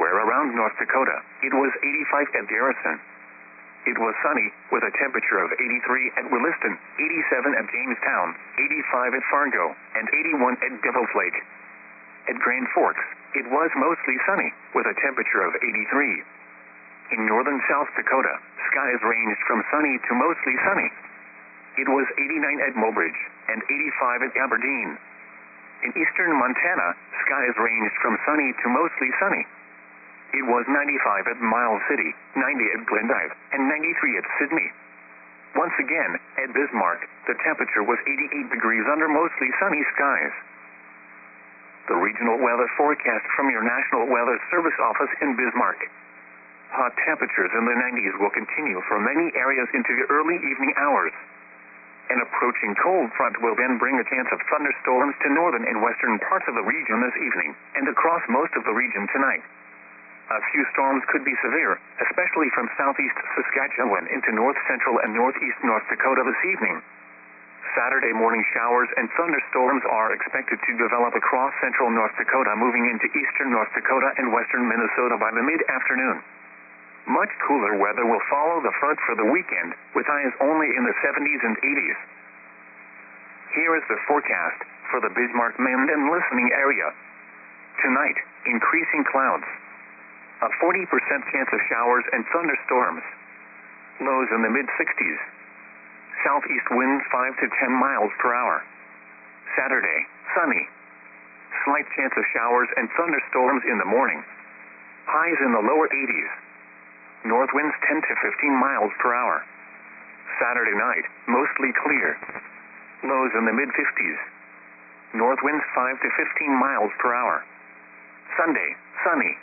elsewhere around North Dakota. It was 85 at Garrison. It was sunny, with a temperature of 83 at Williston, 87 at Jamestown, 85 at Fargo, and 81 at Devil's Lake. At Grand Forks, it was mostly sunny, with a temperature of 83. In northern South Dakota, skies ranged from sunny to mostly sunny. It was 89 at Mobridge, and 85 at Aberdeen. In eastern Montana, skies ranged from sunny to mostly sunny. It was 95 at Miles City, 90 at Glendive, and 93 at Sydney. Once again, at Bismarck, the temperature was 88 degrees under mostly sunny skies. The regional weather forecast from your National Weather Service office in Bismarck. Hot temperatures in the 90s will continue for many areas into the early evening hours. An approaching cold front will then bring a chance of thunderstorms to northern and western parts of the region this evening, and across most of the region tonight. A few storms could be severe, especially from southeast Saskatchewan into north central and northeast North Dakota this evening. Saturday morning showers and thunderstorms are expected to develop across central North Dakota, moving into eastern North Dakota and western Minnesota by the mid-afternoon. Much cooler weather will follow the front for the weekend, with highs only in the 70s and 80s. Here is the forecast for the Bismarck Mend and listening area. Tonight, increasing clouds. A 40% chance of showers and thunderstorms. Lows in the mid-60s. Southeast winds 5 to 10 miles per hour. Saturday, sunny. Slight chance of showers and thunderstorms in the morning. Highs in the lower 80s. North winds 10 to 15 miles per hour. Saturday night, mostly clear. Lows in the mid-50s. North winds 5 to 15 miles per hour. Sunday, sunny.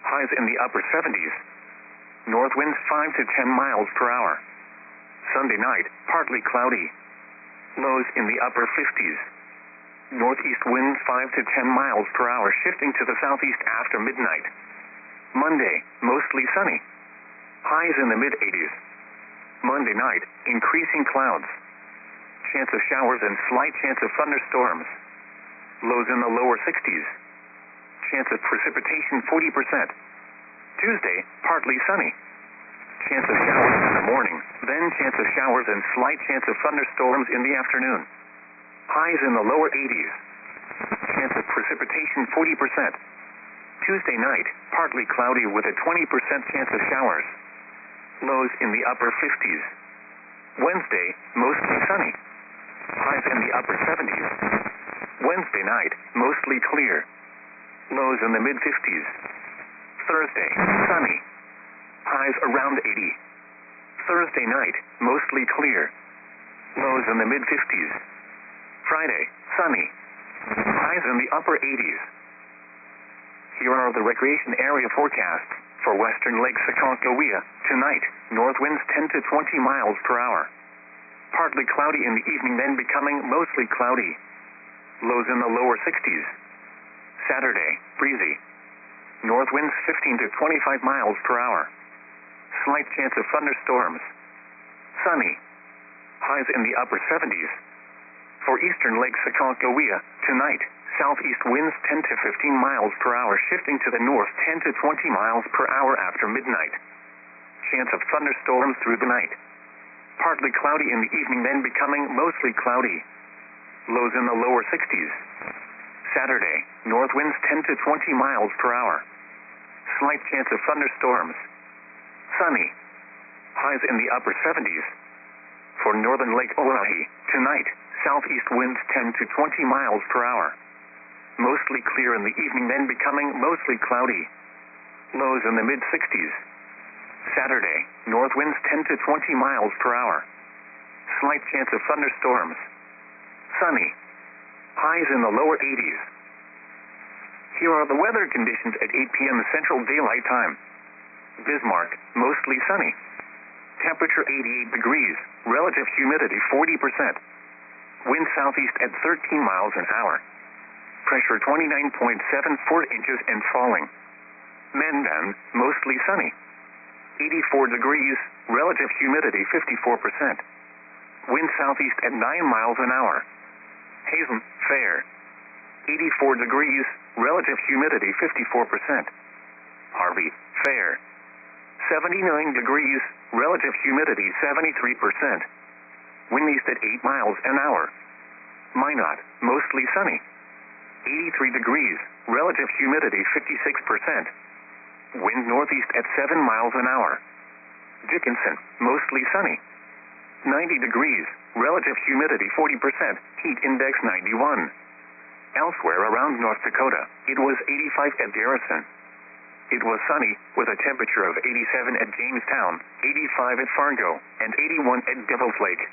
Highs in the upper 70s. North winds 5 to 10 miles per hour. Sunday night, partly cloudy. Lows in the upper 50s. Northeast winds 5 to 10 miles per hour, shifting to the southeast after midnight. Monday, mostly sunny. Highs in the mid-80s. Monday night, increasing clouds. Chance of showers and slight chance of thunderstorms. Lows in the lower 60s. Chance of precipitation 40%. Tuesday, partly sunny. Chance of showers in the morning, then chance of showers and slight chance of thunderstorms in the afternoon. Highs in the lower 80s. Chance of precipitation 40%. Tuesday night, partly cloudy with a 20% chance of showers. Lows in the upper 50s. Wednesday, mostly sunny. Highs in the upper 70s. Wednesday night, mostly clear. Lows in the mid-50s. Thursday, sunny. Highs around 80. Thursday night, mostly clear. Lows in the mid-50s. Friday, sunny. Highs in the upper 80s. Here are the recreation area forecasts for western Lake Sakonkohia. Tonight, north winds 10 to 20 miles per hour. Partly cloudy in the evening, then becoming mostly cloudy. Lows in the lower 60s. Saturday, breezy. North winds 15 to 25 miles per hour. Slight chance of thunderstorms. Sunny. Highs in the upper 70s. For eastern Lake Sakonkohia, tonight, southeast winds 10 to 15 miles per hour, shifting to the north 10 to 20 miles per hour after midnight. Chance of thunderstorms through the night. Partly cloudy in the evening, then becoming mostly cloudy. Lows in the lower 60s. Saturday, north winds 10 to 20 miles per hour. Slight chance of thunderstorms. Sunny. Highs in the upper 70s. For northern Lake Oahe, tonight, southeast winds 10 to 20 miles per hour. Mostly clear in the evening, then becoming mostly cloudy. Lows in the mid-60s. Saturday, north winds 10 to 20 miles per hour. Slight chance of thunderstorms. Sunny. Highs in the lower 80s. Here are the weather conditions at 8 p.m. Central Daylight Time. Bismarck, mostly sunny. Temperature 88 degrees, relative humidity 40%. Wind southeast at 13 miles an hour. Pressure 29.74 inches and falling. Mandan, mostly sunny. 84 degrees, relative humidity 54%. Wind southeast at 9 miles an hour. Hazen, fair. 84 degrees, relative humidity 54%. Harvey, fair. 79 degrees, relative humidity 73%. Wind east at 8 miles an hour. Minot, mostly sunny. 83 degrees, relative humidity 56%. Wind northeast at 7 miles an hour. Dickinson, mostly sunny. 90 degrees, relative humidity 40%, heat index 91. Elsewhere around North Dakota, it was 85 at Garrison. It was sunny, with a temperature of 87 at Jamestown, 85 at Fargo, and 81 at Devil's Lake.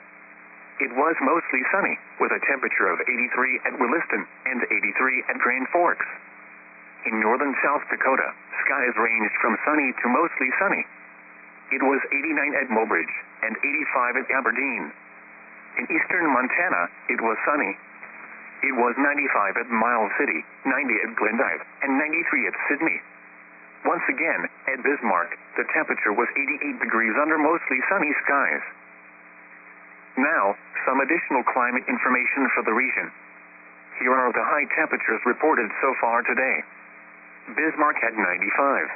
It was mostly sunny, with a temperature of 83 at Williston and 83 at Grand Forks. In northern South Dakota, skies ranged from sunny to mostly sunny. It was 89 at Mobridge and 85 at Aberdeen. In eastern Montana, it was sunny. It was 95 at Miles City, 90 at Glendive, and 93 at Sydney. Once again, at Bismarck, the temperature was 88 degrees under mostly sunny skies. Now, some additional climate information for the region. Here are the high temperatures reported so far today. Bismarck had 95.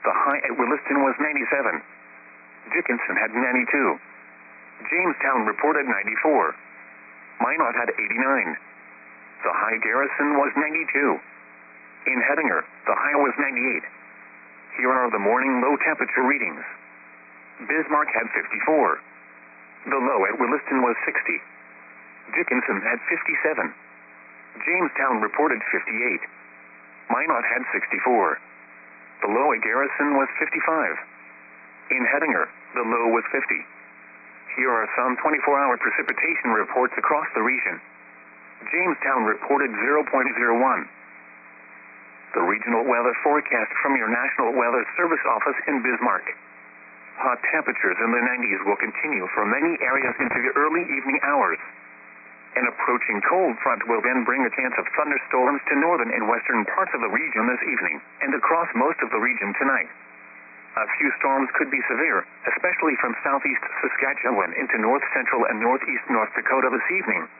The high at Williston was 97. Dickinson had 92. Jamestown reported 94. Minot had 89. The high Garrison was 92. In Hettinger, the high was 98. Here are the morning low temperature readings. Bismarck had 54. The low at Williston was 60. Dickinson had 57. Jamestown reported 58. Minot had 64. The low at Garrison was 55. In Hettinger, the low was 50. Here are some 24-hour precipitation reports across the region. Jamestown reported 0.01. The regional weather forecast from your National Weather Service office in Bismarck. Hot temperatures in the 90s will continue for many areas into the early evening hours. An approaching cold front will then bring a chance of thunderstorms to northern and western parts of the region this evening and across most of the region tonight. A few storms could be severe, especially from southeast Saskatchewan into north central and northeast North Dakota this evening.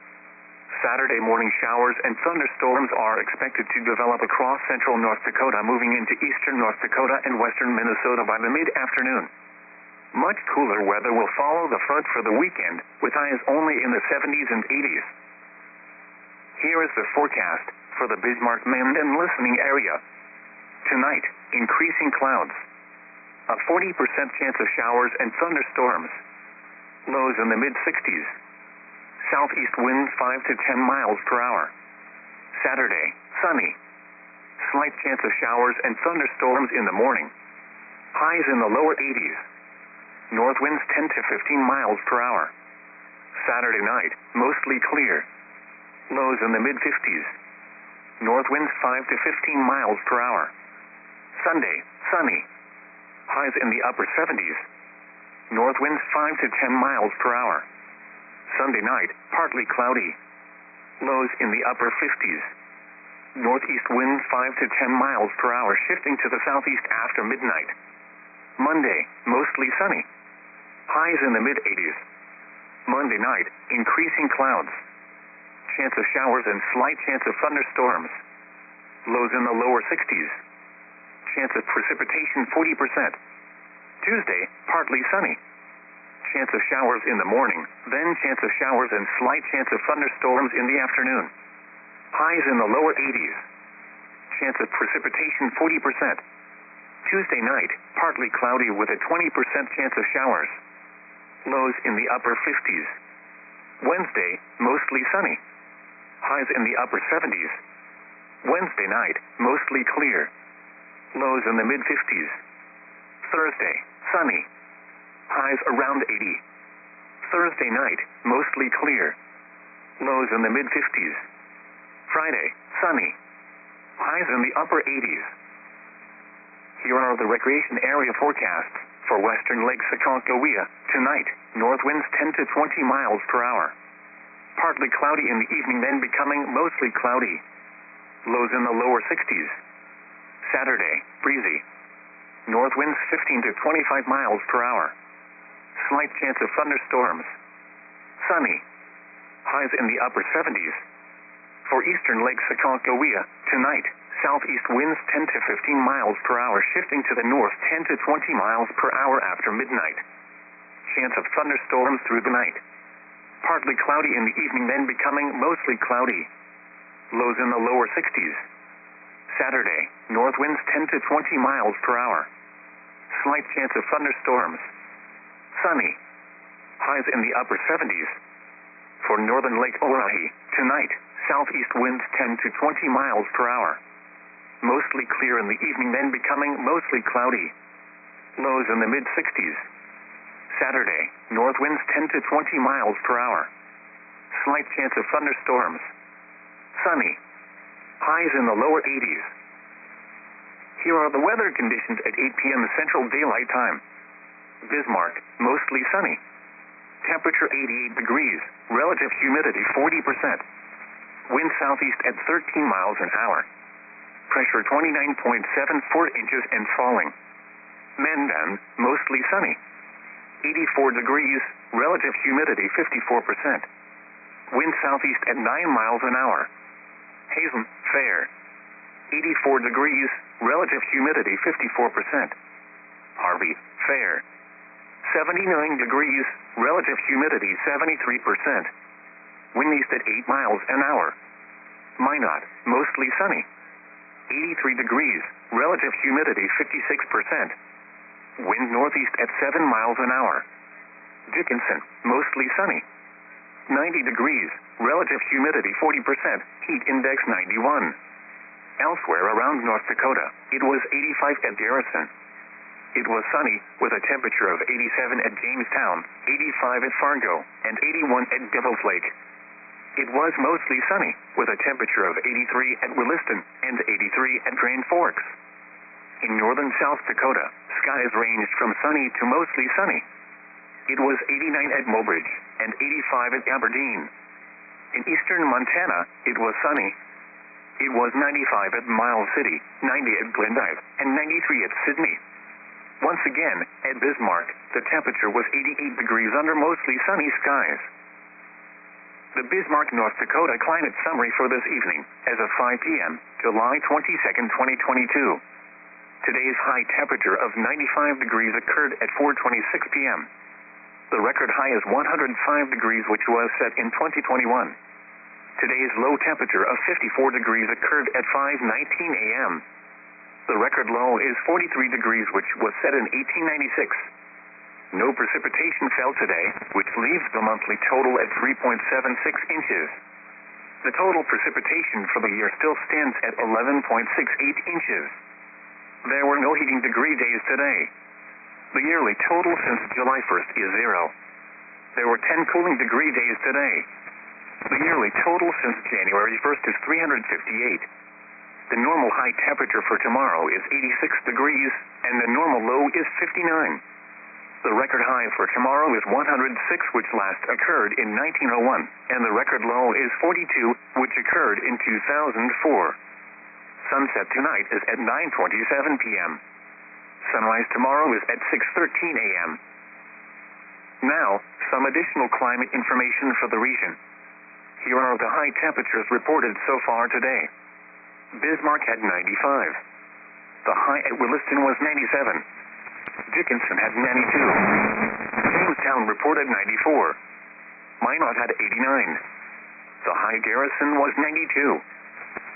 Saturday morning showers and thunderstorms are expected to develop across central North Dakota, moving into eastern North Dakota and western Minnesota by the mid-afternoon. Much cooler weather will follow the front for the weekend, with highs only in the 70s and 80s. Here is the forecast for the Bismarck Mend and listening area. Tonight, increasing clouds. A 40% chance of showers and thunderstorms. Lows in the mid-60s. Southeast winds 5 to 10 miles per hour. Saturday, sunny. Slight chance of showers and thunderstorms in the morning. Highs in the lower 80s. North winds 10 to 15 miles per hour. Saturday night, mostly clear. Lows in the mid-50s. North winds 5 to 15 miles per hour. Sunday, sunny. Highs in the upper 70s. North winds 5 to 10 miles per hour. Sunday night, partly cloudy. Lows in the upper 50s. Northeast winds 5 to 10 miles per hour, shifting to the southeast after midnight. Monday, mostly sunny. Highs in the mid-80s. Monday night, increasing clouds. Chance of showers and slight chance of thunderstorms. Lows in the lower 60s. Chance of precipitation 40%. Tuesday, partly sunny. Chance of showers in the morning, then chance of showers and slight chance of thunderstorms in the afternoon. Highs in the lower 80s. Chance of precipitation 40%. Tuesday night, partly cloudy with a 20% chance of showers. Lows in the upper 50s. Wednesday, mostly sunny. Highs in the upper 70s. Wednesday night, mostly clear. Lows in the mid-50s. Thursday, sunny. Highs around 80. Thursday night, mostly clear. Lows in the mid-50s. Friday, sunny. Highs in the upper 80s. Here are the recreation area forecasts for western Lake Sakonkohia. Tonight, north winds 10 to 20 miles per hour. Partly cloudy in the evening, then becoming mostly cloudy. Lows in the lower 60s. Saturday, breezy. North winds 15 to 25 miles per hour. Slight chance of thunderstorms. Sunny. Highs in the upper 70s. For eastern Lake Sakonkohia, tonight, southeast winds 10 to 15 miles per hour, shifting to the north 10 to 20 miles per hour after midnight. Chance of thunderstorms through the night. Partly cloudy in the evening, then becoming mostly cloudy. Lows in the lower 60s. Saturday, north winds 10 to 20 miles per hour. Slight chance of thunderstorms. Sunny. Highs in the upper 70s. For northern Lake Oahe, tonight, southeast winds 10 to 20 miles per hour. Mostly clear in the evening, then becoming mostly cloudy. Lows in the mid-60s. Saturday, north winds 10 to 20 miles per hour. Slight chance of thunderstorms. Sunny. Highs in the lower 80s. Here are the weather conditions at 8 p.m. Central Daylight Time. Bismarck, mostly sunny. Temperature 88 degrees, relative humidity 40%. Wind southeast at 13 miles an hour. Pressure 29.74 inches and falling. Mandan, mostly sunny. 84 degrees, relative humidity 54%. Wind southeast at 9 miles an hour. Hazen, fair. 84 degrees, relative humidity 54%. Harvey, fair. 79 degrees, relative humidity 73%. Wind east at 8 miles an hour. Minot, mostly sunny. 83 degrees, relative humidity 56%. Wind northeast at 7 miles an hour. Dickinson, mostly sunny. 90 degrees, relative humidity 40%, heat index 91. Elsewhere around North Dakota, it was 85 at Garrison. It was sunny, with a temperature of 87 at Jamestown, 85 at Fargo, and 81 at Devil's Lake. It was mostly sunny, with a temperature of 83 at Williston, and 83 at Grand Forks. In northern South Dakota, skies ranged from sunny to mostly sunny. It was 89 at Mobridge, and 85 at Aberdeen. In eastern Montana, it was sunny. It was 95 at Miles City, 90 at Glendive, and 93 at Sydney. Once again, at Bismarck, the temperature was 88 degrees under mostly sunny skies. The Bismarck, North Dakota climate summary for this evening, as of 5 p.m., July 22, 2022. Today's high temperature of 95 degrees occurred at 4:26 p.m. The record high is 105 degrees, which was set in 2021. Today's low temperature of 54 degrees occurred at 5:19 a.m. The record low is 43 degrees, which was set in 1896. No precipitation fell today, which leaves the monthly total at 3.76 inches. The total precipitation for the year still stands at 11.68 inches. There were no heating degree days today. The yearly total since July 1st is 0. There were 10 cooling degree days today. The yearly total since January 1st is 358. The normal high temperature for tomorrow is 86 degrees, and the normal low is 59. The record high for tomorrow is 106, which last occurred in 1901, and the record low is 42, which occurred in 2004. Sunset tonight is at 9:27 p.m. Sunrise tomorrow is at 6:13 a.m. Now, some additional climate information for the region. Here are the high temperatures reported so far today. Bismarck had 95. The high at Williston was 97. Dickinson had 92. Jamestown reported 94. Minot had 89. The high Garrison was 92.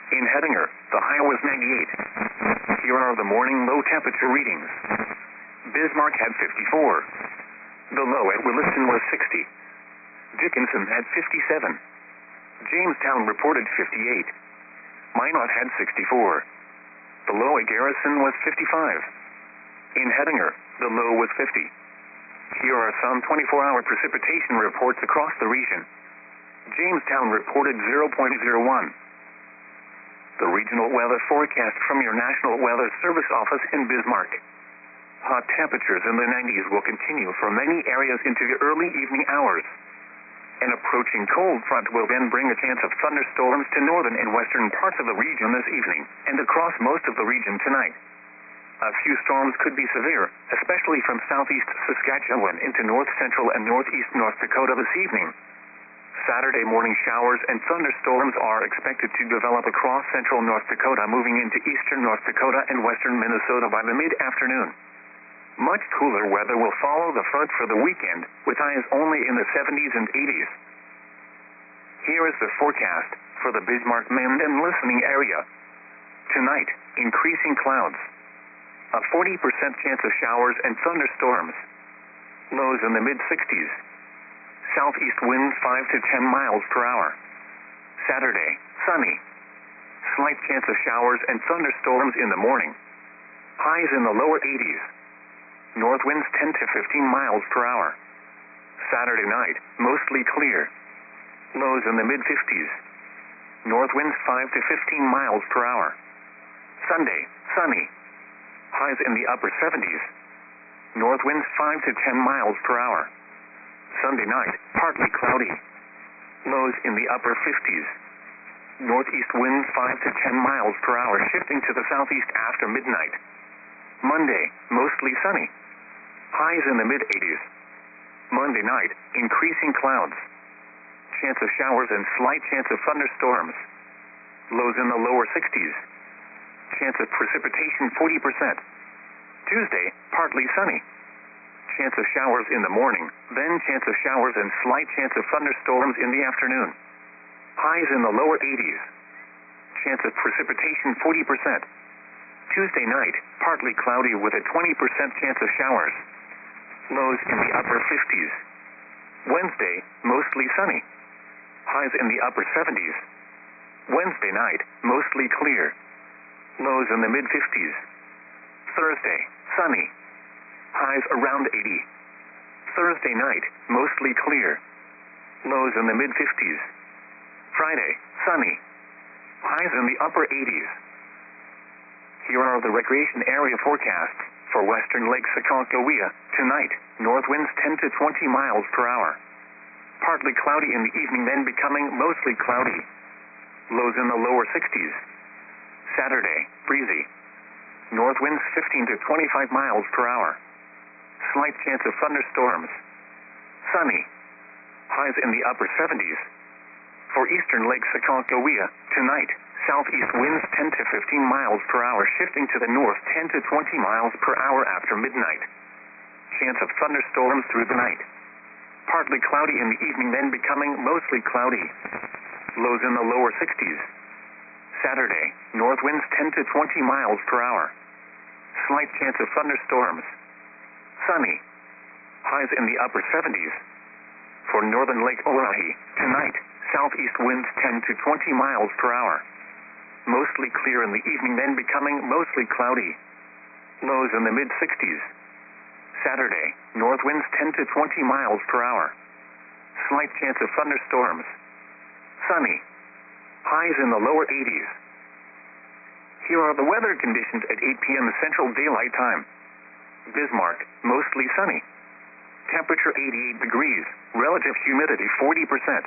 In Hettinger, the high was 98. Here are the morning low temperature readings. Bismarck had 54. The low at Williston was 60. Dickinson had 57. Jamestown reported 58. Minot had 64. The low at Garrison was 55. In Hettinger, the low was 50. Here are some 24-hour precipitation reports across the region. Jamestown reported 0.01. The regional weather forecast from your National Weather Service office in Bismarck. Hot temperatures in the 90s will continue for many areas into the early evening hours. An approaching cold front will then bring a chance of thunderstorms to northern and western parts of the region this evening, and across most of the region tonight. A few storms could be severe, especially from southeast Saskatchewan into north central and northeast North Dakota this evening. Saturday morning showers and thunderstorms are expected to develop across central North Dakota, moving into eastern North Dakota and western Minnesota by the mid-afternoon. Much cooler weather will follow the front for the weekend, with highs only in the 70s and 80s. Here is the forecast for the Bismarck, Mend, and listening area. Tonight, increasing clouds. A 40% chance of showers and thunderstorms. Lows in the mid-60s. Southeast winds 5 to 10 miles per hour. Saturday, sunny. Slight chance of showers and thunderstorms in the morning. Highs in the lower 80s. North winds 10 to 15 miles per hour. Saturday night, mostly clear. Lows in the mid-50s. North winds 5 to 15 miles per hour. Sunday, sunny. Highs in the upper 70s. North winds 5 to 10 miles per hour. Sunday night, partly cloudy. Lows in the upper 50s. Northeast winds 5 to 10 miles per hour, shifting to the southeast after midnight. Monday, mostly sunny. Highs in the mid-80s. Monday night, increasing clouds. Chance of showers and slight chance of thunderstorms. Lows in the lower 60s. Chance of precipitation 40%. Tuesday, partly sunny. Chance of showers in the morning, then chance of showers and slight chance of thunderstorms in the afternoon. Highs in the lower 80s. Chance of precipitation 40%. Tuesday night, partly cloudy with a 20% chance of showers. Lows in the upper 50s. Wednesday, mostly sunny. Highs in the upper 70s. Wednesday night, mostly clear. Lows in the mid-50s. Thursday, sunny. Highs around 80. Thursday night, mostly clear. Lows in the mid-50s. Friday, sunny. Highs in the upper 80s. Here are the recreation area forecasts for western Lake Sakonkohia. Tonight, north winds 10 to 20 miles per hour. Partly cloudy in the evening, then becoming mostly cloudy. Lows in the lower 60s. Saturday, breezy. North winds 15 to 25 miles per hour. Slight chance of thunderstorms. Sunny. Highs in the upper 70s. For eastern Lake Sakonkohia, tonight, southeast winds 10 to 15 miles per hour, shifting to the north 10 to 20 miles per hour after midnight. Chance of thunderstorms through the night. Partly cloudy in the evening, then becoming mostly cloudy. Lows in the lower 60s. Saturday, north winds 10 to 20 miles per hour. Slight chance of thunderstorms. Sunny. Highs in the upper 70s. For northern Lake Oahe, tonight, southeast winds 10 to 20 miles per hour. Mostly clear in the evening, then becoming mostly cloudy. Lows in the mid-60s. Saturday, north winds 10 to 20 miles per hour. Slight chance of thunderstorms. Sunny. Highs in the lower 80s. Here are the weather conditions at 8 p.m. Central Daylight Time. Bismarck, mostly sunny. Temperature 88 degrees. Relative humidity 40%.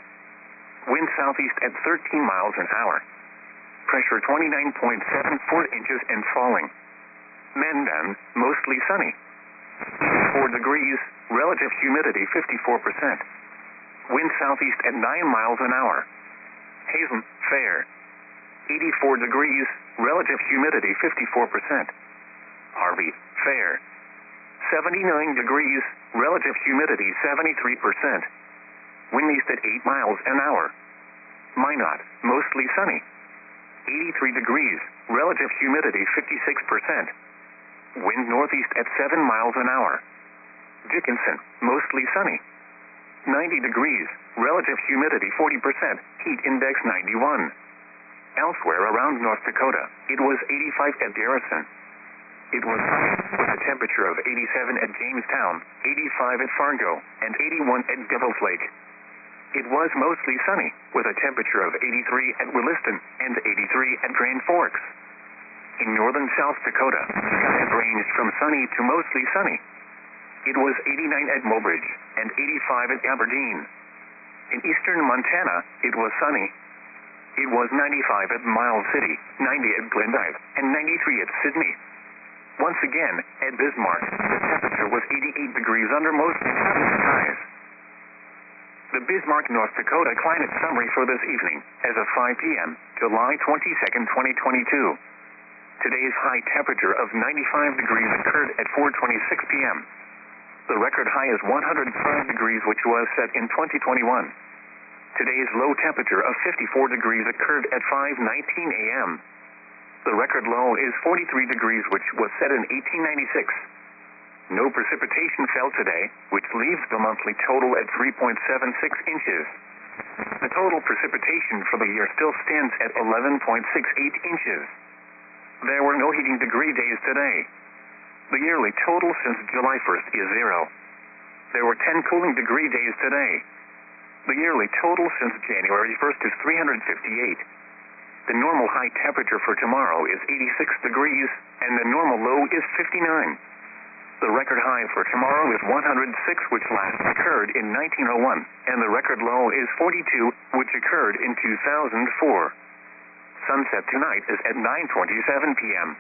Wind southeast at 13 miles an hour. Pressure 29.74 inches and falling. Mandan, mostly sunny. 4 degrees. Relative humidity 54%. Wind southeast at 9 miles an hour. Hazen, fair. 84 degrees. Relative humidity 54%. Harvey, fair. 79 degrees. Relative humidity 73%. Wind east at 8 miles an hour. Minot, mostly sunny. 83 degrees. Relative humidity 56%. Wind northeast at 7 miles an hour. Dickinson, mostly sunny. 90 degrees. Relative humidity 40%. Heat index 91. Elsewhere around North Dakota, it was 85 at Garrison. It was sunny, with a temperature of 87 at Jamestown, 85 at Fargo, and 81 at Devil's Lake. It was mostly sunny, with a temperature of 83 at Williston and 83 at Grand Forks. In northern South Dakota, skies ranged from sunny to mostly sunny. It was 89 at Mobridge and 85 at Aberdeen. In eastern Montana, it was sunny. It was 95 at Miles City, 90 at Glendive, and 93 at Sydney. Once again, at Bismarck, the temperature was 88 degrees under mostly sunny skies. The Bismarck, North Dakota climate summary for this evening, as of 5 p.m., July 22nd, 2022. Today's high temperature of 95 degrees occurred at 4:26 p.m. The record high is 105 degrees, which was set in 2021. Today's low temperature of 54 degrees occurred at 5:19 a.m. The record low is 43 degrees, which was set in 1896. No precipitation fell today, which leaves the monthly total at 3.76 inches. The total precipitation for the year still stands at 11.68 inches. There were no heating degree days today. The yearly total since July 1st is 0. There were 10 cooling degree days today. The yearly total since January 1st is 358. The normal high temperature for tomorrow is 86 degrees, and the normal low is 59. The record high for tomorrow is 106, which last occurred in 1901, and the record low is 42, which occurred in 2004. Sunset tonight is at 9:27 p.m.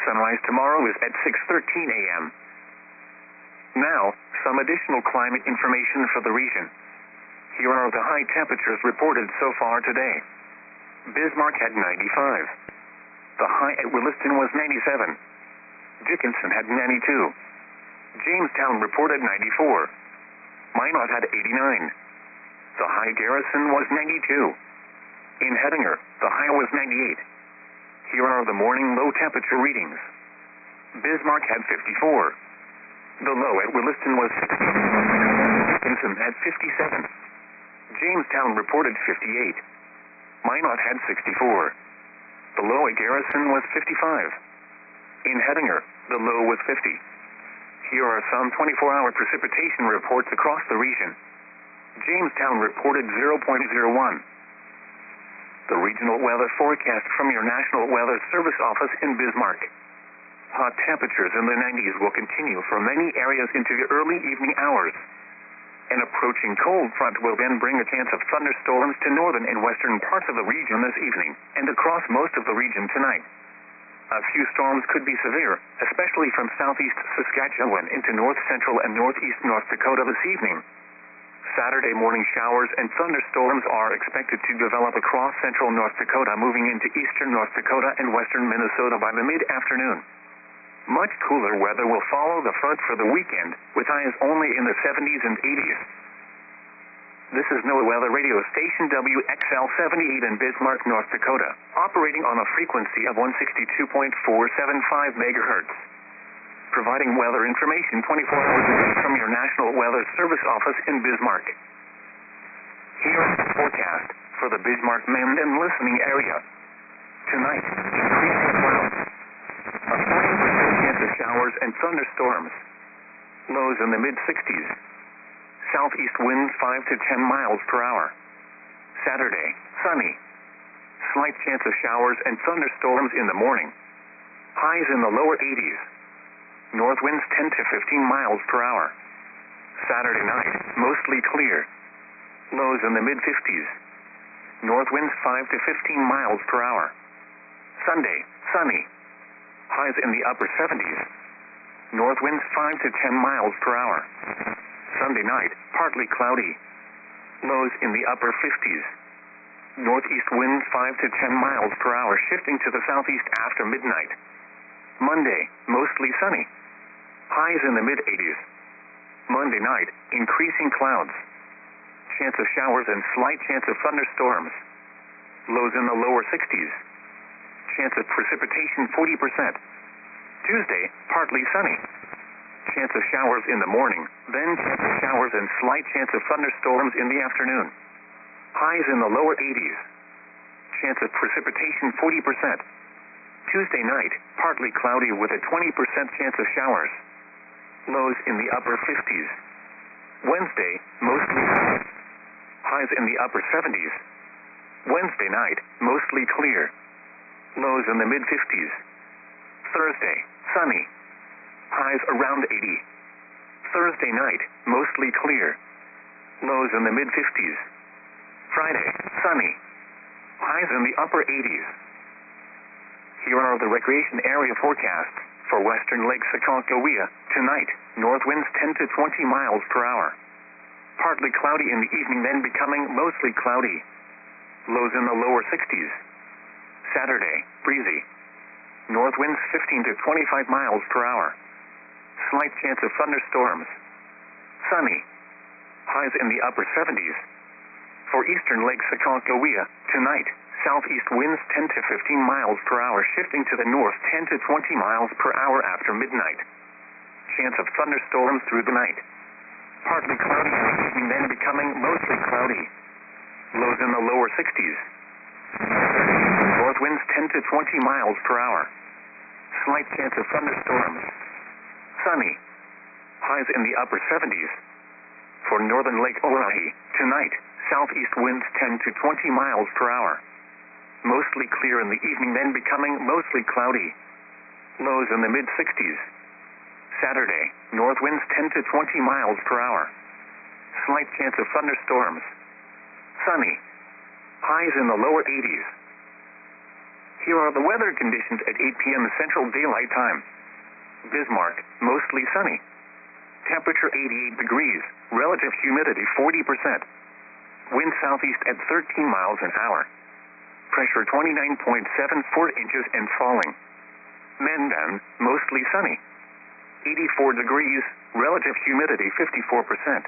Sunrise tomorrow is at 6:13 a.m. Now, some additional climate information for the region. Here are the high temperatures reported so far today. Bismarck had 95. The high at Williston was 97. Dickinson had 92. Jamestown reported 94. Minot had 89. The high Garrison was 92. In Hettinger, the high was 98. Here are the morning low temperature readings. Bismarck had 54. The low at Williston was 60. Dickinson had 57. Jamestown reported 58. Minot had 64. The low at Garrison was 55. In Hettinger, the low was 50. Here are some 24-hour precipitation reports across the region. Jamestown reported 0.01. The regional weather forecast from your National Weather Service office in Bismarck. Hot temperatures in the 90s will continue for many areas into the early evening hours. An approaching cold front will then bring a chance of thunderstorms to northern and western parts of the region this evening and across most of the region tonight. A few storms could be severe, especially from southeast Saskatchewan into north central and northeast North Dakota this evening. Saturday morning showers and thunderstorms are expected to develop across central North Dakota, moving into eastern North Dakota and western Minnesota by the mid-afternoon. Much cooler weather will follow the front for the weekend, with highs only in the 70s and 80s. This is NOAA Weather Radio Station WXL78 in Bismarck, North Dakota, operating on a frequency of 162.475 megahertz. Providing weather information 24 hours a day from your National Weather Service office in Bismarck. Here is the forecast for the Bismarck Mend and listening area. Tonight, increasing clouds. A 40% chance of showers and thunderstorms. Lows in the mid-60s. Southeast winds 5 to 10 miles per hour. Saturday, sunny. Slight chance of showers and thunderstorms in the morning. Highs in the lower 80s. North winds 10 to 15 miles per hour. Saturday night, mostly clear. Lows in the mid-50s. North winds 5 to 15 miles per hour. Sunday, sunny. Highs in the upper 70s. North winds 5 to 10 miles per hour. Sunday night, partly cloudy. Lows in the upper 50s. Northeast winds 5 to 10 miles per hour, shifting to the southeast after midnight. Monday, mostly sunny. Highs in the mid-80s. Monday night, increasing clouds. Chance of showers and slight chance of thunderstorms. Lows in the lower 60s. Chance of precipitation 40%. Tuesday, partly sunny. Chance of showers in the morning, then chance of showers and slight chance of thunderstorms in the afternoon. Highs in the lower 80s. Chance of precipitation 40%. Tuesday night, partly cloudy with a 20% chance of showers. Lows in the upper 50s. Wednesday, mostly sunny. Highs in the upper 70s. Wednesday night, mostly clear. Lows in the mid-50s. Thursday, sunny. Highs around 80. Thursday night, mostly clear. Lows in the mid-50s. Friday, sunny. Highs in the upper 80s. Here are the recreation area forecasts for western Lake Sakonkohia tonight. North winds 10 to 20 miles per hour. Partly cloudy in the evening, then becoming mostly cloudy. Lows in the lower 60s. Saturday, breezy. North winds 15 to 25 miles per hour. Slight chance of thunderstorms. Sunny. Highs in the upper 70s. For eastern Lake Sakakawea, tonight, southeast winds 10 to 15 miles per hour, shifting to the north 10 to 20 miles per hour after midnight. Chance of thunderstorms through the night. Partly cloudy in the evening, then becoming mostly cloudy. Lows in the lower 60s. North winds 10 to 20 miles per hour. Slight chance of thunderstorms. Sunny. Highs in the upper 70s. For northern Lake Oahe, tonight, southeast winds 10 to 20 miles per hour. Mostly clear in the evening, then becoming mostly cloudy. Lows in the mid-60s. Saturday, north winds 10 to 20 miles per hour. Slight chance of thunderstorms. Sunny. Highs in the lower 80s. Here are the weather conditions at 8 p.m. Central Daylight Time. Bismarck, mostly sunny. Temperature 88 degrees, relative humidity 40%. Wind southeast at 13 miles an hour. Pressure 29.74 inches and falling. Mandan, mostly sunny. 84 degrees, relative humidity 54%.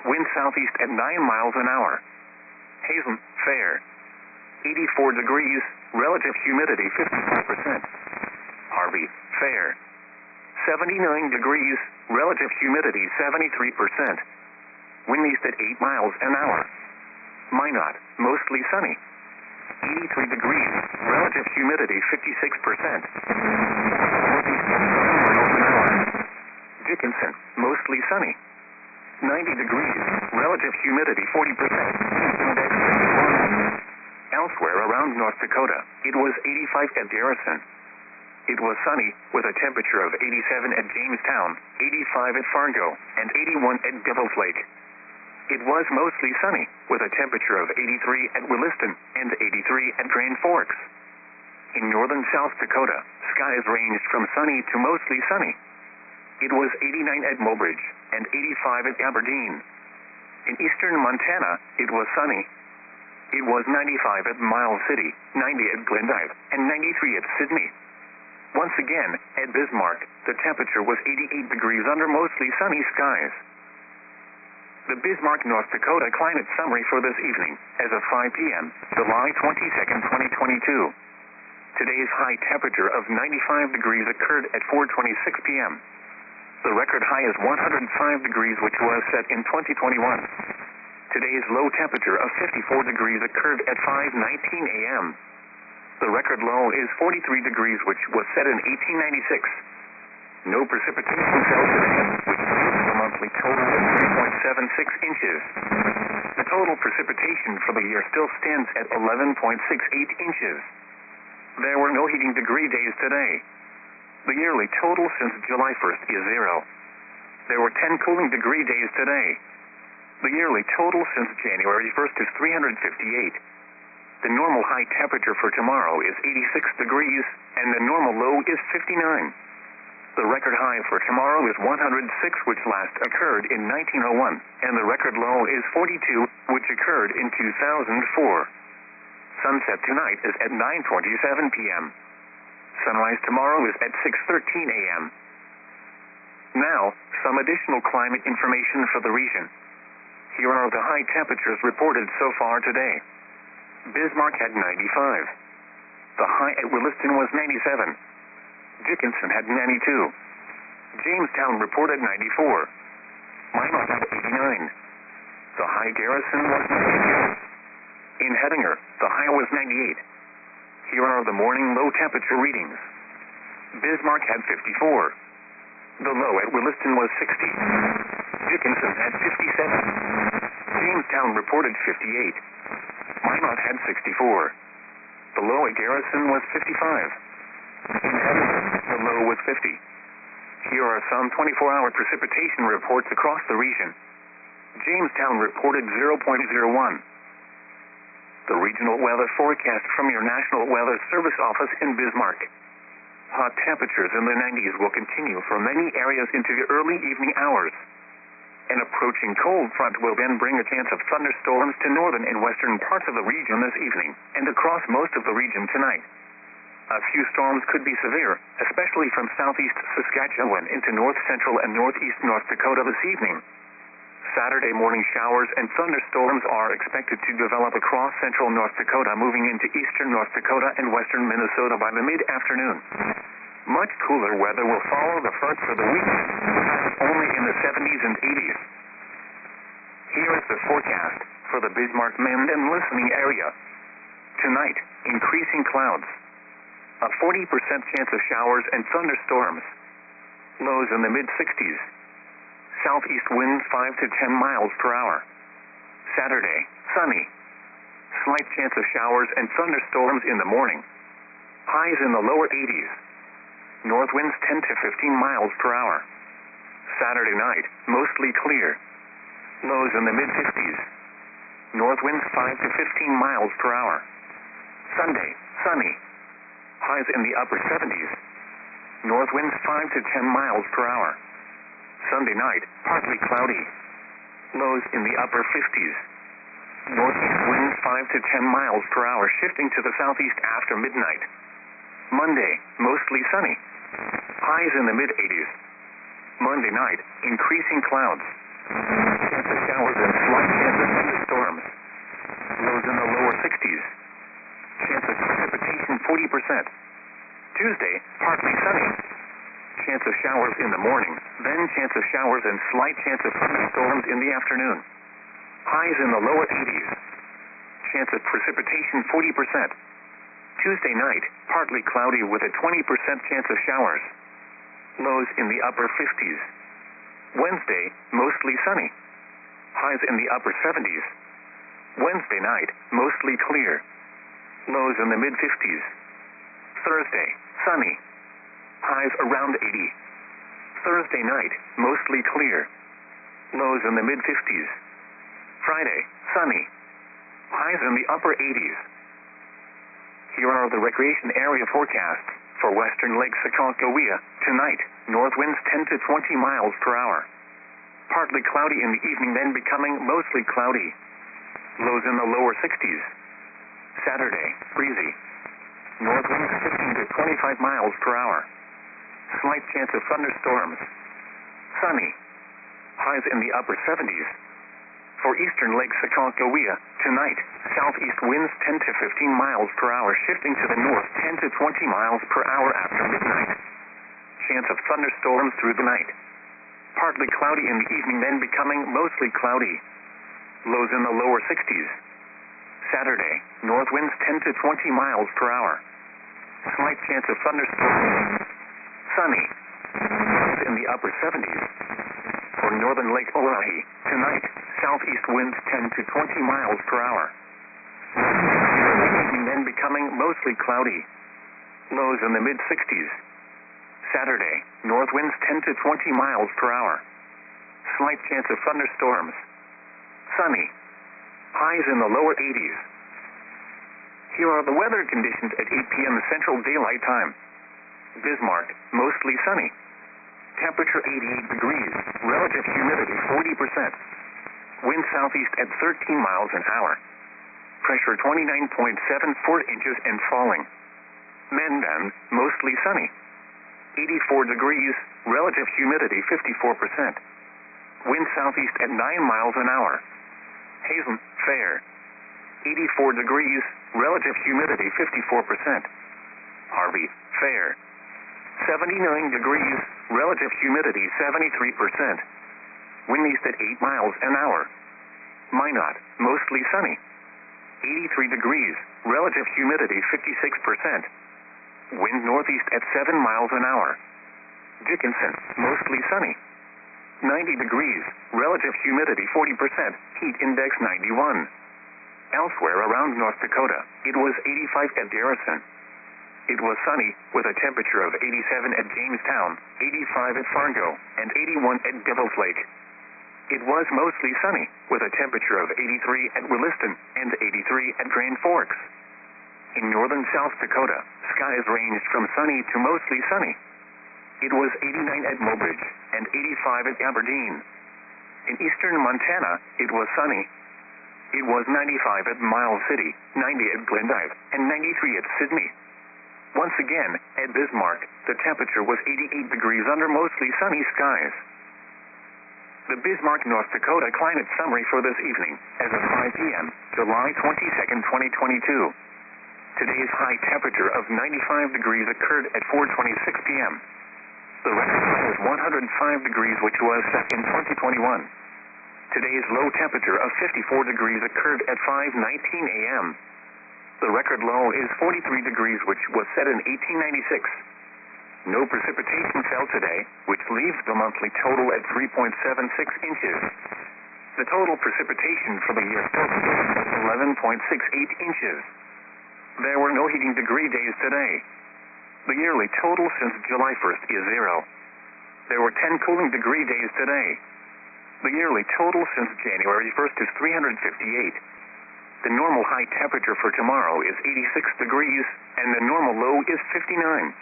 Wind southeast at 9 miles an hour. Hazen, fair. 84 degrees, relative humidity 54%. Harvey, fair. 79 degrees, relative humidity 73%. Wind east at 8 miles an hour. Minot, mostly sunny. 83 degrees, relative humidity 56%. Northeast at 7 miles an hour. Dickinson, mostly sunny. 90 degrees, relative humidity 40%. Index 51. Elsewhere around North Dakota, it was 85 at Garrison. It was sunny, with a temperature of 87 at Jamestown, 85 at Fargo, and 81 at Devil's Lake. It was mostly sunny, with a temperature of 83 at Williston and 83 at Grand Forks. In northern South Dakota, skies ranged from sunny to mostly sunny. It was 89 at Mobridge and 85 at Aberdeen. In eastern Montana, it was sunny. It was 95 at Miles City, 90 at Glendive, and 93 at Sydney. Once again, at Bismarck, the temperature was 88 degrees under mostly sunny skies. The Bismarck, North Dakota climate summary for this evening, as of 5 p.m., July 22nd, 2022. Today's high temperature of 95 degrees occurred at 4:26 p.m. The record high is 105 degrees, which was set in 2021. Today's low temperature of 54 degrees occurred at 5:19 a.m. The record low is 43 degrees, which was set in 1896. No precipitation fell today, which gives the monthly total of 3.76 inches. The total precipitation for the year still stands at 11.68 inches. There were no heating degree days today. The yearly total since July 1st is 0. There were 10 cooling degree days today. The yearly total since January 1st is 358. The normal high temperature for tomorrow is 86 degrees, and the normal low is 59. The record high for tomorrow is 106, which last occurred in 1901, and the record low is 42, which occurred in 2004. Sunset tonight is at 9:27 p.m. Sunrise tomorrow is at 6:13 a.m. Now, some additional climate information for the region. Here are the high temperatures reported so far today. Bismarck had 95. The high at Williston was 97. Dickinson had 92. Jamestown reported 94. Minot had 89. The high Garrison was 92. In Hettinger, the high was 98. Here are the morning low temperature readings. Bismarck had 54. The low at Williston was 60. Dickinson had 57. Jamestown reported 58. Minot had 64. The low at Garrison was 55. In Hettinger, the low was 50. Here are some 24-hour precipitation reports across the region. Jamestown reported 0.01. The regional weather forecast from your National Weather Service office in Bismarck. Hot temperatures in the 90s will continue for many areas into the early evening hours. An approaching cold front will then bring a chance of thunderstorms to northern and western parts of the region this evening, and across most of the region tonight. A few storms could be severe, especially from southeast Saskatchewan into north central and northeast North Dakota this evening. Saturday morning showers and thunderstorms are expected to develop across central North Dakota, moving into eastern North Dakota and western Minnesota by the mid-afternoon. Much cooler weather will follow the front for the weekend, only in the 70s and 80s. Here is the forecast for the Bismarck, Mend, and listening area. Tonight, increasing clouds. A 40% chance of showers and thunderstorms. Lows in the mid-60s. Southeast winds 5 to 10 miles per hour. Saturday, sunny. Slight chance of showers and thunderstorms in the morning. Highs in the lower 80s. North winds 10 to 15 miles per hour. Saturday night, mostly clear. Lows in the mid-50s. North winds 5 to 15 miles per hour. Sunday, sunny. Highs in the upper 70s. North winds 5 to 10 miles per hour. Sunday night, partly cloudy. Lows in the upper 50s. Northeast winds 5 to 10 miles per hour, shifting to the southeast after midnight. Monday, mostly sunny. Highs in the mid-80s. Monday night, increasing clouds. Chance of showers and slight chance of thunderstorms. Lows in the lower 60s. Chance of precipitation 40%. Tuesday, partly sunny. Chance of showers in the morning, then chance of showers and slight chance of thunderstorms in the afternoon. Highs in the lower 80s. Chance of precipitation 40%. Tuesday night, partly cloudy with a 20% chance of showers. Lows in the upper 50s. Wednesday, mostly sunny. Highs in the upper 70s. Wednesday night, mostly clear. Lows in the mid-50s. Thursday, sunny. Highs around 80. Thursday night, mostly clear. Lows in the mid-50s. Friday, sunny. Highs in the upper 80s. Here are the recreation area forecasts for western Lake Sakonkohia. Tonight, north winds 10 to 20 miles per hour. Partly cloudy in the evening, then becoming mostly cloudy. Lows in the lower 60s. Saturday, breezy. North winds 15 to 25 miles per hour. Slight chance of thunderstorms. Sunny. Highs in the upper 70s. For eastern Lake Sakonkohia, tonight, southeast winds 10 to 15 miles per hour, shifting to the north 10 to 20 miles per hour after midnight. Chance of thunderstorms through the night. Partly cloudy in the evening, then becoming mostly cloudy. Lows in the lower 60s. Saturday, north winds 10 to 20 miles per hour. Slight chance of thunderstorms. Sunny. Highs in the upper 70s. For northern Lake Oahe, tonight, southeast winds 10 to 20 miles per hour. Evening, then becoming mostly cloudy. Lows in the mid-60s. Saturday, north winds 10 to 20 miles per hour. Slight chance of thunderstorms. Sunny. Highs in the lower 80s. Here are the weather conditions at 8 p.m. Central Daylight Time. Bismarck, mostly sunny. Temperature 88 degrees. Relative humidity 40%. Wind southeast at 13 miles an hour. Pressure 29.74 inches and falling. Mendon, mostly sunny. 84 degrees. Relative humidity 54%. Wind southeast at 9 miles an hour. Hazen, fair. 84 degrees. Relative humidity 54%. Harvey, fair. 79 degrees. Relative humidity 73%. Wind east at 8 miles an hour. Minot, mostly sunny. 83 degrees. Relative humidity 56%. Wind northeast at 7 miles an hour. Dickinson, mostly sunny. 90 degrees. Relative humidity 40%. Heat index 91. Elsewhere around North Dakota, it was 85 at Garrison. It was sunny, with a temperature of 87 at Jamestown, 85 at Fargo, and 81 at Devil's Lake. It was mostly sunny, with a temperature of 83 at Williston and 83 at Grand Forks. In northern South Dakota, skies ranged from sunny to mostly sunny. It was 89 at Mobridge and 85 at Aberdeen. In eastern Montana, it was sunny. It was 95 at Miles City, 90 at Glendive, and 93 at Sydney. Once again, at Bismarck, the temperature was 88 degrees under mostly sunny skies. The Bismarck, North Dakota climate summary for this evening, as of 5 p.m., July 22nd, 2022. Today's high temperature of 95 degrees occurred at 4:26 p.m. The record high was 105 degrees, which was set in 2021. Today's low temperature of 54 degrees occurred at 5:19 a.m. The record low is 43 degrees, which was set in 1896. No precipitation fell today, which leaves the monthly total at 3.76 inches. The total precipitation for the year still stands at 11.68 inches. There were no heating degree days today. The yearly total since July 1st is 0. There were 10 cooling degree days today. The yearly total since January 1st is 358. The normal high temperature for tomorrow is 86 degrees, and the normal low is 59.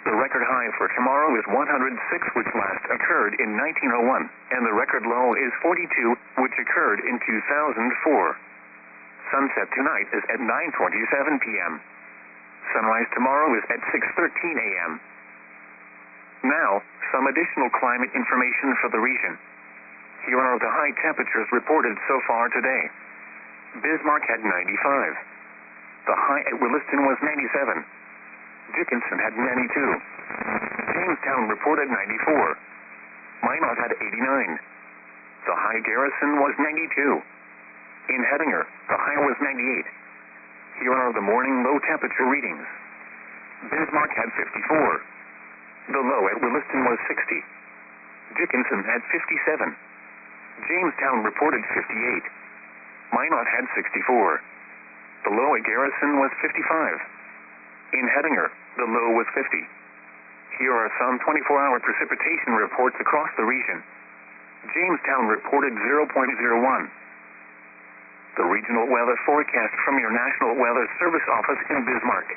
The record high for tomorrow is 106, which last occurred in 1901, and the record low is 42, which occurred in 2004. Sunset tonight is at 9:27 p.m. Sunrise tomorrow is at 6:13 a.m. Now, some additional climate information for the region. Here are the high temperatures reported so far today. Bismarck had 95. The high at Williston was 97. Dickinson had 92. Jamestown reported 94. Minot had 89. The high Garrison was 92. In Hettinger, the high was 98. Here are the morning low temperature readings. Bismarck had 54. The low at Williston was 60. Dickinson had 57. Jamestown reported 58. Minot had 64. The low at Garrison was 55. In Hettinger, the low was 50. Here are some 24-hour precipitation reports across the region. Jamestown reported 0.01. The regional weather forecast from your National Weather Service office in Bismarck.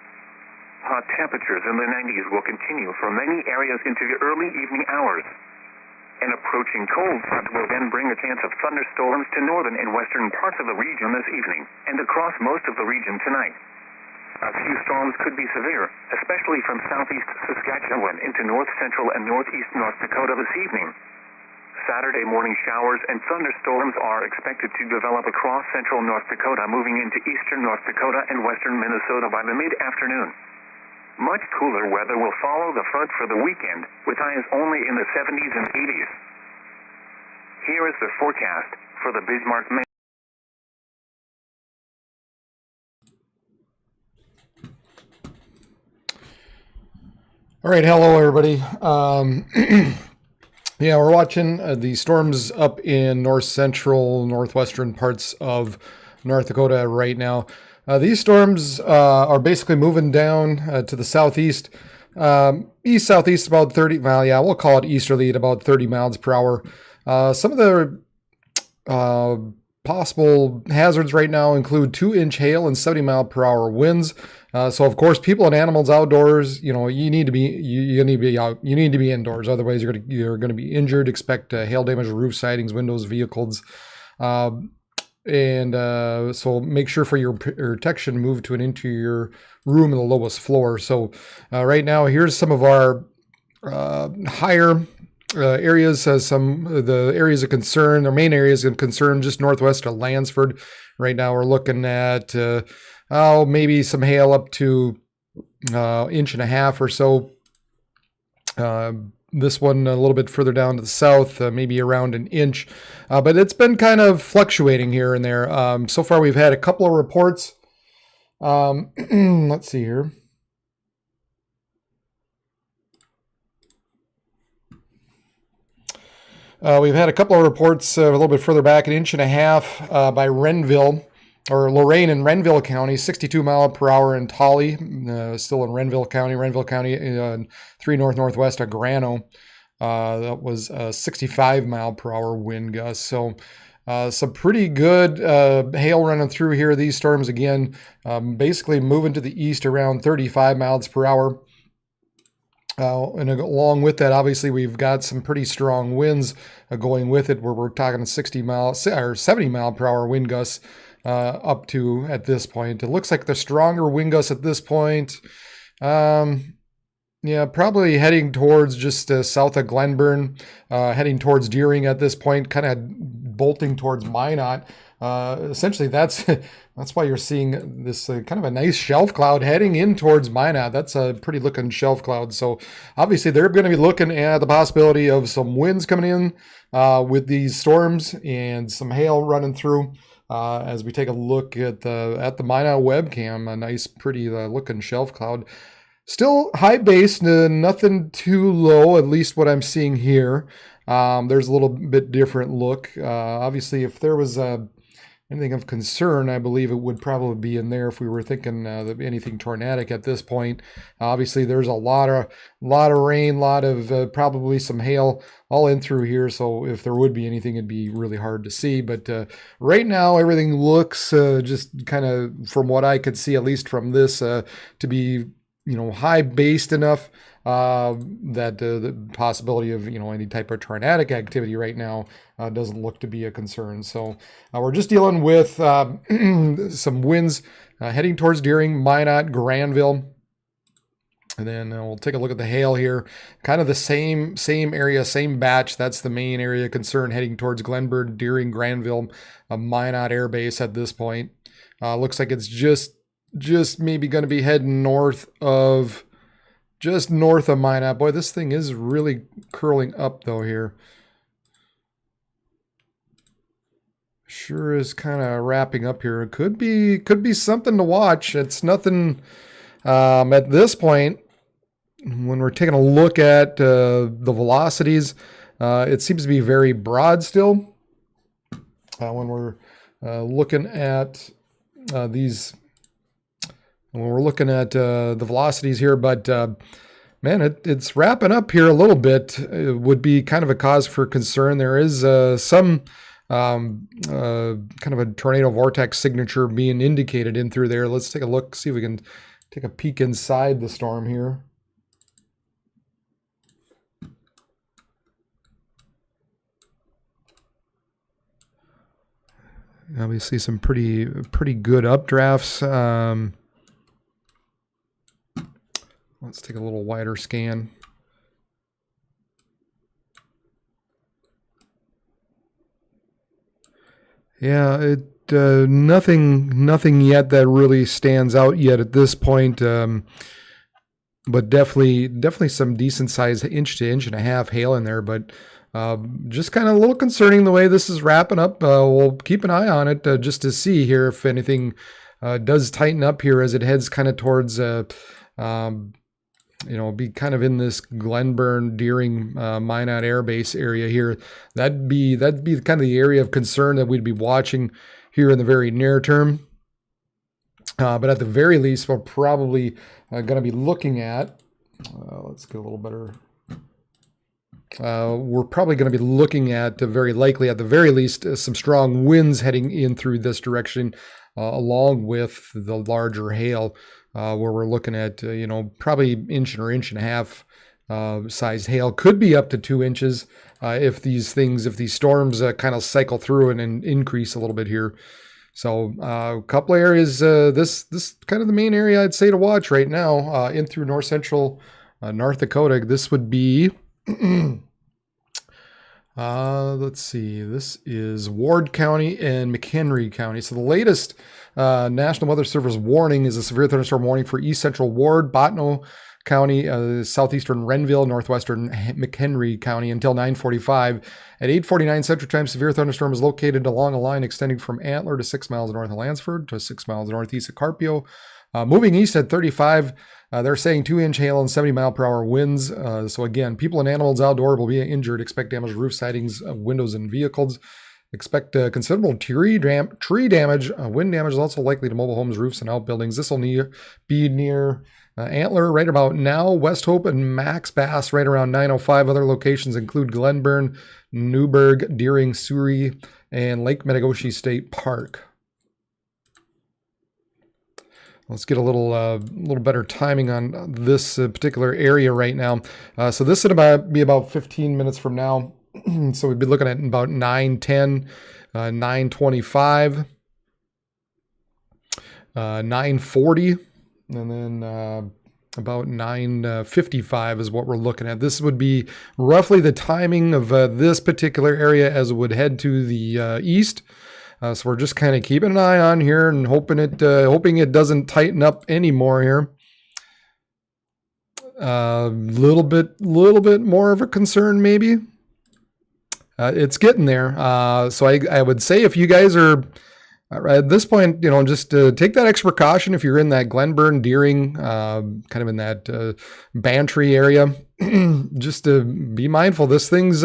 Hot temperatures in the 90s will continue for many areas into the early evening hours. An approaching cold front will then bring a chance of thunderstorms to northern and western parts of the region this evening and across most of the region tonight. A few storms could be severe, especially from southeast Saskatchewan into north central and northeast North Dakota this evening. Saturday morning showers and thunderstorms are expected to develop across central North Dakota, moving into eastern North Dakota and western Minnesota by the mid-afternoon. Much cooler weather will follow the front for the weekend, with highs only in the 70s and 80s. Here is the forecast for the Bismarck, Maine. All right, hello everybody. Yeah, we're watching the storms up in north central, northwestern parts of North Dakota right now. These storms are basically moving down to the southeast, east-southeast about 30, well, yeah, we'll call it easterly at about 30 miles per hour. Some of the possible hazards right now include 2-inch hail and 70 mile per hour winds. So of course, people and animals outdoors, you need to be out. You need to be indoors. Otherwise, you're going to be injured. Expect hail damage to roof sidings, windows, vehicles, and so make sure for your protection, move to an interior room on the lowest floor. So right now, here's some of our higher areas, some of the areas of concern, their main areas of concern, just northwest of Lansford. Right now, we're looking at maybe some hail up to 1.5 inches or so. This one a little bit further down to the south, maybe around 1 inch. But it's been kind of fluctuating here and there. So far, we've had a couple of reports. Let's see here. We've had a couple of reports a little bit further back, 1.5 inches by Renville, or Lorain in Renville County, 62 mile per hour in Tolly, still in Renville County, 3 northwest of Grano. That was a 65 mile per hour wind gust. So some pretty good hail running through here. These storms, again, basically moving to the east around 35 miles per hour. And along with that, obviously, we've got some pretty strong winds going with it, where we're talking 60 miles or 70 mile per hour wind gusts up to at this point. It looks like the stronger wind gusts at this point. Yeah, probably heading towards just south of Glenburn, heading towards Deering at this point, kind of bolting towards Minot. Essentially, that's that's why you're seeing this kind of a nice shelf cloud heading in towards Minot. That's a pretty looking shelf cloud. So obviously, they're going to be looking at the possibility of some winds coming in with these storms and some hail running through. As we take a look at the Minot webcam, a nice, pretty looking shelf cloud. Still high base, nothing too low, at least what I'm seeing here. There's a little bit different look. Obviously, if there was anything of concern, I believe it would probably be in there if we were thinking anything tornadic at this point. Obviously, there's a lot of rain, lot of probably some hail all in through here. So if there would be anything, it'd be really hard to see. But right now, everything looks just kind of, from what I could see, at least from this, to be high based enough that the possibility of any type of tornadic activity right now doesn't look to be a concern. So we're just dealing with some winds heading towards Deering, Minot, Granville. And then we'll take a look at the hail here. Kind of the same area, same batch. That's the main area of concern, heading towards Glenburn, Deering, Granville, Minot Air Base at this point. Looks like it's just maybe going to be heading just north of Minot. Boy, this thing is really curling up though here. Sure is kind of wrapping up here. It could be something to watch. It's nothing at this point. When we're taking a look at the velocities, it seems to be very broad still. When we're looking at these. When we're looking at the velocities here, but man, it's wrapping up here a little bit. It would be kind of a cause for concern. There is some kind of a tornado vortex signature being indicated in through there. Let's take a look, see if we can take a peek inside the storm here. Obviously, some pretty good updrafts. Let's take a little wider scan. Yeah, nothing yet that really stands out yet at this point. But definitely some decent size inch to inch and a half hail in there. But just kind of a little concerning the way this is wrapping up. We'll keep an eye on it just to see here if anything does tighten up here as it heads kind of towards be kind of in this Glenburn, Deering, Minot Air Base area here. That'd be kind of the area of concern that we'd be watching here in the very near term. But at the very least, we're probably going to be looking at. Let's get a little better. We're probably going to be looking at very likely, at the very least, some strong winds heading in through this direction, along with the larger hail. Where we're looking at, probably inch or inch and a half sized hail. Could be up to 2 inches if these storms kind of cycle through and increase a little bit here. So a couple of areas, this kind of the main area I'd say to watch right now in through north central North Dakota. This would be, let's see, this is Ward County and McHenry County. So the latest National Weather Service warning is a severe thunderstorm warning for east central Ward, Bottineau County, southeastern Renville, northwestern McHenry County until 9:45. At 8:49 Central Time, severe thunderstorm is located along a line extending from Antler to 6 miles north of Lansford to 6 miles northeast of Carpio. Moving east at 35, they're saying 2-inch hail and 70 mile per hour winds. So again, people and animals outdoor will be injured. Expect damage to roof sidings, windows, and vehicles. Expect considerable tree damage. Wind damage is also likely to mobile homes, roofs, and outbuildings. This will be near Antler right about now, West Hope and Max Bass right around 9:05. Other locations include Glenburn, Newburgh, Deering, Surrey, and Lake Metagoshi State Park. Let's get a little better timing on this particular area right now. So this would be about 15 minutes from now. So we'd be looking at about 9:10, 9:25, 9:40, and then about 9:55 is what we're looking at. This would be roughly the timing of this particular area as it would head to the east. So we're just kind of keeping an eye on here and hoping it doesn't tighten up anymore here. Little bit more of a concern maybe. It's getting there. So I would say if you guys are at this point, just take that extra precaution if you're in that Glenburn, Deering, kind of in that Bantry area. Just to be mindful, this thing's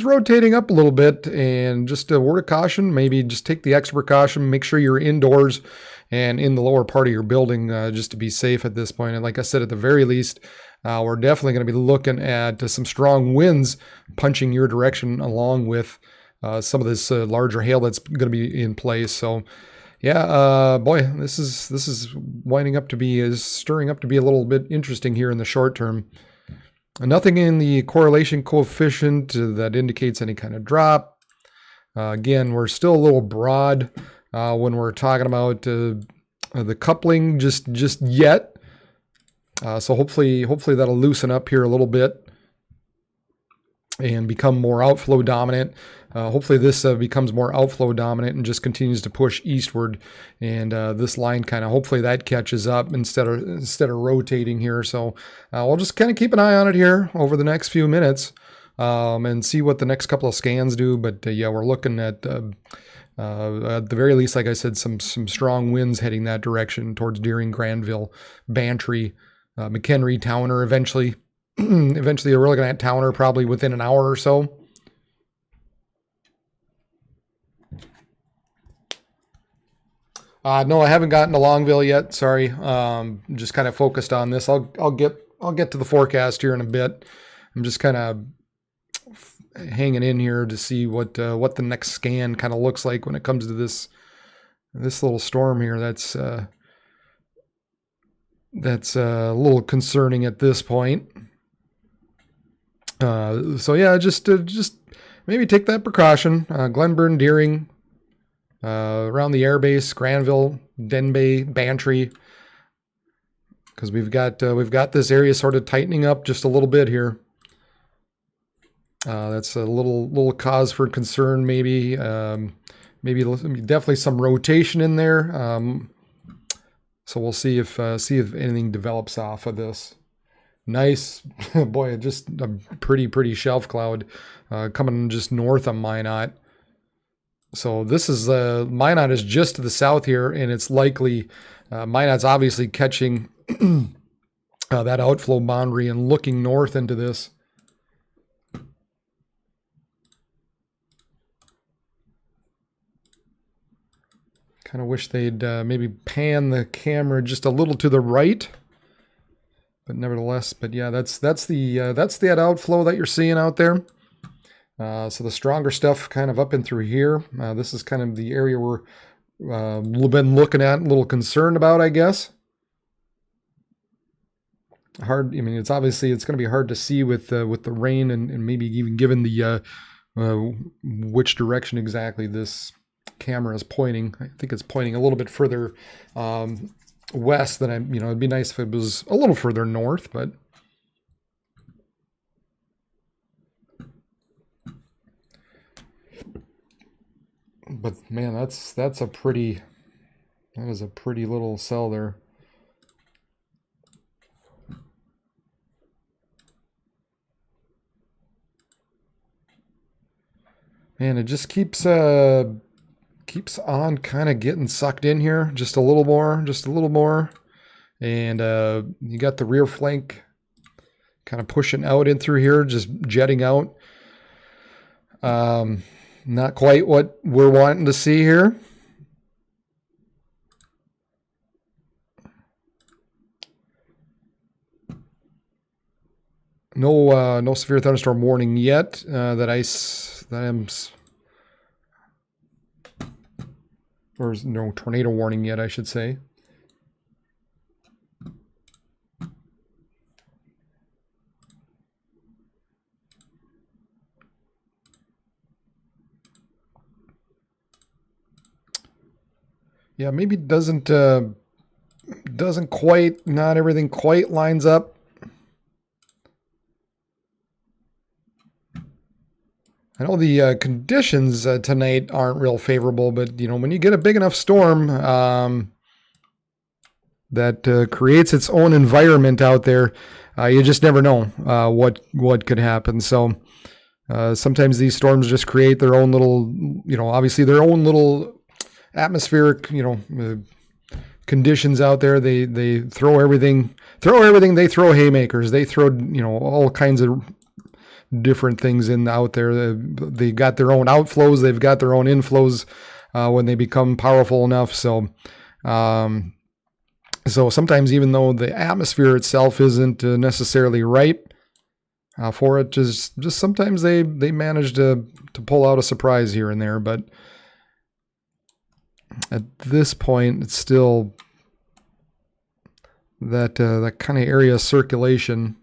rotating up a little bit, and just a word of caution, maybe just take the extra precaution, make sure you're indoors and in the lower part of your building, just to be safe at this point. And like I said, at the very least, we're definitely going to be looking at some strong winds punching your direction, along with some of this larger hail that's going to be in place. So yeah, boy, this is stirring up to be a little bit interesting here in the short term. Nothing in the correlation coefficient that indicates any kind of drop. Again, we're still a little broad when we're talking about the coupling just yet. So hopefully that'll loosen up here a little bit and become more outflow dominant. Hopefully this becomes more outflow dominant and just continues to push eastward. And this line hopefully that catches up instead of rotating here. So we'll just kind of keep an eye on it here over the next few minutes and see what the next couple of scans do. But yeah, we're looking at the very least, like I said, some strong winds heading that direction towards Deering, Granville, Bantry, McHenry, Towner. Eventually we're looking at Towner probably within an hour or so. No, I haven't gotten to Longville yet. Sorry. Just kind of focused on this. I'll get to the forecast here in a bit. I'm just kind of hanging in here to see what the next scan kind of looks like when it comes to this little storm here. That's a little concerning at this point. So yeah, just maybe take that precaution. Glenburn, Deering, around the airbase, Granville, Denbigh, Bantry, because we've got this area sort of tightening up just a little bit here. That's a little cause for concern, maybe. Maybe definitely some rotation in there. So we'll see if anything develops off of this. Nice, boy, just a pretty shelf cloud coming just north of Minot. So this is Minot is just to the south here, and it's likely Minot's obviously catching that outflow boundary and looking north into this. Kind of wish they'd maybe pan the camera just a little to the right, but nevertheless, yeah, that's that outflow that you're seeing out there. So the stronger stuff kind of up and through here. This is kind of the area we're been looking at, a little concerned about, I guess. Hard. I mean, it's going to be hard to see with the rain and maybe even given the which direction exactly this camera is pointing. I think it's pointing a little bit further west than it'd be nice if it was a little further north, but man, that is a pretty little cell there. Man, it just keeps on kind of getting sucked in here, just a little more, and you got the rear flank kind of pushing out in through here, just jetting out. Not quite what we're wanting to see here. No severe thunderstorm warning yet or no tornado warning yet, I should say. Yeah, maybe doesn't quite, not everything quite lines up. I know the conditions tonight aren't real favorable, but you know, when you get a big enough storm that creates its own environment out there, you just never know what could happen. So sometimes these storms just create their own little, you know, obviously their own little atmospheric, you know, conditions out there. They throw everything. They throw haymakers. They throw, you know, all kinds of different things in out there. They got their own outflows. They've got their own inflows when they become powerful enough. So sometimes, even though the atmosphere itself isn't necessarily right for it, just sometimes they manage to pull out a surprise here and there. But at this point, it's still that kind of area of circulation.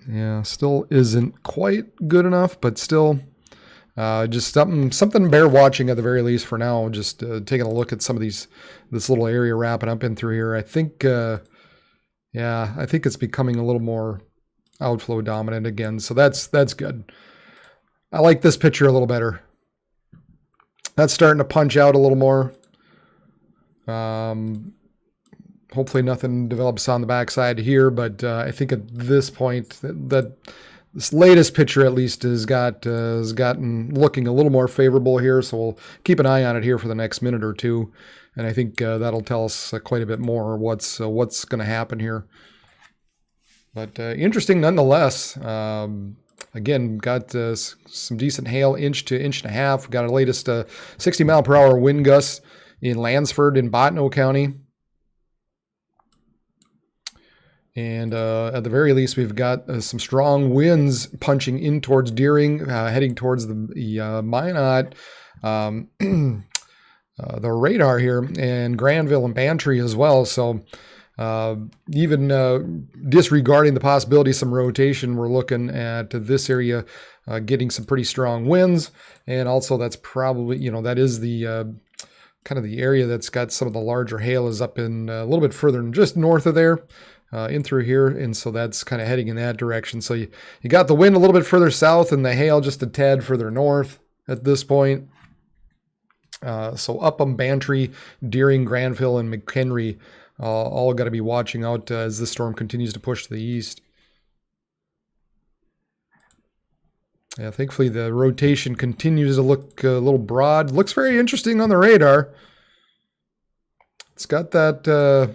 Yeah, still isn't quite good enough, but still just something bear watching at the very least for now. Just taking a look at some of this little area wrapping up in through here. I think, I think it's becoming a little more outflow dominant again. So that's good. I like this picture a little better. That's starting to punch out a little more. Hopefully nothing develops on the backside here, but I think at this point that this latest picture at least has gotten looking a little more favorable here. So we'll keep an eye on it here for the next minute or two, and I think that'll tell us quite a bit more what's going to happen here. But interesting nonetheless. Again, got some decent hail, inch to inch and a half. Got a latest 60 mile per hour wind gusts in Lansford in Bottineau County. And at the very least, we've got some strong winds punching in towards Deering, heading towards the Minot, the radar here, and Granville and Bantry as well. So even disregarding the possibility of some rotation, we're looking at this area getting some pretty strong winds. And also that's probably, you know, that is the kind of the area that's got some of the larger hail is up in a little bit further than just north of there. In through here, and so that's kind of heading in that direction. So you got the wind a little bit further south and the hail just a tad further north at this point. So Upham, Bantry, Deering, Granville, and McHenry all got to be watching out as the storm continues to push to the east. Yeah, thankfully the rotation continues to look a little broad. Looks very interesting on the radar. It's got that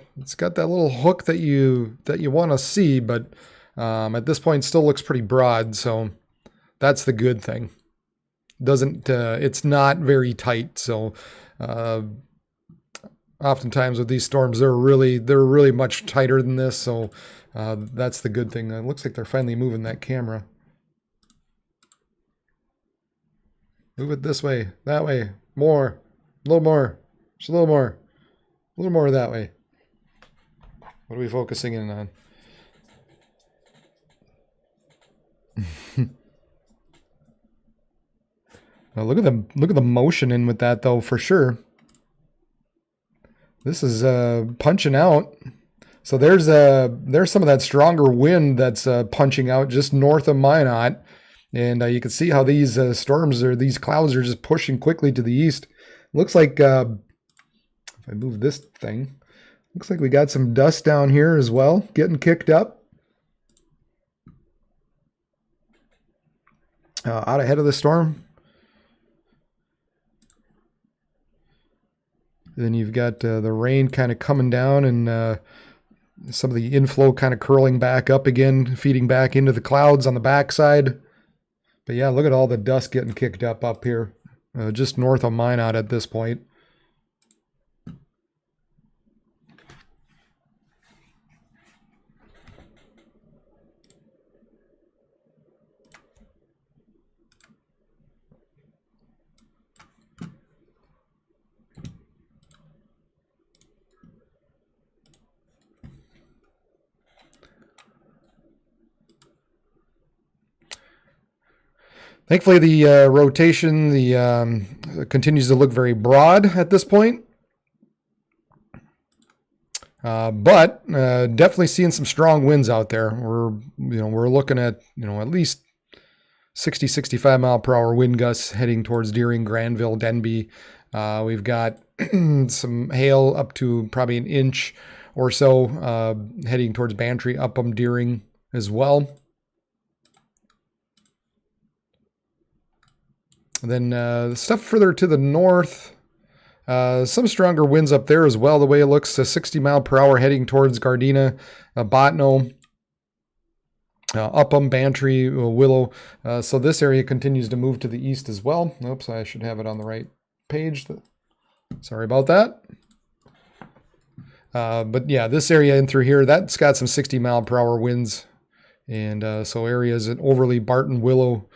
little hook that you want to see, but at this point still looks pretty broad. So that's the good thing. It's not very tight. So oftentimes with these storms, they're really much tighter than this. So that's the good thing. It looks like they're finally moving that camera. Move it this way, that way, more, a little more, just a little more. A little more that way. What are we focusing in on? Well, look at the motion in with that though, for sure. This is punching out. So there's some of that stronger wind that's punching out just north of Minot, and you can see how these these clouds are just pushing quickly to the east. Looks like. I move this thing. Looks like we got some dust down here as well, getting kicked up. Out ahead of the storm. Then you've got the rain kind of coming down and some of the inflow kind of curling back up again, feeding back into the clouds on the backside. But yeah, look at all the dust getting kicked up here, just north of Minot at this point. Thankfully, the rotation continues to look very broad at this point. But definitely seeing some strong winds out there. We're looking at, at least 60, 65 mile per hour wind gusts heading towards Deering, Granville, Denby. We've got some hail up to probably an inch or so heading towards Bantry, Upham, Deering as well. And then stuff further to the north, some stronger winds up there as well, the way it looks, 60 mile per hour heading towards Gardena, Botno, Upham, Bantry, Willow. So this area continues to move to the east as well. Oops, I should have it on the right page. Sorry about that. But yeah, this area in through here, that's got some 60 mile per hour winds. And so areas at Overly, Barton, Willow,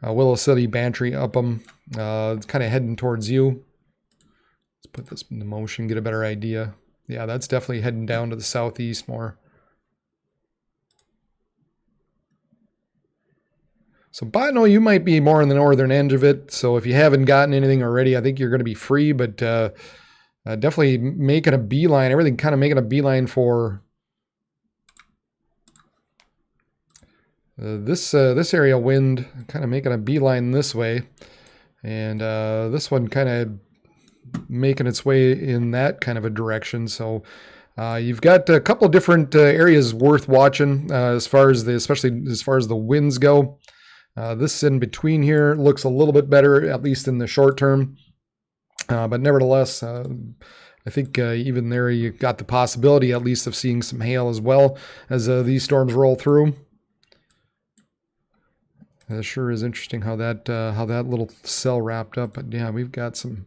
Willow City, Bantry, Upham, it's kind of heading towards you. Let's put this into motion, get a better idea. Yeah, that's definitely heading down to the southeast more. So Botno, you might be more on the northern edge of it. So if you haven't gotten anything already, I think you're going to be free, but definitely making a beeline, everything kind of making a beeline for this area wind, kind of making a beeline this way. And this one kind of making its way in that kind of a direction. So you've got a couple different areas worth watching especially as far as the winds go. This in between here looks a little bit better, at least in the short term. But nevertheless, I think even there you got the possibility at least of seeing some hail as well as these storms roll through. It sure is interesting how that little cell wrapped up. But yeah, we've got some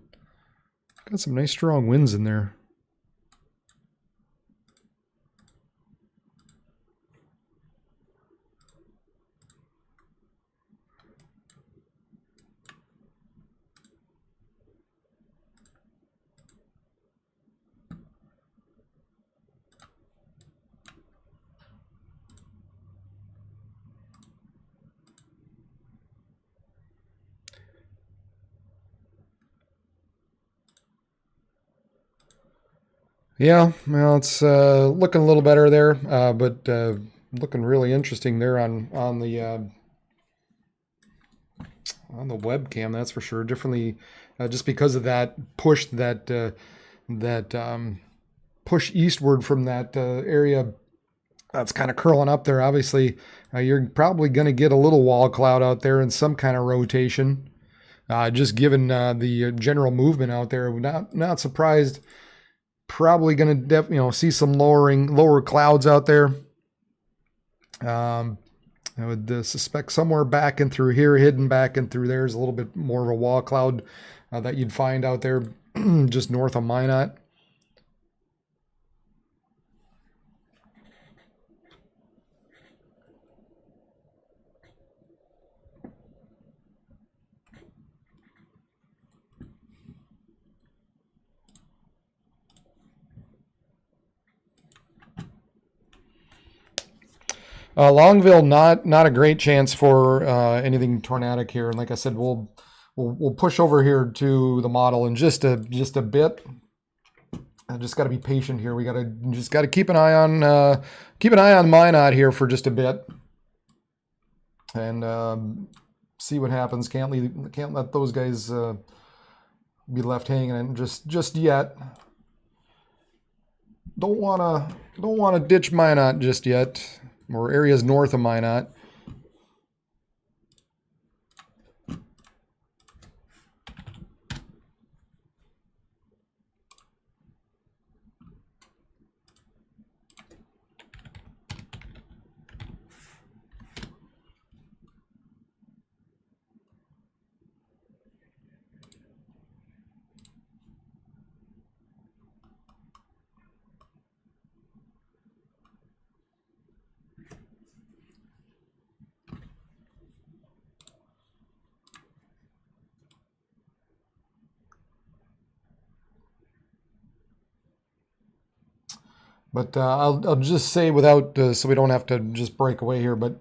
nice strong winds in there. Yeah, well, it's looking a little better there, but looking really interesting there on the webcam. That's for sure. Differently, just because of that push push eastward from that area that's kind of curling up there. Obviously, you're probably going to get a little wall cloud out there and some kind of rotation. Just given the general movement out there, not surprised. Probably going to see some lower clouds out there. I would suspect somewhere back in through here, hidden back in through there is a little bit more of a wall cloud that you'd find out there just north of Minot. Longville, not a great chance for anything tornadic here. And like I said, we'll push over here to the model in just a bit. I just got to be patient here. We just got to keep an eye on Minot here for just a bit, and see what happens. Can't let those guys be left hanging just yet. Don't wanna ditch Minot just yet. Or areas north of Minot. But I'll just say without, so we don't have to just break away here, but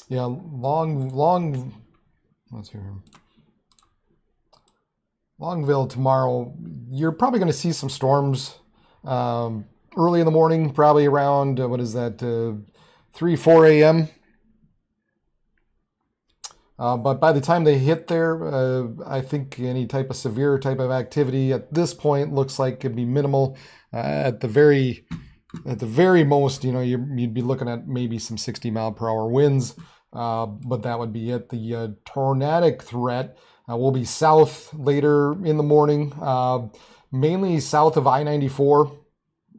Yeah, long. Let's hear him. Longville tomorrow. You're probably going to see some storms early in the morning, probably around what is that, 3-4 a.m. But by the time they hit there, I think any type of severe type of activity at this point looks like it'd be minimal. At the very most, you'd be looking at maybe some 60-mile-per-hour winds, but that would be it. The tornadic threat will be south later in the morning, mainly south of I-94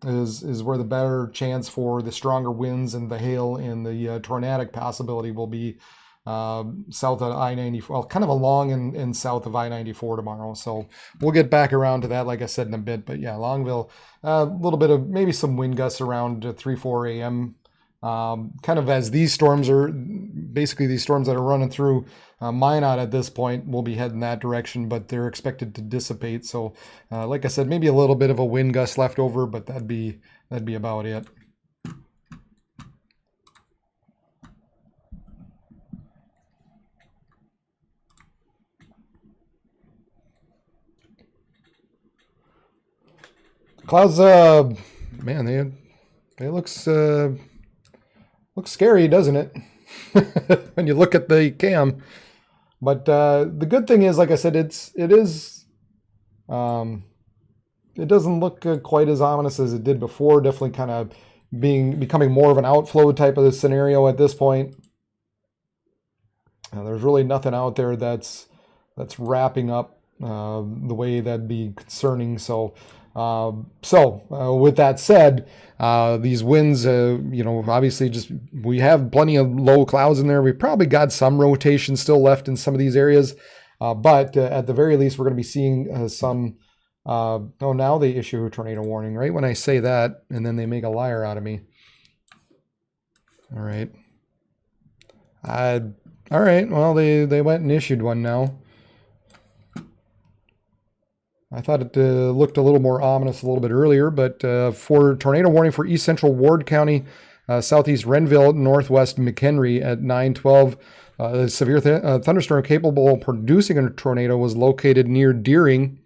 is where the better chance for the stronger winds and the hail and the tornadic possibility will be. South of I-94, well, kind of along and south of I-94 tomorrow. So we'll get back around to that, like I said, in a bit. But yeah, Longville, a little bit of maybe some wind gusts around 3-4 a.m. Kind of as these storms are, basically these storms that are running through Minot at this point will be heading that direction, but they're expected to dissipate. So like I said, maybe a little bit of a wind gust left over, but that'd be about it. Clouds, man, they looks scary, doesn't it? When you look at the cam. But the good thing is, like I said, it doesn't look quite as ominous as it did before. Definitely kind of becoming more of an outflow type of scenario at this point. There's really nothing out there that's wrapping up the way that'd be concerning. So with that said, these winds, obviously we have plenty of low clouds in there. We probably got some rotation still left in some of these areas. But at the very least, we're going to be seeing some, now they issue a tornado warning, right? When I say that, and then they make a liar out of me. All right. All right. Well, they went and issued one now. I thought it looked a little more ominous a little bit earlier, but for tornado warning for East Central Ward County, Southeast Renville, Northwest McHenry at 9:12. A severe thunderstorm capable of producing a tornado was located near Deering.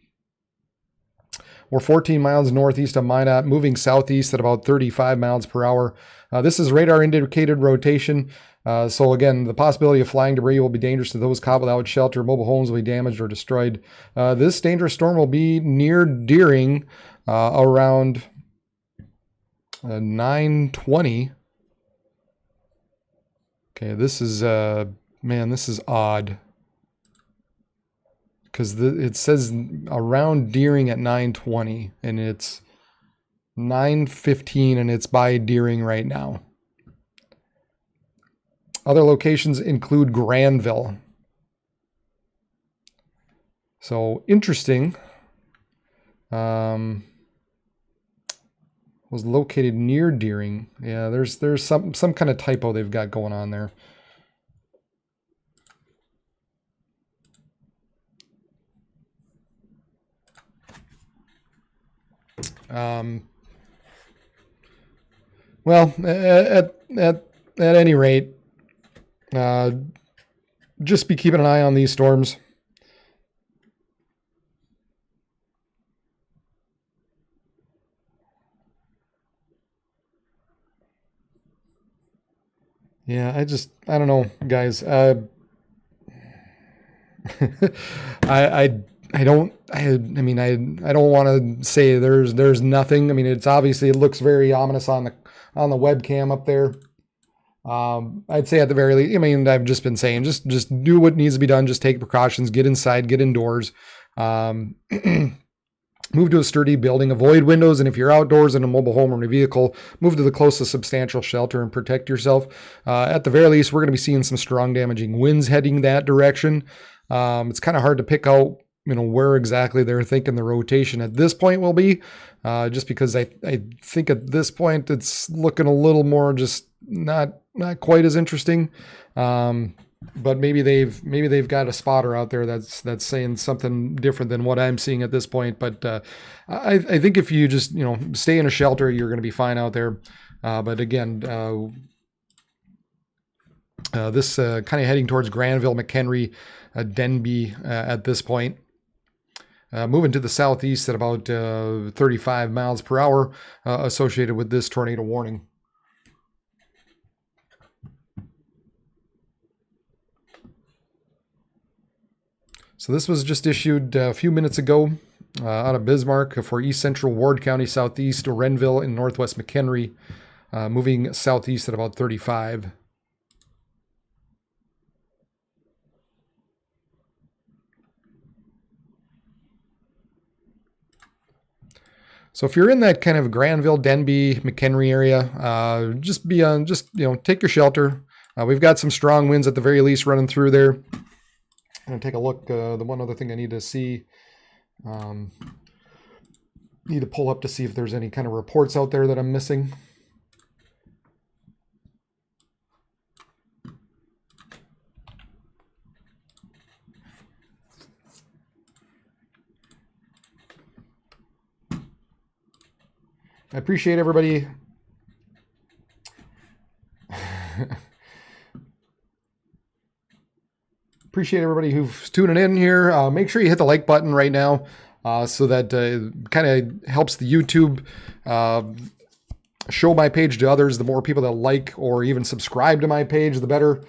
We're 14 miles northeast of Minot, moving southeast at about 35 miles per hour. This is radar indicated rotation. So again, the possibility of flying debris will be dangerous to those caught without shelter. Mobile homes will be damaged or destroyed. This dangerous storm will be near Deering around 9:20. Okay, this is this is odd. Because it says around Deering at 9:20, and it's 9:15, and it's by Deering right now. Other locations include Granville. So interesting. Was located near Deering. Yeah, there's some kind of typo they've got going on there. Well, at any rate, just be keeping an eye on these storms. Yeah, I don't know, guys. I don't want to say there's nothing. I mean, it looks very ominous on the webcam up there. I'd say at the very least, I've just been saying, just do what needs to be done. Just take precautions, get inside, get indoors, move to a sturdy building, avoid windows. And if you're outdoors in a mobile home or in a vehicle, move to the closest substantial shelter and protect yourself. At the very least, we're going to be seeing some strong damaging winds heading that direction. It's kind of hard to pick out, where exactly they're thinking the rotation at this point will be, just because I think at this point it's looking a little more just not quite as interesting. But maybe they've got a spotter out there that's saying something different than what I'm seeing at this point. But I think if you just stay in a shelter, you're going to be fine out there. But again, This kind of heading towards Granville, McHenry, Denby at this point. Moving to the southeast at about 35 miles per hour associated with this tornado warning. So this was just issued a few minutes ago out of Bismarck for East Central Ward County, southeast to Renville in northwest McHenry, moving southeast at about 35. So if you're in that kind of Granville, Denby, McHenry area, just take your shelter. We've got some strong winds at the very least running through there. I'm going to take a look. The one other thing I need to see, need to pull up to see if there's any kind of reports out there that I'm missing. I appreciate everybody. Appreciate everybody who's tuning in here. Make sure you hit the like button right now so that kind of helps the YouTube show my page to others. The more people that like or even subscribe to my page, the better.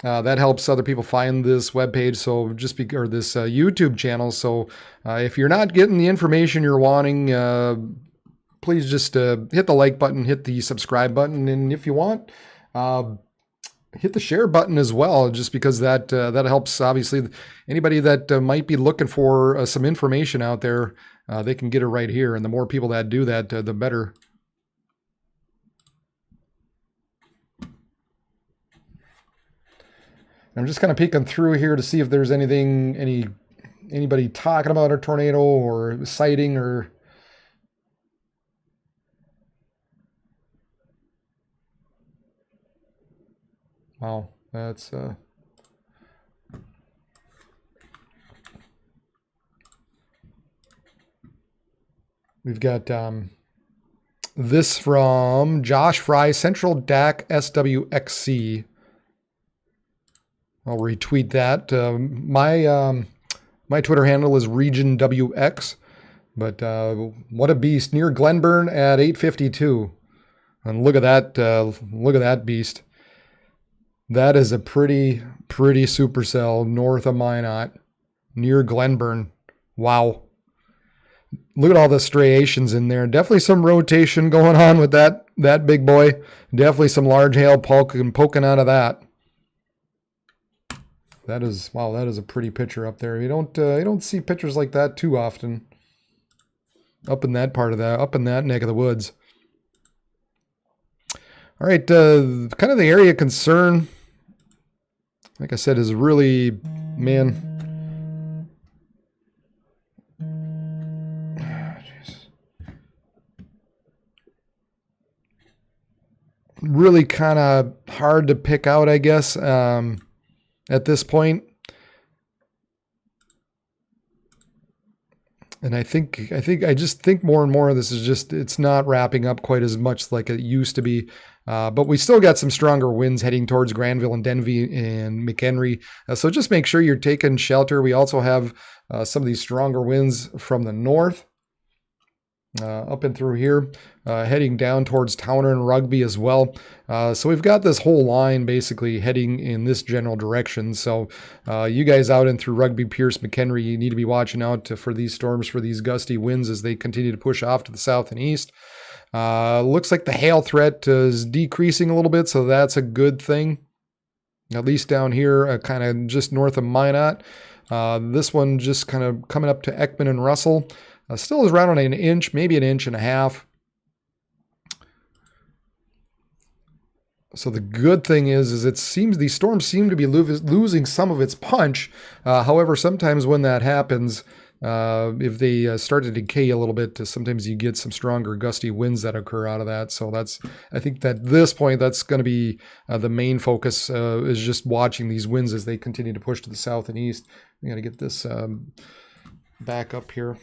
That helps other people find this webpage. So or this YouTube channel. So if you're not getting the information you're wanting, please just hit the like button, hit the subscribe button, and if you want, hit the share button as well, just because that helps. Obviously, anybody that might be looking for some information out there, they can get it right here. And the more people that do that, the better. I'm just kind of peeking through here to see if there's anybody talking about a tornado or sighting or. Wow, that's we've got this from Josh Fry, Central DAC SWXC. I'll retweet that. My Twitter handle is RegionWX, but what a beast near Glenburn at 8:52, and look at that beast. That is a pretty supercell north of Minot, near Glenburn. Wow. Look at all the striations in there. Definitely some rotation going on with that big boy. Definitely some large hail poking out of that. That is, wow, that is a pretty picture up there. You don't see pictures like that too often. Up in that neck of the woods. All right, kind of the area of concern, like I said, is really, man. Really kind of hard to pick out, I guess, at this point. And I just think more and more of this is just, it's not wrapping up quite as much like it used to be. But we still got some stronger winds heading towards Granville and Denby and McHenry. So just make sure you're taking shelter. We also have some of these stronger winds from the north up and through here, heading down towards Towner and Rugby as well. So we've got this whole line basically heading in this general direction. So you guys out and through Rugby, Pierce, McHenry, you need to be watching out for these storms, for these gusty winds as they continue to push off to the south and east. Looks like the hail threat is decreasing a little bit, so that's a good thing. At least down here, kind of just north of Minot. This one just kind of coming up to Ekman and Russell. Still is around an inch, maybe an inch and a half. So the good thing is it seems these storms seem to be losing some of its punch. However, sometimes when that happens, if they start to decay a little bit, sometimes you get some stronger gusty winds that occur out of that. So I think that at this point, that's going to be the main focus, is just watching these winds as they continue to push to the south and east. We got to get this back up here.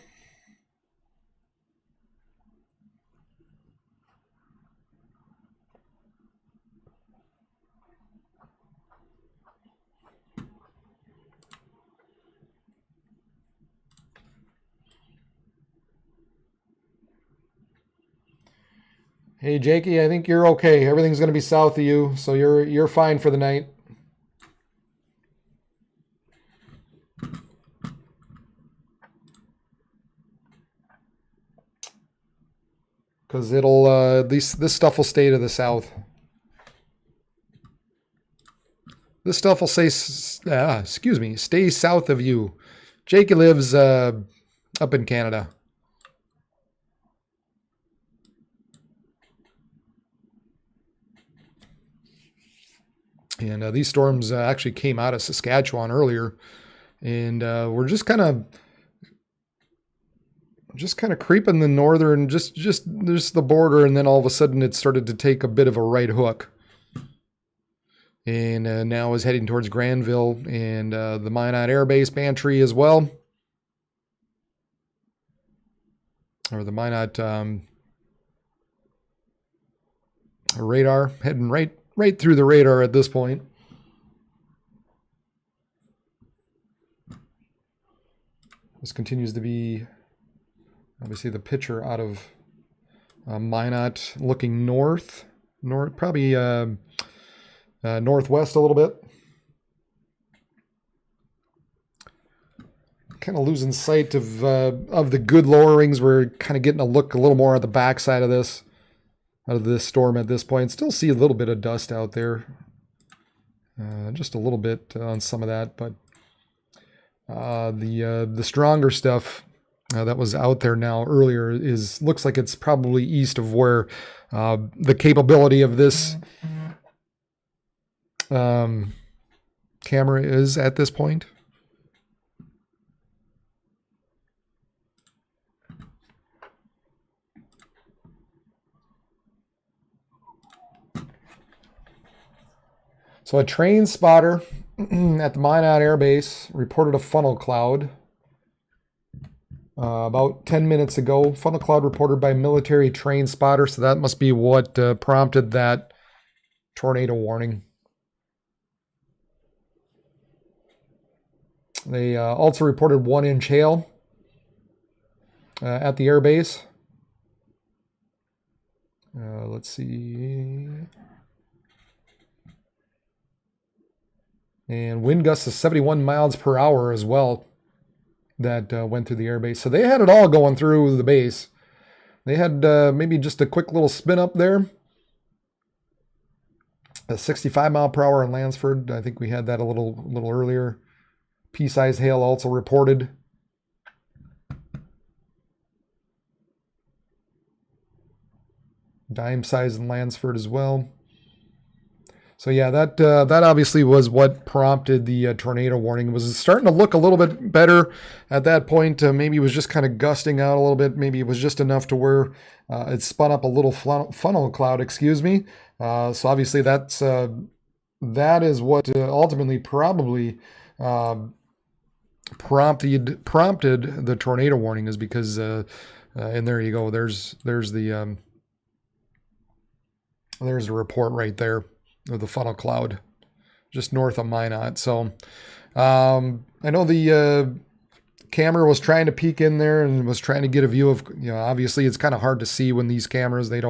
Hey, Jakey, I think you're okay. Everything's going to be south of you, so you're fine for the night. Because it'll this stuff will stay to the south. This stuff will say, stay south of you. Jakey lives up in Canada. And these storms actually came out of Saskatchewan earlier, and we're just kind of creeping the northern, just the border, and then all of a sudden it started to take a bit of a right hook, and now is heading towards Granville and the Minot Air Base Bantry as well, or the Minot radar, heading right through the radar at this point. This continues to be obviously the picture out of Minot, looking north, probably northwest a little bit. Kind of losing sight of the good lowerings. We're kind of getting a look a little more at the backside of this storm at this point. Still see a little bit of dust out there, just a little bit on some of that, but the stronger stuff that was out there now earlier looks like it's probably east of where the capability of this camera is at this point. So a train spotter at the Minot Air Base reported a funnel cloud about 10 minutes ago. Funnel cloud reported by military train spotter, so that must be what prompted that tornado warning. They also reported 1-inch hail at the air base. Let's see. And wind gusts of 71 miles per hour as well that went through the air base. So they had it all going through the base. They had maybe just a quick little spin up there. A 65 mile per hour in Lansford. I think we had that a little earlier. Pea-sized hail also reported. Dime size in Lansford as well. So yeah, that obviously was what prompted the tornado warning. It was starting to look a little bit better at that point. Maybe it was just kind of gusting out a little bit. Maybe it was just enough to where it spun up a little funnel cloud, excuse me. So obviously that is what ultimately probably prompted the tornado warning, is because and there you go. There's the report right there of the funnel cloud just north of Minot. So I know the camera was trying to peek in there and was trying to get a view of, obviously it's kind of hard to see when these cameras, they're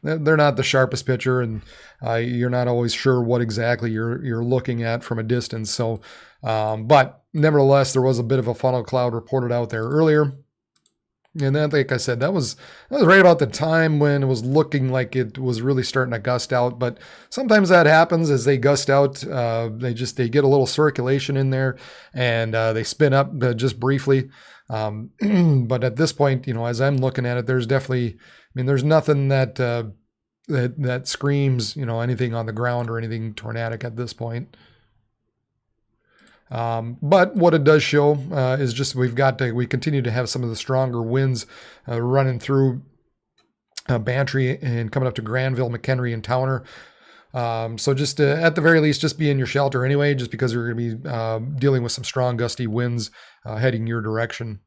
not the sharpest picture, and you're not always sure what exactly you're looking at from a distance. So but nevertheless, there was a bit of a funnel cloud reported out there earlier. And then, like I said, that was right about the time when it was looking like it was really starting to gust out. But sometimes that happens as they gust out. They get a little circulation in there, and they spin up just briefly. But at this point, as I'm looking at it, there's definitely, there's nothing that screams, anything on the ground or anything tornadic at this point. But what it does show is just we continue to have some of the stronger winds running through Bantry and coming up to Granville, McHenry, and Towner. So just at the very least, just be in your shelter anyway, just because you're going to be dealing with some strong gusty winds heading your direction.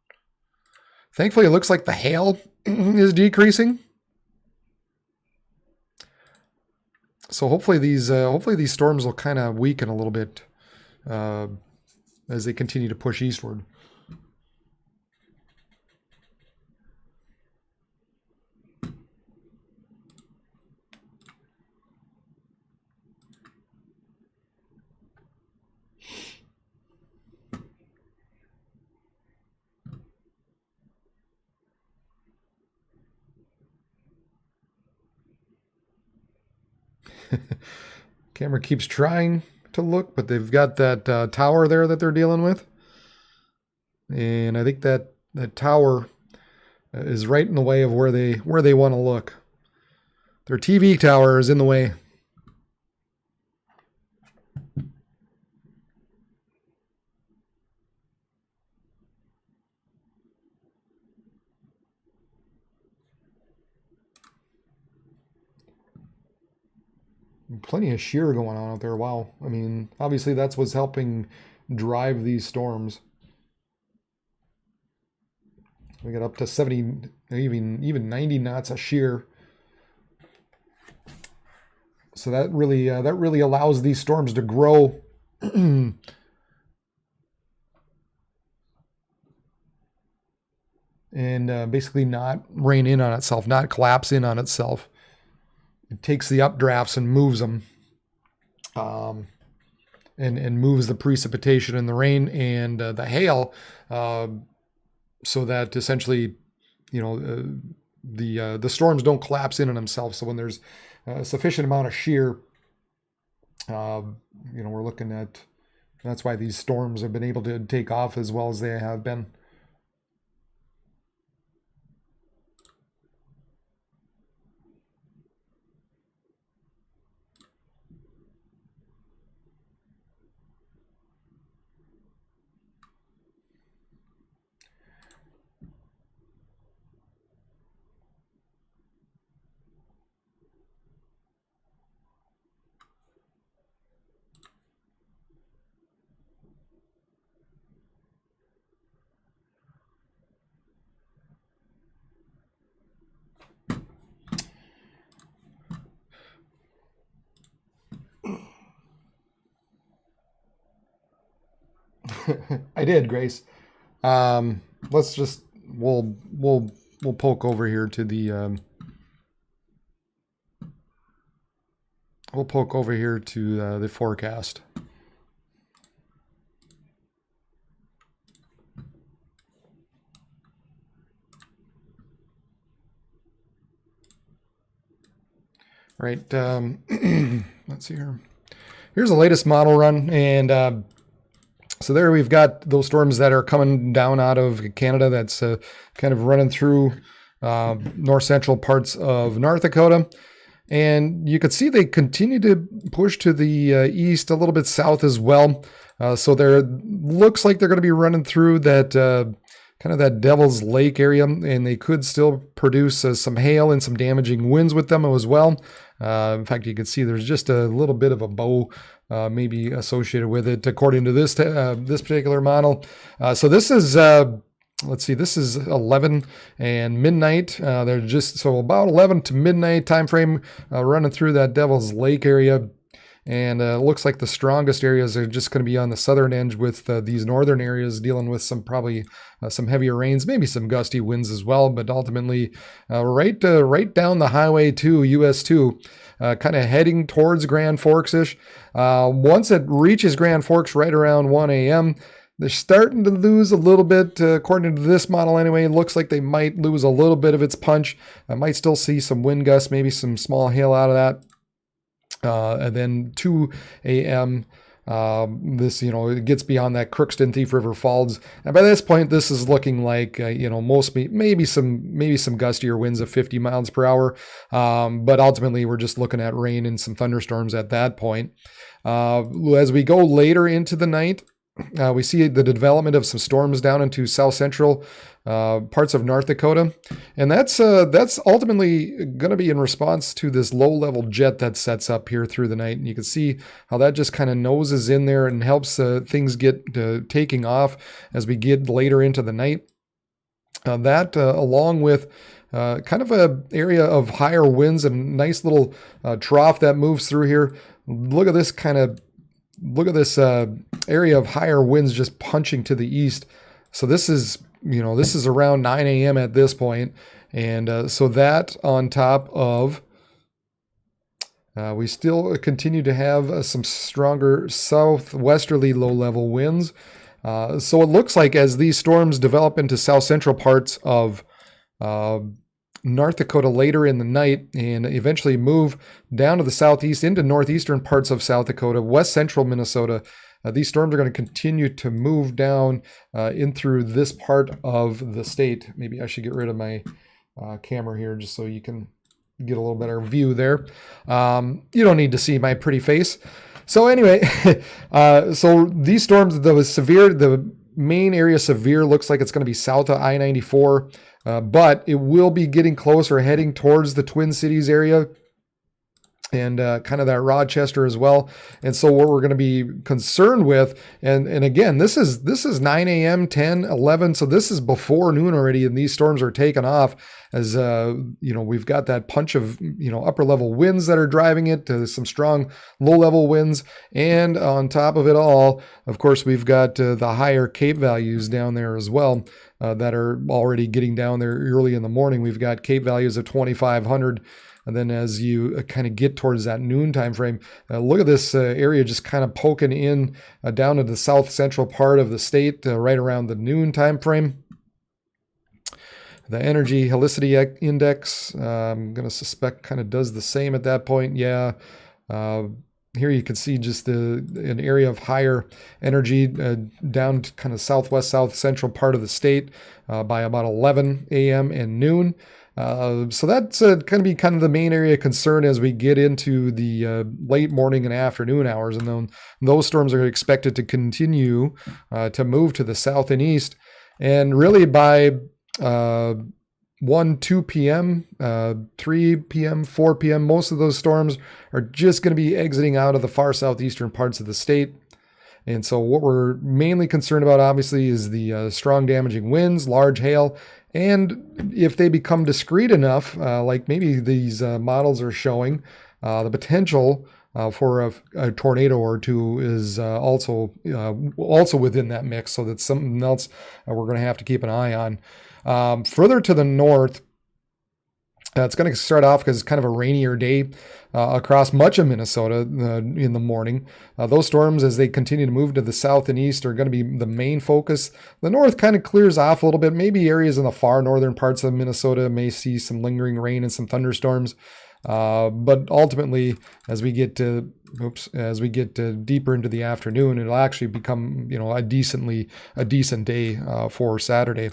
Thankfully, it looks like the hail is decreasing. So hopefully these storms will kind of weaken a little bit as they continue to push eastward. Camera keeps trying to look, but they've got that tower there that they're dealing with. And I think that tower is right in the way of where they want to look. Their TV tower is in the way. Plenty of shear going on out there. Wow. I mean, obviously that's what's helping drive these storms. We got up to 70, even 90 knots of shear. So that really allows these storms to grow. And basically not rain in on itself, not collapse in on itself. It takes the updrafts and moves them, and moves the precipitation and the rain and the hail, so that essentially, the storms don't collapse in on themselves. So when there's a sufficient amount of shear, we're looking at. That's why these storms have been able to take off as well as they have been. I did, Grace. Let's just we'll poke over here to the the forecast. Right. Let's see here. Here's the latest model run, and so there we've got those storms that are coming down out of Canada. That's kind of running through north central parts of North Dakota. And you can see they continue to push to the east, a little bit south as well. So there looks like they're going to be running through that kind of that Devil's Lake area, and they could still produce some hail and some damaging winds with them as well. In fact, you can see there's just a little bit of a bow maybe associated with it, according to this particular model. So this is, let's see, this is 11 and midnight. They're just, so about 11 to midnight time frame running through that Devil's Lake area. And it looks like the strongest areas are just going to be on the southern edge, with these northern areas dealing with some probably some heavier rains, maybe some gusty winds as well. But ultimately, right down the highway to US 2, kind of heading towards Grand Forks-ish. Once it reaches Grand Forks right around 1 a.m., they're starting to lose a little bit, according to this model anyway. It looks like they might lose a little bit of its punch. I might still see some wind gusts, maybe some small hail out of that. And then 2 a.m., this, it gets beyond that Crookston Thief River Falls. And by this point, this is looking like, maybe some gustier winds of 50 miles per hour. But ultimately, we're just looking at rain and some thunderstorms at that point. As we go later into the night, we see the development of some storms down into south central parts of North Dakota, and that's ultimately going to be in response to this low-level jet that sets up here through the night. And you can see how that just kind of noses in there and helps things get taking off as we get later into the night. That along with kind of a area of higher winds and nice little trough that moves through here. Look at this area of higher winds just punching to the east. So this is around 9 a.m. at this point. And so that on top of, we still continue to have some stronger southwesterly low-level winds. So it looks like as these storms develop into south central parts of North Dakota later in the night and eventually move down to the southeast into northeastern parts of South Dakota, west central Minnesota. These storms are going to continue to move down in through this part of the state. Maybe I should get rid of my camera here just so you can get a little better view there. You don't need to see my pretty face. So anyway, so these storms, the main area severe looks like it's going to be south of I-94, but it will be getting closer, heading towards the Twin Cities area and kind of that Rochester as well. And so what we're going to be concerned with, and again, this is 9 a.m., 10, 11, so this is before noon already, and these storms are taking off as, we've got that punch of, upper level winds that are driving it, some strong low level winds. And on top of it all, of course, we've got the higher Cape values down there as well that are already getting down there early in the morning. We've got Cape values of 2,500. And then as you kind of get towards that noon time frame, look at this area just kind of poking in down to the south central part of the state right around the noon time frame. The energy helicity index, I'm going to suspect kind of does the same at that point. Yeah. Here you can see just an area of higher energy down to kind of southwest, south central part of the state by about 11 a.m. and noon. So that's going to be kind of the main area of concern as we get into the late morning and afternoon hours. And then those storms are expected to continue to move to the south and east. And really by 1, 2 p.m., 3 p.m., 4 p.m., most of those storms are just going to be exiting out of the far southeastern parts of the state. And so what we're mainly concerned about, obviously, is the strong damaging winds, large hail, and if they become discrete enough, like maybe these models are showing, the potential for a tornado or two is also within that mix. So that's something else we're going to have to keep an eye on. Further to the north, it's going to start off because it's kind of a rainier day across much of Minnesota in the morning. Those storms, as they continue to move to the south and east, are going to be the main focus. The north kind of clears off a little bit. Maybe areas in the far northern parts of Minnesota may see some lingering rain and some thunderstorms. But ultimately, as we get deeper into the afternoon, it'll actually become a decent day for Saturday.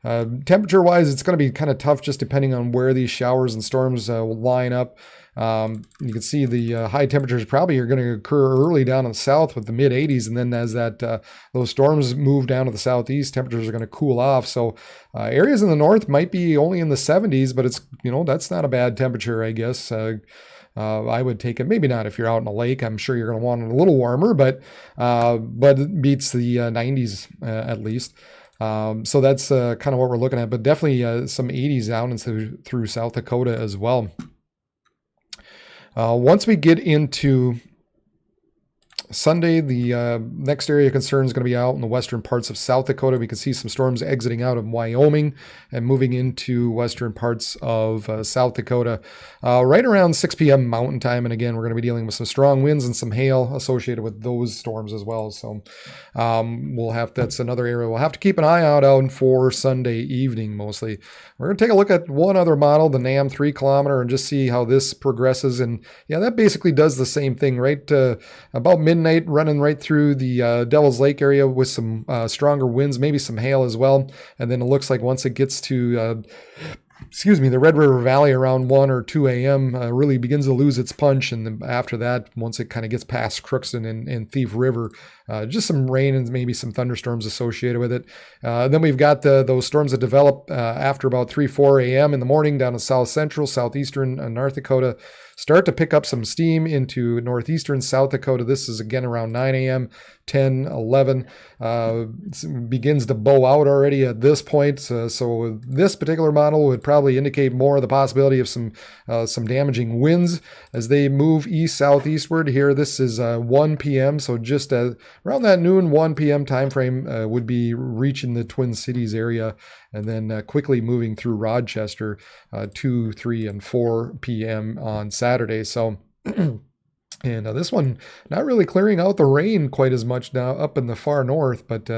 Temperature wise, it's going to be kind of tough just depending on where these showers and storms will line up. You can see the high temperatures probably are going to occur early down in the south with the mid 80s. And then as those storms move down to the southeast, temperatures are going to cool off. So areas in the north might be only in the 70s, but it's, that's not a bad temperature, I guess. I would take it, maybe not if you're out in a lake. I'm sure you're going to want it a little warmer, but it beats the 90s at least. So that's kind of what we're looking at, but definitely some 80s down and through South Dakota as well. Once we get into Sunday, the next area of concern is going to be out in the western parts of South Dakota. We can see some storms exiting out of Wyoming and moving into western parts of South Dakota right around 6 p.m. Mountain Time. And again, we're going to be dealing with some strong winds and some hail associated with those storms as well. So that's another area we'll have to keep an eye out on for Sunday evening mostly. We're going to take a look at one other model, the NAM 3 kilometer, and just see how this progresses. And yeah, that basically does the same thing, right? About midnight, running right through the Devil's Lake area with some stronger winds, maybe some hail as well. And then it looks like once it gets to the Red River Valley around 1 or 2 a.m. Really begins to lose its punch. And then after that, once it kind of gets past Crookston and Thief River, just some rain and maybe some thunderstorms associated with it. Then we've got those storms that develop after about 3, 4 a.m. in the morning down in south central, southeastern North Dakota. Start to pick up some steam into northeastern South Dakota. This is again around 9 a.m., 10, 11. Begins to bow out already at this point. So this particular model would probably indicate more of the possibility of some damaging winds as they move east-southeastward. Here, this is 1 p.m., so just around that noon, 1 p.m. time frame would be reaching the Twin Cities area and then quickly moving through Rochester 2, 3, and 4 p.m. on Saturday. So, and this one not really clearing out the rain quite as much now up in the far north, but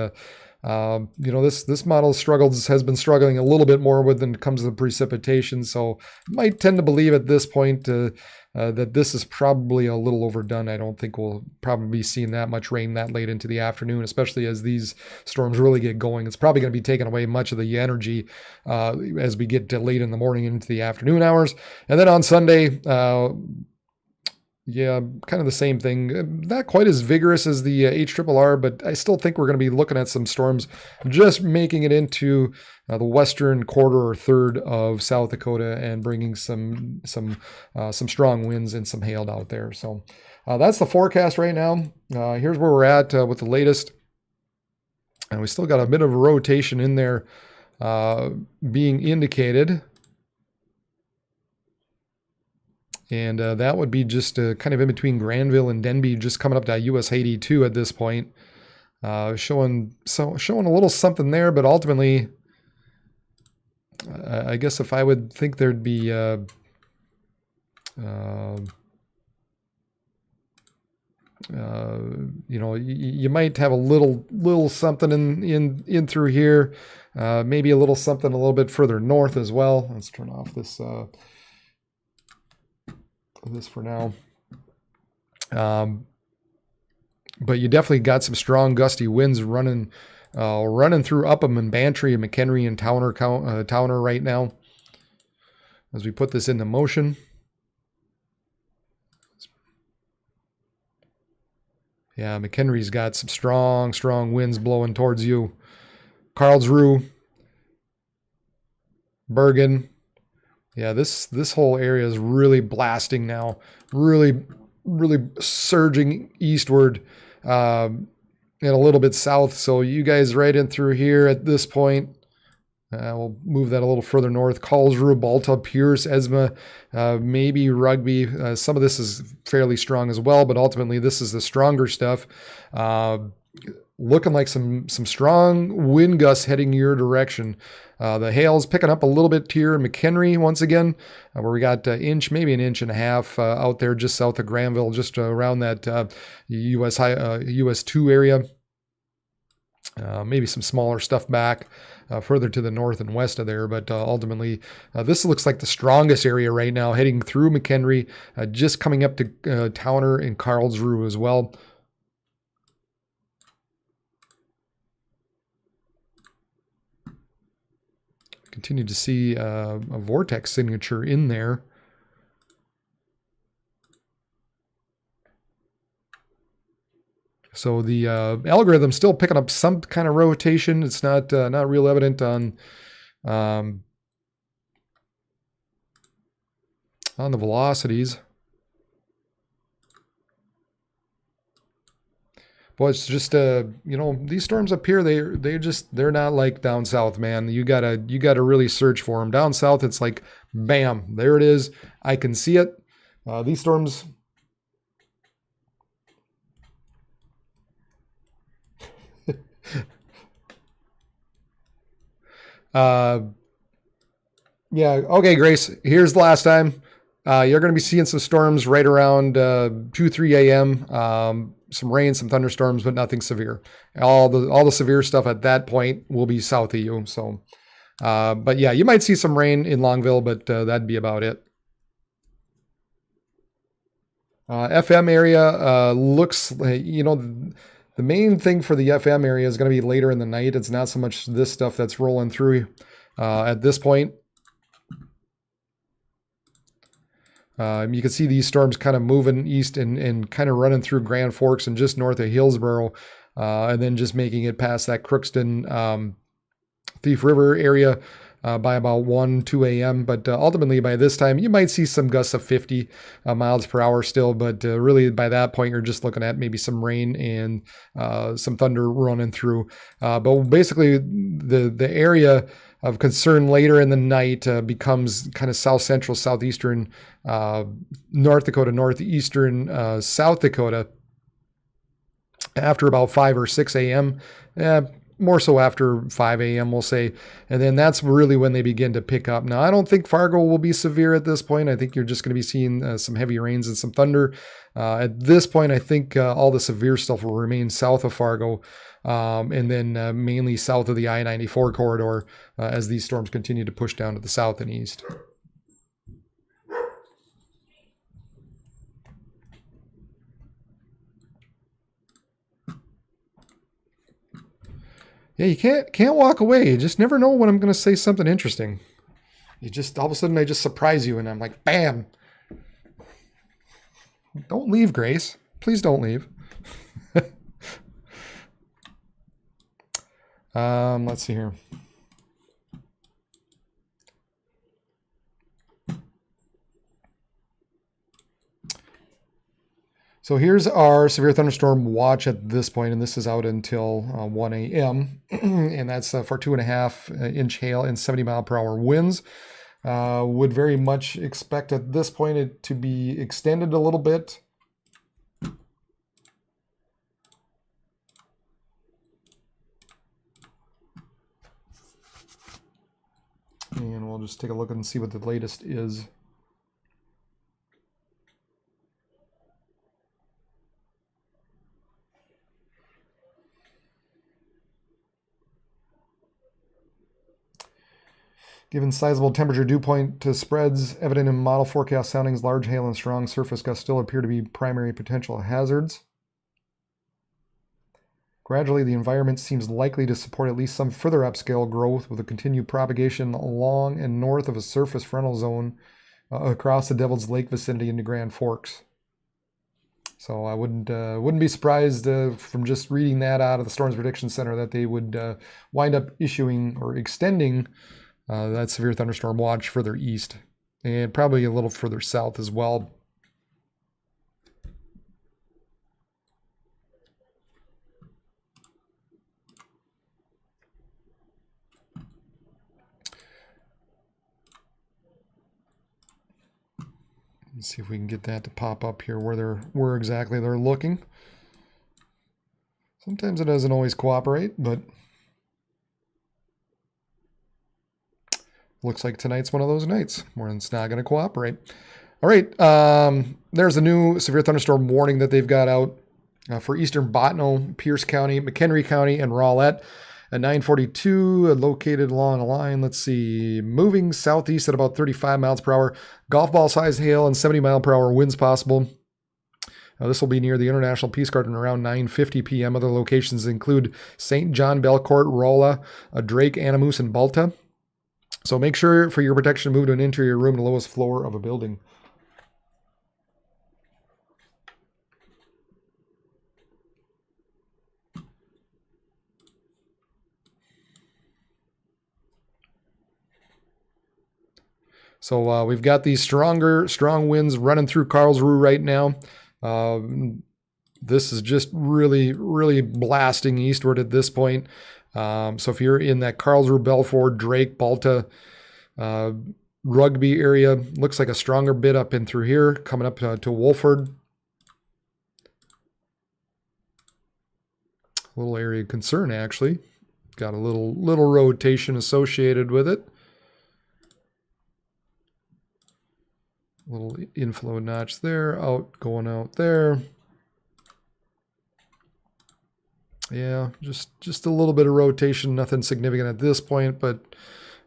This model has been struggling a little bit more when it comes to the precipitation. So might tend to believe at this point that this is probably a little overdone. I don't think we'll probably be seeing that much rain that late into the afternoon, especially as these storms really get going. It's probably going to be taking away much of the energy as we get to late in the morning into the afternoon hours. And then on Sunday, yeah, kind of the same thing. Not quite as vigorous as the HRRR, but I still think we're going to be looking at some storms just making it into the western quarter or third of South Dakota and bringing some strong winds and some hail out there. So that's the forecast right now. Here's where we're at with the latest. And we still got a bit of a rotation in there being indicated. And that would be just kind of in between Granville and Denby, just coming up to US 82 at this point. Showing a little something there, but ultimately, I guess if I would think there'd be, you might have a little something in through here, maybe a little something a little bit further north as well. Let's turn off this for now. But you definitely got some strong gusty winds running through Upham and Bantry and McHenry and Towner right now as we put this into motion. Yeah, McHenry's got some strong winds blowing towards you. Karlsruhe, Bergen. Yeah, this whole area is really blasting now, really surging eastward and a little bit south. So you guys right in through here at this point. We'll move that a little further north. Karlsruhe, Balta, Pierce, Esma, maybe Rugby. Some of this is fairly strong as well, but ultimately this is the stronger stuff. Looking like some strong wind gusts heading your direction. The hail's picking up a little bit here in McHenry once again, where we got maybe an inch and a half out there just south of Granville, just around that US 2 area. Maybe some smaller stuff back further to the north and west of there, but ultimately this looks like the strongest area right now, heading through McHenry, just coming up to Towner and Karlsruhe as well. Continue to see a vortex signature in there. So the algorithm's still picking up some kind of rotation. It's not real evident on the velocities. Well, it's just these storms up here, they're not like down south, man. You gotta really search for them. Down south, it's like bam, there it is. I can see it. These storms. Yeah. Okay, Grace. Here's the last time. You're going to be seeing some storms right around 2-3 a.m. Some rain, some thunderstorms, but nothing severe. All the severe stuff at that point will be south of you. So, but yeah, you might see some rain in Longville, but that'd be about it. FM area looks, the main thing for the FM area is going to be later in the night. It's not so much this stuff that's rolling through at this point. You can see these storms kind of moving east and kind of running through Grand Forks and just north of Hillsboro, and then just making it past that Crookston, Thief River area by about 1-2 a.m. But ultimately by this time, you might see some gusts of 50 miles per hour still. But really by that point, you're just looking at maybe some rain and some thunder running through. But basically the area of concern later in the night becomes kind of south central, southeastern North Dakota, northeastern South Dakota after about 5 or 6 a.m. more so after 5 a.m., we'll say. And then that's really when they begin to pick up. Now, I don't think Fargo will be severe at this point. I think you're just going to be seeing some heavy rains and some thunder. At this point, I think all the severe stuff will remain south of Fargo, and then mainly south of the I-94 corridor as these storms continue to push down to the south and east. Yeah, you can't walk away. You just never know when I'm going to say something interesting. You just, all of a sudden, I just surprise you, and I'm like, bam. Don't leave, Grace. Please don't leave. Let's see here. So here's our severe thunderstorm watch at this point, and this is out until 1 a.m. and that's for 2.5 inch hail and 70 mile per hour winds. Would very much expect at this point it to be extended a little bit. And we'll just take a look and see what the latest is. Given sizable temperature dew point to spreads evident in model forecast soundings, large hail and strong surface gusts still appear to be primary potential hazards. Gradually, the environment seems likely to support at least some further upscale growth with a continued propagation along and north of a surface frontal zone across the Devil's Lake vicinity into Grand Forks. So I wouldn't be surprised from just reading that out of the Storms Prediction Center that they would wind up issuing or extending that severe thunderstorm watch further east and probably a little further south as well. Let's see if we can get that to pop up here where exactly they're looking. Sometimes it doesn't always cooperate, but looks like tonight's one of those nights where it's not going to cooperate. All right, there's a new severe thunderstorm warning that they've got out for eastern Bottineau, Pierce County, McHenry County, and Rowlett at 9:42, located along a line, let's see, moving southeast at about 35 miles per hour, golf ball size hail and 70 mile per hour winds possible. This will be near the International Peace Garden around 9:50 p.m. Other locations include St. John, Belcourt, Rolla, Drake, Animus, and Balta. So make sure for your protection to move to an interior room, the lowest floor of a building. So we've got these strong winds running through Karlsruhe right now. This is just really, really blasting eastward at this point. So if you're in that Karlsruhe, Belfort, Drake, Balta, Rugby area, looks like a stronger bit up in through here, coming up to Wolford. A little area of concern, actually. Got a little rotation associated with it. Little inflow notch there, going out there. Yeah, just a little bit of rotation, nothing significant at this point, but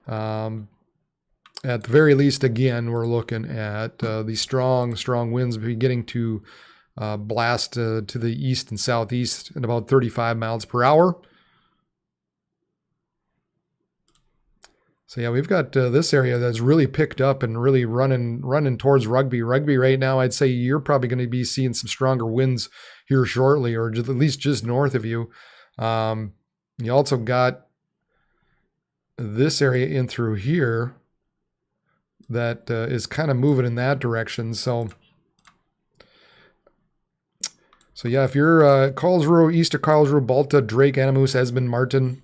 at the very least, again, we're looking at these strong winds beginning to blast to the east and southeast at about 35 miles per hour. So yeah, we've got this area that's really picked up and really running towards Rugby. Rugby right now, I'd say you're probably going to be seeing some stronger winds here shortly, or at least just north of you. You also got this area in through here that is kind of moving in that direction. So yeah, if you're Karlsruhe, east of Karlsruhe, Balta, Drake, Animus, Esmond, Martin,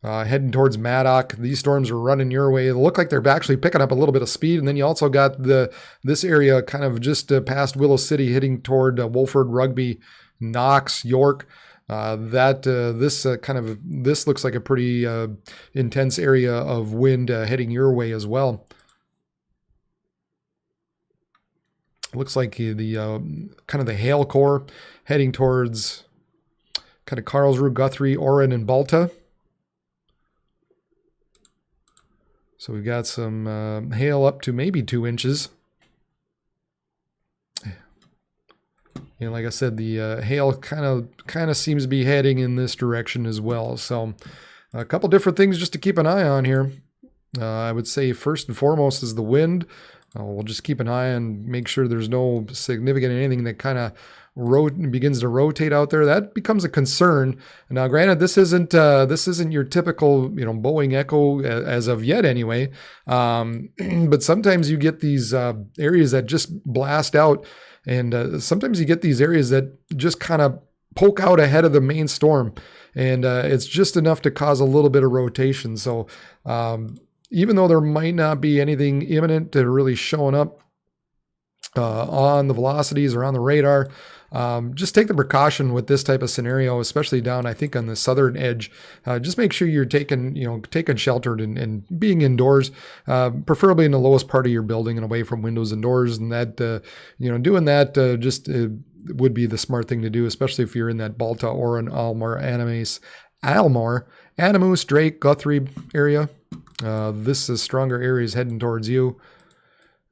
heading towards Maddock, these storms are running your way. They look like they're actually picking up a little bit of speed. And then you also got this area kind of just past Willow City, heading toward Wolford, Rugby, Knox, York. This looks like a pretty intense area of wind heading your way as well. Looks like the kind of the hail core heading towards kind of Karlsruhe, Guthrie, Oren, and Balta. So we've got some hail up to maybe 2 inches. And like I said, the hail kind of seems to be heading in this direction as well. So a couple different things just to keep an eye on here. I would say first and foremost is the wind. We'll just keep an eye and make sure there's no significant anything that kind of begins to rotate out there. That becomes a concern. Now, granted, this isn't your typical Boeing Echo as of yet, anyway. But sometimes you get these areas that just blast out, and sometimes you get these areas that just kind of poke out ahead of the main storm, and it's just enough to cause a little bit of rotation. So even though there might not be anything imminent to really showing up on the velocities or on the radar, just take the precaution with this type of scenario, especially down, I think, on the southern edge. Just make sure you're taking sheltered and being indoors, preferably in the lowest part of your building and away from windows and doors. And that, doing that would be the smart thing to do, especially if you're in that Balta, Oren, Almar, Animus, Drake, Guthrie area. This is stronger areas heading towards you.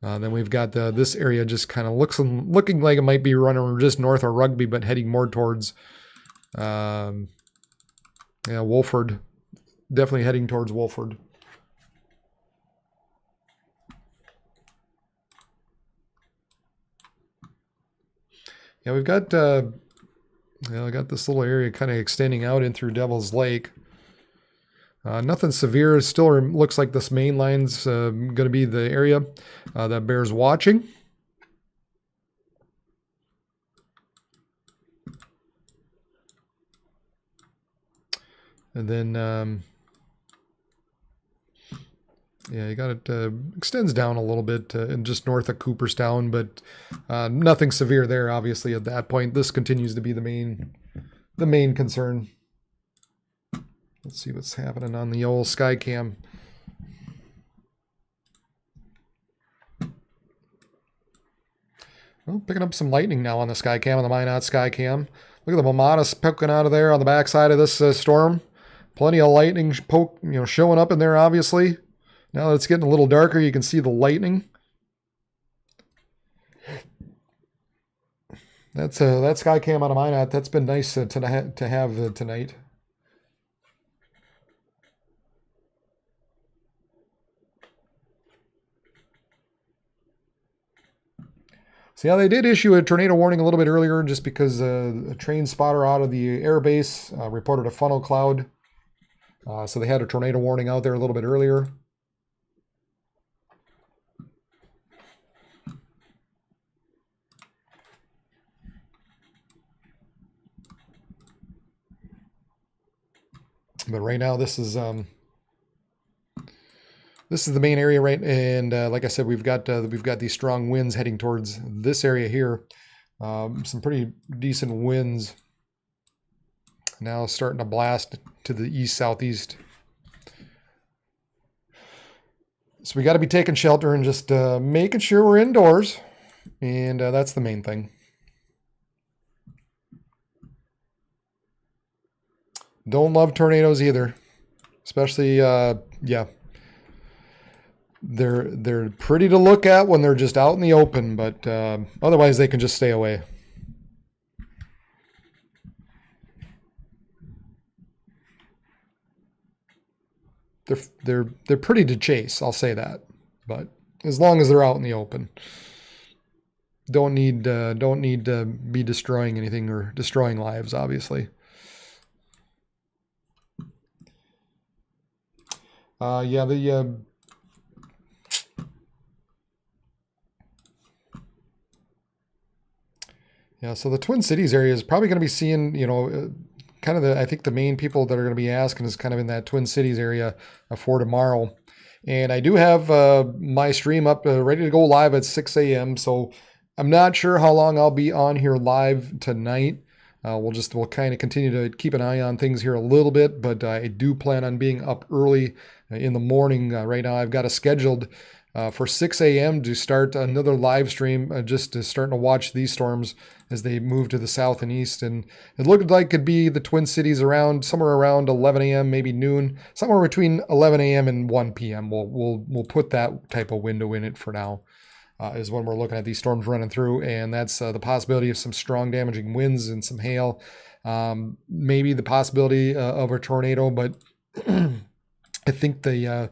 Then we've got this area just kind of looking like it might be running just north of Rugby, but heading more towards Wolford. Definitely heading towards Wolford. Yeah, we've got I got this little area kind of extending out in through Devil's Lake. Nothing severe. It still looks like this main line's going to be the area that bears watching. And then, you got it extends down a little bit and just north of Cooperstown, but nothing severe there, obviously, at that point. This continues to be the main concern. Let's see what's happening on the old Skycam. Well, picking up some lightning now on the Skycam, on the Minot Skycam. Look at the Momatis poking out of there on the backside of this storm. Plenty of lightning showing up in there, obviously. Now that it's getting a little darker, you can see the lightning. That Skycam on a Minot, that's been nice to have tonight. So yeah, they did issue a tornado warning a little bit earlier just because a train spotter out of the airbase reported a funnel cloud. So they had a tornado warning out there a little bit earlier. But right now, this is the main area, right? And like I said, we've got these strong winds heading towards this area here. Some pretty decent winds now starting to blast to the east-southeast. So we got to be taking shelter and just making sure we're indoors. And that's the main thing. Don't love tornadoes either. Especially, yeah. They're pretty to look at when they're just out in the open, but otherwise they can just stay away. They're pretty to chase, I'll say that. But as long as they're out in the open, don't need to be destroying anything or destroying lives, obviously. Yeah, yeah, so the Twin Cities area is probably going to be seeing, kind of I think the main people that are going to be asking is kind of in that Twin Cities area for tomorrow. And I do have my stream up ready to go live at 6 a.m. So I'm not sure how long I'll be on here live tonight. We'll kind of continue to keep an eye on things here a little bit, but I do plan on being up early in the morning. Right now I've got it scheduled for 6 a.m. to start another live stream, just to starting to watch these storms as they move to the south and east. And it looked like it'd be the Twin Cities around somewhere around 11 a.m., maybe noon, somewhere between 11 a.m. and 1 p.m. We'll put that type of window in it for now. Is when we're looking at these storms running through, and that's the possibility of some strong damaging winds and some hail, maybe the possibility of a tornado. But I think the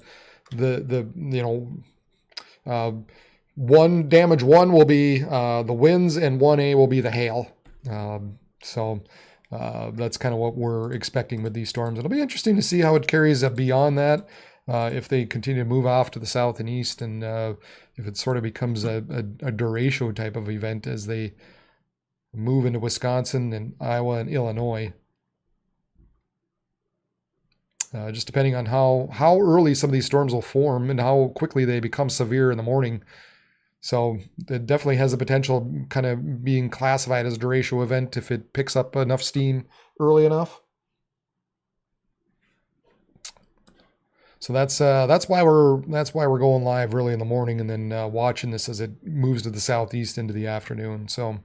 damage one will be the winds, and 1A will be the hail. So that's kind of what we're expecting with these storms. It'll be interesting to see how it carries beyond that. If they continue to move off to the south and east, and if it sort of becomes a derecho type of event as they move into Wisconsin and Iowa and Illinois. Just depending on how early some of these storms will form and how quickly they become severe in the morning. So it definitely has the potential kind of being classified as a derecho event if it picks up enough steam early enough. So that's why we're going live early in the morning, and then watching this as it moves to the southeast into the afternoon. So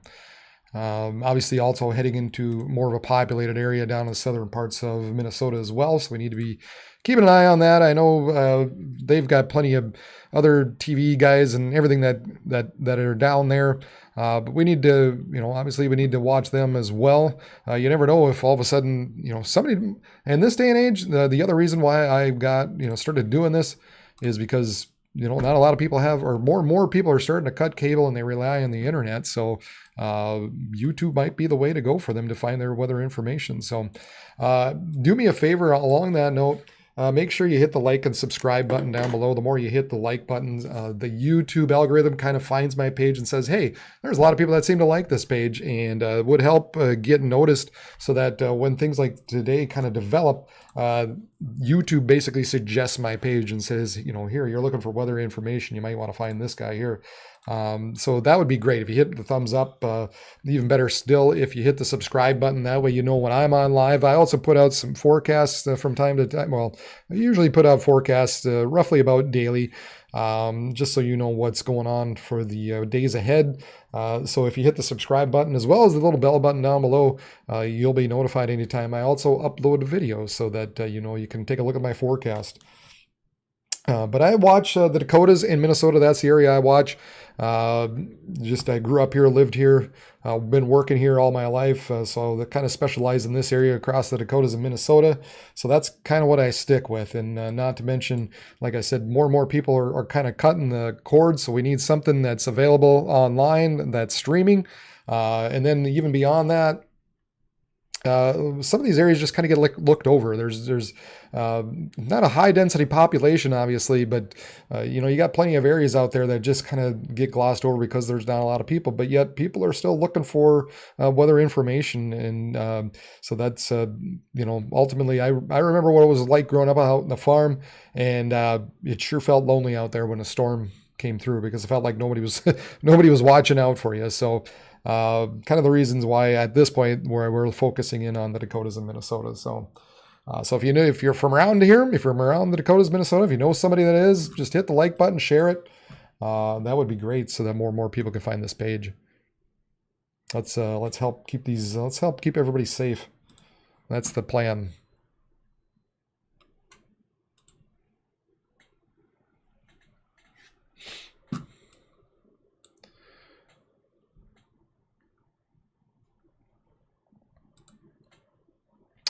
obviously also heading into more of a populated area down in the southern parts of Minnesota as well. So we need to be keeping an eye on that. I know they've got plenty of other TV guys and everything that are down there. But we need to, obviously we need to watch them as well. You never know if all of a sudden, somebody in this day and age, the other reason why I got, started doing this is because, not a lot of people have, or more and more people are starting to cut cable and they rely on the internet. So YouTube might be the way to go for them to find their weather information. So do me a favor along that note. Make sure you hit the like and subscribe button down below. The more you hit the like buttons, the YouTube algorithm kind of finds my page and says, hey, there's a lot of people that seem to like this page, and would help get noticed, so that when things like today kind of develop, YouTube basically suggests my page and says, here, you're looking for weather information. You might want to find this guy here. So that would be great if you hit the thumbs up. Even better still, if you hit the subscribe button. That way you know when I'm on live. I also put out some forecasts from time to time. Well, I usually put out forecasts roughly about daily, just so you know what's going on for the days ahead. So if you hit the subscribe button as well as the little bell button down below, you'll be notified anytime I also upload videos, so that you can take a look at my forecast. But I watch the Dakotas in Minnesota. That's the area I watch. I grew up here, lived here, been working here all my life. So I kind of specialize in this area across the Dakotas and Minnesota. So that's kind of what I stick with. And not to mention, like I said, more and more people are kind of cutting the cord. So we need something that's available online, that's streaming. And then even beyond that, some of these areas just kind of get looked over. There's not a high density population, obviously, but you got plenty of areas out there that just kind of get glossed over because there's not a lot of people, but yet people are still looking for weather information. And so that's, ultimately, I remember what it was like growing up out in the farm, and it sure felt lonely out there when a storm came through, because it felt like nobody was watching out for you. So kind of the reasons why at this point where we're focusing in on the Dakotas and Minnesota. So if you're from around here, if you're from around the Dakotas, Minnesota, if you know somebody that is, just hit the like button, share it. That would be great, so that more and more people can find this page. Let's help keep everybody safe. That's the plan.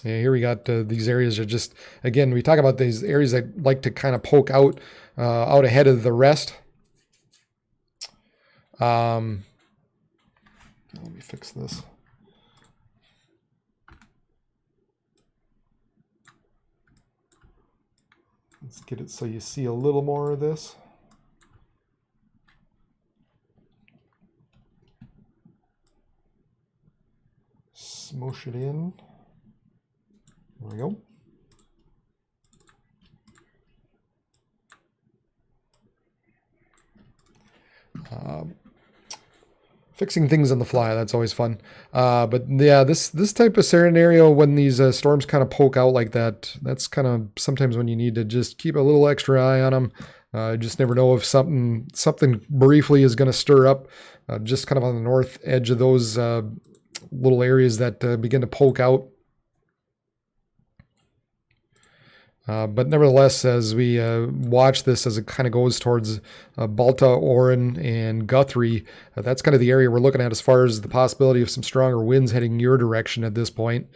Yeah, here we got these areas are just, again, we talk about these areas that like to kind of poke out ahead of the rest. Let me fix this. Let's get it so you see a little more of this. Smoosh it in. There we go. Fixing things on the fly, that's always fun. But yeah, this type of scenario, when these storms kind of poke out like that, that's kind of sometimes when you need to just keep a little extra eye on them. Just never know if something briefly is going to stir up, just kind of on the north edge of those little areas that begin to poke out. But nevertheless, as we watch this as it kind of goes towards Balta, Orrin, and Guthrie, that's kind of the area we're looking at as far as the possibility of some stronger winds heading your direction at this point.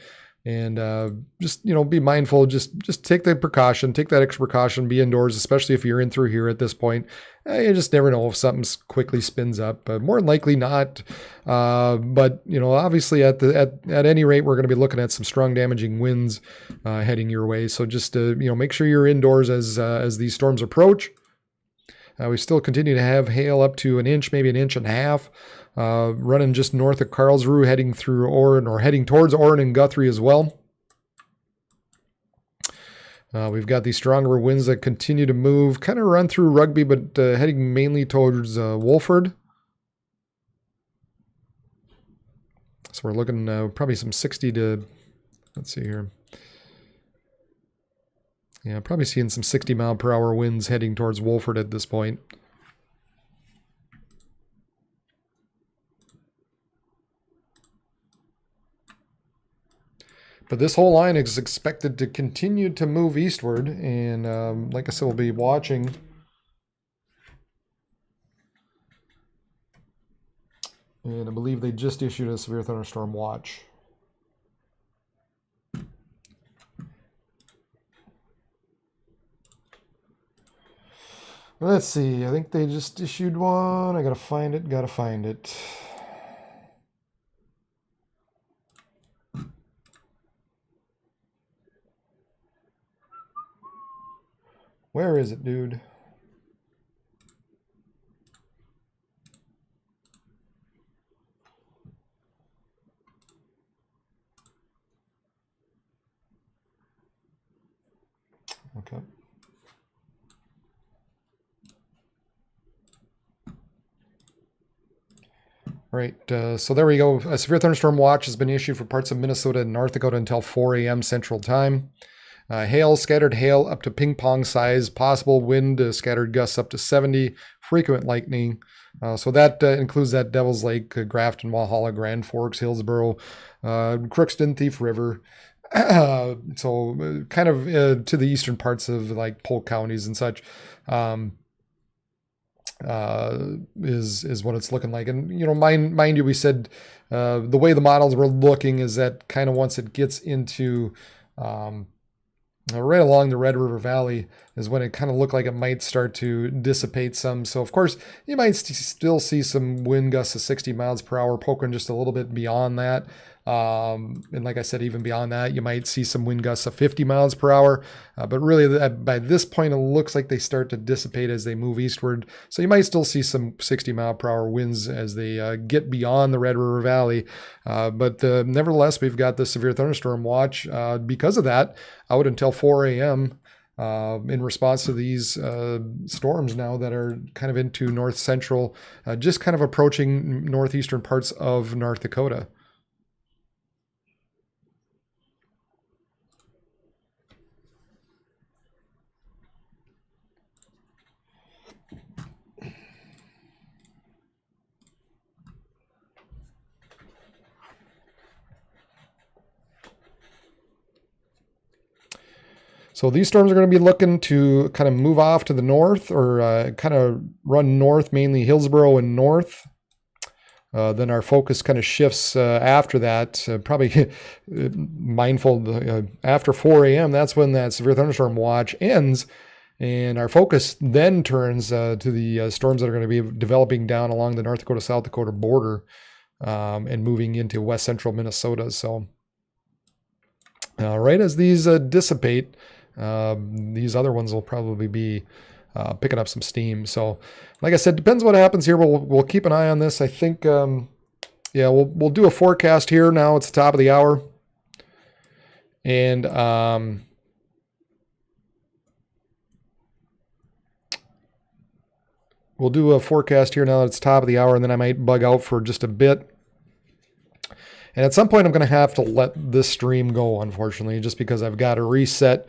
And just, be mindful, just take the precaution, take that extra precaution, be indoors, especially if you're in through here at this point. You just never know if something quickly spins up, more than likely not. But, obviously at any rate, we're going to be looking at some strong damaging winds heading your way. So just, make sure you're indoors as these storms approach. We still continue to have hail up to an inch, maybe an inch and a half. Running just north of Karlsruhe, heading through Orrin, or heading towards Orrin and Guthrie as well. We've got these stronger winds that continue to move, kind of run through Rugby, but heading mainly towards Wolford. So we're looking probably some 60 to, let's see here. Yeah, probably seeing some 60 mile per hour winds heading towards Wolford at this point. But this whole line is expected to continue to move eastward, and like I said, we'll be watching. And I believe they just issued a severe thunderstorm watch. Let's see, I think they just issued one. I gotta find it. Where is it, dude? Okay. All right, so there we go. A severe thunderstorm watch has been issued for parts of Minnesota and North Dakota until 4 a.m. Central Time. Scattered hail up to ping pong size, possible wind, scattered gusts up to 70, frequent lightning. So that includes that Devil's Lake, Grafton, Walhalla, Grand Forks, Hillsboro, Crookston, Thief River. So kind of to the eastern parts of like Polk counties and such. Is what it's looking like. And, mind you, we said the way the models were looking is that kind of once it gets into right along the Red River Valley is when it kind of looked like it might start to dissipate some. So, of course, you might still see some wind gusts of 60 miles per hour poking just a little bit beyond that. And like I said, even beyond that, you might see some wind gusts of 50 miles per hour. But really, by this point, it looks like they start to dissipate as they move eastward. So you might still see some 60 mile per hour winds as they get beyond the Red River Valley. But nevertheless, we've got the severe thunderstorm watch because of that out until 4 a.m. In response to these storms now that are kind of into north central, just kind of approaching northeastern parts of North Dakota. So these storms are going to be looking to kind of move off to the north, or kind of run north, mainly Hillsboro and north. Then our focus kind of shifts after that, probably mindful after 4 a.m. That's when that severe thunderstorm watch ends. And our focus then turns to the storms that are going to be developing down along the North Dakota-South Dakota border and moving into west central Minnesota. So right as these dissipate, these other ones will probably be picking up some steam. So, like I said, depends what happens here. We'll keep an eye on this. I think, we'll do a forecast here now. It's the top of the hour, and we'll do a forecast here now that it's top of the hour, and then I might bug out for just a bit. And at some point, I'm going to have to let this stream go, unfortunately, just because I've got to reset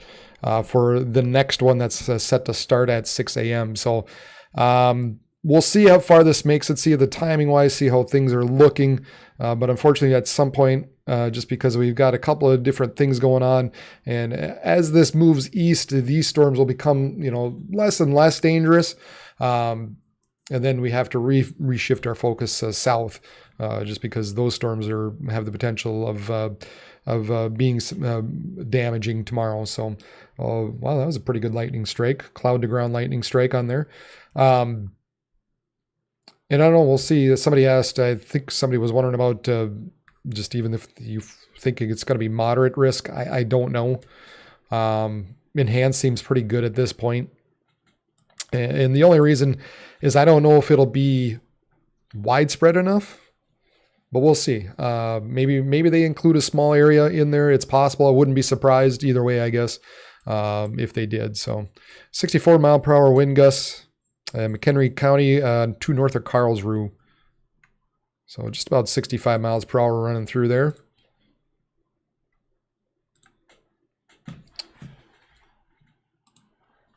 for the next one that's set to start at 6 a.m. So we'll see how far this makes it, see the timing-wise, see how things are looking. But unfortunately, at some point, just because we've got a couple of different things going on, and as this moves east, these storms will become, less and less dangerous. And then we have to reshift our focus south, just because those storms have the potential of being damaging tomorrow. So, wow, that was a pretty good lightning strike, cloud to ground lightning strike on there. And I don't know, we'll see. Somebody asked, I think somebody was wondering about just even if you think it's going to be moderate risk. I don't know. Enhanced seems pretty good at this point. And the only reason is I don't know if it'll be widespread enough, but we'll see. Maybe they include a small area in there. It's possible. I wouldn't be surprised either way, I guess, if they did. So 64 mile per hour wind gusts, McHenry County to north of Carlsruhe. So just about 65 miles per hour running through there.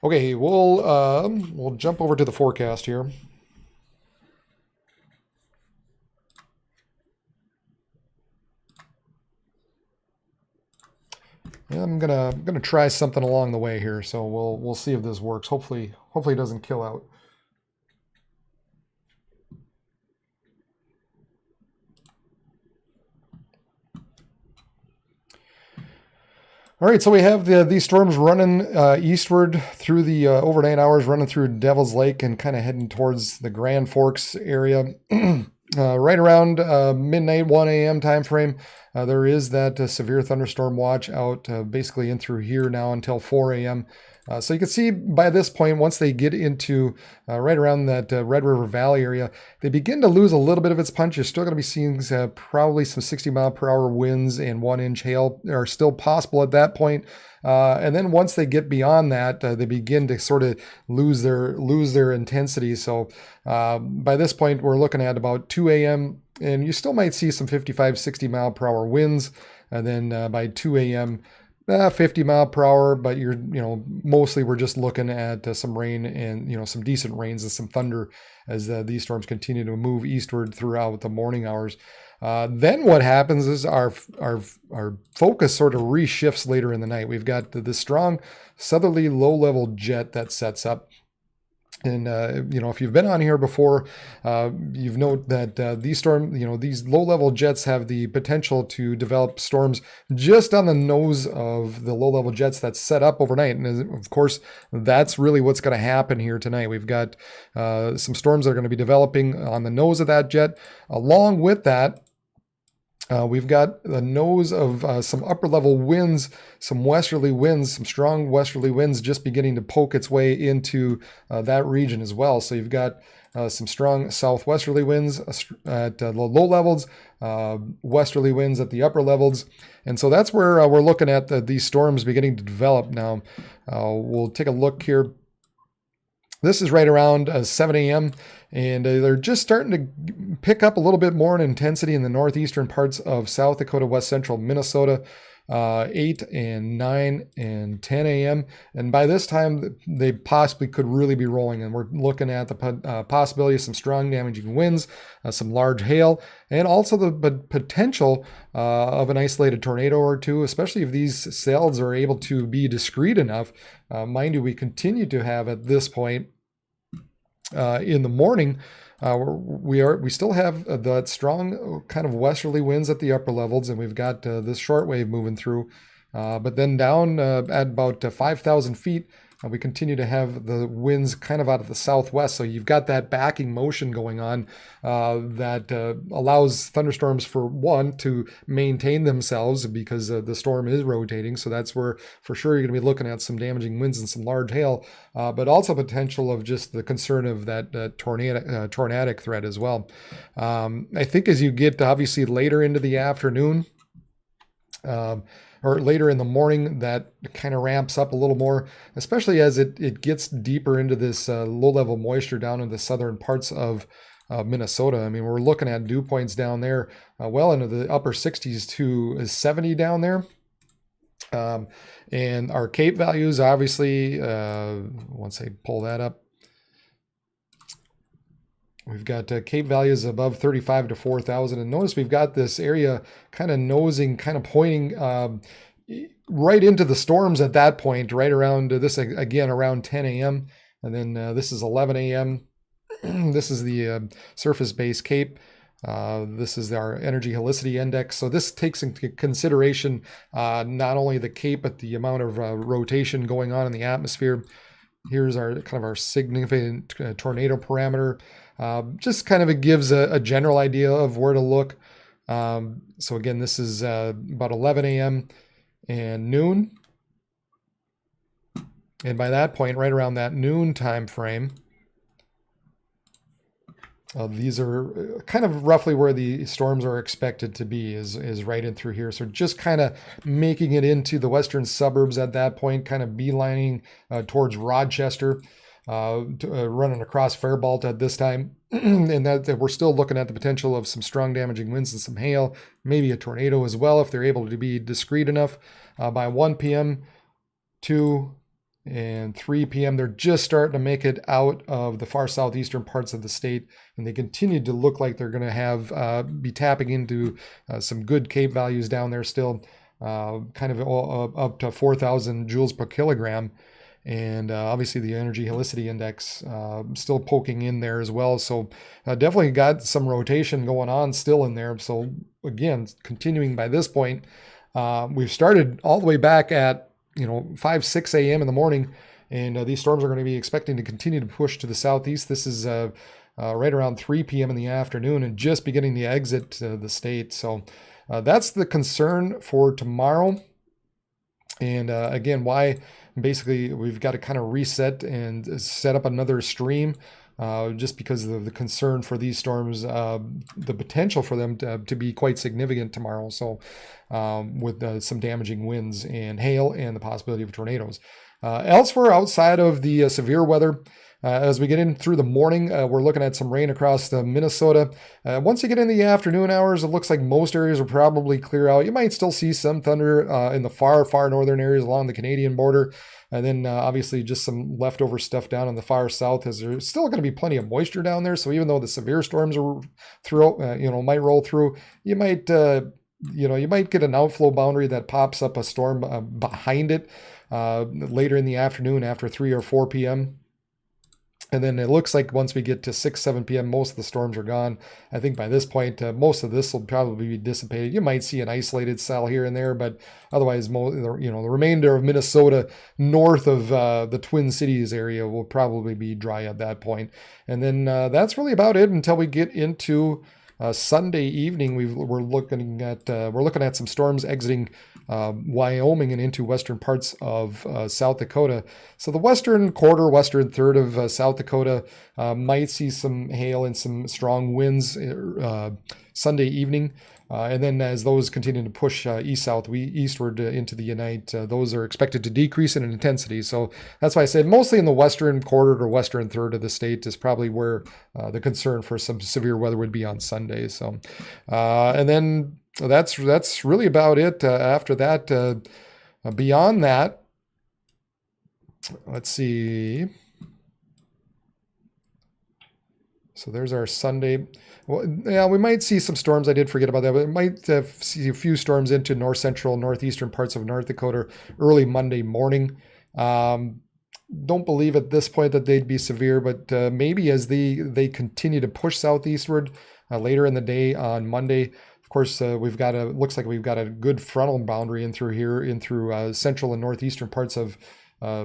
Okay, we'll jump over to the forecast here. Yeah, I'm gonna try something along the way here, so we'll see if this works. Hopefully it doesn't kill out. All right, so we have these storms running eastward through the overnight hours, running through Devil's Lake and kind of heading towards the Grand Forks area. Right around midnight, 1 a.m. time frame, there is that severe thunderstorm watch out basically in through here now until 4 a.m. So you can see by this point, once they get into right around that Red River Valley area, they begin to lose a little bit of its punch. You're still going to be seeing probably some 60 mile per hour winds and 1 inch hail are still possible at that point. And then once they get beyond that, they begin to sort of lose their intensity. So by this point, we're looking at about 2 a.m. and you still might see some 55, 60 mile per hour winds. And then by 2 a.m., 50 mile per hour, but mostly we're just looking at some rain and, some decent rains and some thunder as these storms continue to move eastward throughout the morning hours. Then what happens is our focus sort of reshifts later in the night. We've got this strong southerly low level jet that sets up. And, if you've been on here before, you've noted that these low-level jets have the potential to develop storms just on the nose of the low-level jets that's set up overnight. And, of course, that's really what's going to happen here tonight. We've got some storms that are going to be developing on the nose of that jet. Along with that, we've got the nose of some upper level winds, some westerly winds, some strong westerly winds just beginning to poke its way into that region as well. So you've got some strong southwesterly winds at the low levels, westerly winds at the upper levels. And so that's where we're looking at these storms beginning to develop. Now, we'll take a look here. This is right around 7 a.m. and they're just starting to pick up a little bit more in intensity in the northeastern parts of South Dakota, west central Minnesota, 8 and 9 and 10 a.m. And by this time, they possibly could really be rolling. And we're looking at the possibility of some strong damaging winds, some large hail, and also the potential of an isolated tornado or two, especially if these cells are able to be discrete enough. Mind you, we continue to have at this point in the morning, we still have that strong kind of westerly winds at the upper levels, and we've got this shortwave moving through. But then down at about 5,000 feet, we continue to have the winds kind of out of the southwest. So you've got that backing motion going on that allows thunderstorms, for one, to maintain themselves because the storm is rotating. So that's where for sure you're going to be looking at some damaging winds and some large hail, but also potential of just the concern of that tornadic threat as well. I think as you get obviously later into the afternoon, um, or later in the morning, that kind of ramps up a little more, especially as it gets deeper into this low-level moisture down in the southern parts of Minnesota. I mean, we're looking at dew points down there well into the upper 60s to 70 down there. And our Cape values, obviously, once I pull that up, we've got Cape values above 35 to 4,000. And notice we've got this area kind of nosing, kind of pointing right into the storms at that point, right around this, again, around 10 a.m. And then this is 11 a.m. This is the surface-based Cape. This is our energy helicity index. So this takes into consideration not only the Cape, but the amount of rotation going on in the atmosphere. Here's our kind of our significant tornado parameter. Just kind of it gives a general idea of where to look. So again, this is about 11 a.m. and noon. And by that point, right around that noon time frame, these are kind of roughly where the storms are expected to be, is right in through here. So just kind of making it into the western suburbs at that point, kind of beelining towards Rochester, running across Faribault at this time. And that we're still looking at the potential of some strong damaging winds and some hail, maybe a tornado as well, if they're able to be discreet enough. By 1 p.m., 2 and 3 p.m., they're just starting to make it out of the far southeastern parts of the state, and they continue to look like they're going to have be tapping into some good Cape values down there still, kind of up to 4,000 joules per kilogram. And obviously the energy helicity index still poking in there as well. So definitely got some rotation going on still in there. So again, continuing by this point, we've started all the way back at 5, 6 a.m. in the morning, and these storms are going to be expecting to continue to push to the southeast. This is right around 3 p.m. in the afternoon and just beginning to exit the state. So that's the concern for tomorrow. And again, why basically we've got to kind of reset and set up another stream just because of the concern for these storms, the potential for them to be quite significant tomorrow. So with some damaging winds and hail and the possibility of tornadoes. Elsewhere outside of the severe weather, as we get in through the morning, we're looking at some rain across Minnesota. Once you get in the afternoon hours, it looks like most areas will probably clear out. You might still see some thunder in the far northern areas along the Canadian border. And then obviously just some leftover stuff down in the far south, as there's still going to be plenty of moisture down there. So even though the severe storms are might roll through, you might get an outflow boundary that pops up a storm behind it later in the afternoon after 3 or 4 p.m. And then it looks like once we get to 6, 7 p.m., most of the storms are gone. I think by this point, most of this will probably be dissipated. You might see an isolated cell here and there, but otherwise, the remainder of Minnesota north of the Twin Cities area will probably be dry at that point. And then that's really about it until we get into Sunday evening. We're looking at some storms exiting Wyoming and into western parts of South Dakota. So the western third of South Dakota might see some hail and some strong winds Sunday evening. And then as those continue to push eastward into the Unite, those are expected to decrease in intensity. So that's why I said mostly in the western quarter or western third of the state is probably where the concern for some severe weather would be on Sunday. So, and then that's really about it. After that, beyond that, let's see. So there's our Sunday. Well, yeah, we might see some storms. I did forget about that, but we might see a few storms into north central, northeastern parts of North Dakota early Monday morning. Don't believe at this point that they'd be severe, but maybe as they continue to push southeastward later in the day on Monday. Of course, looks like we've got a good frontal boundary in through central and northeastern parts of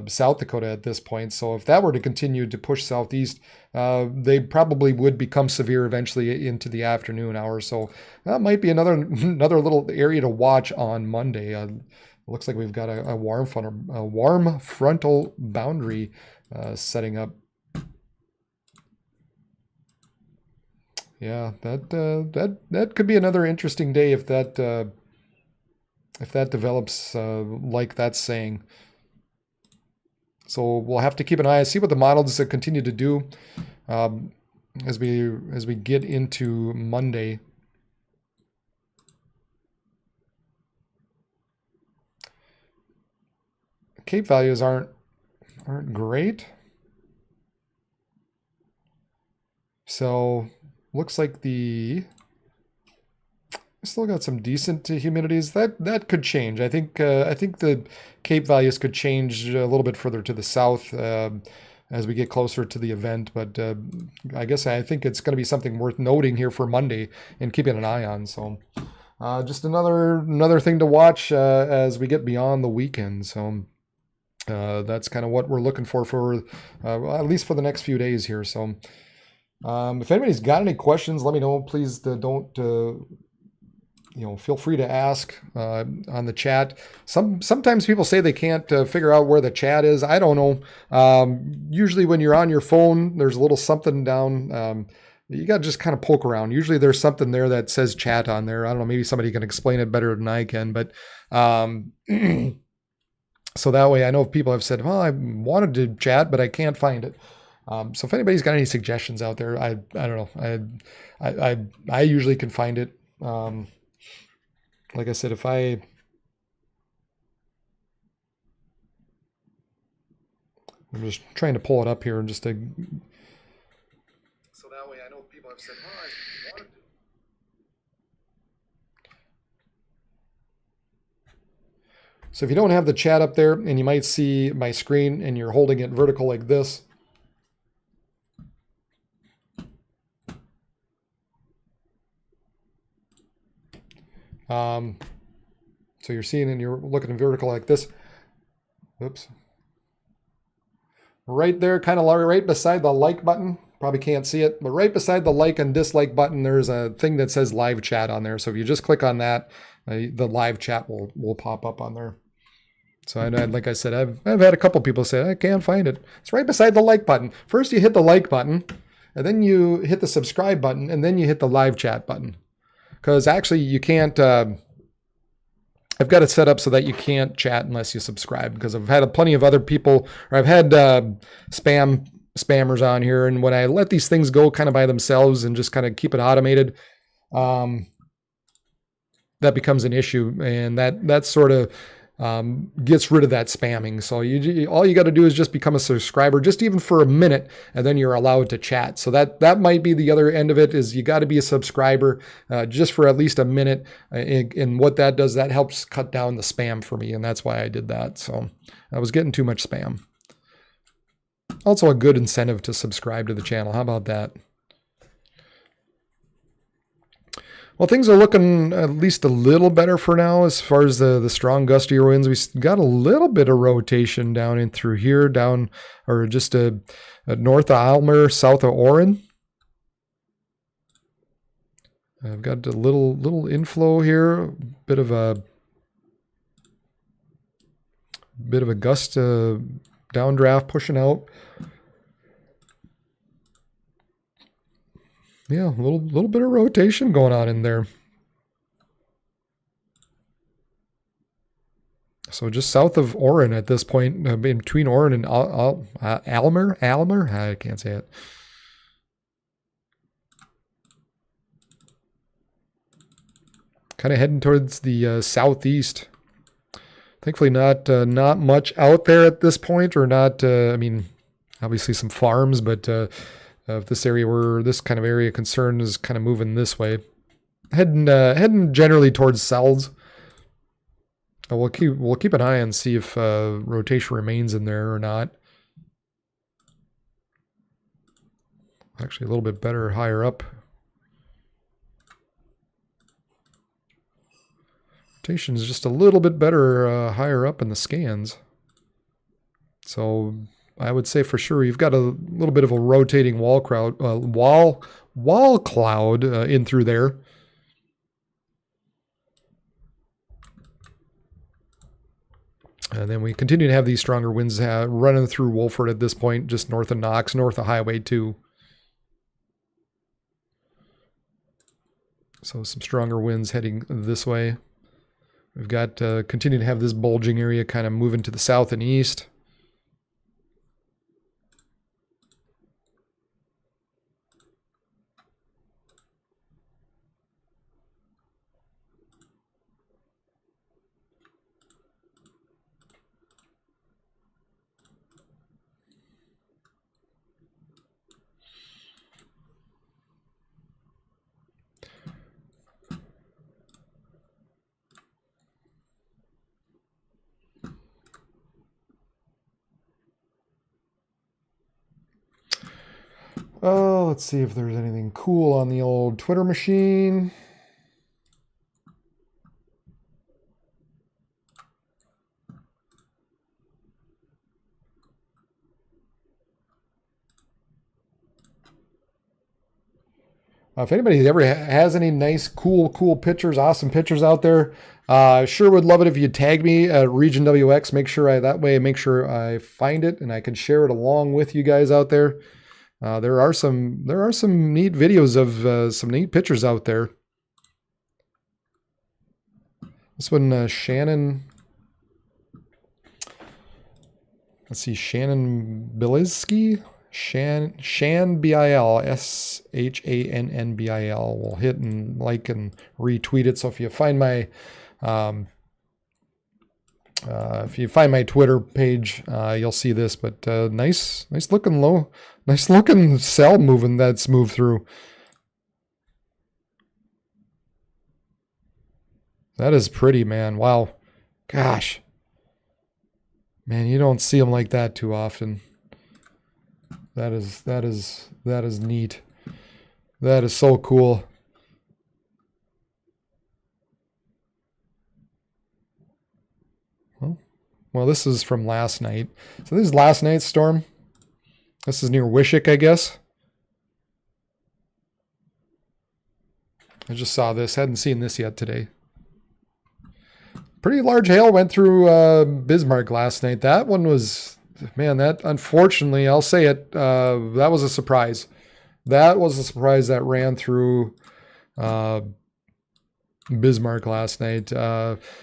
South Dakota at this point. So if that were to continue to push southeast, they probably would become severe eventually into the afternoon hours. So that might be another little area to watch on Monday. Looks like we've got a warm frontal boundary setting up. Yeah, that could be another interesting day if that if that develops like that's saying. So we'll have to keep an eye and see what the models continue to do as we get into Monday. Cape values aren't great. So looks like still got some decent humidities. That could change. I think the Cape values could change a little bit further to the south as we get closer to the event. But I think it's going to be something worth noting here for Monday and keeping an eye on. So just another thing to watch as we get beyond the weekend. So that's kind of what we're looking for at least for the next few days here. So if anybody's got any questions, let me know. Please don't feel free to ask on the chat. Sometimes people say they can't figure out where the chat is. I don't know. Usually when you're on your phone, there's a little something down. You got to just kind of poke around. Usually there's something there that says chat on there. I don't know. Maybe somebody can explain it better than I can. But so that way I know if people have said, well, I wanted to chat, but I can't find it. So if anybody's got any suggestions out there, I don't know. I usually can find it. Like I said, I'm just trying to pull it up here and just so that way I know people have said, well, I wanted to. So if you don't have the chat up there and you might see my screen and you're holding it vertical like this, so you're seeing and you're looking vertical like this. Oops. Right there, kind of right beside the like button. Probably can't see it, but right beside the like and dislike button, there's a thing that says live chat on there. So if you just click on that, the live chat will pop up on there. So like I said, I've had a couple people say, I can't find it. It's right beside the like button. First you hit the like button, and then you hit the subscribe button, and then you hit the live chat button. Because actually you can't, I've got it set up so that you can't chat unless you subscribe, because I've had plenty of other people, or I've had spammers on here, and when I let these things go kind of by themselves and just kind of keep it automated, that becomes an issue, and that sort of gets rid of that spamming. So all you got to do is just become a subscriber, just even for a minute, and then you're allowed to chat. So that might be the other end of it, is you got to be a subscriber just for at least a minute. And what that does, that helps cut down the spam for me, and that's why I did that. So I was getting too much spam. Also a good incentive to subscribe to the channel. How about that? Well, things are looking at least a little better for now as far as the strong gustier winds. We got a little bit of rotation down in through here, or just north of Almer, south of Orrin. I've got a little inflow here, bit of a gust downdraft pushing out. Yeah, a little bit of rotation going on in there. So just south of Orrin at this point, in between Orrin and Almer, I can't say it. Kind of heading towards the southeast. Thankfully, not much out there at this point, or not. I mean, obviously some farms, but. Of this area, where this kind of area concern is kind of moving this way, heading generally towards Selds. We'll keep an eye and see if rotation remains in there or not. Actually, a little bit better higher up. Rotation is just a little bit better higher up in the scans. So. I would say for sure you've got a little bit of a rotating wall cloud in through there. And then we continue to have these stronger winds running through Wolford at this point, just north of Knox, north of Highway 2. So some stronger winds heading this way. We've got continue to have this bulging area kind of moving to the south and east. Oh, let's see if there's anything cool on the old Twitter machine. If anybody ever has any nice, cool pictures, awesome pictures out there, sure would love it if you tag me at Region WX. Make sure I find it and I can share it along with you guys out there. There are some neat videos of some neat pictures out there. This one, Shannon. Let's see, Shannon Bilisky. Shan B-I-L, SHANNBIL. We'll hit and like and retweet it. So if you find my Twitter page, you'll see this. But nice looking cell moving that's moved through. That is pretty, man. Wow, gosh, man, you don't see them like that too often. That is neat. That is so cool. Well, this is from last night. So this is last night's storm. This is near Wishick, I guess. I just saw this. Hadn't seen this yet today. Pretty large hail went through Bismarck last night. That one was... Man, that unfortunately, I'll say it, that was a surprise. That was a surprise that ran through Bismarck last night.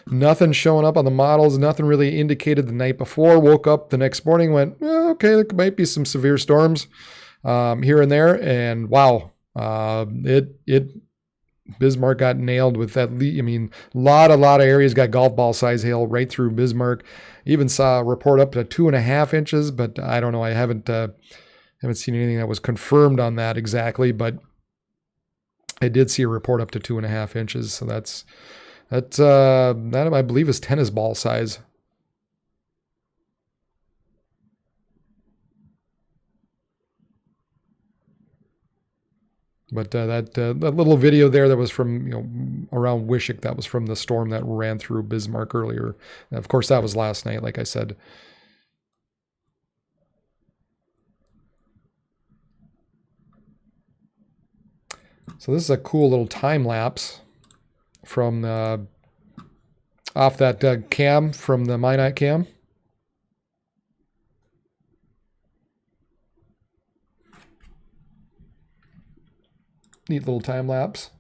Nothing showing up on the models, nothing really indicated the night before. Woke up the next morning, went, okay, there might be some severe storms here and there. And wow, Bismarck got nailed with that. I mean, a lot of areas got golf ball size hail right through Bismarck. Even saw a report up to 2.5 inches, but I don't know. I haven't seen anything that was confirmed on that exactly, but I did see a report up to 2.5 inches. So that I believe is tennis ball size. But that little video there that was from, around Wishick, that was from the storm that ran through Bismarck earlier. And of course, that was last night, like I said. So this is a cool little time lapse from off that cam from the Minot cam. Neat little time lapse.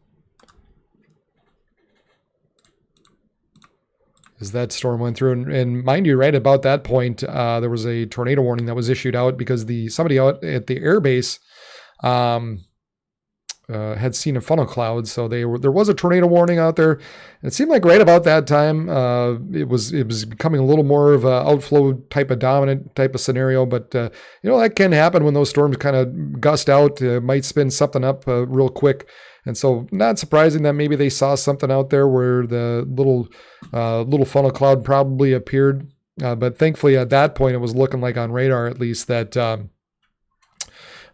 As that storm went through, and mind you, right about that point, there was a tornado warning that was issued out because somebody out at the airbase had seen a funnel cloud, so there was a tornado warning out there. It seemed like right about that time, it was becoming a little more of a outflow type of dominant type of scenario. But that can happen when those storms kind of gust out. Might spin something up real quick, and so not surprising that maybe they saw something out there where the little funnel cloud probably appeared. But thankfully, at that point, it was looking like on radar at least that.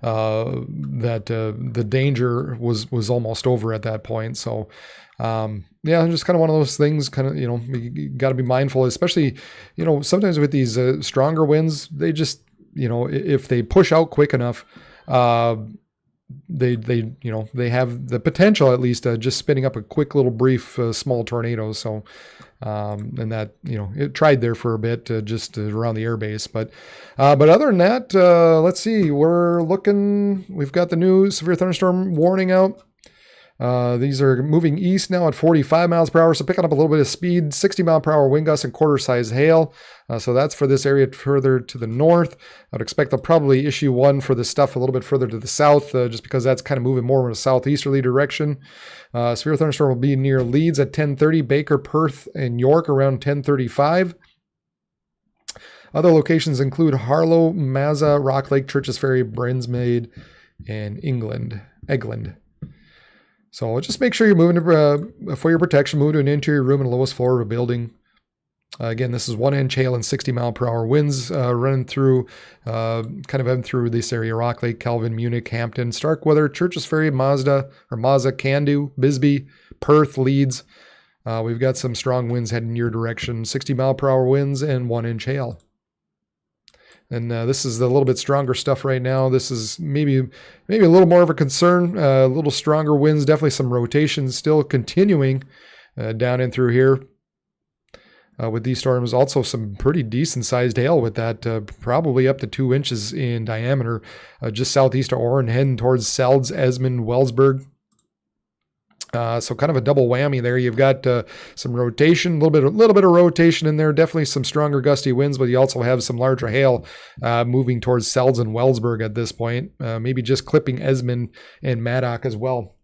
The danger was almost over at that point. So, just kind of one of those things, kind of, you got to be mindful, especially, sometimes with these stronger winds, they just, if they push out quick enough, they have the potential at least just spinning up a quick little brief small tornado. So, and that, it tried there for a bit just around the airbase, but other than that, let's see, we've got the new severe thunderstorm warning out. These are moving east now at 45 miles per hour, so picking up a little bit of speed, 60 mile per hour wind gusts and quarter-size hail. So that's for this area further to the north. I'd expect they'll probably issue one for this stuff a little bit further to the south, just because that's kind of moving more in a southeasterly direction. Severe thunderstorm will be near Leeds at 10:30, Baker, Perth, and York around 10:35. Other locations include Harlow, Mazza, Rock Lake, Churches Ferry, Brinsmead, and Egland. So just make sure you're moving for your protection, move to an interior room in the lowest floor of a building. Again, this is 1-inch hail and 60 mile per hour winds running through, kind of heading through this area: Rock Lake, Calvin, Munich, Hampton, Starkweather, Churches Ferry, Mazza, Candu, Bisbee, Perth, Leeds. We've got some strong winds heading your direction, 60 mile per hour winds and 1-inch hail. And this is the little bit stronger stuff right now. This is maybe a little more of a concern. A little stronger winds, definitely some rotation still continuing down in through here with these storms. Also some pretty decent sized hail with that, probably up to 2 inches in diameter, just southeast of Orrin, heading towards Selds, Esmond, Wellsburg. So kind of a double whammy there. You've got some rotation, a little bit of rotation in there. Definitely some stronger gusty winds, but you also have some larger hail moving towards Selds and Wellsburg at this point. Maybe just clipping Esmond and Maddock as well.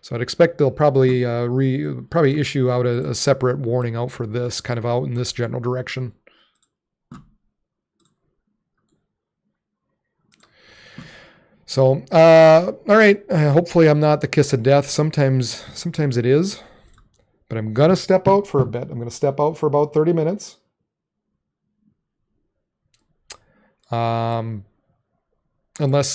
So I'd expect they'll probably issue out a separate warning out for this, kind of out in this general direction. So, all right. Hopefully I'm not the kiss of death. Sometimes it is, but I'm going to step out for a bit. I'm going to step out for about 30 minutes. Unless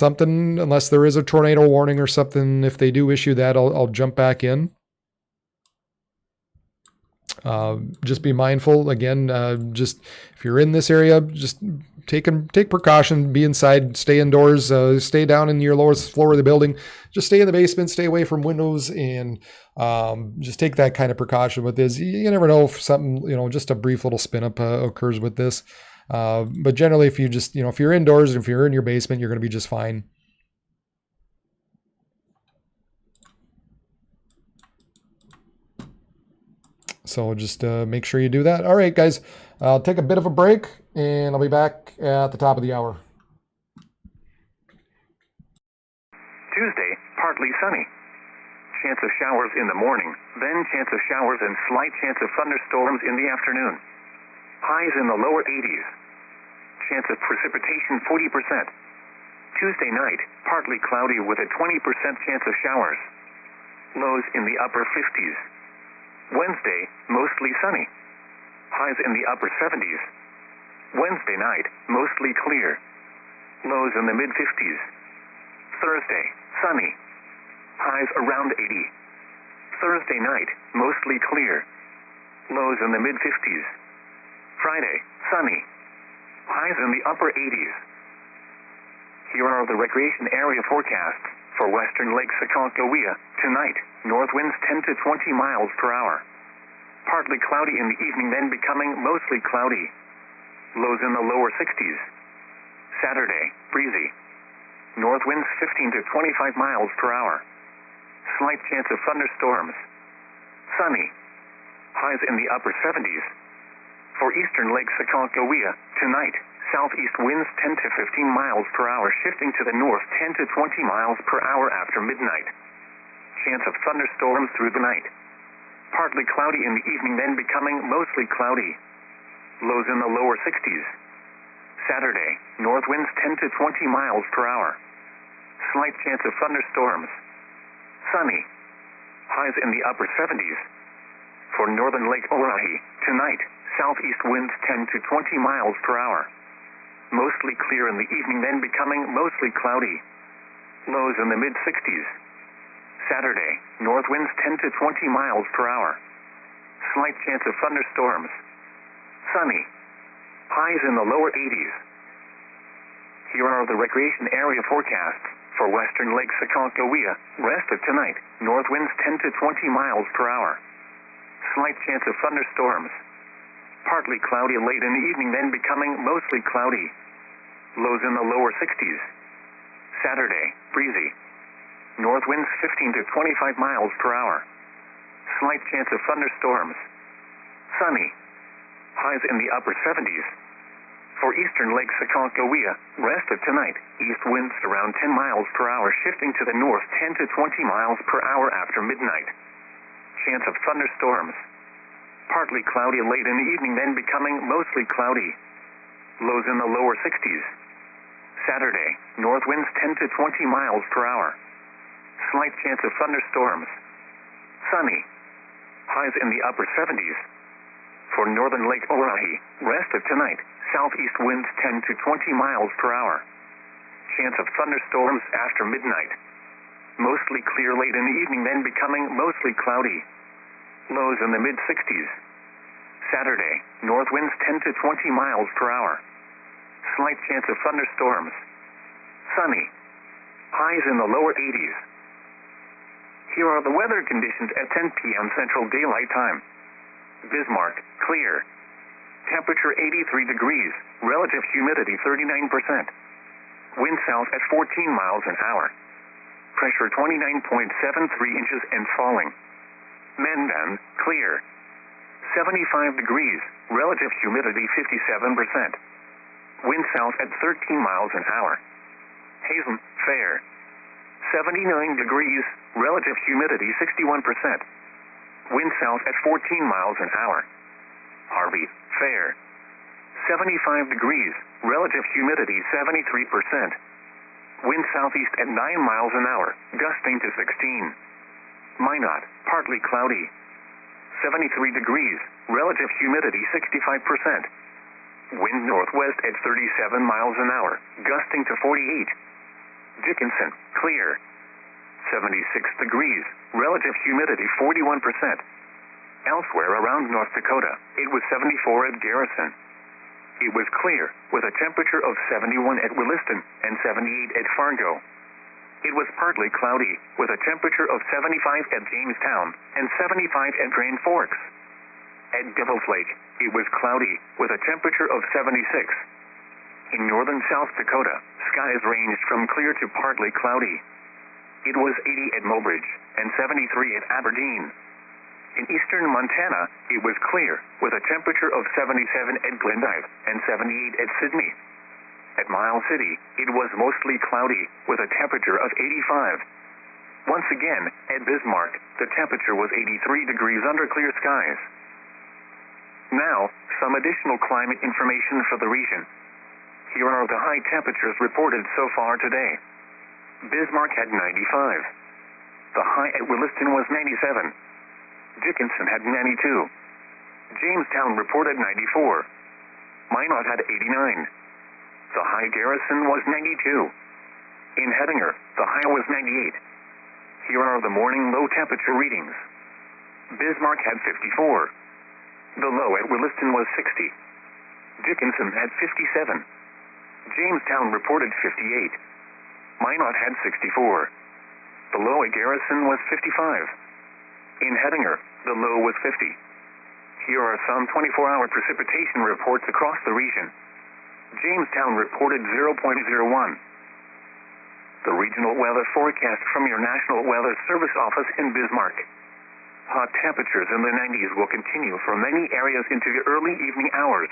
there is a tornado warning or something, if they do issue that, I'll jump back in. Just be mindful again. Just if you're in this area, just take precaution, be inside, stay indoors, stay down in your lowest floor of the building, just stay in the basement, stay away from windows, and just take that kind of precaution with this. You never know if something, just a brief little spin up occurs with this. But generally, if you just, if you're indoors and if you're in your basement, you're going to be just fine. So just make sure you do that. All right, guys, I'll take a bit of a break and I'll be back at the top of the hour. Tuesday, partly sunny. Chance of showers in the morning, then chance of showers and slight chance of thunderstorms in the afternoon. Highs in the lower 80s. Chance of precipitation 40%. Tuesday night, partly cloudy with a 20% chance of showers. Lows in the upper 50s. Wednesday, mostly sunny. Highs in the upper 70s. Wednesday night, mostly clear. Lows in the mid-50s. Thursday, sunny. Highs around 80. Thursday night, mostly clear. Lows in the mid-50s. Friday, sunny. Highs in the upper 80s. Here are the recreation area forecasts for western Lake Sakonkohea tonight. North winds 10 to 20 miles per hour. Partly cloudy in the evening, then becoming mostly cloudy. Lows in the lower 60s. Saturday, breezy. North winds 15 to 25 miles per hour. Slight chance of thunderstorms. Sunny. Highs in the upper 70s. For eastern Lake Sakonkohea tonight, southeast winds 10 to 15 miles per hour, shifting to the north 10 to 20 miles per hour after midnight. Chance of thunderstorms through the night. Partly cloudy in the evening, then becoming mostly cloudy. Lows in the lower 60s. Saturday, north winds 10 to 20 miles per hour. Slight chance of thunderstorms. Sunny. Highs in the upper 70s. For northern Lake Orohi tonight, southeast winds 10 to 20 miles per hour. Mostly clear in the evening, then becoming mostly cloudy. Lows in the mid-60s. Saturday, north winds 10 to 20 miles per hour. Slight chance of thunderstorms. Sunny. Highs in the lower 80s. Here are the recreation area forecasts for western Lake Sakonkohea rest of tonight. North winds 10 to 20 miles per hour. Slight chance of thunderstorms. Partly cloudy late in the evening, then becoming mostly cloudy. Lows in the lower 60s. Saturday, breezy. North north winds 15 to 25 miles per hour. Slight chance of thunderstorms. Sunny. Highs in the upper 70s. For eastern Lake Sakoncoquia, rest of tonight, east winds around 10 miles per hour shifting to the north 10 to 20 miles per hour after midnight. Chance of thunderstorms. Partly cloudy late in the evening, then becoming mostly cloudy. Lows in the lower 60s. Saturday, north winds 10 to 20 miles per hour. Slight chance of thunderstorms. Sunny. Highs in the upper 70s. For northern Lake Orahi, rest of tonight, southeast winds 10 to 20 miles per hour. Chance of thunderstorms after midnight. Mostly clear late in the evening, then becoming mostly cloudy. Lows in the mid-60s. Saturday, north winds 10 to 20 miles per hour. Slight chance of thunderstorms. Sunny. Highs in the lower 80s. Here are the weather conditions at 10 p.m. Central Daylight Time. Bismarck, clear. Temperature 83 degrees, relative humidity 39%. Wind south at 14 miles an hour. Pressure 29.73 inches and falling. Mandan, clear. 75 degrees, relative humidity 57%. Wind south at 13 miles an hour. Hazen, fair. 79 degrees, relative humidity 61%. Wind south at 14 miles an hour. Harvey, fair. 75 degrees, relative humidity 73%. Wind southeast at 9 miles an hour, gusting to 16. Minot, partly cloudy. 73 degrees, relative humidity 65%. Wind northwest at 37 miles an hour, gusting to 48. Dickinson, clear. 76 degrees, relative humidity 41%. Elsewhere around North Dakota, it was 74 at Garrison. It was clear, with a temperature of 71 at Williston and 78 at Fargo. It was partly cloudy, with a temperature of 75 at Jamestown and 75 at Grand Forks. At Devil's Lake, it was cloudy, with a temperature of 76. In northern South Dakota, skies ranged from clear to partly cloudy. It was 80 at Mobridge and 73 at Aberdeen. In eastern Montana, it was clear, with a temperature of 77 at Glendive and 78 at Sydney. At Miles City, it was mostly cloudy, with a temperature of 85. Once again, at Bismarck, the temperature was 83 degrees under clear skies. Now, some additional climate information for the region. Here are the high temperatures reported so far today. Bismarck had 95. The high at Williston was 97. Dickinson had 92. Jamestown reported 94. Minot had 89. The high Garrison was 92. In Hettinger, the high was 98. Here are the morning low temperature readings. Bismarck had 54. The low at Williston was 60. Dickinson had 57. Jamestown reported 58. Minot had 64. The low at Garrison was 55. In Hettinger, the low was 50. Here are some 24-hour precipitation reports across the region. Jamestown reported 0.01. The regional weather forecast from your National Weather Service office in Bismarck. Hot temperatures in the 90s will continue for many areas into the early evening hours.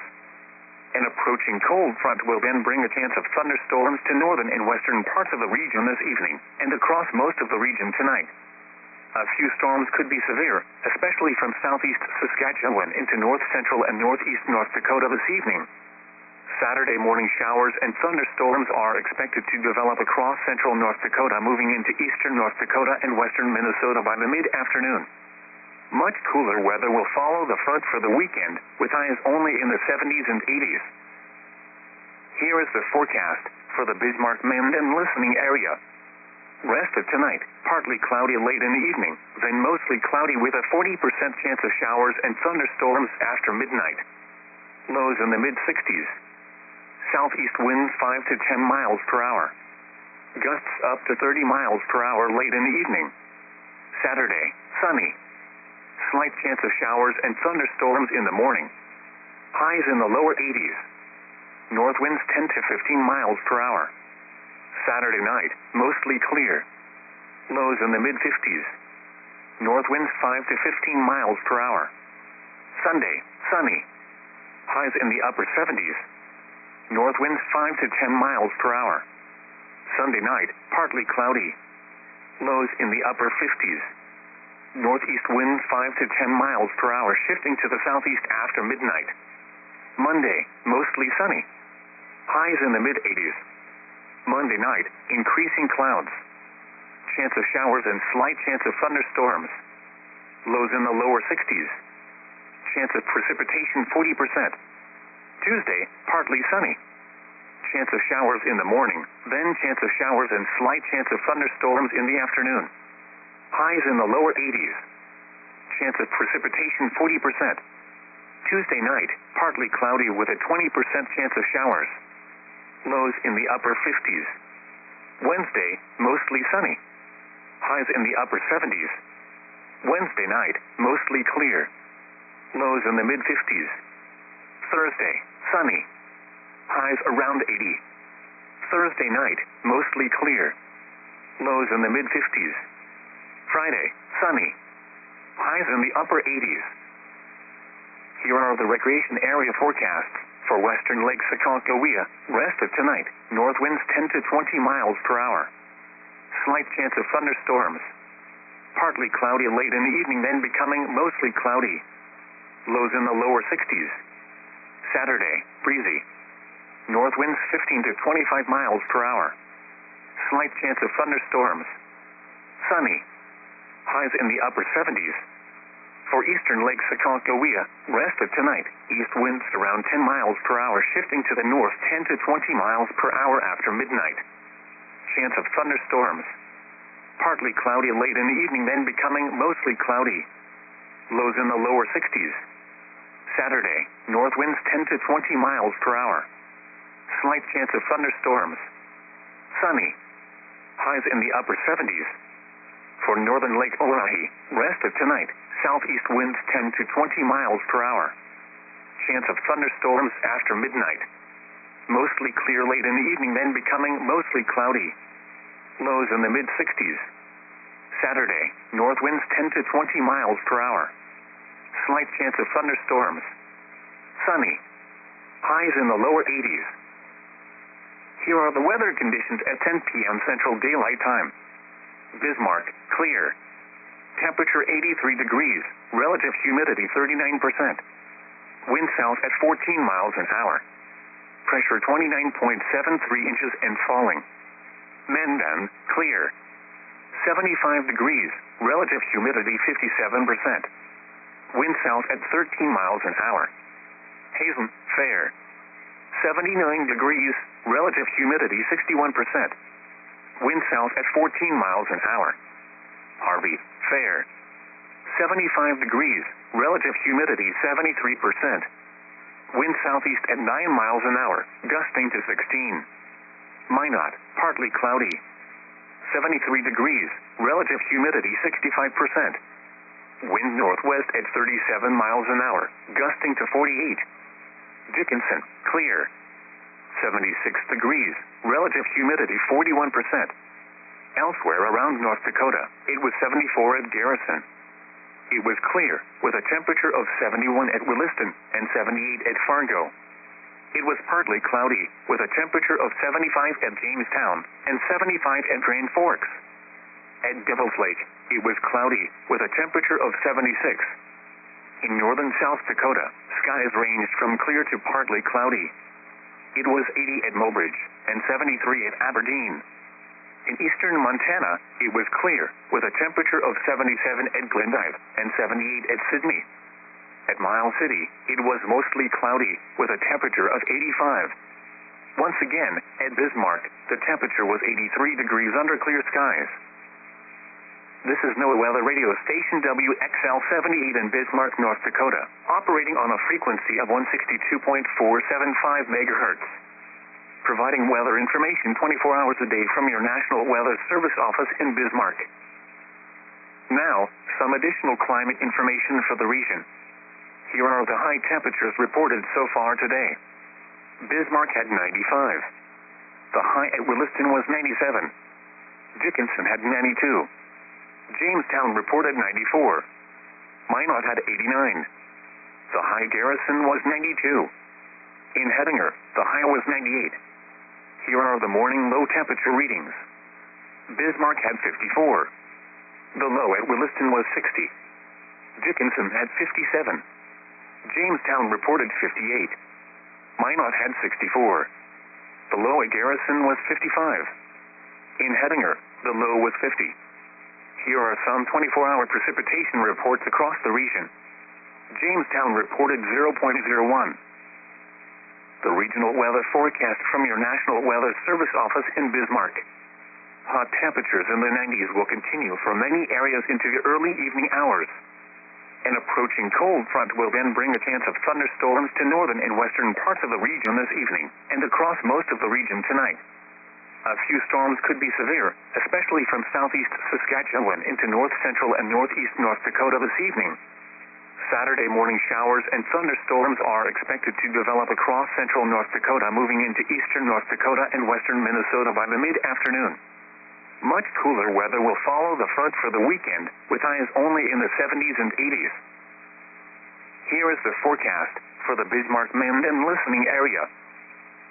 An approaching cold front will then bring a chance of thunderstorms to northern and western parts of the region this evening and across most of the region tonight. A few storms could be severe, especially from southeast Saskatchewan into north central and northeast North Dakota this evening. Saturday morning showers and thunderstorms are expected to develop across central North Dakota, moving into eastern North Dakota and western Minnesota by the mid-afternoon. Much cooler weather will follow the front for the weekend, with highs only in the 70s and 80s. Here is the forecast for the Bismarck-Mandan listening area. Rest of tonight, partly cloudy late in the evening, then mostly cloudy with a 40% chance of showers and thunderstorms after midnight. Lows in the mid-60s. Southeast winds 5 to 10 miles per hour. Gusts up to 30 miles per hour late in the evening. Saturday, sunny. Slight chance of showers and thunderstorms in the morning. Highs in the lower 80s. North winds 10 to 15 miles per hour. Saturday night, mostly clear. Lows in the mid-50s. North winds 5 to 15 miles per hour. Sunday, sunny. Highs in the upper 70s. North winds 5 to 10 miles per hour. Sunday night, partly cloudy. Lows in the upper 50s. Northeast winds 5 to 10 miles per hour, shifting to the southeast after midnight. Monday, mostly sunny. Highs in the mid-80s. Monday night, increasing clouds. Chance of showers and slight chance of thunderstorms. Lows in the lower 60s. Chance of precipitation 40%. Tuesday, partly sunny. Chance of showers in the morning, then chance of showers and slight chance of thunderstorms in the afternoon. Highs in the lower 80s. Chance of precipitation 40%. Tuesday night, partly cloudy with a 20% chance of showers. Lows in the upper 50s. Wednesday, mostly sunny. Highs in the upper 70s. Wednesday night, mostly clear. Lows in the mid-50s. Thursday, sunny. Highs around 80. Thursday night, mostly clear. Lows in the mid-50s. Friday, sunny. Highs in the upper 80s. Here are the recreation area forecasts for western Lake Aconcagua. Rest of tonight, north winds 10 to 20 miles per hour. Slight chance of thunderstorms. Partly cloudy late in the evening, then becoming mostly cloudy. Lows in the lower 60s. Saturday, breezy. North winds 15 to 25 miles per hour. Slight chance of thunderstorms. Sunny. Highs in the upper 70s. For eastern Lake Aconcagua, rest of tonight, east winds around 10 miles per hour, shifting to the north 10 to 20 miles per hour after midnight. Chance of thunderstorms. Partly cloudy late in the evening, then becoming mostly cloudy. Lows in the lower 60s. Saturday, north winds 10 to 20 miles per hour. Slight chance of thunderstorms. Sunny. Highs in the upper 70s. For northern Lake Oahe, rest of tonight, southeast winds 10 to 20 miles per hour. Chance of thunderstorms after midnight. Mostly clear late in the evening, then becoming mostly cloudy. Lows in the mid-60s. Saturday, north winds 10 to 20 miles per hour. Slight chance of thunderstorms. Sunny. Highs in the lower 80s. Here are the weather conditions at 10 p.m. Central Daylight Time. Bismarck, clear. Temperature 83 degrees, relative humidity 39%. Wind south at 14 miles an hour. Pressure 29.73 inches and falling. Mandan, clear. 75 degrees, relative humidity 57%. Wind south at 13 miles an hour. Hazen, fair. 79 degrees, relative humidity 61%. Wind south at 14 miles an hour. Harvey, fair. 75 degrees, relative humidity 73%. Wind southeast at 9 miles an hour, gusting to 16. Minot, partly cloudy. 73 degrees, relative humidity 65%. Wind northwest at 37 miles an hour, gusting to 48. Dickinson, clear. 76 degrees, relative humidity 41%. Elsewhere around North Dakota, it was 74 at Garrison. It was clear, with a temperature of 71 at Williston and 78 at Fargo. It was partly cloudy, with a temperature of 75 at Jamestown and 75 at Grand Forks. At Devil's Lake, it was cloudy, with a temperature of 76. In northern South Dakota, skies ranged from clear to partly cloudy. It was 80 at Mobridge and 73 at Aberdeen. In eastern Montana, it was clear, with a temperature of 77 at Glendive and 78 at Sydney. At Miles City, it was mostly cloudy, with a temperature of 85. Once again, at Bismarck, the temperature was 83 degrees under clear skies. This is NOAA Weather Radio Station WXL-78 in Bismarck, North Dakota, operating on a frequency of 162.475 megahertz. Providing weather information 24 hours a day from your National Weather Service office in Bismarck. Now, some additional climate information for the region. Here are the high temperatures reported so far today. Bismarck had 95. The high at Williston was 97. Dickinson had 92. Jamestown reported 94. Minot had 89. The high Garrison was 92. In Hettinger, the high was 98. Here are the morning low temperature readings. Bismarck had 54. The low at Williston was 60. Dickinson had 57. Jamestown reported 58. Minot had 64. The low at Garrison was 55. In Hettinger, the low was 50. Here are some 24-hour precipitation reports across the region. Jamestown reported 0.01. The regional weather forecast from your National Weather Service office in Bismarck. Hot temperatures in the 90s will continue for many areas into the early evening hours. An approaching cold front will then bring a chance of thunderstorms to northern and western parts of the region this evening and across most of the region tonight. A few storms could be severe, especially from southeast Saskatchewan into north central and northeast North Dakota this evening. Saturday morning showers and thunderstorms are expected to develop across central North Dakota, moving into eastern North Dakota and western Minnesota by the mid-afternoon. Much cooler weather will follow the front for the weekend, with highs only in the 70s and 80s. Here is the forecast for the Bismarck Mend and listening area.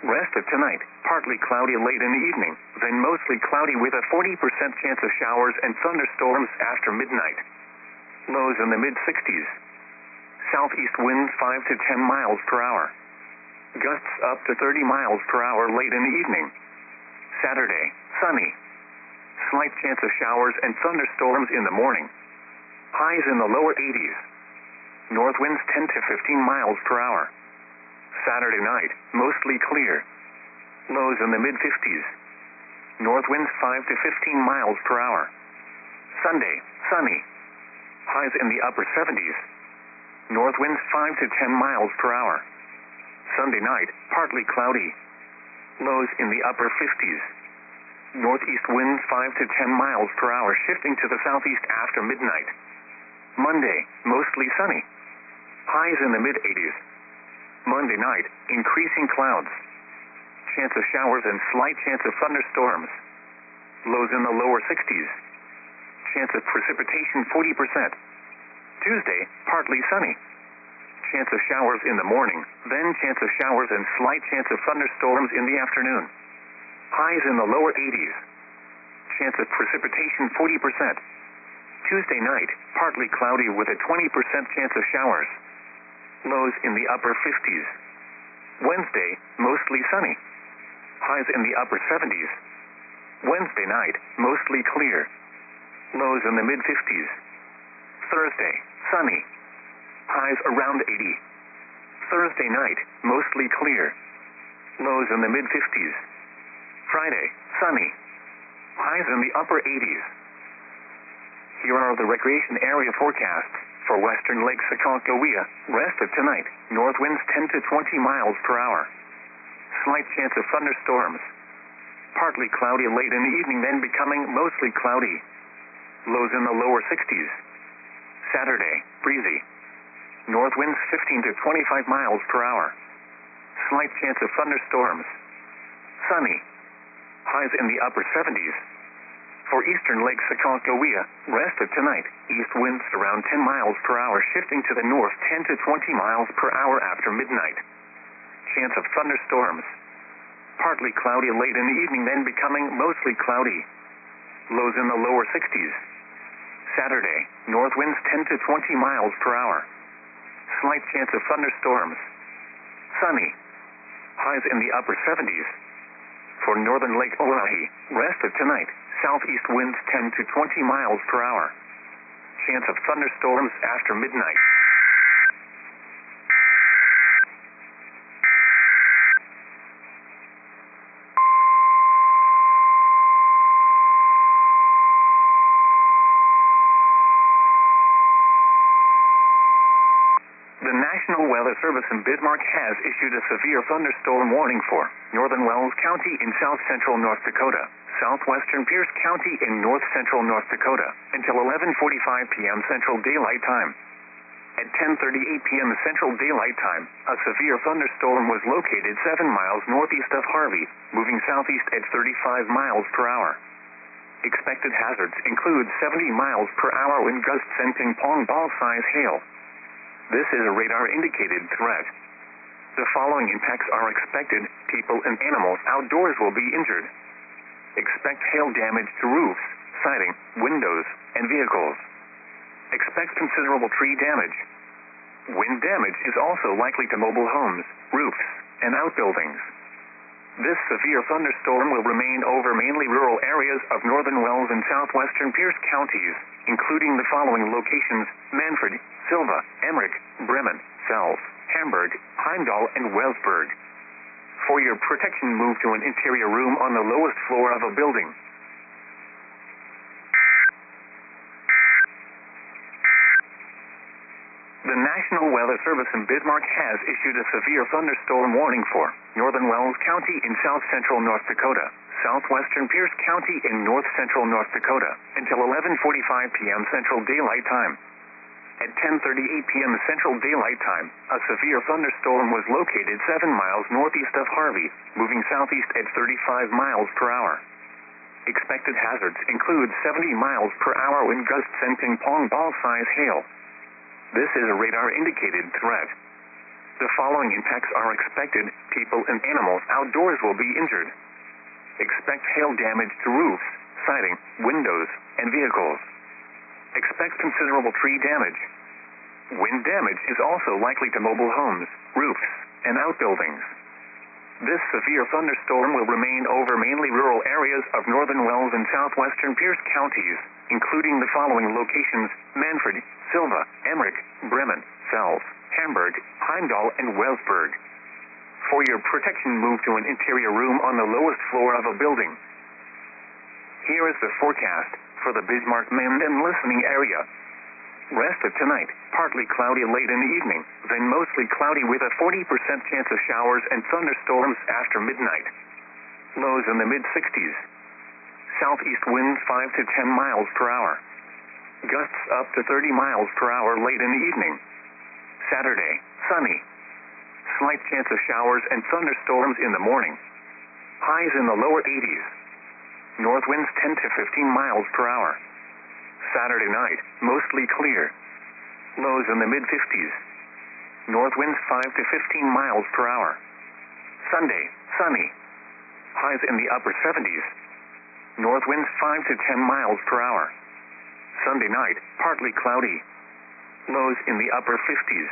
Rest of tonight, partly cloudy late in the evening, then mostly cloudy with a 40% chance of showers and thunderstorms after midnight. Lows in the mid-60s. Southeast winds 5 to 10 miles per hour. Gusts up to 30 miles per hour late in the evening. Saturday, sunny. Slight chance of showers and thunderstorms in the morning. Highs in the lower 80s. North winds 10 to 15 miles per hour. Saturday night, mostly clear. Lows in the mid-50s. North winds 5 to 15 miles per hour. Sunday, sunny. Highs in the upper 70s. North winds 5 to 10 miles per hour. Sunday night, partly cloudy. Lows in the upper 50s. Northeast winds 5 to 10 miles per hour, shifting to the southeast after midnight. Monday, mostly sunny. Highs in the mid-80s. Monday night, increasing clouds. Chance of showers and slight chance of thunderstorms. Lows in the lower 60s. Chance of precipitation 40%. Tuesday, partly sunny. Chance of showers in the morning, then chance of showers and slight chance of thunderstorms in the afternoon. Highs in the lower 80s. Chance of precipitation 40%. Tuesday night, partly cloudy with a 20% chance of showers. Lows in the upper 50s. Wednesday, mostly sunny. Highs in the upper 70s. Wednesday night, mostly clear. Lows in the mid-50s. Thursday, sunny. Highs around 80. Thursday night, mostly clear. Lows in the mid-50s. Friday, sunny. Highs in the upper 80s. Here are the recreation area forecasts for western Lake Sakonkohia. Rest of tonight, north winds 10 to 20 miles per hour. Slight chance of thunderstorms. Partly cloudy late in the evening, then becoming mostly cloudy. Lows in the lower 60s. Saturday, breezy. North winds 15 to 25 miles per hour. Slight chance of thunderstorms. Sunny. Highs in the upper 70s. For eastern Lake Sakonkohia, rest of tonight, east winds around 10 miles per hour, shifting to the north 10 to 20 miles per hour after midnight. Chance of thunderstorms. Partly cloudy late in the evening, then becoming mostly cloudy. Lows in the lower 60s. Saturday, north winds 10 to 20 miles per hour. Slight chance of thunderstorms. Sunny. Highs in the upper 70s. For northern Lake Oahe, rest of tonight, southeast winds 10 to 20 miles per hour. Chance of thunderstorms after midnight. The National Weather Service in Bismarck has issued a severe thunderstorm warning for northern Wells County in south central North Dakota, southwestern Pierce County in north central North Dakota, until 11:45 p.m. Central Daylight Time. At 10:38 p.m. Central Daylight Time, a severe thunderstorm was located 7 miles northeast of Harvey, moving southeast at 35 miles per hour. Expected hazards include 70 miles per hour wind gusts and ping-pong ball-size hail. This is a radar-indicated threat. The following impacts are expected. People and animals outdoors will be injured. Expect hail damage to roofs, siding, windows, and vehicles. Expect considerable tree damage. Wind damage is also likely to mobile homes, roofs, and outbuildings. This severe thunderstorm will remain over mainly rural areas of northern Wells and southwestern Pierce counties, including the following locations: Manfred, Silva, Emmerich, Bremen, Fels, Hamburg, Heimdall, and Wellsburg. For your protection, move to an interior room on the lowest floor of a building. The National Weather Service in Bismarck has issued a severe thunderstorm warning for northern Wells County in south-central North Dakota, southwestern Pierce County in north-central North Dakota, until 11:45 p.m. Central Daylight Time. At 10:38 p.m. Central Daylight Time, a severe thunderstorm was located 7 miles northeast of Harvey, moving southeast at 35 miles per hour. Expected hazards include 70 miles per hour wind gusts and ping-pong ball-size hail. This is a radar-indicated threat. The following impacts are expected. People and animals outdoors will be injured. Expect hail damage to roofs, siding, windows, and vehicles. Expect considerable tree damage. Wind damage is also likely to mobile homes, roofs, and outbuildings. This severe thunderstorm will remain over mainly rural areas of northern Wells and southwestern Pierce counties, including the following locations: Manfred, Silva, Emmerich, Bremen, Fels, Hamburg, Heimdall, and Wellsburg. For your protection, move to an interior room on the lowest floor of a building. Here is the forecast for the Bismarck Mend and listening area. Rest of tonight, partly cloudy late in the evening, then mostly cloudy with a 40% chance of showers and thunderstorms after midnight. Lows in the mid-60s. Southeast winds 5 to 10 miles per hour. Gusts up to 30 miles per hour late in the evening. Saturday, sunny. Slight chance of showers and thunderstorms in the morning. Highs in the lower 80s. North winds 10 to 15 miles per hour. Saturday night, mostly clear. Lows in the mid-50s. North winds 5 to 15 miles per hour. Sunday, sunny. Highs in the upper 70s. North winds 5 to 10 miles per hour. Sunday night, partly cloudy. Lows in the upper 50s.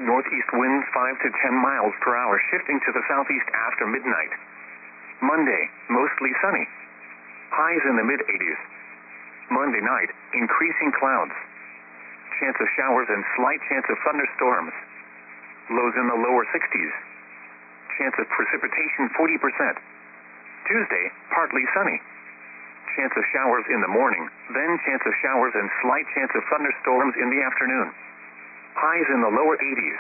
Northeast winds 5 to 10 miles per hour, shifting to the southeast after midnight. Monday, mostly sunny. Highs in the mid-80s. Monday night, increasing clouds. Chance of showers and slight chance of thunderstorms. Lows in the lower 60s. Chance of precipitation 40%. Tuesday, partly sunny. Chance of showers in the morning, then chance of showers and slight chance of thunderstorms in the afternoon. Highs in the lower 80s.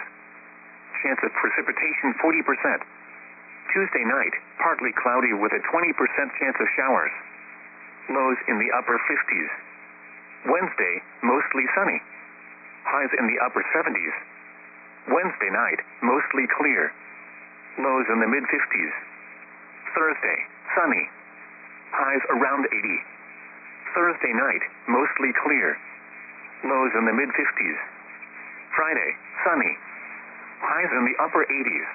Chance of precipitation 40%. Tuesday night, partly cloudy with a 20% chance of showers. Lows in the upper 50s. Wednesday, mostly sunny. Highs in the upper 70s. Wednesday night, mostly clear. Lows in the mid-50s. Thursday, sunny. Highs around 80. Thursday night, mostly clear. Lows in the mid-50s. Friday, sunny. Highs in the upper 80s.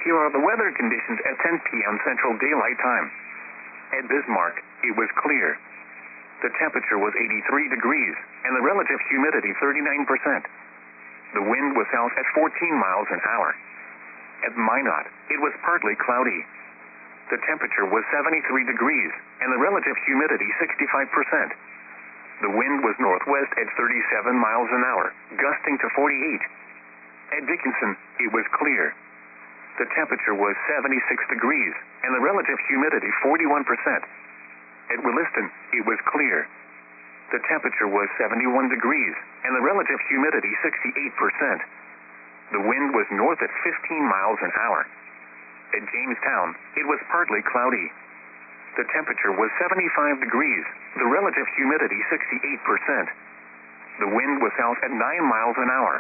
Here are the weather conditions at 10 p.m. Central Daylight Time. At Bismarck, it was clear. The temperature was 83 degrees, and the relative humidity 39%. The wind was south at 14 miles an hour. At Minot, it was partly cloudy. The temperature was 73 degrees, and the relative humidity 65%. The wind was northwest at 37 miles an hour, gusting to 48. At Dickinson, it was clear. The temperature was 76 degrees, and the relative humidity 41%. At Williston, it was clear. The temperature was 71 degrees, and the relative humidity 68%. The wind was north at 15 miles an hour. At Jamestown, it was partly cloudy. The temperature was 75 degrees, the relative humidity 68%. The wind was south at 9 miles an hour.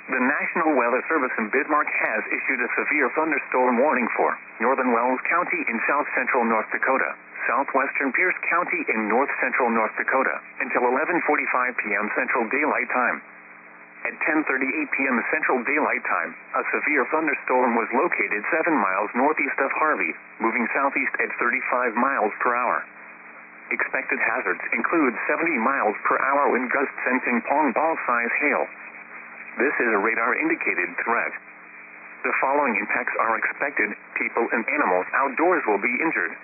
The National Weather Service in Bismarck has issued a severe thunderstorm warning for northern Wells County in south-central North Dakota, southwestern Pierce County in north-central North Dakota, until 11:45 p.m. Central Daylight Time. At 10:38 p.m. Central Daylight Time, a severe thunderstorm was located 7 miles northeast of Harvey, moving southeast at 35 miles per hour. Expected hazards include 70 miles per hour wind gusts and ping-pong ball-size hail. This is a radar-indicated threat. The following impacts are expected. People and animals outdoors will be injured.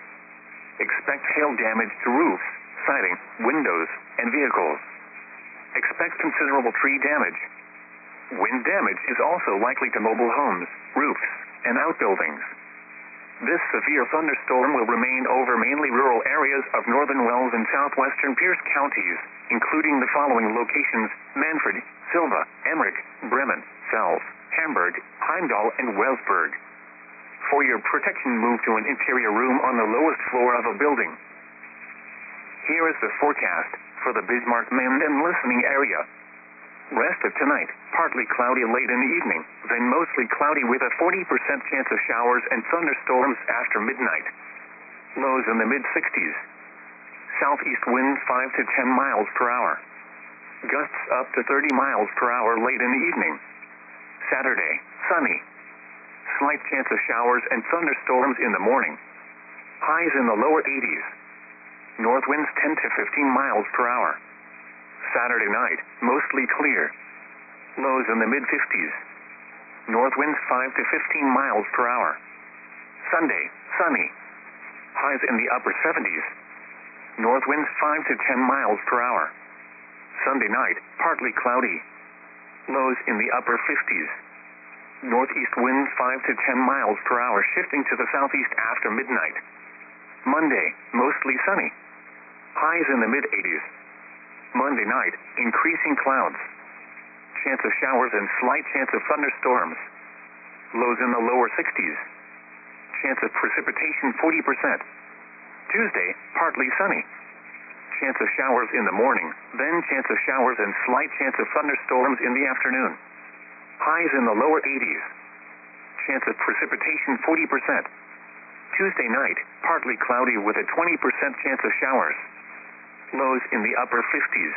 Expect hail damage to roofs, siding, windows, and vehicles. Expect considerable tree damage. Wind damage is also likely to mobile homes, roofs, and outbuildings. This severe thunderstorm will remain over mainly rural areas of northern Wells and southwestern Pierce counties, including the following locations: Manfred, Silva, Emmerich, Bremen, Fels, Hamburg, Heimdall, and Wellsburg. For your protection, move to an interior room on the lowest floor of a building. Here is the forecast for the Bismarck Mend and listening area. Rest of tonight, partly cloudy late in the evening, then mostly cloudy with a 40% chance of showers and thunderstorms after midnight. Lows in the mid-60s. Southeast winds 5 to 10 miles per hour. Gusts up to 30 miles per hour late in the evening. Saturday, sunny. Slight chance of showers and thunderstorms in the morning. Highs in the lower 80s. North winds 10 to 15 miles per hour. Saturday night, mostly clear. Lows in the mid-50s. North winds 5 to 15 miles per hour. Sunday, sunny. Highs in the upper 70s. North winds 5 to 10 miles per hour. Sunday night, partly cloudy. Lows in the upper 50s. Northeast winds 5 to 10 miles per hour, shifting to the southeast after midnight. Monday, mostly sunny. Highs in the mid-80s. Monday night, increasing clouds. Chance of showers and slight chance of thunderstorms. Lows in the lower 60s. Chance of precipitation 40%. Tuesday, partly sunny. Chance of showers in the morning, then chance of showers and slight chance of thunderstorms in the afternoon. Highs in the lower 80s. Chance of precipitation 40%. Tuesday night, partly cloudy with a 20% chance of showers. Lows in the upper 50s.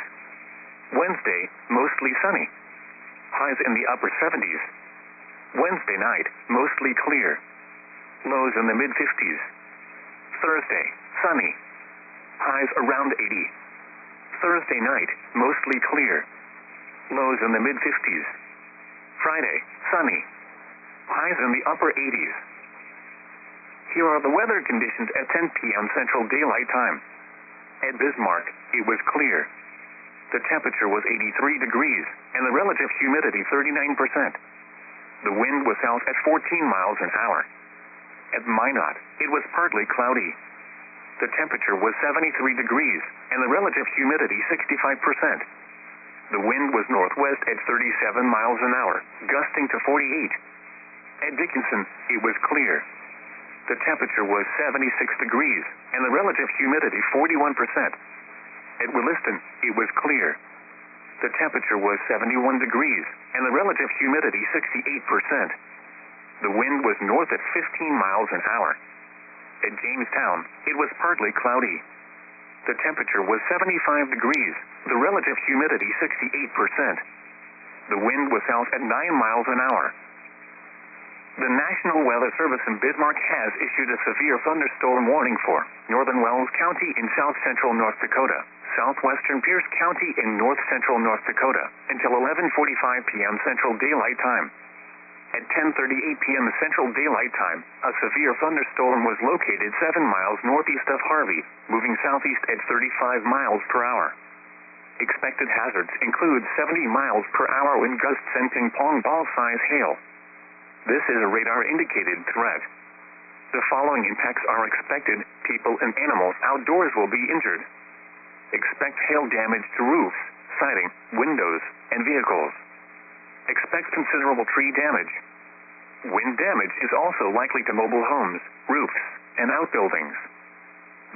Wednesday, mostly sunny. Highs in the upper 70s. Wednesday night, mostly clear. Lows in the mid-50s. Thursday, sunny. Highs around 80. Thursday night, mostly clear. Lows in the mid-50s. Friday, sunny. Highs in the upper 80s. Here are the weather conditions at 10 p.m. Central Daylight Time. At Bismarck, it was clear. The temperature was 83 degrees, and the relative humidity 39%. The wind was south at 14 miles an hour. At Minot, it was partly cloudy. The temperature was 73 degrees, and the relative humidity 65%. The wind was northwest at 37 miles an hour, gusting to 48. At Dickinson, it was clear. The temperature was 76 degrees, and the relative humidity 41%. At Williston, it was clear. The temperature was 71 degrees, and the relative humidity 68%. The wind was north at 15 miles an hour. At Jamestown, it was partly cloudy. The temperature was 75 degrees, the relative humidity 68%. The wind was south at 9 miles an hour. The National Weather Service in Bismarck has issued a severe thunderstorm warning for northern Wells County in south-central North Dakota, southwestern Pierce County in north-central North Dakota, until 11:45 p.m. Central Daylight Time. At 10:38 p.m. Central Daylight Time, a severe thunderstorm was located 7 miles northeast of Harvey, moving southeast at 35 miles per hour. Expected hazards include 70 miles per hour wind gusts and ping-pong ball-size hail. This is a radar-indicated threat. The following impacts are expected. People and animals outdoors will be injured. Expect hail damage to roofs, siding, windows, and vehicles. Expect considerable tree damage. Wind damage is also likely to mobile homes, roofs, and outbuildings.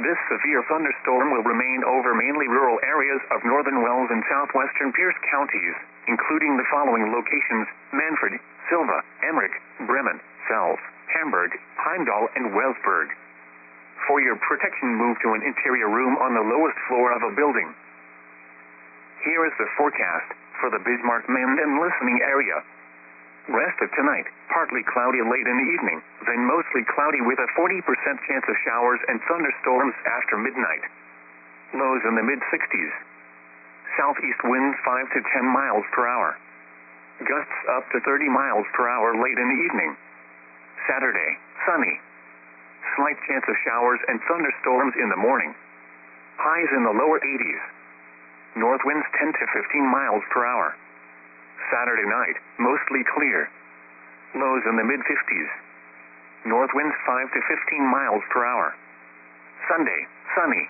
This severe thunderstorm thunderstorm will remain over mainly rural areas of northern Wells and southwestern Pierce counties, including the following locations: Manfred, Silva, Emmerich, Bremen, Sells, Hamburg, Heimdall, and Wellsburg. For your protection, move to an interior room on the lowest floor of a building. Here is the forecast for the Bismarck Mend and listening area. Rest of tonight, partly cloudy late in the evening, then mostly cloudy with a 40% chance of showers and thunderstorms after midnight. Lows in the mid-60s. Southeast winds 5 to 10 miles per hour. Gusts up to 30 miles per hour late in the evening. Saturday, sunny. Slight chance of showers and thunderstorms in the morning. Highs in the lower 80s. North winds 10 to 15 miles per hour. Saturday night, mostly clear. Lows in the mid-50s. North winds 5 to 15 miles per hour. Sunday, sunny.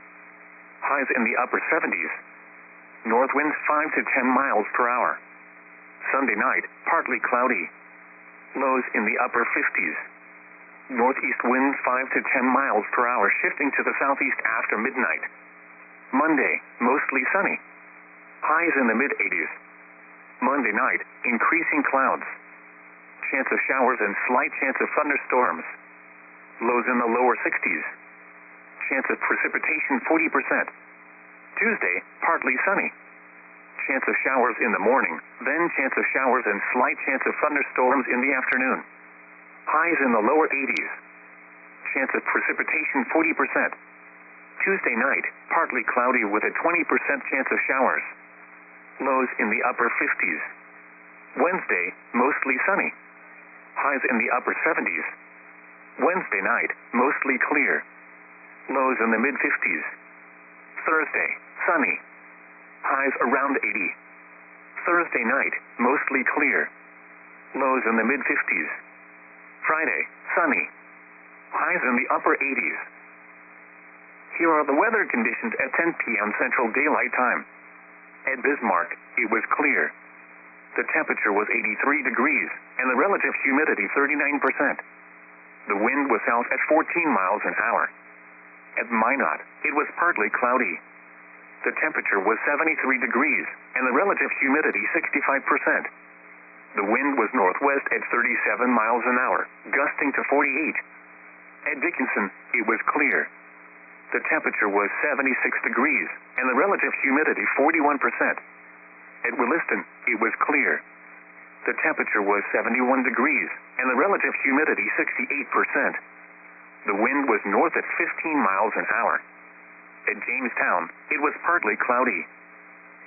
Highs in the upper 70s. North winds 5 to 10 miles per hour. Sunday night, partly cloudy. Lows in the upper 50s. Northeast winds 5 to 10 miles per hour, shifting to the southeast after midnight. Monday, mostly sunny. Highs in the mid-80s. Monday night, increasing clouds. Chance of showers and slight chance of thunderstorms. Lows in the lower 60s. Chance of precipitation 40%. Tuesday, partly sunny. Chance of showers in the morning, then chance of showers and slight chance of thunderstorms in the afternoon. Highs in the lower 80s. Chance of precipitation 40%. Tuesday night, partly cloudy with a 20% chance of showers. Lows in the upper 50s. Wednesday, mostly sunny. Highs in the upper 70s. Wednesday night, mostly clear. Lows in the mid-50s. Thursday, sunny. Highs around 80. Thursday night, mostly clear. Lows in the mid-50s. Friday, sunny. Highs in the upper 80s. Here are the weather conditions at 10 p.m. Central Daylight Time. At Bismarck, it was clear. The temperature was 83 degrees, and the relative humidity 39%. The wind was south at 14 miles an hour. At Minot, it was partly cloudy. The temperature was 73 degrees, and the relative humidity 65%. The wind was northwest at 37 miles an hour, gusting to 48. At Dickinson, it was clear. The temperature was 76 degrees, and the relative humidity 41%. At Williston, it was clear. The temperature was 71 degrees, and the relative humidity 68%. The wind was north at 15 miles an hour. At Jamestown, it was partly cloudy.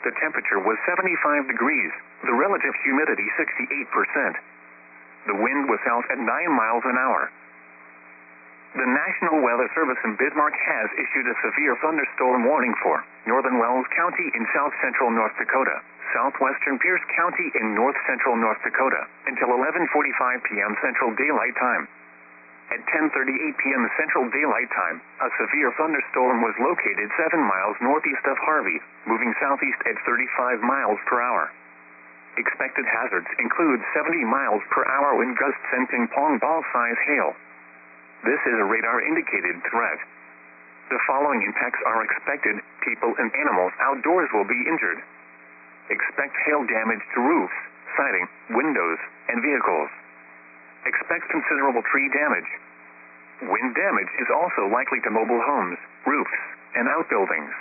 The temperature was 75 degrees, the relative humidity 68%. The wind was south at 9 miles an hour. The National Weather Service in Bismarck has issued a severe thunderstorm warning for northern Wells County in south-central North Dakota, southwestern Pierce County in north-central North Dakota, until 11:45 p.m. Central Daylight Time. At 10:38 p.m. Central Daylight Time, a severe thunderstorm was located 7 miles northeast of Harvey, moving southeast at 35 miles per hour. Expected hazards include 70 miles per hour wind gusts and ping-pong ball-size hail. This is a radar-indicated threat. The following impacts are expected: people and animals outdoors will be injured. Expect hail damage to roofs, siding, windows, and vehicles. Expect considerable tree damage. Wind damage is also likely to mobile homes, roofs, and outbuildings.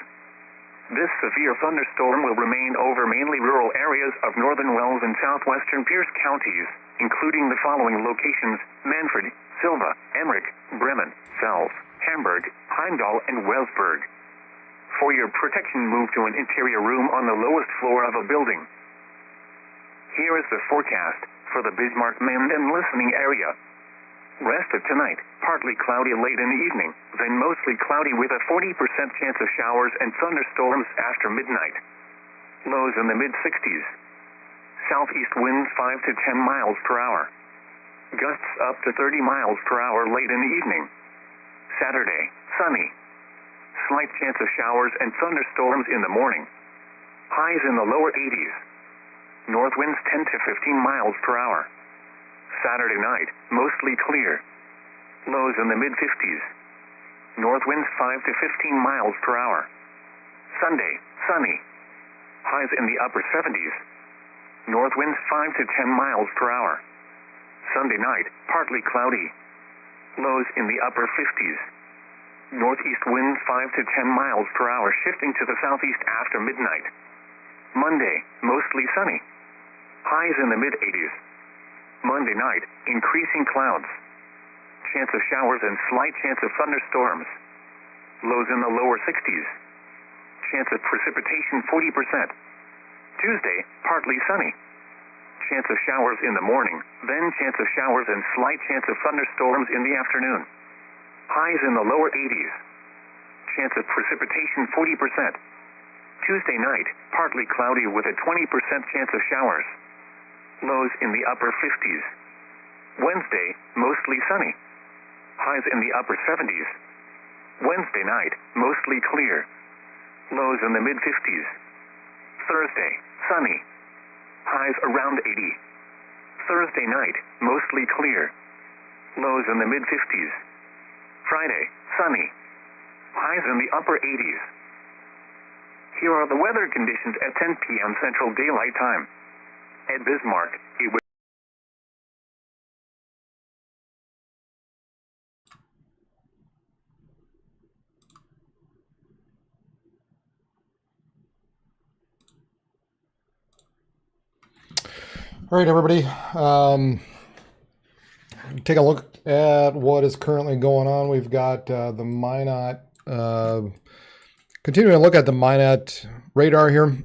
This severe thunderstorm will remain over mainly rural areas of northern Wells and southwestern Pierce counties, including the following locations: Manfred, Silva, Emmerich, Bremen, Sells, Hamburg, Heimdall, and Wellsburg. For your protection, move to an interior room on the lowest floor of a building. Here is the forecast for the Bismarck Mend and listening area. Rest of tonight, partly cloudy late in the evening, then mostly cloudy with a 40% chance of showers and thunderstorms after midnight. Lows in the mid-60s. Southeast winds 5 to 10 miles per hour. Gusts up to 30 miles per hour late in the evening. Saturday, sunny. Slight chance of showers and thunderstorms in the morning. Highs in the lower 80s. North winds 10 to 15 miles per hour. Saturday night, mostly clear. Lows in the mid-50s. North winds 5 to 15 miles per hour. Sunday, sunny. Highs in the upper 70s. North winds 5 to 10 miles per hour. Sunday night, partly cloudy. Lows in the upper 50s. Northeast wind 5 to 10 miles per hour, shifting to the southeast after midnight. Monday, mostly sunny. Highs in the mid-80s. Monday night, increasing clouds. Chance of showers and slight chance of thunderstorms. Lows in the lower 60s. Chance of precipitation 40%. Tuesday, partly sunny. Chance of showers in the morning, then chance of showers and slight chance of thunderstorms in the afternoon. Highs in the lower 80s. Chance of precipitation 40%. Tuesday night, partly cloudy with a 20% chance of showers. Lows in the upper 50s. Wednesday, mostly sunny. Highs in the upper 70s. Wednesday night, mostly clear. Lows in the mid-50s. Thursday, sunny. Highs around 80. Thursday night, mostly clear. Lows in the mid-50s. Friday, sunny. Highs in the upper 80s. Here are the weather conditions at 10 p.m. Central Daylight Time. At Bismarck, it was All right, everybody. Take a look at what is currently going on. We've got the Minot. Continuing to look at the Minot radar here.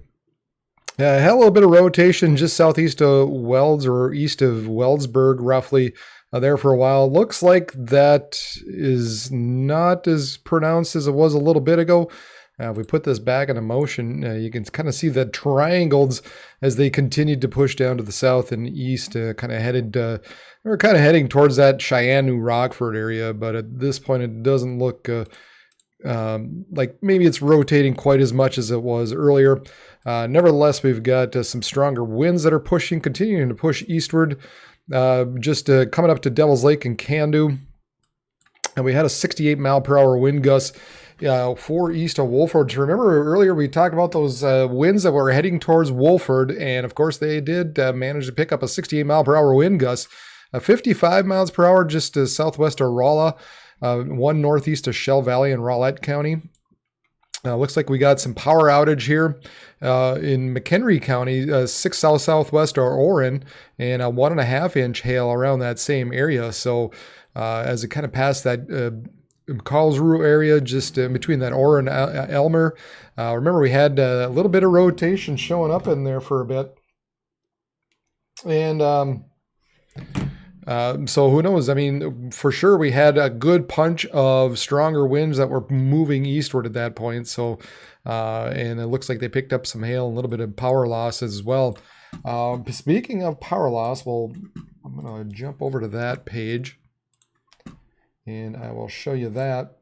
Had a little bit of rotation just southeast of Welds or east of Weldsburg, roughly there for a while. Looks like that is not as pronounced as it was a little bit ago. If we put this back into motion, you can kind of see the triangles as they continued to push down to the south and east, kind of heading towards that Cheyenne, New Rockford area. But at this point, it doesn't look like maybe it's rotating quite as much as it was earlier. Nevertheless, we've got some stronger winds that are continuing to push eastward, just coming up to Devil's Lake and Candu. And we had a 68 mile per hour wind gust for east of Wolford. Remember earlier we talked about those winds that were heading towards Wolford, and of course they did manage to pick up a 68 mile per hour wind gust, 55 miles per hour just southwest of Rolla, one northeast of Shell Valley in Rowlett County. Looks like we got some power outage here in McHenry County, 6 southwest of Orrin, and a 1.5 inch hail around that same area. So as it kind of passed that Karlsruhe area, just between that Orrin and Elmer. Remember, we had a little bit of rotation showing up in there for a bit. And so who knows? I mean, for sure, we had a good punch of stronger winds that were moving eastward at that point. So, and it looks like they picked up some hail and a little bit of power loss as well. Speaking of power loss, well, I'm going to jump over to that page. And I will show you that.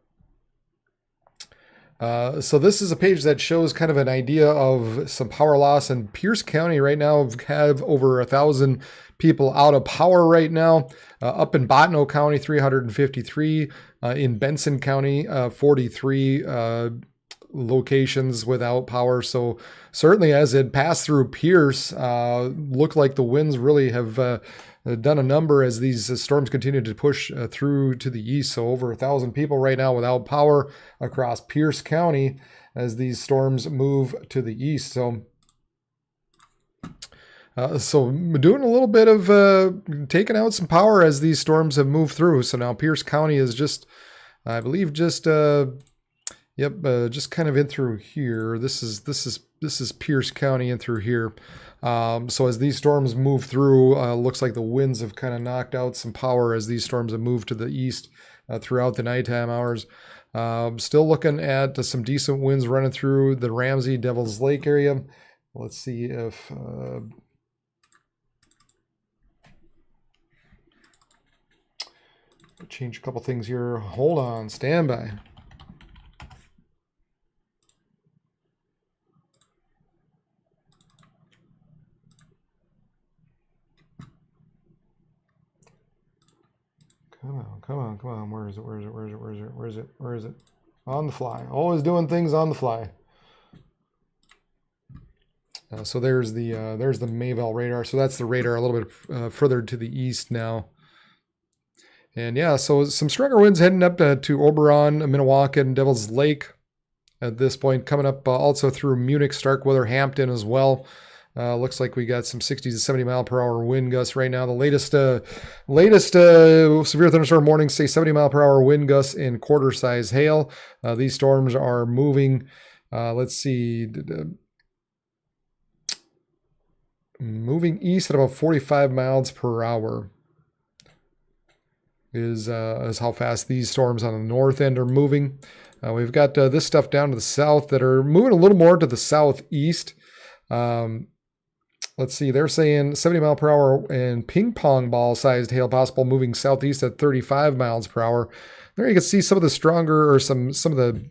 So this is a page that shows kind of an idea of some power loss in Pierce County right now. We have over 1,000 people out of power right now. Up in Bottineau County, 353. In Benson County, 43 locations without power. So certainly as it passed through Pierce, looked like the winds really have done a number as these storms continue to push through to the east. So over 1,000 people right now without power across Pierce County as these storms move to the east. So doing a little bit of taking out some power as these storms have moved through. So now Pierce County is just, I believe, just just kind of in through here. This is Pierce County in through here. So as these storms move through, looks like the winds have kind of knocked out some power as these storms have moved to the east throughout the nighttime hours. Still looking at some decent winds running through the Ramsey, Devil's Lake area. Let's see if change a couple things here. Hold on, stand by. Come on. Where is it? On the fly. Always doing things on the fly. So there's the Mayville radar. So that's the radar a little bit further to the east now. And yeah, so some stronger winds heading up to Oberon, Minnewaca, and Devil's Lake at this point. Coming up also through Munich, Starkweather, Hampton as well. Looks like we got some 60 to 70 mile per hour wind gusts right now. The latest severe thunderstorm warnings say 70 mile per hour wind gusts and quarter size hail. These storms are moving. Let's see. Moving east at about 45 miles per hour is how fast these storms on the north end are moving. We've got this stuff down to the south that are moving a little more to the southeast. Let's see, they're saying 70 mile per hour and ping pong ball sized hail possible moving southeast at 35 miles per hour. There you can see some of the stronger or some of the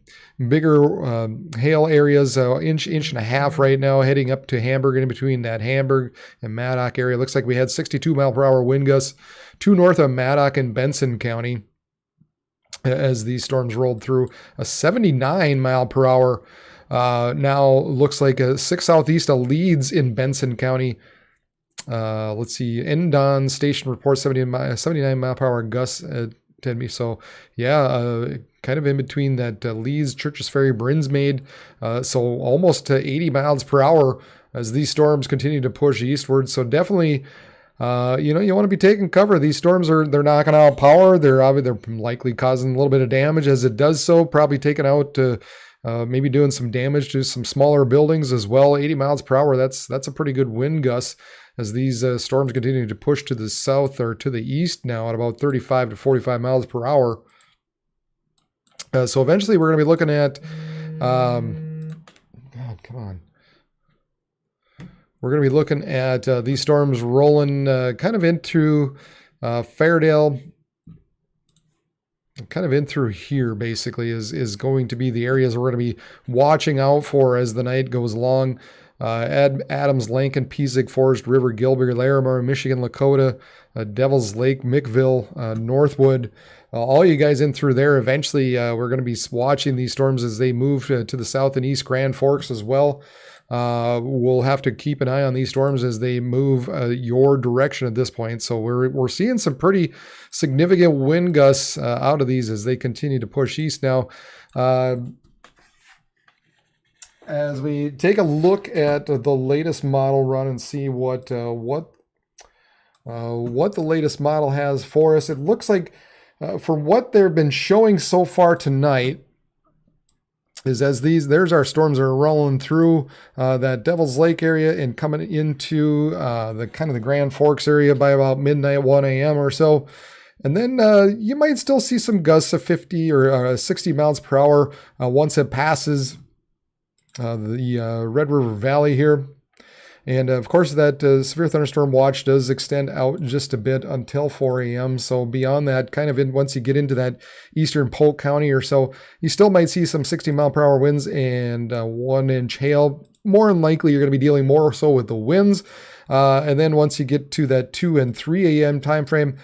bigger hail areas, inch and a half right now, heading up to Hamburg, in between that Hamburg and Maddock area. Looks like we had 62 mile per hour wind gusts to north of Maddock and Benson County as these storms rolled through. A 79 mile per hour now looks like a 6 southeast of Leeds in Benson County. Let's see, Endon Station reports 79 mile per hour gusts at 10 meters. So yeah, kind of in between that Leeds, Churches Ferry, Brinsmaid. So almost to 80 miles per hour as these storms continue to push eastward. So definitely, you want to be taking cover. These storms they're knocking out power. They're likely causing a little bit of damage as it does so. Probably taking out maybe doing some damage to some smaller buildings as well. 80 miles per hour. That's a pretty good wind gust as these storms continue to push to the south or to the east now at about 35 to 45 miles per hour. So eventually we're going to be looking at, God, come on. We're going to be looking at these storms rolling kind of into Fairdale, kind of in through here basically is going to be the areas we're going to be watching out for as the night goes along. Adams, Lankin, Piesig, Forest River, Gilbert, Larimer, Michigan, Lakota, Devil's Lake, Mickville, Northwood, all you guys in through there. Eventually, we're going to be watching these storms as they move to the south and east, Grand Forks as well. We'll have to keep an eye on these storms as they move your direction at this point. So we're seeing some pretty significant wind gusts out of these as they continue to push east now. As we take a look at the latest model run and see what the latest model has for us, it looks like for what they've been showing so far tonight is there's our storms that are rolling through that Devil's Lake area and coming into the Grand Forks area by about midnight, 1 a.m. or so. And then you might still see some gusts of 50 or 60 miles per hour once it passes the Red River Valley here. And of course that Severe Thunderstorm Watch does extend out just a bit until 4 a.m. So beyond that, kind of once you get into that eastern Polk County or so, you still might see some 60 mile per hour winds and 1 inch hail. More than likely, you're going to be dealing more so with the winds. And then once you get to that 2 and 3 a.m. time frame,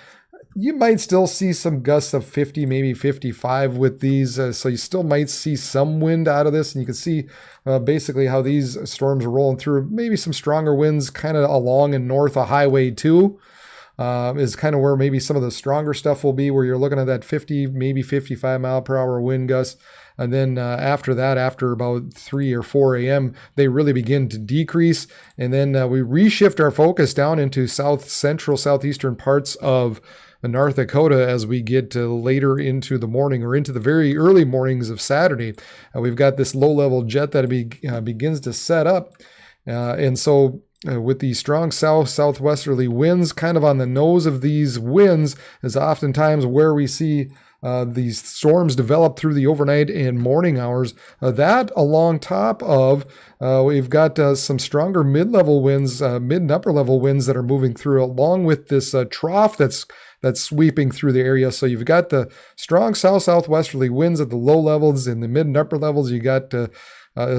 you might still see some gusts of 50, maybe 55 with these. So you still might see some wind out of this. And you can see basically how these storms are rolling through. Maybe some stronger winds kind of along and north of Highway 2 is kind of where maybe some of the stronger stuff will be, where you're looking at that 50, maybe 55 mile per hour wind gusts. And then after that, after about 3 or 4 a.m., they really begin to decrease. And then we reshift our focus down into southeastern parts of North Dakota as we get later into the morning or into the very early mornings of Saturday. We've got this low-level jet that begins to set up. And so with the strong southwesterly winds kind of on the nose of these winds is oftentimes where we see these storms develop through the overnight and morning hours. That along top of we've got some stronger mid-level winds, mid and upper level winds that are moving through along with this trough that's sweeping through the area. So you've got the strong southwesterly winds at the low levels. In the mid and upper levels, you got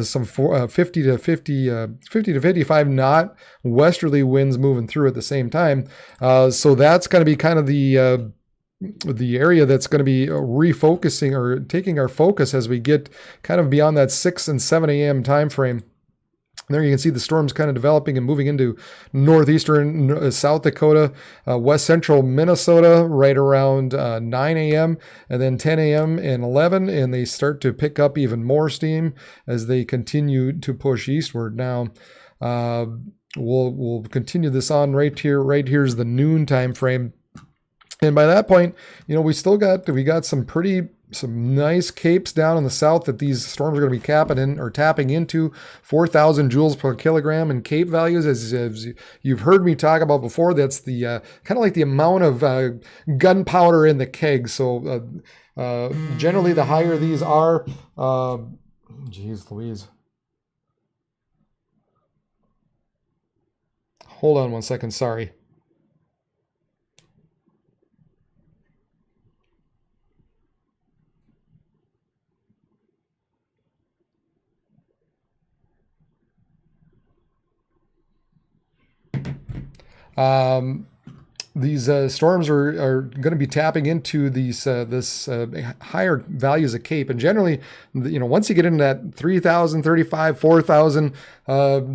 some 50 to 55 knot westerly winds moving through at the same time. So that's going to be kind of the the area that's going to be refocusing or taking our focus as we get kind of beyond that 6 and 7 a.m. time frame. There you can see the storms kind of developing and moving into northeastern South Dakota, west central Minnesota, right around 9 a.m. and then 10 a.m. and 11, and they start to pick up even more steam as they continue to push eastward. Now, we'll continue this on right here. Right here is the noon time frame, and by that point, you know, we got some nice capes down in the south that these storms are going to be tapping into 4,000 joules per kilogram in cape values. As you've heard me talk about before, that's the kind of like the amount of gunpowder in the keg. So generally, the higher these are, geez Louise. Hold on one second. Sorry. These storms are going to be tapping into these higher values of cape, and generally, you know, once you get into that 3,000, 35, 4,000,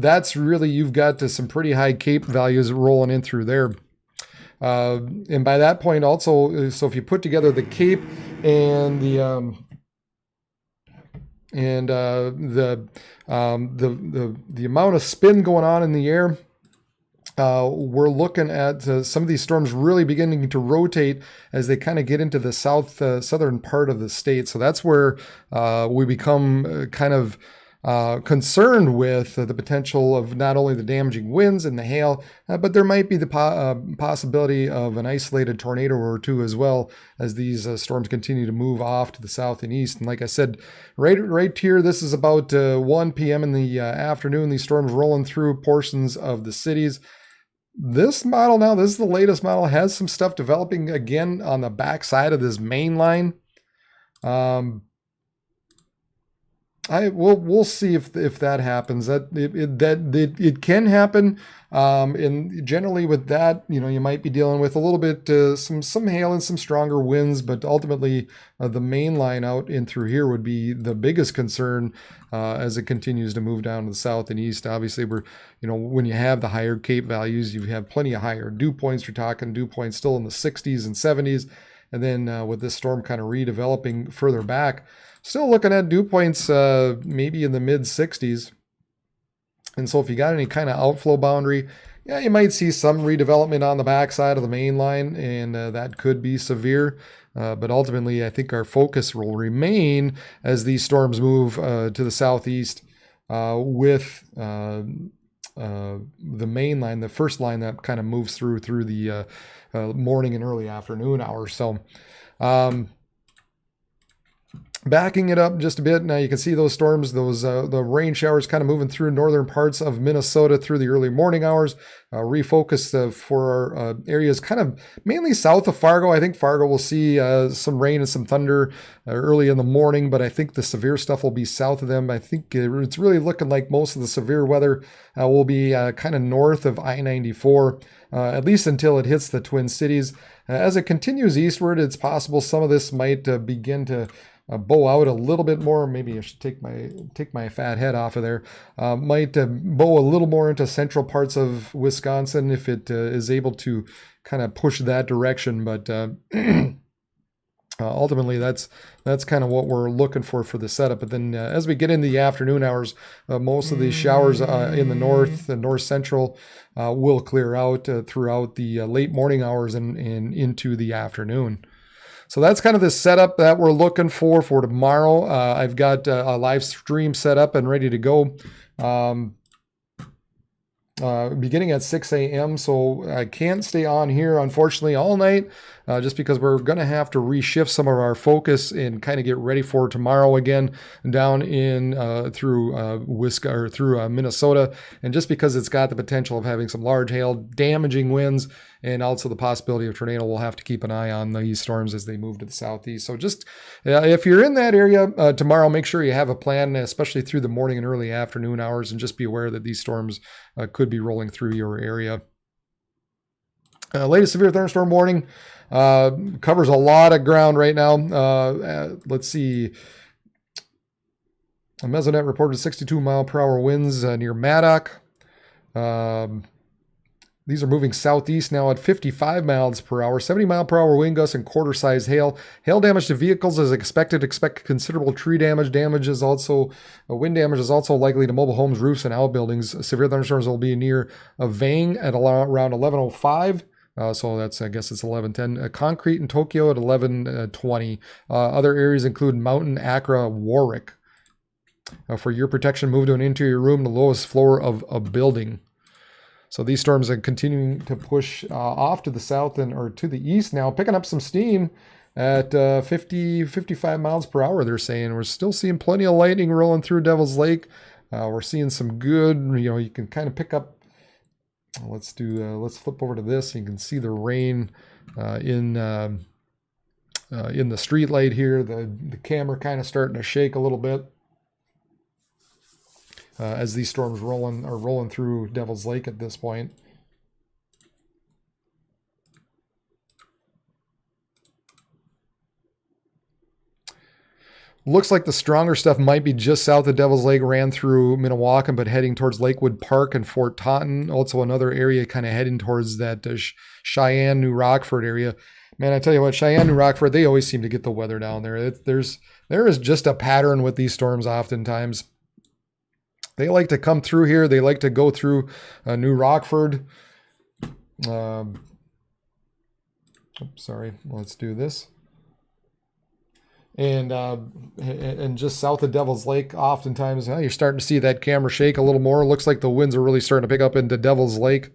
that's really, you've got some pretty high cape values rolling in through there. And by that point, also, so if you put together the cape and the amount of spin going on in the air. We're looking at some of these storms really beginning to rotate as they kind of get into the southern part of the state. So that's where we become kind of concerned with the potential of not only the damaging winds and the hail, but there might be the possibility of an isolated tornado or two as well as these storms continue to move off to the south and east. And like I said, right here, this is about 1 p.m. in the afternoon. These storms rolling through portions of the cities. This model now, this is the latest model, has some stuff developing again on the back side of this main line. We'll see if that happens. It can happen. And generally with that, you know, you might be dealing with a little bit some hail and some stronger winds, but ultimately the main line out in through here would be the biggest concern as it continues to move down to the south and east. Obviously, when you have the higher cape values, you have plenty of higher dew points. You're talking dew points still in the 60s and 70s, and then with this storm kind of redeveloping further back, still looking at dew points maybe in the mid 60s. And so if you got any kind of outflow boundary, yeah, you might see some redevelopment on the backside of the main line, and that could be severe. But ultimately, I think our focus will remain as these storms move to the southeast with the main line, the first line that kind of moves through the morning and early afternoon hours. So backing it up just a bit, now you can see those storms, the rain showers kind of moving through northern parts of Minnesota through the early morning hours. Refocus for our areas kind of mainly south of Fargo. I think Fargo will see some rain and some thunder early in the morning, but I think the severe stuff will be south of them. I think it's really looking like most of the severe weather will be kind of north of I-94, at least until it hits the Twin Cities. As it continues eastward, it's possible some of this might begin to bow out a little bit more. Maybe I should take my fat head off of there. Might bow a little more into central parts of Wisconsin if it is able to kind of push that direction. But ultimately, that's kind of what we're looking for the setup. But then as we get into the afternoon hours, most of these showers in the north and north central will clear out throughout the late morning hours and into the afternoon. So that's kind of the setup that we're looking for tomorrow. I've got a live stream set up and ready to go beginning at 6 a.m. So I can't stay on here, unfortunately, all night just because we're going to have to reshift some of our focus and kind of get ready for tomorrow again down in through Minnesota. And just because it's got the potential of having some large hail, damaging winds, and also the possibility of tornado, we'll have to keep an eye on these storms as they move to the southeast. So just if you're in that area tomorrow, make sure you have a plan, especially through the morning and early afternoon hours, and just be aware that these storms could be rolling through your area. Latest severe thunderstorm warning covers a lot of ground right now. Let's see. A Mesonet reported 62-mile-per-hour winds near Maddock. These are moving southeast now at 55 miles per hour, 70-mile-per-hour wind gusts and quarter-size hail. Hail damage to vehicles is expected. Expect considerable tree damage. Wind damage is also likely to mobile homes, roofs, and outbuildings. Severe thunderstorms will be near Vang at around 11:05. So that's, I guess it's 11:10. Concrete in Tokyo at 11:20. Other areas include Mountain, Accra, Warwick. For your protection, move to an interior room, the lowest floor of a building. So these storms are continuing to push off to the south or to the east now, picking up some steam at 55 miles per hour, they're saying. We're still seeing plenty of lightning rolling through Devil's Lake. We're seeing some good, you can kind of pick up. Let's flip over to this. You can see the rain in the street light here. The camera kind of starting to shake a little bit. As these storms are rolling through Devil's Lake at this point. Looks like the stronger stuff might be just south of Devil's Lake, ran through Minnewacan, but heading towards Lakewood Park and Fort Taunton. Also another area kind of heading towards that Cheyenne, New Rockford area. Man, I tell you what, Cheyenne, New Rockford, they always seem to get the weather down there. There is just a pattern with these storms oftentimes. They like to come through here. They like to go through New Rockford. Sorry, let's do this. And just south of Devil's Lake, oftentimes you're starting to see that camera shake a little more. Looks like the winds are really starting to pick up into Devil's Lake.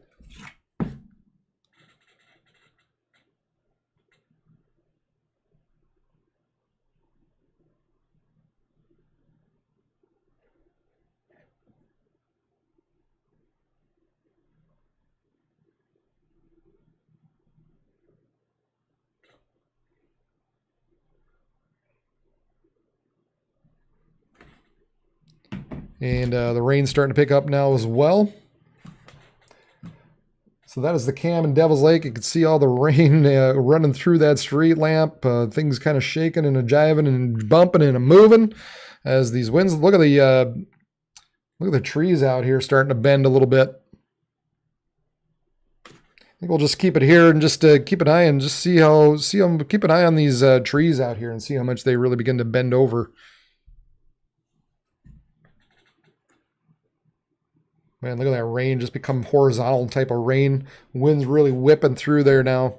And the rain's starting to pick up now as well. So that is the cam in Devil's Lake. You can see all the rain running through that street lamp. Things kind of shaking and jiving and bumping and moving as these winds. Look at the trees out here starting to bend a little bit. I think we'll just keep it here and just keep an eye and just keep an eye on these trees out here and see how much they really begin to bend over. Man, look at that rain just become horizontal type of rain. Wind's really whipping through there now.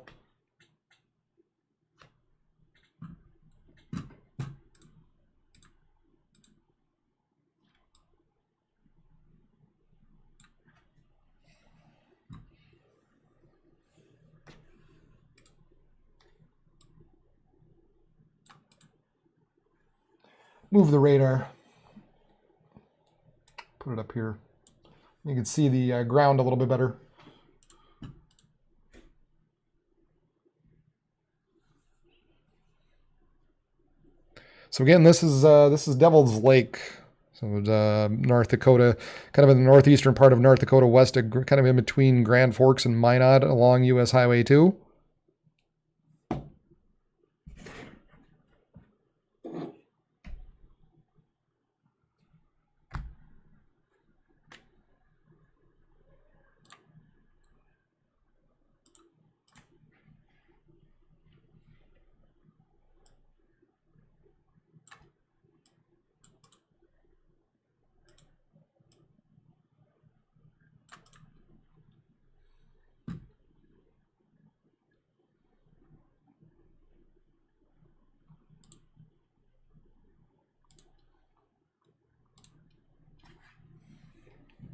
Move the radar. Put it up here. You can see the ground a little bit better. So again, this is Devil's Lake. So North Dakota, kind of in the northeastern part of North Dakota, west of, kind of in between Grand Forks and Minot along US Highway 2.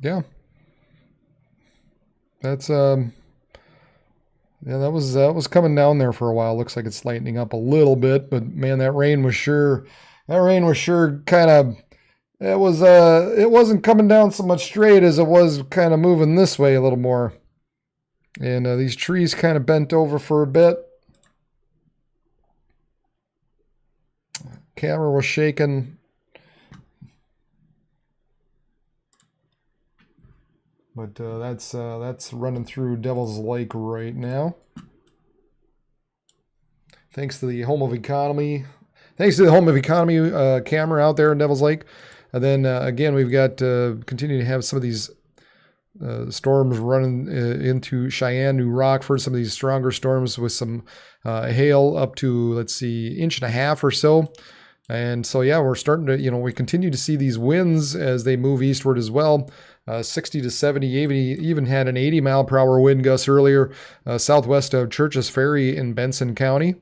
Yeah. That's yeah, that was coming down there for a while. Looks like it's lightening up a little bit, but man, that rain was sure kind of, it wasn't coming down so much straight as it was kind of moving this way a little more. And these trees kind of bent over for a bit. Camera was shaking. But that's running through Devil's Lake right now. Thanks to the Home of Economy. Thanks to the Home of Economy camera out there in Devil's Lake. And then again, we've got continuing to have some of these storms running into Cheyenne, New Rockford, some of these stronger storms with some hail up to, let's see, 1.5 inches or so. And so, yeah, we're starting to, we continue to see these winds as they move eastward as well. 60 to 70, even had an 80-mile-per-hour wind gust earlier southwest of Churches Ferry in Benson County.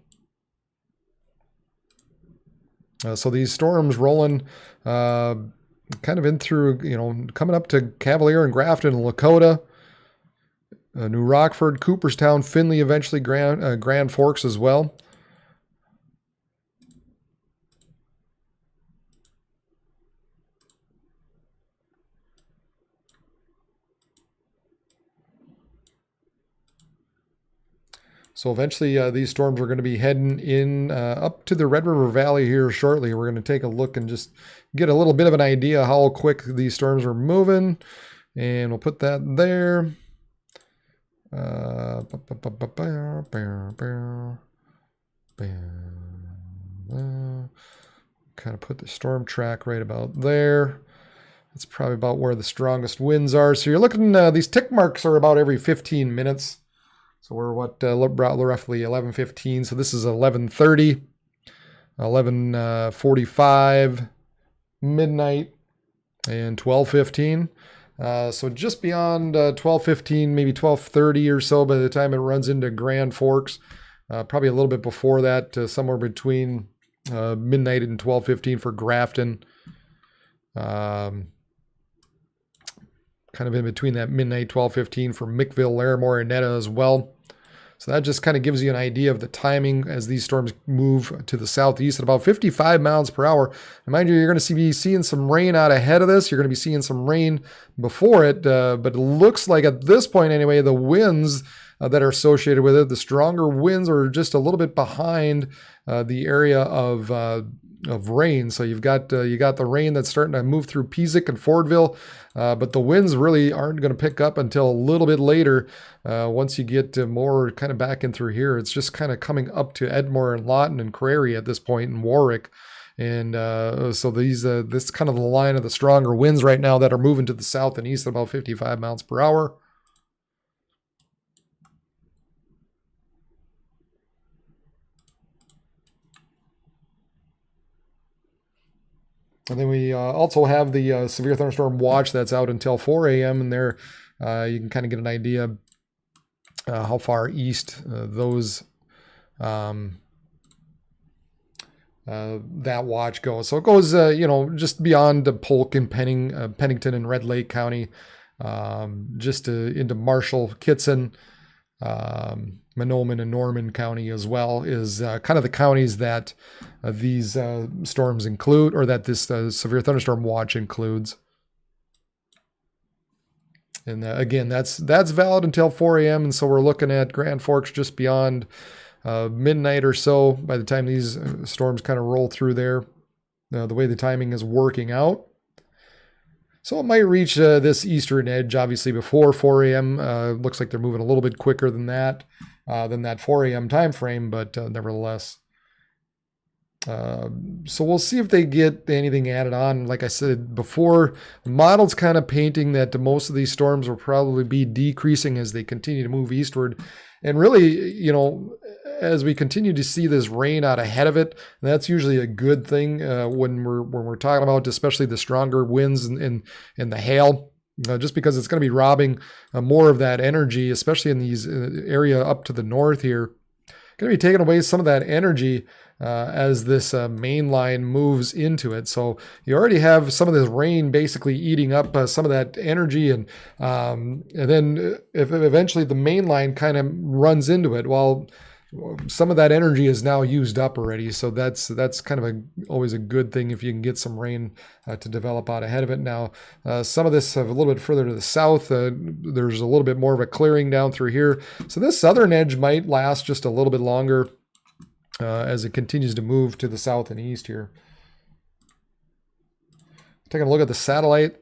So these storms rolling kind of in through, coming up to Cavalier and Grafton and Lakota, New Rockford, Cooperstown, Findlay, eventually Grand Forks as well. So eventually these storms are going to be heading in up to the Red River Valley here shortly. We're going to take a look and just get a little bit of an idea how quick these storms are moving. And we'll put that there. Kind of put the storm track right about there. That's probably about where the strongest winds are. So you're looking, these tick marks are about every 15 minutes. So we're roughly 11:15. So this is 11:30, 11:45, midnight, and 12:15. So just beyond 12:15, maybe 12:30 or so by the time it runs into Grand Forks. Probably a little bit before that, somewhere between midnight and 12:15 for Grafton. Kind of in between that midnight 12:15 for Mickville, Larimore, and Netta as well. So that just kind of gives you an idea of the timing as these storms move to the southeast at about 55 miles per hour. And mind you, you're going to be seeing some rain out ahead of this. You're going to be seeing some rain before it, but it looks like at this point anyway, the winds that are associated with it, the stronger winds are just a little bit behind the area of rain. So you got the rain that's starting to move through Peasic and Fordville, but the winds really aren't going to pick up until a little bit later. Once you get more kind of back in through here, it's just kind of coming up to Edmore and Lawton and Crary at this point in Warwick. And so this is kind of the line of the stronger winds right now that are moving to the south and east at about 55 miles per hour. And then we also have the Severe Thunderstorm Watch that's out until 4 a.m. And there you can kind of get an idea how far east that watch goes. So it goes, just beyond Polk and Pennington and Red Lake County, just into Marshall, Kitson, Mahnomen and Norman County as well is kind of the counties that these storms include, or that this Severe Thunderstorm Watch includes. And again, that's valid until 4 a.m. And so we're looking at Grand Forks just beyond midnight or so by the time these storms kind of roll through there, the way the timing is working out. So it might reach this eastern edge, obviously, before 4 a.m. Looks like they're moving a little bit quicker than that 4 a.m. time frame, but nevertheless. So we'll see if they get anything added on. Like I said before, the model's kind of painting that most of these storms will probably be decreasing as they continue to move eastward. And really, as we continue to see this rain out ahead of it, that's usually a good thing when we're talking about, especially the stronger winds and the hail. Just because it's going to be robbing more of that energy, especially in these area up to the north here, going to be taking away some of that energy as this main line moves into it. So you already have some of this rain basically eating up some of that energy, and then if eventually the main line kind of runs into it, well, some of that energy is now used up already. So that's kind of always a good thing if you can get some rain to develop out ahead of it. Now, some of this a little bit further to the south, there's a little bit more of a clearing down through here. So this southern edge might last just a little bit longer as it continues to move to the south and east here. Taking a look at the satellite.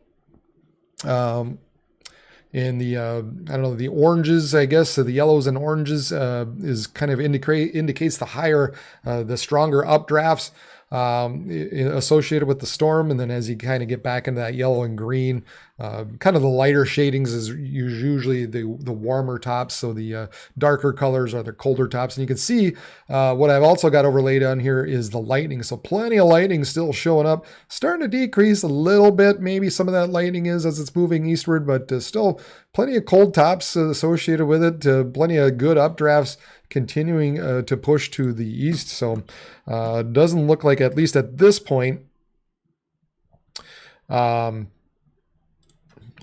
in the I don't know, the oranges, I guess, the yellows and oranges is kind of indicates the higher, the stronger updrafts associated with the storm. And then as you kind of get back into that yellow and green, kind of the lighter shadings is usually the warmer tops. So the darker colors are the colder tops. And you can see what I've also got overlaid on here is the lightning. So plenty of lightning still showing up, starting to decrease a little bit. Maybe some of that lightning is as it's moving eastward, but still plenty of cold tops associated with it. Plenty of good updrafts continuing to push to the east. So it doesn't look like, at least at this point,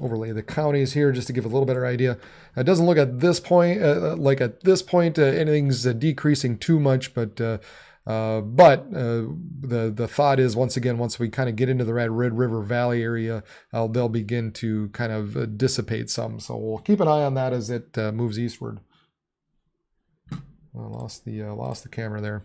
overlay the counties here just to give a little better idea. It doesn't look at this point anything's decreasing too much, but the thought is, once again, once we kind of get into the Red River Valley area, they'll begin to kind of dissipate some. So we'll keep an eye on that as it moves eastward. I lost the camera there.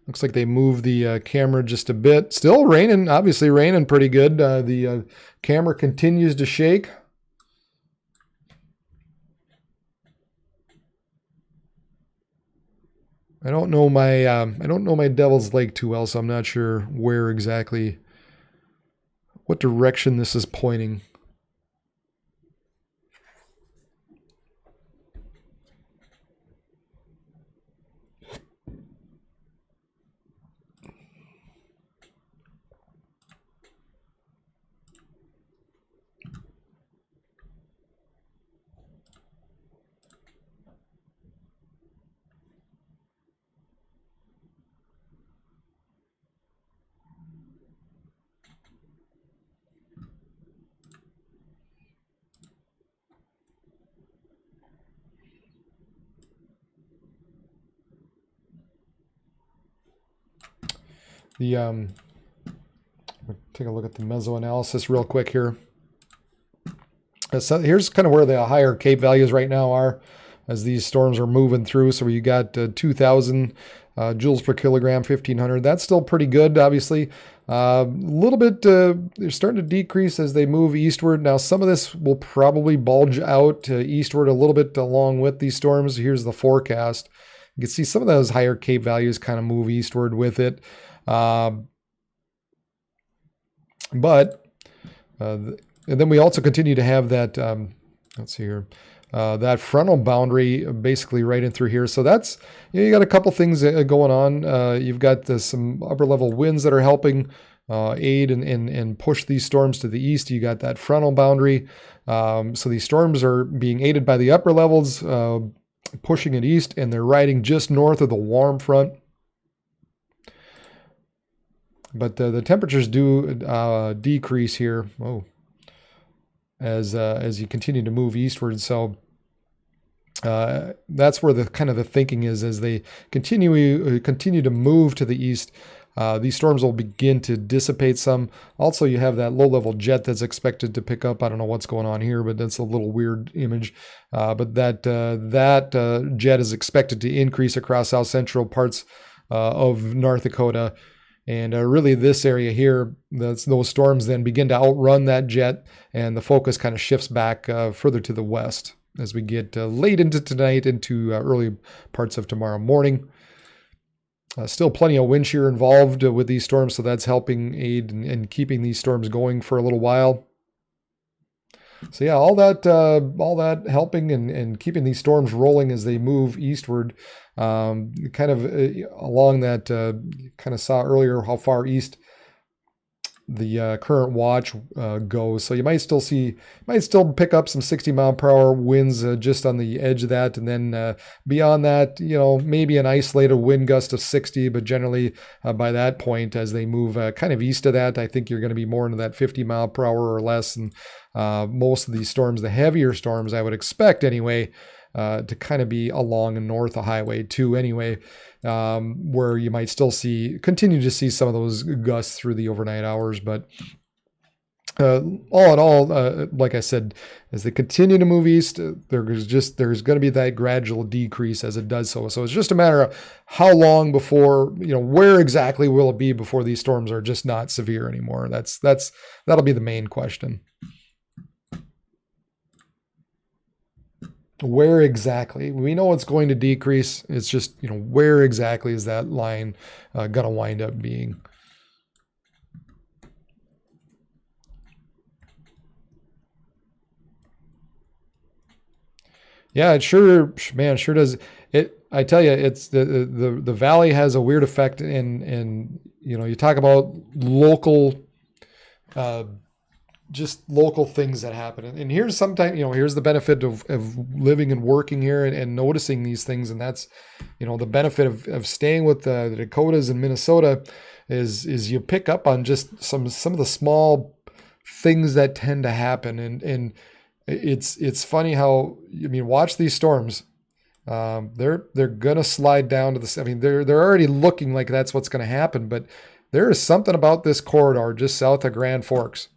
Looks like they moved the camera just a bit. Still raining, obviously raining pretty good. The camera continues to shake. I don't know my Devil's Lake too well, so I'm not sure where exactly, what direction this is pointing. Take a look at the mesoanalysis real quick here. So here's kind of where the higher Cape values right now are as these storms are moving through. So you got 2,000 joules per kilogram, 1,500. That's still pretty good, obviously. A little bit, they're starting to decrease as they move eastward. Now, some of this will probably bulge out eastward a little bit along with these storms. Here's the forecast. You can see some of those higher Cape values kind of move eastward with it. And then we also continue to have that, let's see here, that frontal boundary basically right in through here. So that's, you got a couple things going on. You've got some upper level winds that are helping aid and push these storms to the east. You got that frontal boundary. So these storms are being aided by the upper levels, pushing it east, and they're riding just north of the warm front. But the temperatures do decrease here. As you continue to move eastward. So that's where the kind of the thinking is, as they continue to move to the east. These storms will begin to dissipate some. Also, you have that low-level jet that's expected to pick up. I don't know what's going on here, but that's a little weird image. But that jet is expected to increase across south central parts of North Dakota. And really this area here, those storms then begin to outrun that jet, and the focus kind of shifts back further to the west as we get late into tonight, into early parts of tomorrow morning. Still plenty of wind shear involved with these storms, so that's helping aid in keeping these storms going for a little while. So yeah, all that helping and keeping these storms rolling as they move eastward. Kind of along that, kind of saw earlier how far east the current watch goes. So you might still pick up some 60-mile-per-hour winds just on the edge of that, and then beyond that, maybe an isolated wind gust of 60. But generally, by that point, as they move kind of east of that, I think you're going to be more into that 50-mile-per-hour or less. And most of these storms, the heavier storms, I would expect anyway, to kind of be along and north of Highway 2 anyway, where you might still continue to see some of those gusts through the overnight hours. But all in all, like I said, as they continue to move east, there's going to be that gradual decrease as it does so. So it's just a matter of how long before, where exactly will it be before these storms are just not severe anymore. That'll be the main question. Where exactly? We know it's going to decrease. It's just, where exactly is that line going to wind up being? Yeah, it sure does. I tell you, it's the valley has a weird effect in you talk about local, just local things that happen. And here's here's the benefit of living and working here and noticing these things. And that's, the benefit of staying with the Dakotas and Minnesota is you pick up on just some of the small things that tend to happen. And it's funny how, watch these storms. They're gonna slide down to the. They're already looking like that's what's gonna happen. But there is something about this corridor just south of Grand Forks.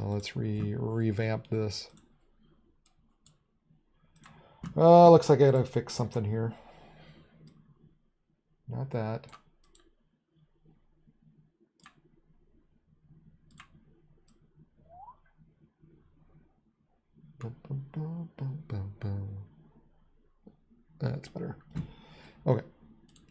Let's revamp this. Looks like I gotta fix something here. Not that. That's better. Okay.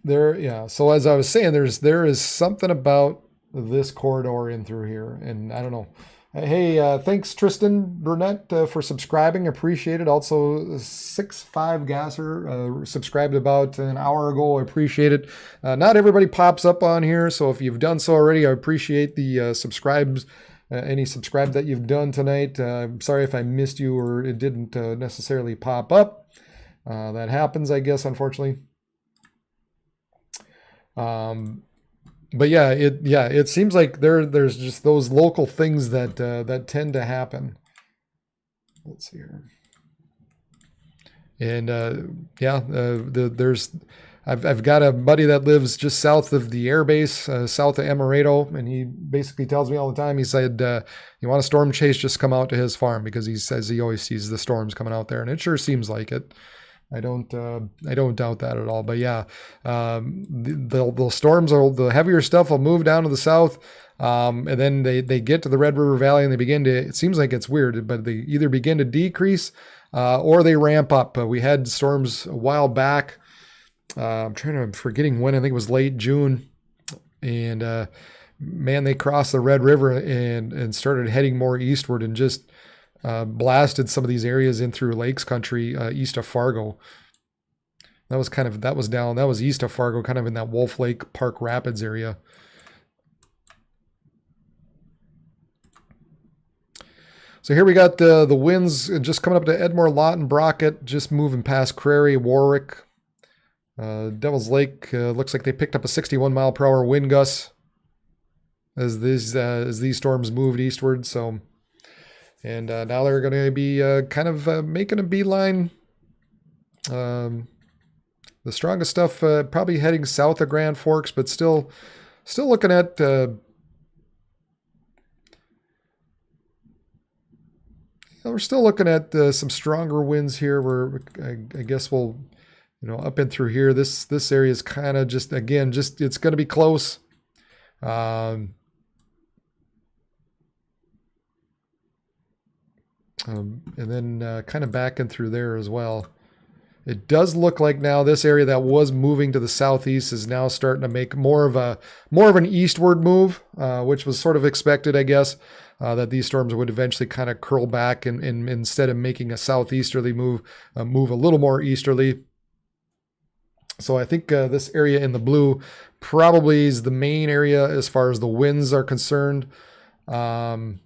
Yeah. So as I was saying, there is something about this corridor in through here, and I don't know. Hey, thanks Tristan Burnett for subscribing. Appreciate it. Also, 6'5" Gasser subscribed about an hour ago. I appreciate it. Not everybody pops up on here, so if you've done so already, I appreciate the subscribes. Any subscribe that you've done tonight. I'm sorry if I missed you or it didn't necessarily pop up. That happens, I guess, unfortunately. But yeah, it seems like there's just those local things that tend to happen. Let's see here. And there's. I've got a buddy that lives just south of the air base, south of Amaretto, and he basically tells me all the time, he said, you want a storm chase, just come out to his farm, because he says he always sees the storms coming out there, and it sure seems like it. I don't doubt that at all. But yeah, the storms, the heavier stuff will move down to the south, and then they get to the Red River Valley and they begin to, it seems like it's weird, but they either begin to decrease or they ramp up. We had storms a while back. I'm forgetting when. I think it was late June, and man, they crossed the Red River and started heading more eastward and just blasted some of these areas in through Lakes Country east of Fargo. That was east of Fargo, kind of in that Wolf Lake, Park Rapids area. So here we got the winds just coming up to Edmore, Lawton, Brockett, just moving past Crary, Warwick. Devil's Lake looks like they picked up a 61 mile per hour wind gust as these storms moved eastward. So, and now they're going to be kind of making a beeline. The strongest stuff probably heading south of Grand Forks, but still looking at. We're still looking at some stronger winds here. Where I guess we'll. Up and through here, this area is kind of just it's going to be close. And then kind of back and through there as well. It does look like now this area that was moving to the southeast is now starting to make more of an eastward move, which was sort of expected, I guess, that these storms would eventually kind of curl back and instead of making a southeasterly move a little more easterly. So I think this area in the blue probably is the main area as far as the winds are concerned. The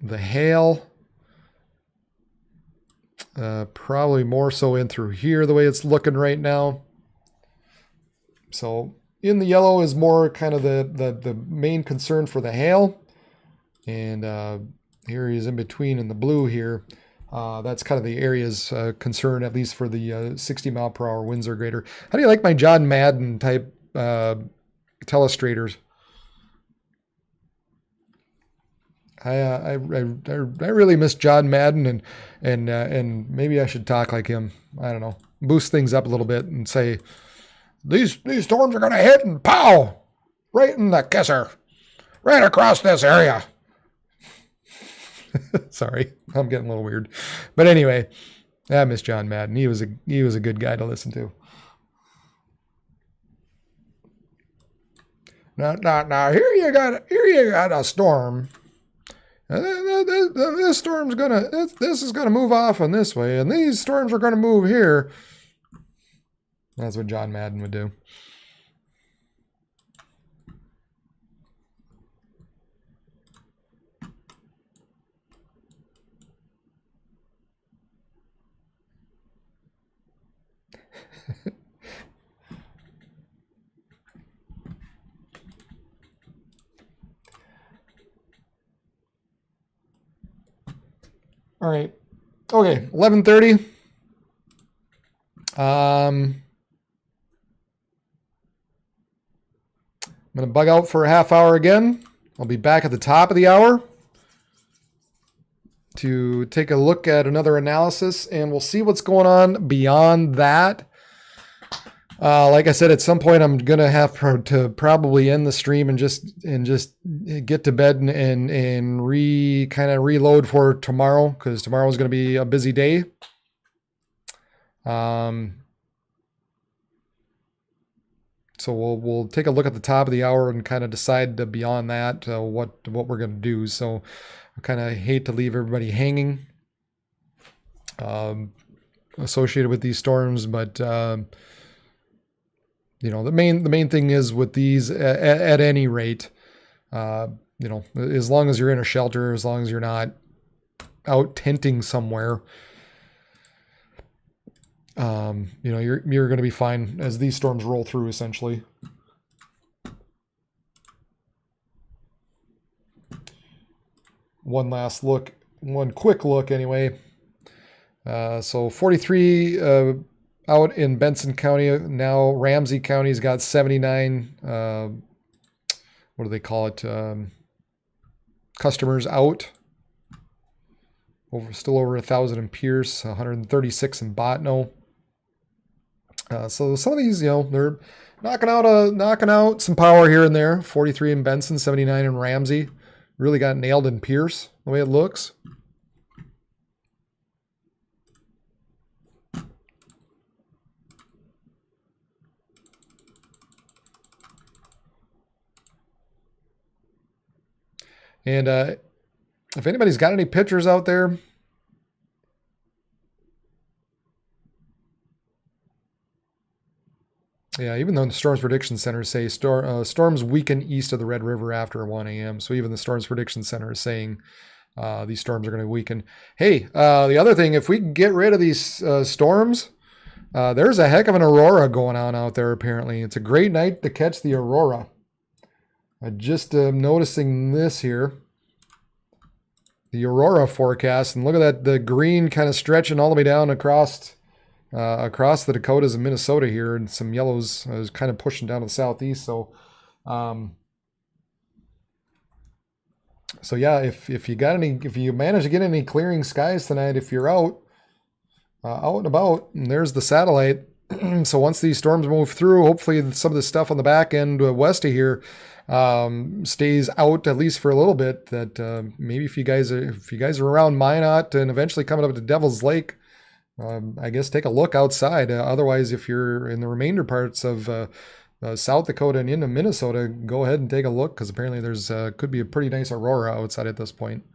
hail, probably more so in through here the way it's looking right now. So in the yellow is more kind of the main concern for the hail. And here he is in between in the blue here. That's kind of the area's concern, at least for the 60 mile per hour winds or greater. How do you like my John Madden type telestrators? I really miss John Madden, and maybe I should talk like him. I don't know, boost things up a little bit and say, these storms are going to hit and pow right in the kisser, right across this area. Sorry, I'm getting a little weird, but anyway, I miss John Madden. He was a good guy to listen to. Now here you got a storm. This storm's this is gonna move off in this way, and these storms are gonna move here. That's what John Madden would do. All right. Okay, 11:30. I'm going to bug out for a half hour again. I'll be back at the top of the hour to take a look at another analysis, and we'll see what's going on beyond that. Like I said, at some point I'm gonna have to probably end the stream and just get to bed and kind of reload for tomorrow, because tomorrow is gonna be a busy day. So we'll take a look at the top of the hour and kind of decide beyond that what we're gonna do. So I kind of hate to leave everybody hanging associated with these storms, but you know, the main thing is with these, at any rate, you know, as long as you're in a shelter, as long as you're not out tenting somewhere, you know, you're going to be fine as these storms roll through, essentially. One quick look anyway. So 43 out in Benson County. Now Ramsey County's got 79, what do they call it? Customers out. Still over 1,000 in Pierce, 136 in Botno. So some of these, you know, they're knocking out some power here and there. 43 in Benson, 79 in Ramsey. Really got nailed in Pierce, the way it looks. And if anybody's got any pictures out there, yeah, even though the Storms Prediction Center say storms weaken east of the Red River after 1 a.m. So even the Storms Prediction Center is saying these storms are going to weaken. Hey, the other thing, if we can get rid of these storms, there's a heck of an aurora going on out there apparently. It's a great night to catch the aurora. I just noticing this here, the aurora forecast, and look at that, the green kind of stretching all the way down across the Dakotas and Minnesota here, and some yellows is kind of pushing down to the southeast. So, so yeah, if you manage to get any clearing skies tonight, if you're out and about, and there's the satellite. So once these storms move through, hopefully some of the stuff on the back end west of here stays out at least for a little bit. That maybe if you guys are around Minot and eventually coming up to Devil's Lake, I guess take a look outside. Otherwise, if you're in the remainder parts of South Dakota and into Minnesota, go ahead and take a look, because apparently there's could be a pretty nice aurora outside at this point.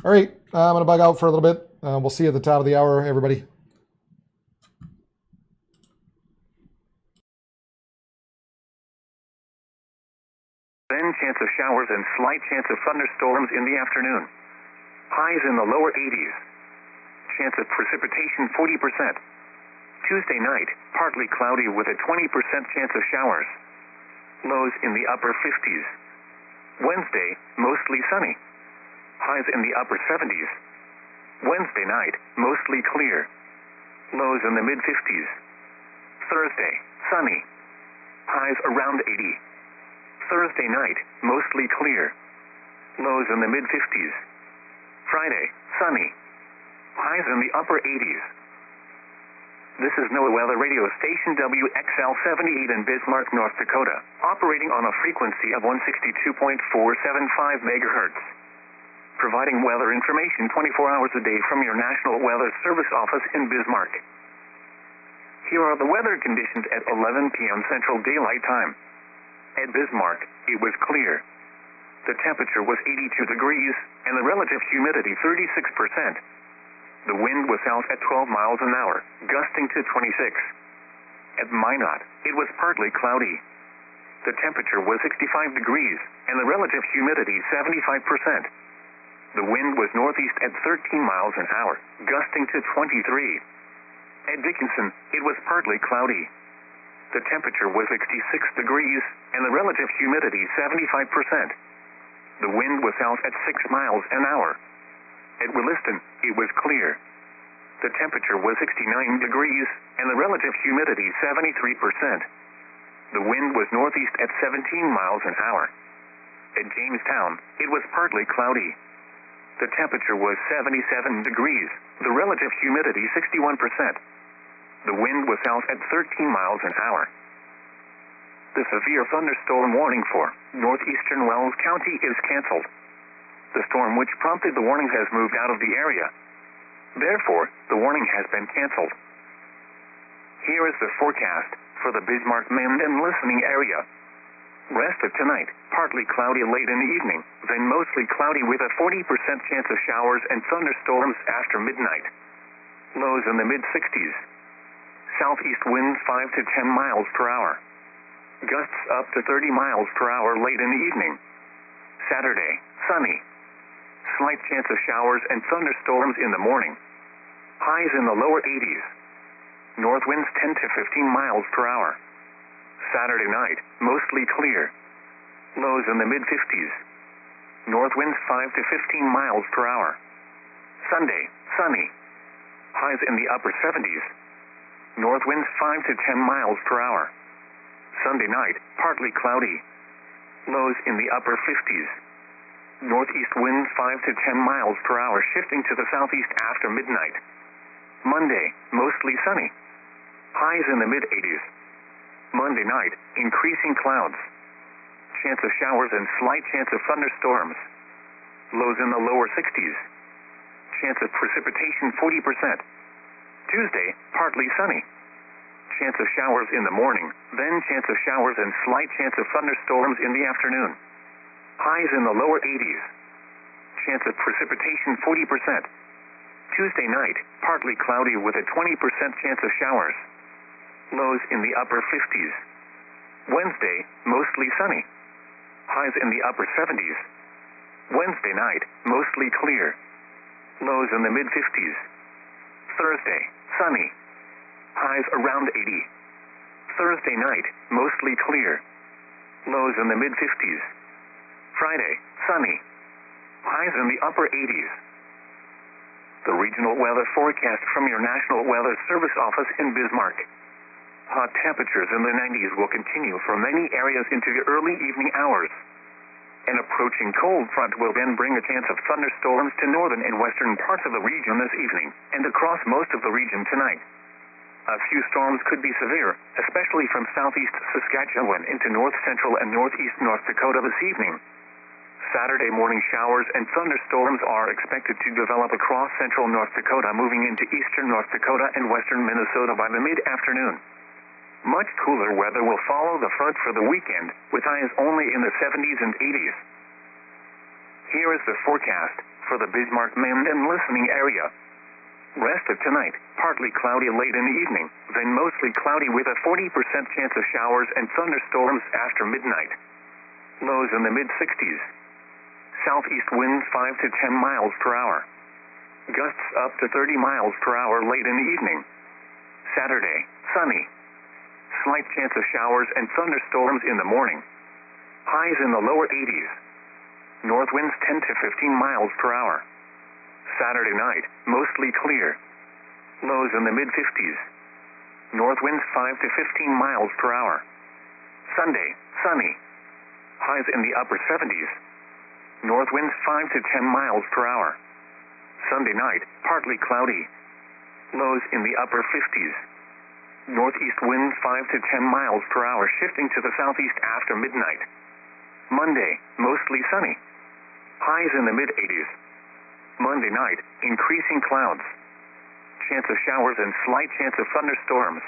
All right, I'm gonna bug out for a little bit. We'll see you at the top of the hour, everybody. Then chance of showers and slight chance of thunderstorms in the afternoon. Highs in the lower 80s. Chance of precipitation 40%. Tuesday night, partly cloudy with a 20% chance of showers. Lows in the upper 50s. Wednesday, mostly sunny. Highs in the upper 70s. Wednesday night, mostly clear. Lows in the mid-50s. Thursday, sunny. Highs around 80. Thursday night, mostly clear. Lows in the mid-50s. Friday, sunny. Highs in the upper 80s. This is NOAA Weather Radio Station WXL-78 in Bismarck, North Dakota, operating on a frequency of 162.475 megahertz. Providing weather information 24 hours a day from your National Weather Service office in Bismarck. Here are the weather conditions at 11 p.m. Central Daylight Time. At Bismarck, it was clear. The temperature was 82 degrees and the relative humidity 36%. The wind was south at 12 miles an hour, gusting to 26. At Minot, it was partly cloudy. The temperature was 65 degrees and the relative humidity 75%. The wind was northeast at 13 miles an hour, gusting to 23. At Dickinson, it was partly cloudy. The temperature was 66 degrees and the relative humidity 75%. The wind was south at 6 miles an hour. At Williston, it was clear. The temperature was 69 degrees and the relative humidity 73%. The wind was northeast at 17 miles an hour. At Jamestown, it was partly cloudy. The temperature was 77 degrees, the relative humidity 61%. The wind was south at 13 miles an hour. The severe thunderstorm warning for northeastern Wells County is canceled. The storm which prompted the warning has moved out of the area. Therefore, the warning has been canceled. Here is the forecast for the Bismarck Mend and listening area. Rest of tonight, partly cloudy late in the evening, then mostly cloudy with a 40% chance of showers and thunderstorms after midnight. Lows in the mid-60s. Southeast winds 5 to 10 miles per hour. Gusts up to 30 miles per hour late in the evening. Saturday, sunny. Slight chance of showers and thunderstorms in the morning. Highs in the lower 80s. North winds 10 to 15 miles per hour. Saturday night, mostly clear. Lows in the mid-50s. North winds 5 to 15 miles per hour. Sunday, sunny. Highs in the upper 70s. North winds 5 to 10 miles per hour. Sunday night, partly cloudy. Lows in the upper 50s. Northeast winds 5 to 10 miles per hour, shifting to the southeast after midnight. Monday, mostly sunny. Highs in the mid-80s. Monday night, increasing clouds. Chance of showers and slight chance of thunderstorms. Lows in the lower 60s. Chance of precipitation 40%. Tuesday, partly sunny. Chance of showers in the morning, then chance of showers and slight chance of thunderstorms in the afternoon. Highs in the lower 80s. Chance of precipitation 40%. Tuesday night, partly cloudy with a 20% chance of showers. Lows in the upper 50s. Wednesday, mostly sunny. Highs in the upper 70s. Wednesday night, mostly clear. Lows in the mid-50s. Thursday, sunny. Highs around 80. Thursday night, mostly clear. Lows in the mid-50s. Friday, sunny. Highs in the upper 80s. The regional weather forecast from your National Weather Service office in Bismarck. Hot temperatures in the 90s will continue for many areas into the early evening hours. An approaching cold front will then bring a chance of thunderstorms to northern and western parts of the region this evening and across most of the region tonight. A few storms could be severe, especially from southeast Saskatchewan into north central and northeast North Dakota this evening. Saturday morning showers and thunderstorms are expected to develop across central North Dakota, moving into eastern North Dakota and western Minnesota by the mid-afternoon. Much cooler weather will follow the front for the weekend, with highs only in the 70s and 80s. Here is the forecast for the Bismarck Mend and listening area. Rest of tonight, partly cloudy late in the evening, then mostly cloudy with a 40% chance of showers and thunderstorms after midnight. Lows in the mid-60s. Southeast winds 5 to 10 miles per hour. Gusts up to 30 miles per hour late in the evening. Saturday, sunny. Slight chance of showers and thunderstorms in the morning. Highs in the lower 80s. North winds 10 to 15 miles per hour. Saturday night, mostly clear. Lows in the mid-50s. North winds 5 to 15 miles per hour. Sunday, sunny. Highs in the upper 70s. North winds 5 to 10 miles per hour. Sunday night, partly cloudy. Lows in the upper 50s. Northeast winds 5 to 10 miles per hour, shifting to the southeast after midnight. Monday, mostly sunny. Highs in the mid-80s. Monday night, increasing clouds. Chance of showers and slight chance of thunderstorms.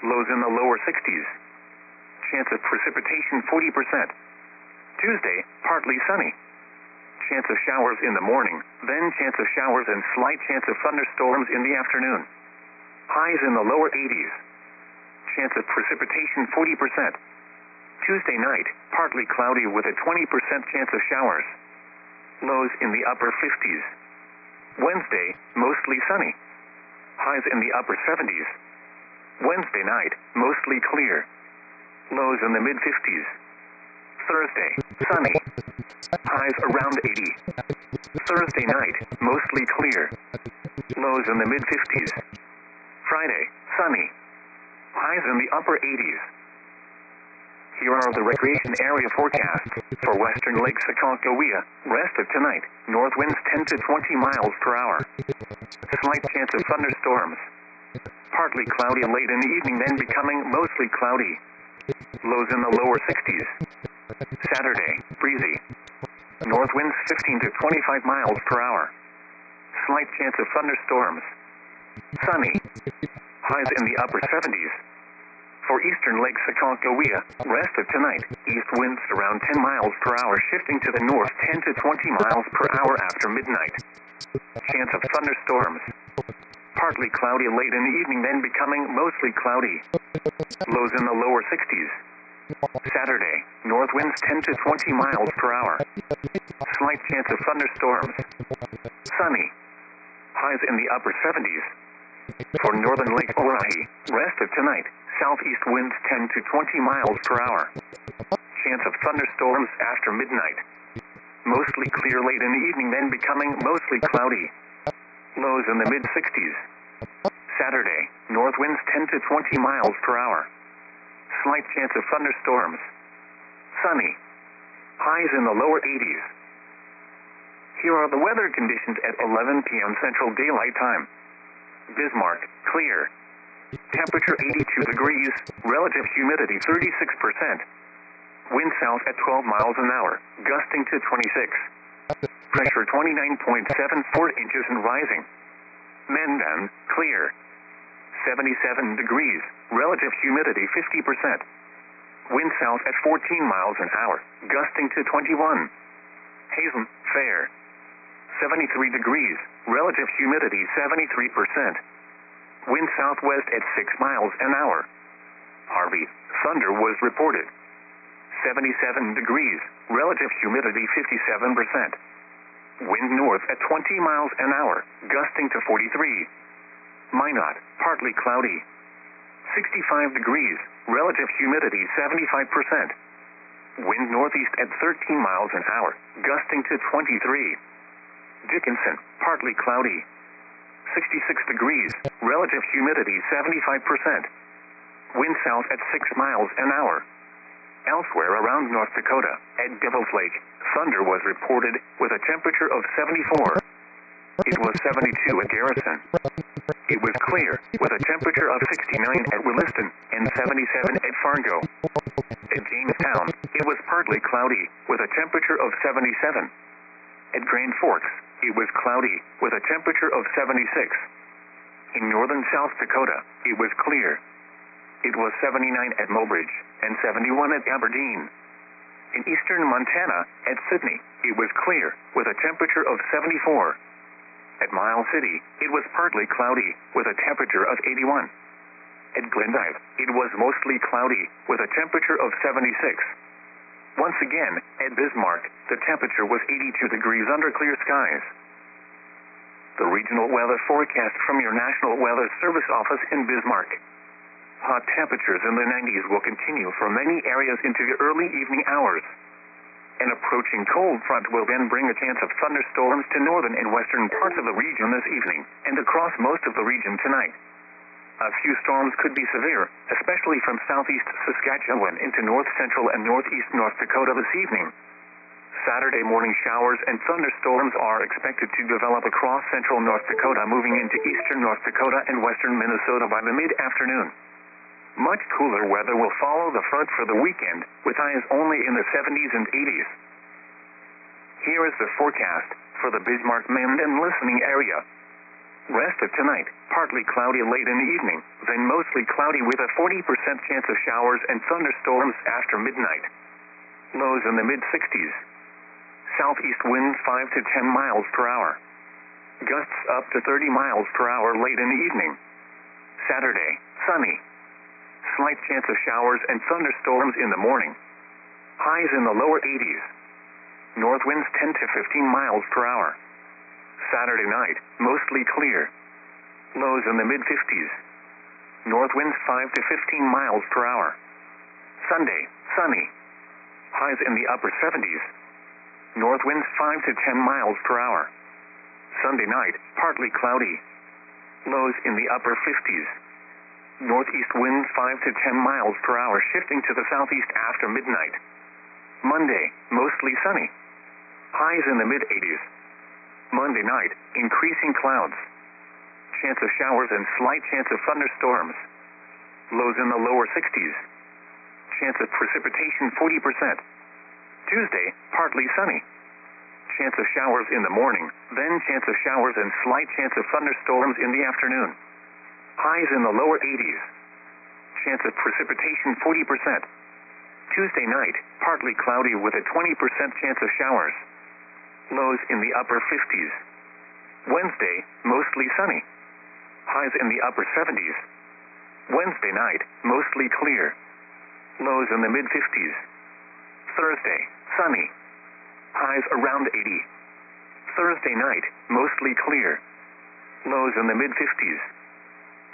Lows in the lower 60s. Chance of precipitation 40%. Tuesday, partly sunny. Chance of showers in the morning, then chance of showers and slight chance of thunderstorms in the afternoon. Highs in the lower 80s. Chance of precipitation 40%. Tuesday night, partly cloudy with a 20% chance of showers. Lows in the upper 50s. Wednesday, mostly sunny. Highs in the upper 70s. Wednesday night, mostly clear. Lows in the mid-50s. Thursday, sunny. Highs around 80. Thursday night, mostly clear. Lows in the mid-50s. Friday, sunny. Highs in the upper 80s. Here are the recreation area forecasts for western Lake Aconcagua. Rest of tonight, north winds 10 to 20 miles per hour. Slight chance of thunderstorms. Partly cloudy late in the evening, then becoming mostly cloudy. Lows in the lower 60s. Saturday, breezy. North winds 15 to 25 miles per hour. Slight chance of thunderstorms. Sunny. Highs in the upper 70s. For eastern Lake Aconcagua, rest of tonight, east winds around 10 miles per hour, shifting to the north 10 to 20 miles per hour after midnight. Chance of thunderstorms. Partly cloudy late in the evening, then becoming mostly cloudy. Lows in the lower 60s. Saturday, north winds 10 to 20 miles per hour. Slight chance of thunderstorms. Sunny. Highs in the upper 70s. For northern Lake Orohi, rest of tonight, southeast winds 10 to 20 miles per hour. Chance of thunderstorms after midnight. Mostly clear late in the evening, then becoming mostly cloudy. Lows in the mid-60s. Saturday, north winds 10 to 20 miles per hour. Slight chance of thunderstorms. Sunny. Highs in the lower 80s. Here are the weather conditions at 11 p.m. Central Daylight Time. Bismarck, clear. Temperature 82 degrees, relative humidity 36%. Wind south at 12 miles an hour, gusting to 26. Pressure 29.74 inches and rising. Mandan, clear. 77 degrees, relative humidity 50%. Wind south at 14 miles an hour, gusting to 21. Hazen, fair. 73 degrees, relative humidity 73%. Wind southwest at 6 miles an hour. Harvey, thunder was reported. 77 degrees, relative humidity 57%. Wind north at 20 miles an hour, gusting to 43. Minot, partly cloudy. 65 degrees, relative humidity 75%. Wind northeast at 13 miles an hour, gusting to 23. Dickinson, partly cloudy. 66 degrees, relative humidity 75%. Wind south at 6 miles an hour. Elsewhere around North Dakota, at Devil's Lake, thunder was reported with a temperature of 74. It was 72 at Garrison. It was clear with a temperature of 69 at Williston and 77 at Fargo. At Jamestown, it was partly cloudy with a temperature of 77. At Grand Forks, it was cloudy with a temperature of 76. In northern South Dakota, it was clear. It was 79 at Mobridge and 71 at Aberdeen. In eastern Montana, at Sydney, it was clear with a temperature of 74. At Miles City, it was partly cloudy with a temperature of 81. At Glendive, it was mostly cloudy with a temperature of 76. Once again, at Bismarck, the temperature was 82 degrees under clear skies. The regional weather forecast from your National Weather Service office in Bismarck. Hot temperatures in the 90s will continue for many areas into the early evening hours. An approaching cold front will then bring a chance of thunderstorms to northern and western parts of the region this evening and across most of the region tonight. A few storms could be severe, especially from southeast Saskatchewan into north central and northeast North Dakota this evening. Saturday morning showers and thunderstorms are expected to develop across central North Dakota, moving into eastern North Dakota and western Minnesota by the mid-afternoon. Much cooler weather will follow the front for the weekend, with highs only in the 70s and 80s. Here is the forecast for the Bismarck Mend and listening area. Rest of tonight, partly cloudy late in the evening, then mostly cloudy with a 40% chance of showers and thunderstorms after midnight. Lows in the mid-60s. Southeast winds 5 to 10 miles per hour. Gusts up to 30 miles per hour late in the evening. Saturday, sunny. Slight chance of showers and thunderstorms in the morning. Highs in the lower 80s. North winds 10 to 15 miles per hour. Saturday night, mostly clear. Lows in the mid-50s. North winds 5 to 15 miles per hour. Sunday, sunny. Highs in the upper 70s. North winds 5 to 10 miles per hour. Sunday night, partly cloudy. Lows in the upper 50s. Northeast winds 5 to 10 miles per hour, shifting to the southeast after midnight. Monday, mostly sunny. Highs in the mid-80s. Monday night, increasing clouds. Chance of showers and slight chance of thunderstorms. Lows in the lower 60s. Chance of precipitation 40%. Tuesday, partly sunny. Chance of showers in the morning, then chance of showers and slight chance of thunderstorms in the afternoon. Highs in the lower 80s. Chance of precipitation 40%. Tuesday night, partly cloudy with a 20% chance of showers. Lows in the upper 50s. Wednesday, mostly sunny. Highs in the upper 70s. Wednesday night, mostly clear. Lows in the mid-50s. Thursday, sunny. Highs around 80. Thursday night, mostly clear. Lows in the mid-50s.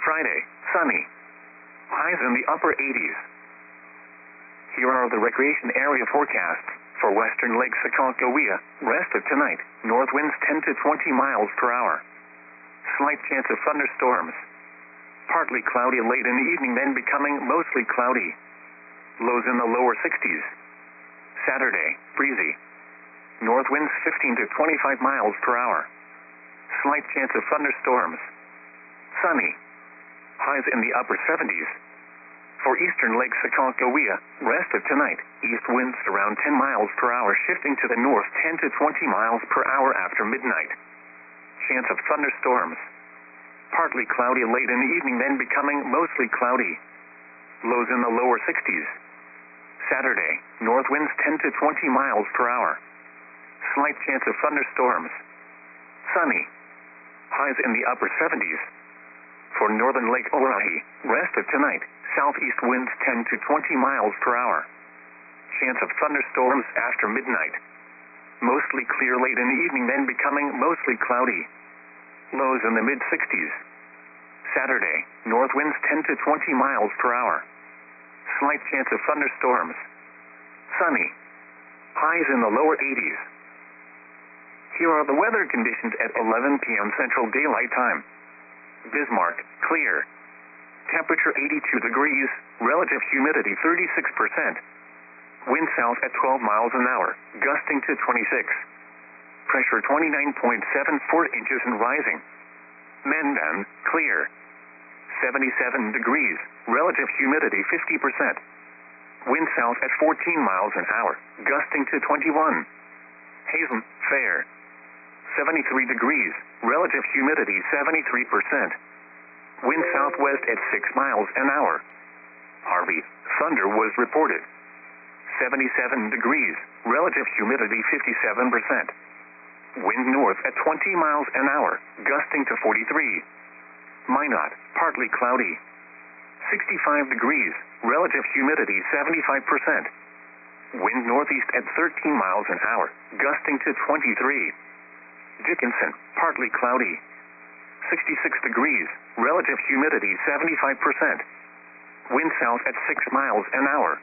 Friday, sunny. Highs in the upper 80s. Here are the recreation area forecasts for western Lake Sakonkohia. Rest of tonight, north winds 10 to 20 miles per hour. Slight chance of thunderstorms. Partly cloudy late in the evening, then becoming mostly cloudy. Lows in the lower 60s. Saturday, breezy. North winds 15 to 25 miles per hour. Slight chance of thunderstorms. Sunny. Highs in the upper 70s. For eastern Lake Sakonkohia, rest of tonight, east winds around 10 miles per hour, shifting to the north 10 to 20 miles per hour after midnight. Chance of thunderstorms. Partly cloudy late in the evening, then becoming mostly cloudy. Lows in the lower 60s. Saturday, north winds 10 to 20 miles per hour. Slight chance of thunderstorms. Sunny. Highs in the upper 70s. For northern Lake Orohi, rest of tonight, southeast winds 10 to 20 miles per hour. Chance of thunderstorms after midnight. Mostly clear late in the evening, then becoming mostly cloudy. Lows in the mid-60s. Saturday, north winds 10 to 20 miles per hour. Slight chance of thunderstorms. Sunny. Highs in the lower 80s. Here are the weather conditions at 11 p.m. Central Daylight Time. Bismarck, clear. Temperature 82 degrees, relative humidity 36%. Wind south at 12 miles an hour, gusting to 26. Pressure 29.74 inches and rising. Mandan, clear. 77 degrees, relative humidity 50%. Wind south at 14 miles an hour, gusting to 21. Hazen, fair. 73 degrees, relative humidity 73%. Wind southwest at 6 miles an hour. Harvey, thunder was reported. 77 degrees, relative humidity 57%. Wind north at 20 miles an hour, gusting to 43. Minot, partly cloudy. 65 degrees, relative humidity 75%. Wind northeast at 13 miles an hour, gusting to 23. Dickinson, partly cloudy. 66 degrees, relative humidity 75%. Wind south at 6 miles an hour.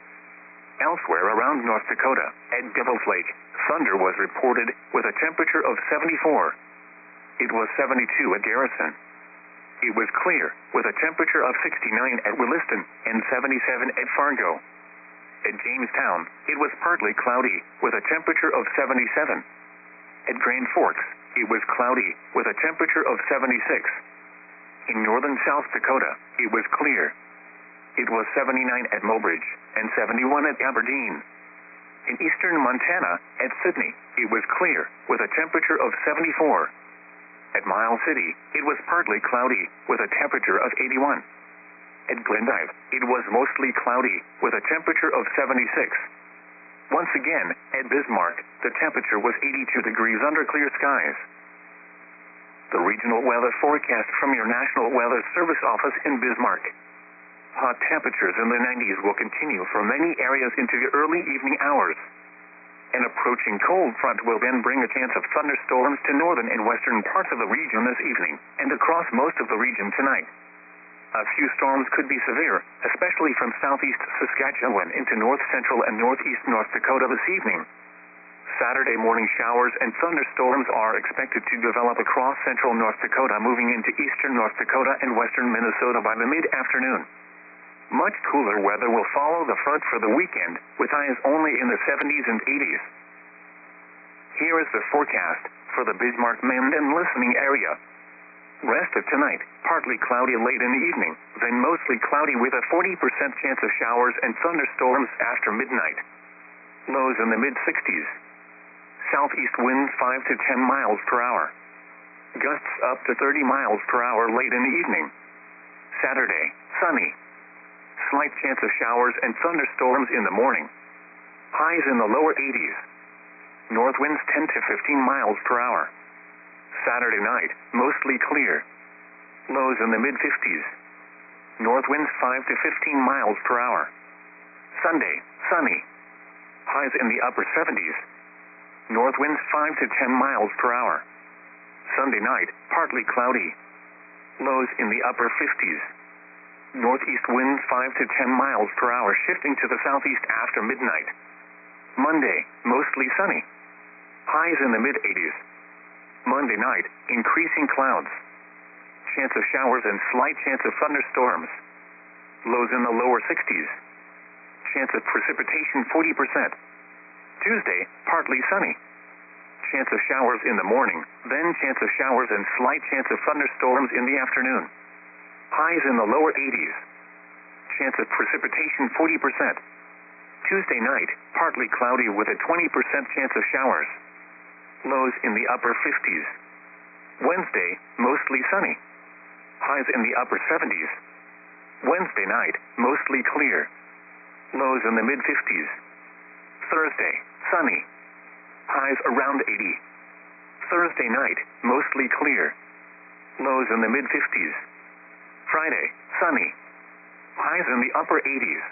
Elsewhere around North Dakota, at Devil's Lake, thunder was reported with a temperature of 74. It was 72 at Garrison. It was clear with a temperature of 69 at Williston and 77 at Fargo. At Jamestown, it was partly cloudy with a temperature of 77. At Grand Forks, it was cloudy with a temperature of 76. In northern South Dakota, it was clear. It was 79 at Mobridge and 71 at Aberdeen. In eastern Montana, at Sydney, it was clear with a temperature of 74. At Miles City, it was partly cloudy with a temperature of 81. At Glendive, it was mostly cloudy with a temperature of 76. Once again, at Bismarck, the temperature was 82 degrees under clear skies. The regional weather forecast from your National Weather Service office in Bismarck. Hot temperatures in the 90s will continue for many areas into the early evening hours. An approaching cold front will then bring a chance of thunderstorms to northern and western parts of the region this evening and across most of the region tonight. A few storms could be severe, especially from southeast Saskatchewan into north central and northeast North Dakota this evening. Saturday morning showers and thunderstorms are expected to develop across central North Dakota, moving into eastern North Dakota and western Minnesota by the mid-afternoon. Much cooler weather will follow the front for the weekend, with highs only in the 70s and 80s. Here is the forecast for the Bismarck Mend and listening area. Rest of tonight, partly cloudy late in the evening, then mostly cloudy with a 40% chance of showers and thunderstorms after midnight. Lows in the mid-60s. Southeast winds 5 to 10 miles per hour. Gusts up to 30 miles per hour late in the evening. Saturday, sunny. Slight chance of showers and thunderstorms in the morning. Highs in the lower 80s. North winds 10 to 15 miles per hour. Saturday night, mostly clear. Lows in the mid-50s. North winds 5 to 15 miles per hour. Sunday, sunny. Highs in the upper 70s. North winds 5 to 10 miles per hour. Sunday night, partly cloudy. Lows in the upper 50s. Northeast winds 5 to 10 miles per hour, shifting to the southeast after midnight. Monday, mostly sunny. Highs in the mid-80s. Monday night, increasing clouds. Chance of showers and slight chance of thunderstorms. Lows in the lower 60s. Chance of precipitation 40%. Tuesday, partly sunny. Chance of showers in the morning, then chance of showers and slight chance of thunderstorms in the afternoon. Highs in the lower 80s. Chance of precipitation 40%. Tuesday night, partly cloudy with a 20% chance of showers. Lows in the upper 50s. Wednesday, mostly sunny. Highs in the upper 70s. Wednesday night, mostly clear. Lows in the mid-50s. Thursday, sunny. Highs around 80. Thursday night, mostly clear. Lows in the mid-50s. Friday, sunny. Highs in the upper 80s.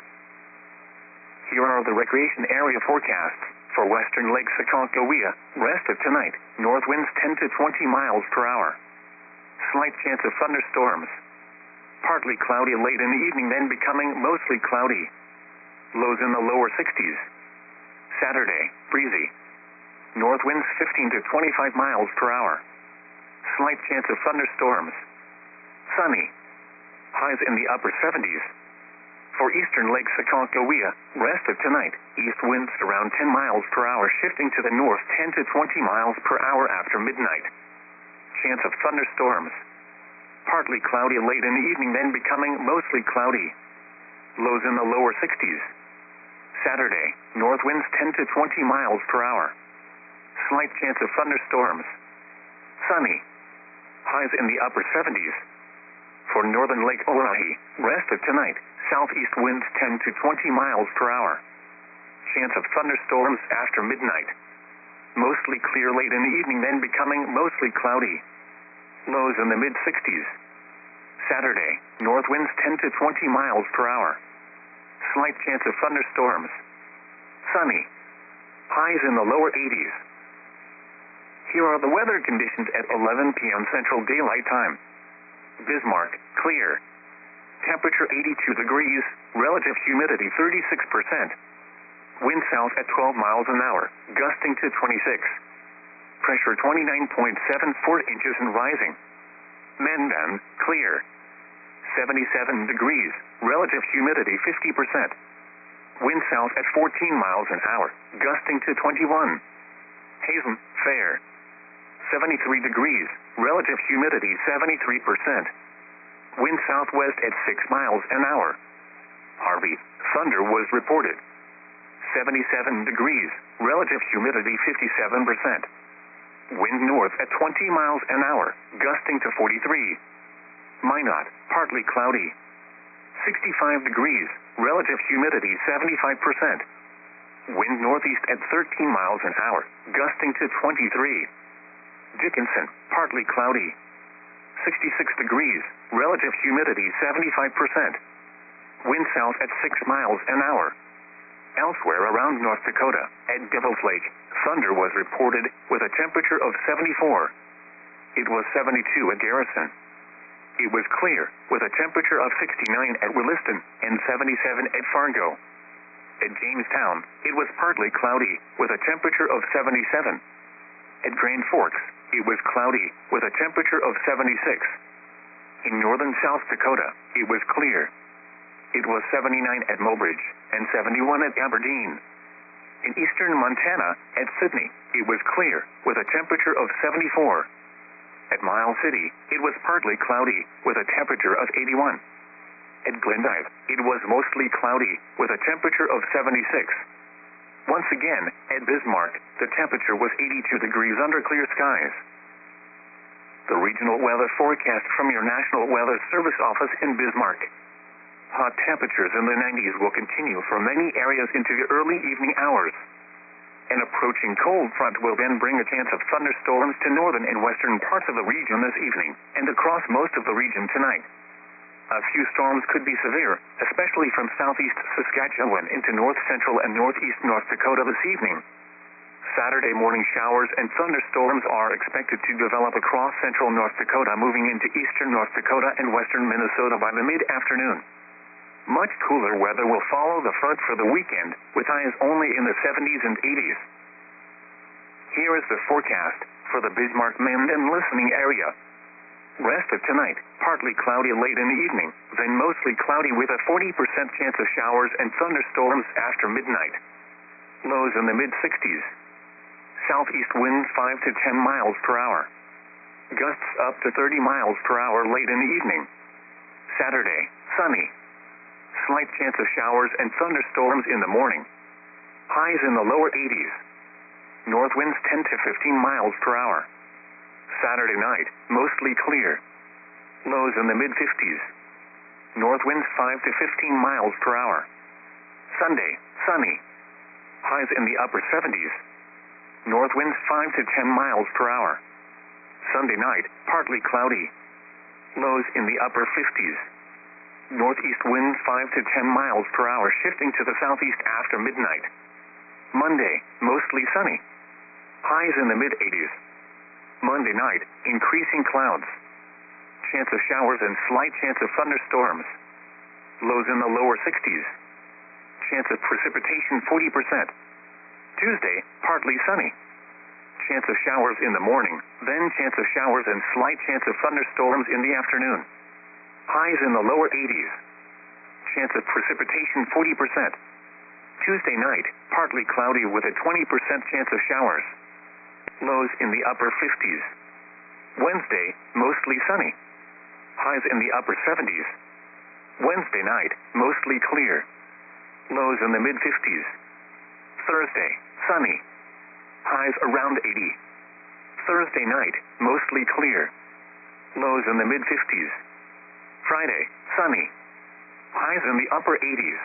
Here are the recreation area forecasts for western Lake Sakonkohia. Rest of tonight, north winds 10 to 20 miles per hour. Slight chance of thunderstorms. Partly cloudy late in the evening, then becoming mostly cloudy. Lows in the lower 60s. Saturday, breezy. North winds 15 to 25 miles per hour. Slight chance of thunderstorms. Sunny. Highs in the upper 70s. For eastern Lake Sakonkohia, rest of tonight, east winds around 10 miles per hour, shifting to the north 10 to 20 miles per hour after midnight. Chance of thunderstorms. Partly cloudy late in the evening, then becoming mostly cloudy. Lows in the lower 60s. Saturday, north winds 10 to 20 miles per hour. Slight chance of thunderstorms. Sunny. Highs in the upper 70s. For northern Lake Oahe, rest of tonight, southeast winds 10 to 20 miles per hour. Chance of thunderstorms after midnight. Mostly clear late in the evening, then becoming mostly cloudy. Lows in the mid-60s. Saturday, north winds 10 to 20 miles per hour. Slight chance of thunderstorms. Sunny. Highs in the lower 80s. Here are the weather conditions at 11 p.m. Central Daylight Time. Bismarck, clear. Temperature 82 degrees, relative humidity 36%. Wind south at 12 miles an hour, gusting to 26. Pressure 29.74 inches and rising. Mandan, clear. 77 degrees, relative humidity 50%. Wind south at 14 miles an hour, gusting to 21. Hazen, fair. 73 degrees, relative humidity 73%. Wind southwest at 6 miles an hour. Harvey, thunder was reported. 77 degrees, relative humidity 57%. Wind north at 20 miles an hour, gusting to 43. Minot, partly cloudy. 65 degrees, relative humidity 75%. Wind northeast at 13 miles an hour, gusting to 23. Dickinson, partly cloudy. 66 degrees, relative humidity 75%. Wind south at 6 miles an hour. Elsewhere around North Dakota, at Devil's Lake, thunder was reported with a temperature of 74. It was 72 at Garrison. It was clear with a temperature of 69 at Williston and 77 at Fargo. At Jamestown, it was partly cloudy with a temperature of 77. At Grand Forks, it was cloudy with a temperature of 76. In northern South Dakota, it was clear. It was 79 at Mobridge and 71 at Aberdeen. In eastern Montana, at Sydney, it was clear with a temperature of 74. At Miles City, it was partly cloudy with a temperature of 81. At Glendive, it was mostly cloudy with a temperature of 76. Once again, at Bismarck, the temperature was 82 degrees under clear skies. The regional weather forecast from your National Weather Service office in Bismarck. Hot temperatures in the 90s will continue for many areas into the early evening hours. An approaching cold front will then bring a chance of thunderstorms to northern and western parts of the region this evening and across most of the region tonight. A few storms could be severe, especially from southeast Saskatchewan into north central and northeast North Dakota this evening. Saturday morning showers and thunderstorms are expected to develop across central North Dakota, moving into eastern North Dakota and western Minnesota by the mid-afternoon. Much cooler weather will follow the front for the weekend, with highs only in the 70s and 80s. Here is the forecast for the Bismarck Mandan listening area. Rest of tonight, partly cloudy late in the evening, then mostly cloudy with a 40% chance of showers and thunderstorms after midnight. Lows in the mid-60s. Southeast winds 5 to 10 miles per hour. Gusts up to 30 miles per hour late in the evening. Saturday, sunny. Slight chance of showers and thunderstorms in the morning. Highs in the lower 80s. North winds 10 to 15 miles per hour. Saturday night, mostly clear. Lows in the mid-50s. North winds 5 to 15 miles per hour. Sunday, sunny. Highs in the upper 70s. North winds 5 to 10 miles per hour. Sunday night, partly cloudy. Lows in the upper 50s. Northeast winds 5 to 10 miles per hour, shifting to the southeast after midnight. Monday, mostly sunny. Highs in the mid-80s. Monday night, increasing clouds. Chance of showers and slight chance of thunderstorms. Lows in the lower 60s. Chance of precipitation 40%. Tuesday, partly sunny. Chance of showers in the morning, then chance of showers and slight chance of thunderstorms in the afternoon. Highs in the lower 80s. Chance of precipitation 40%. Tuesday night, partly cloudy with a 20% chance of showers. Lows in the upper 50s. Wednesday, mostly sunny. Highs in the upper 70s. Wednesday night, mostly clear. Lows in the mid-50s. Thursday, sunny. Highs around 80. Thursday night, mostly clear. Lows in the mid-50s. Friday, sunny. Highs in the upper 80s.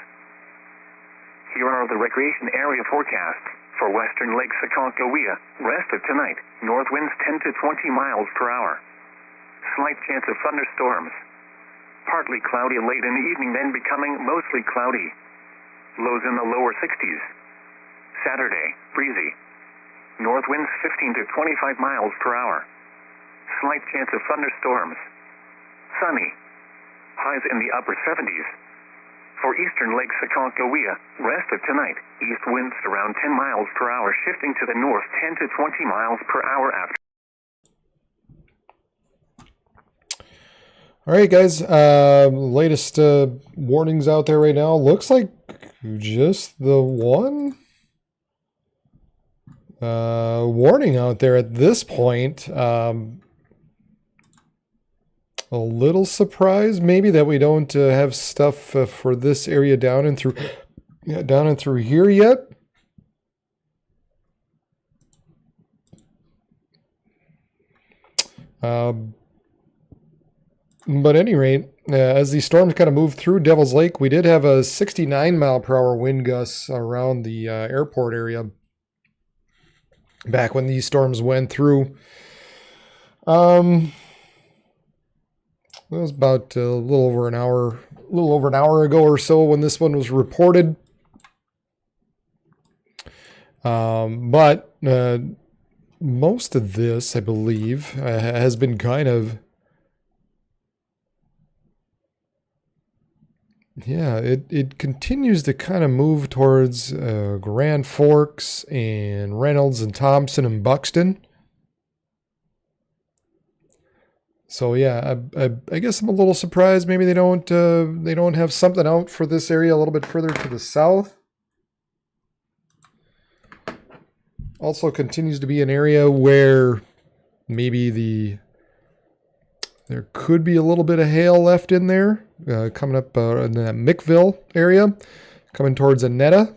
Here are the recreation area forecasts for western Lake Sakonkohia. Rest of tonight, north winds 10 to 20 miles per hour. Slight chance of thunderstorms. Partly cloudy late in the evening, then becoming mostly cloudy. Lows in the lower 60s. Saturday, breezy. North winds 15 to 25 miles per hour. Slight chance of thunderstorms. sunny. Highs in the upper 70s. For eastern Lake Aconcagua, rest of tonight, east winds around 10 miles per hour, shifting to the north 10 to 20 miles per hour after. All right, guys. Latest warnings out there right now. Looks like just the one warning out there at this point. A little surprised maybe that we don't have stuff for this area down and through here yet. But at any rate, as these storms kind of move through Devil's Lake, we did have a 69 mile per hour wind gusts around the airport area back when these storms went through. It was about a little over an hour ago or so when this one was reported. But most of this, I believe, has been kind of, yeah, it continues to kind of move towards Grand Forks and Reynolds and Thompson and Buxton. So yeah, I guess I'm a little surprised. Maybe they don't have something out for this area a little bit further to the south. Also continues to be an area where maybe there could be a little bit of hail left in there, coming up in that Mickville area, coming towards Annetta.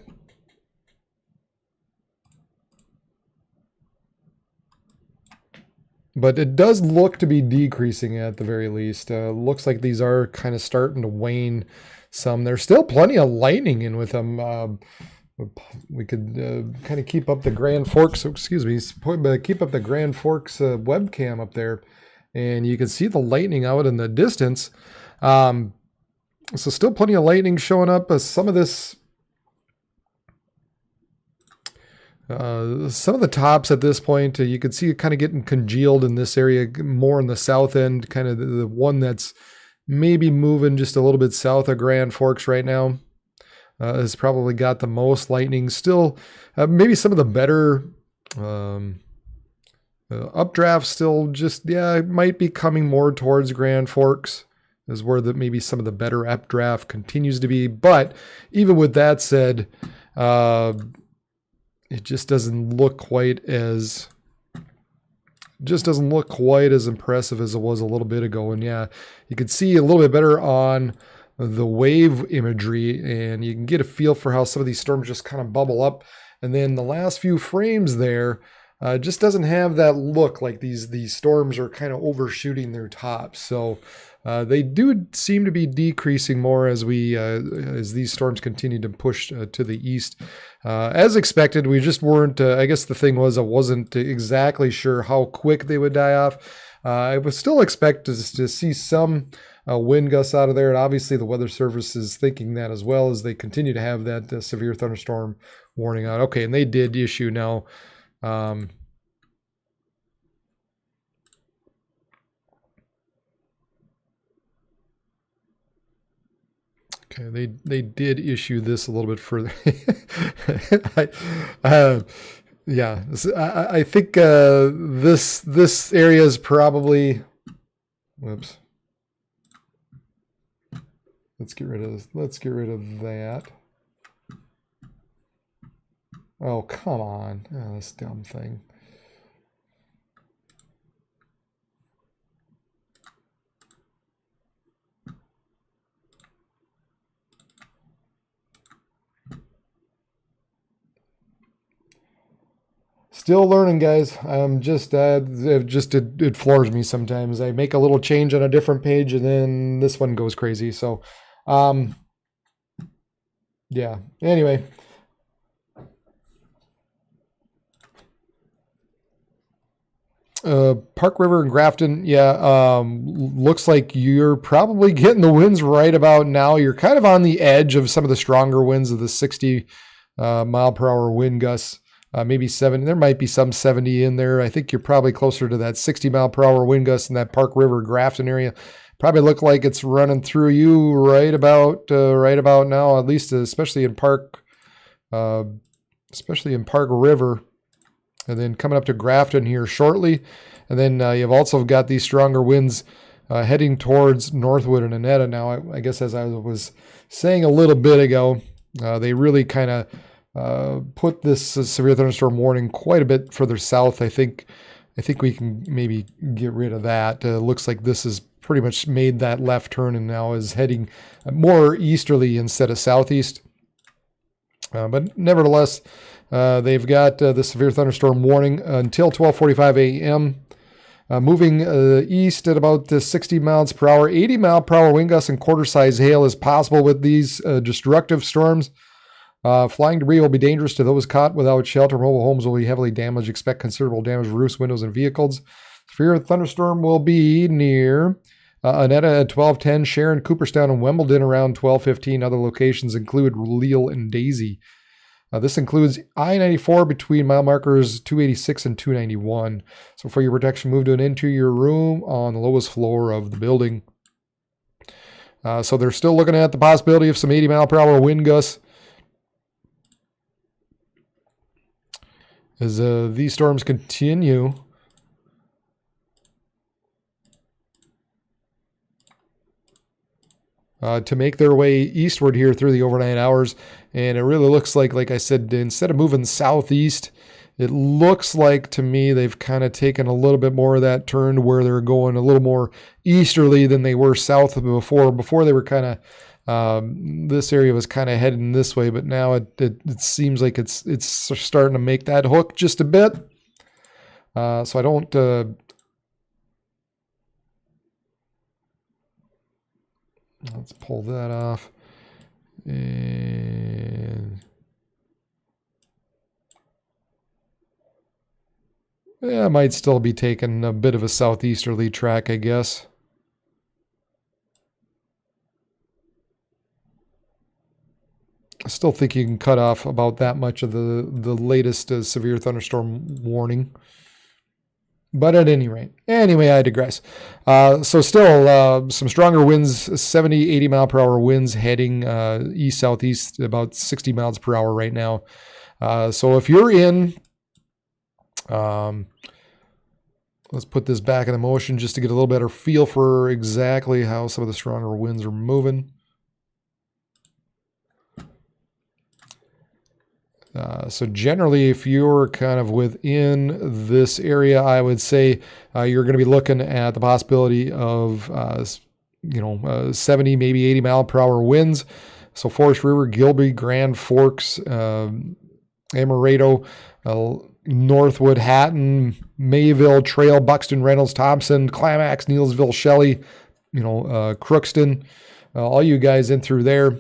But it does look to be decreasing at the very least. Looks like these are kind of starting to wane some. There's still plenty of lightning in with them. We could kind of keep up the Grand Forks, keep up the Grand Forks webcam up there. And you can see the lightning out in the distance. So still plenty of lightning showing up. Some of this... some of the tops at this point, you can see it kind of getting congealed in this area, more in the south end, kind of the one that's maybe moving just a little bit south of Grand Forks right now, has probably got the most lightning. Still, maybe some of the better updrafts still just, yeah, it might be coming more towards Grand Forks is where maybe some of the better updraft continues to be. But even with that said, it just doesn't look quite as impressive as it was a little bit ago. And yeah, you can see a little bit better on the wave imagery, and you can get a feel for how some of these storms just kind of bubble up. And then the last few frames there just doesn't have that look like these storms are kind of overshooting their tops. So they do seem to be decreasing more as these storms continue to push to the east. As expected, we just weren't, I guess the thing was I wasn't exactly sure how quick they would die off. I would still expect to see some wind gusts out of there, and obviously the Weather Service is thinking that as well as they continue to have that severe thunderstorm warning out. Okay, and they did issue now. Okay, they did issue this a little bit further. Yeah, I think this area is probably. Whoops. Let's get rid of that. Oh, come on. Oh, this dumb thing. Still learning, guys. I'm just, it floors me sometimes. I make a little change on a different page and then this one goes crazy. So, yeah, anyway. Park River and Grafton, yeah, looks like you're probably getting the winds right about now. You're kind of on the edge of some of the stronger winds of the 60 mile per hour wind gusts. Maybe 70. There might be some 70 in there. I think you're probably closer to that 60 mile per hour wind gust in that Park River Grafton area. probably look like it's running through you right about now, at least especially in Park River, and then coming up to Grafton here shortly. And then you've also got these stronger winds heading towards Northwood and Annetta. Now, I guess as I was saying a little bit ago, they really kind of put this severe thunderstorm warning quite a bit further south. I think we can maybe get rid of that. Looks like this has pretty much made that left turn and now is heading more easterly instead of southeast. But nevertheless, they've got the severe thunderstorm warning until 12:45 a.m. Moving east at about 60 miles per hour. 80 mile per hour wind gusts and quarter-size hail is possible with these destructive storms. Flying debris will be dangerous to those caught without shelter. Mobile homes will be heavily damaged. Expect considerable damage to roofs, windows, and vehicles. Severe thunderstorm will be near Annetta at 12:10, Sharon, Cooperstown, and Wimbledon around 12:15. Other locations include Leal and Daisy. This includes I-94 between mile markers 286 and 291. So for your protection, move to an interior room on the lowest floor of the building. So they're still looking at the possibility of some 80 mile per hour wind gusts as these storms continue. To make their way eastward here through the overnight hours. And it really looks like I said, instead of moving southeast, it looks like to me they've kind of taken a little bit more of that turn where they're going a little more easterly than they were south before. Before they were kind of, this area was kind of heading this way, but now it seems like it's starting to make that hook just a bit. So I don't... Let's pull that off. And yeah, I might still be taking a bit of a southeasterly track, I guess. I still think you can cut off about that much of the latest severe thunderstorm warning. But at any rate, anyway, I digress. So still some stronger winds, 70, 80 mile per hour winds heading east-southeast, about 60 miles per hour right now. So if you're in, let's put this back in motion just to get a little better feel for exactly how some of the stronger winds are moving. So generally, if you're kind of within this area, I would say you're going to be looking at the possibility of, 70, maybe 80 mile per hour winds. So Forest River, Gilby, Grand Forks, Amaretto, Northwood, Hatton, Mayville, Trail, Buxton, Reynolds, Thompson, Climax, Neelsville, Shelley, Crookston, all you guys in through there.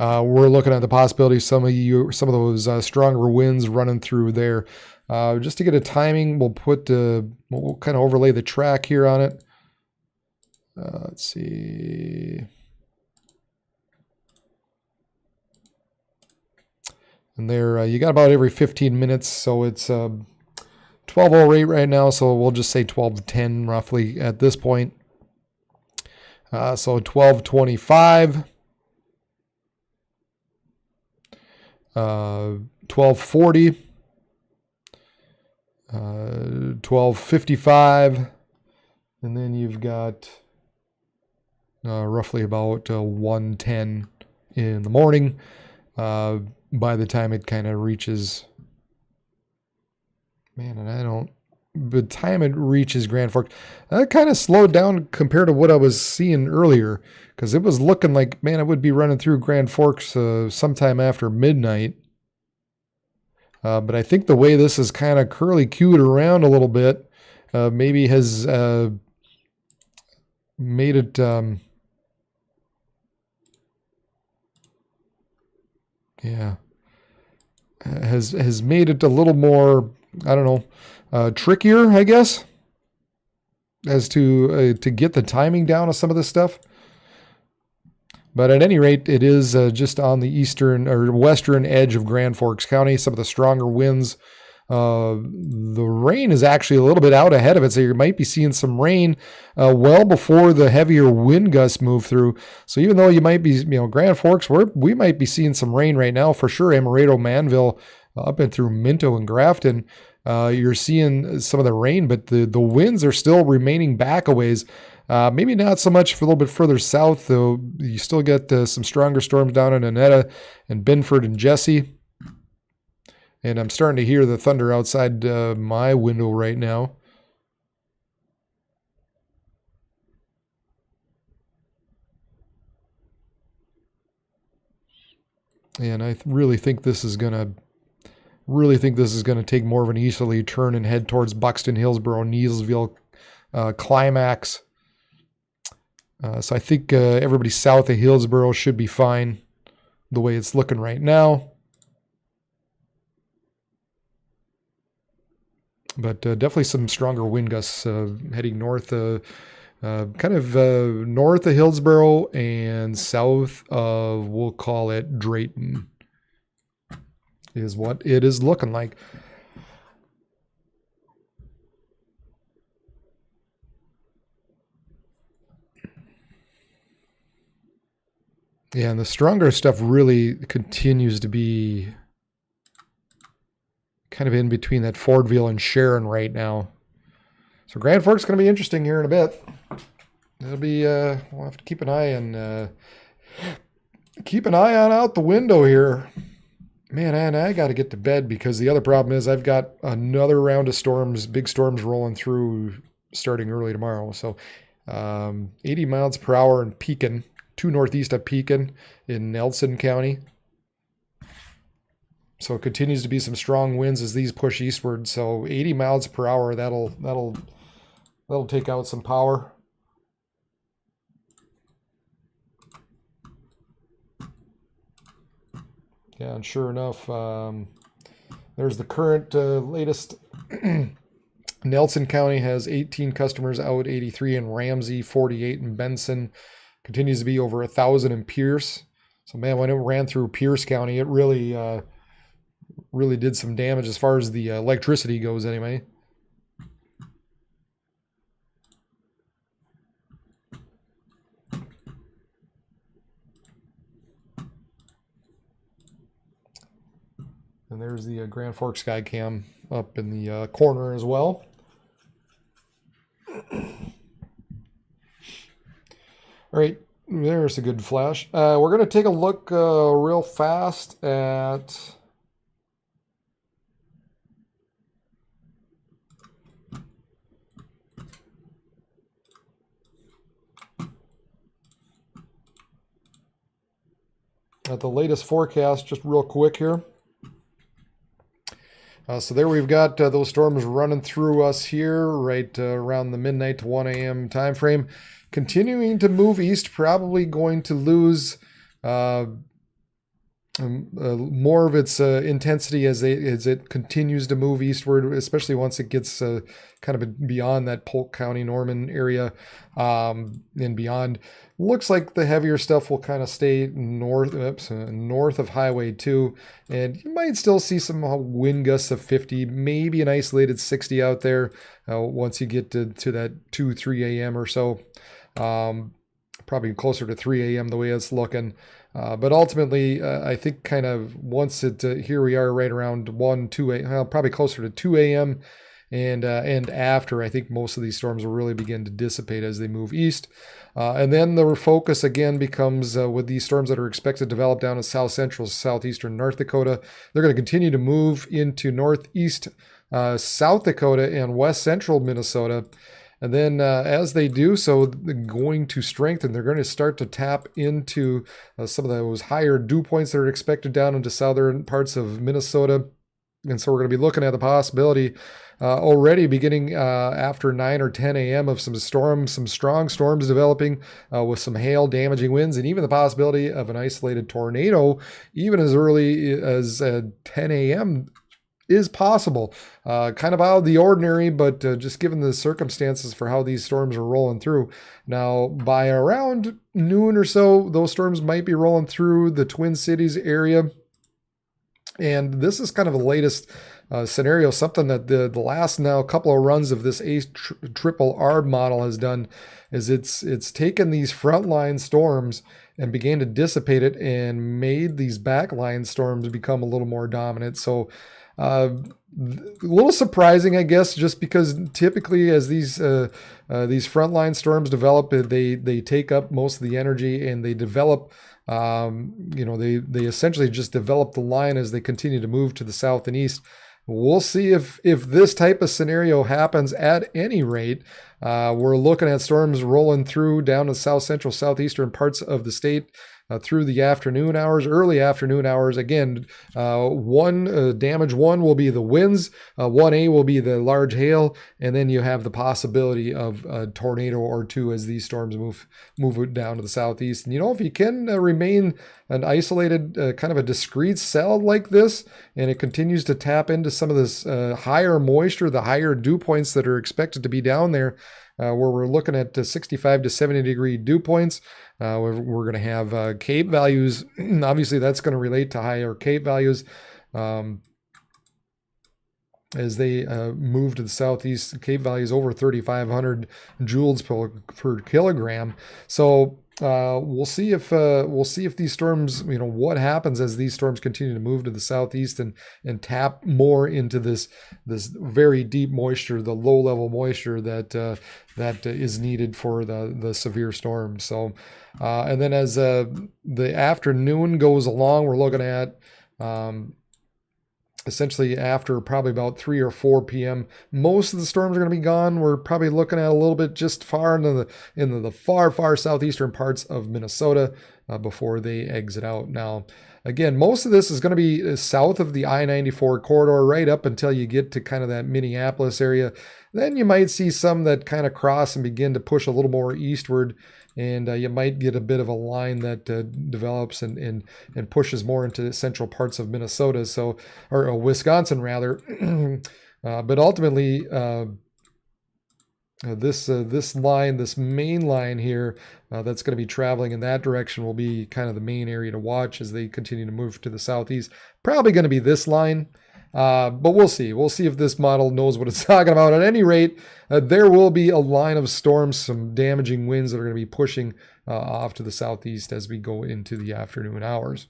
We're looking at the possibility of some of those stronger winds running through there. Just to get a timing, we'll kind of overlay the track here on it. Let's see. And there, you got about every 15 minutes, so it's 12:08 right now, so we'll just say 12:10 roughly at this point. So 12:25. 12:40, 12:55, and then you've got roughly about 1:10 in the morning. By the time it kind of reaches, by the time it reaches Grand Forks, that kind of slowed down compared to what I was seeing earlier, because it was looking like, it would be running through Grand Forks sometime after midnight. But I think the way this is kind of curly-cued around a little bit maybe has made it... has made it a little more, I don't know, trickier, I guess, as to get the timing down of some of this stuff. But at any rate, it is just on the eastern or western edge of Grand Forks County. Some of the stronger winds The rain is actually a little bit out ahead of it, so you might be seeing some rain well before the heavier wind gusts move through. So even though you might be, Grand Forks, we might be seeing some rain right now for sure. Amaretto, Manville, up and through Minto and Grafton, you're seeing some of the rain, but the winds are still remaining back a ways. Maybe not so much for a little bit further south, though. You still get some stronger storms down in Annetta and Binford and Jesse. And I'm starting to hear the thunder outside my window right now. And I really think this is gonna take more of an easterly turn and head towards Buxton, Hillsboro, Needlesville, climax. So I think everybody south of Hillsboro should be fine the way it's looking right now. But definitely some stronger wind gusts heading north, kind of north of Hillsboro and south of, we'll call it Drayton, is what it is looking like. Yeah, and the stronger stuff really continues to be kind of in between that Fordville and Sharon right now. So Grand Forks is going to be interesting here in a bit. It'll be we'll have to keep an eye on out the window here. Man, and I got to get to bed because the other problem is I've got another round of storms, big storms rolling through starting early tomorrow. So 80 miles per hour in Pekin, 2 northeast of Pekin in Nelson County. So it continues to be some strong winds as these push eastward. So 80 miles per hour, that'll take out some power. Yeah, and sure enough, there's the current latest. Nelson County has 18 customers out, 83 in Ramsey, 48 in Benson. Continues to be over 1,000 in Pierce. So man, when it ran through Pierce County, it really did some damage as far as the electricity goes anyway. And there's the Grand Forks Sky Cam up in the corner as well. All right, there's a good flash. We're going to take a look real fast at the latest forecast, just real quick here. So there we've got those storms running through us here right around the midnight to 1 a.m. time frame. Continuing to move east, probably going to lose more of its intensity as it continues to move eastward, especially once it gets kind of beyond that Polk County, Norman area and beyond. Looks like the heavier stuff will kind of stay north of Highway 2, and you might still see some wind gusts of 50, maybe an isolated 60 out there once you get to that 2, 3 a.m. or so. Probably closer to 3 a.m. the way it's looking. But ultimately, I think kind of once here we are right around 1, 2 a.m., probably closer to 2 a.m. And after, I think most of these storms will really begin to dissipate as they move east. And then the focus again becomes with these storms that are expected to develop down in south central, southeastern North Dakota. They're going to continue to move into northeast South Dakota and west central Minnesota. And then as they do so, they're going to strengthen. They're going to start to tap into some of those higher dew points that are expected down into southern parts of Minnesota. And so we're going to be looking at the possibility already beginning after 9 or 10 a.m. of some strong storms developing with some hail, damaging winds, and even the possibility of an isolated tornado even as early as 10 a.m. is possible. Kind of out of the ordinary, but just given the circumstances for how these storms are rolling through. Now, by around noon or so, those storms might be rolling through the Twin Cities area. And this is kind of the latest scenario, something that the last now couple of runs of this triple R model has done is it's taken these frontline storms and began to dissipate it and made these backline storms become a little more dominant. So a little surprising, I guess, just because typically as these frontline storms develop, they take up most of the energy and they develop. They essentially just develop the line as they continue to move to the south and east. We'll see if this type of scenario happens at any rate. We're looking at storms rolling through down to south central, southeastern parts of the state through the afternoon hours, early afternoon hours. Again, damage one will be the winds, 1A will be the large hail, and then you have the possibility of a tornado or two as these storms move down to the southeast. And if you can remain an isolated, kind of a discrete cell like this, and it continues to tap into some of this higher moisture, the higher dew points that are expected to be down there, where we're looking at 65 to 70 degree dew points. We're going to have Cape values. Obviously, that's going to relate to higher Cape values as they move to the southeast. Cape values over 3,500 joules per kilogram. So we'll see if these storms, what happens as these storms continue to move to the southeast and tap more into this very deep moisture, the low level moisture that is needed for the severe storm. So, and then as the afternoon goes along, we're looking at essentially after probably about 3 or 4 p.m. most of the storms are going to be gone. We're probably looking at a little bit just far into the far southeastern parts of Minnesota before they exit out. Now, again, most of this is going to be south of the I-94 corridor right up until you get to kind of that Minneapolis area. Then you might see some that kind of cross and begin to push a little more eastward. And you might get a bit of a line that develops and pushes more into the central parts of Minnesota, or Wisconsin rather. But ultimately, this main line here that's going to be traveling in that direction will be kind of the main area to watch as they continue to move to the southeast. Probably going to be this line. But we'll see. We'll see if this model knows what it's talking about. At any rate, there will be a line of storms, some damaging winds that are going to be pushing off to the southeast as we go into the afternoon hours.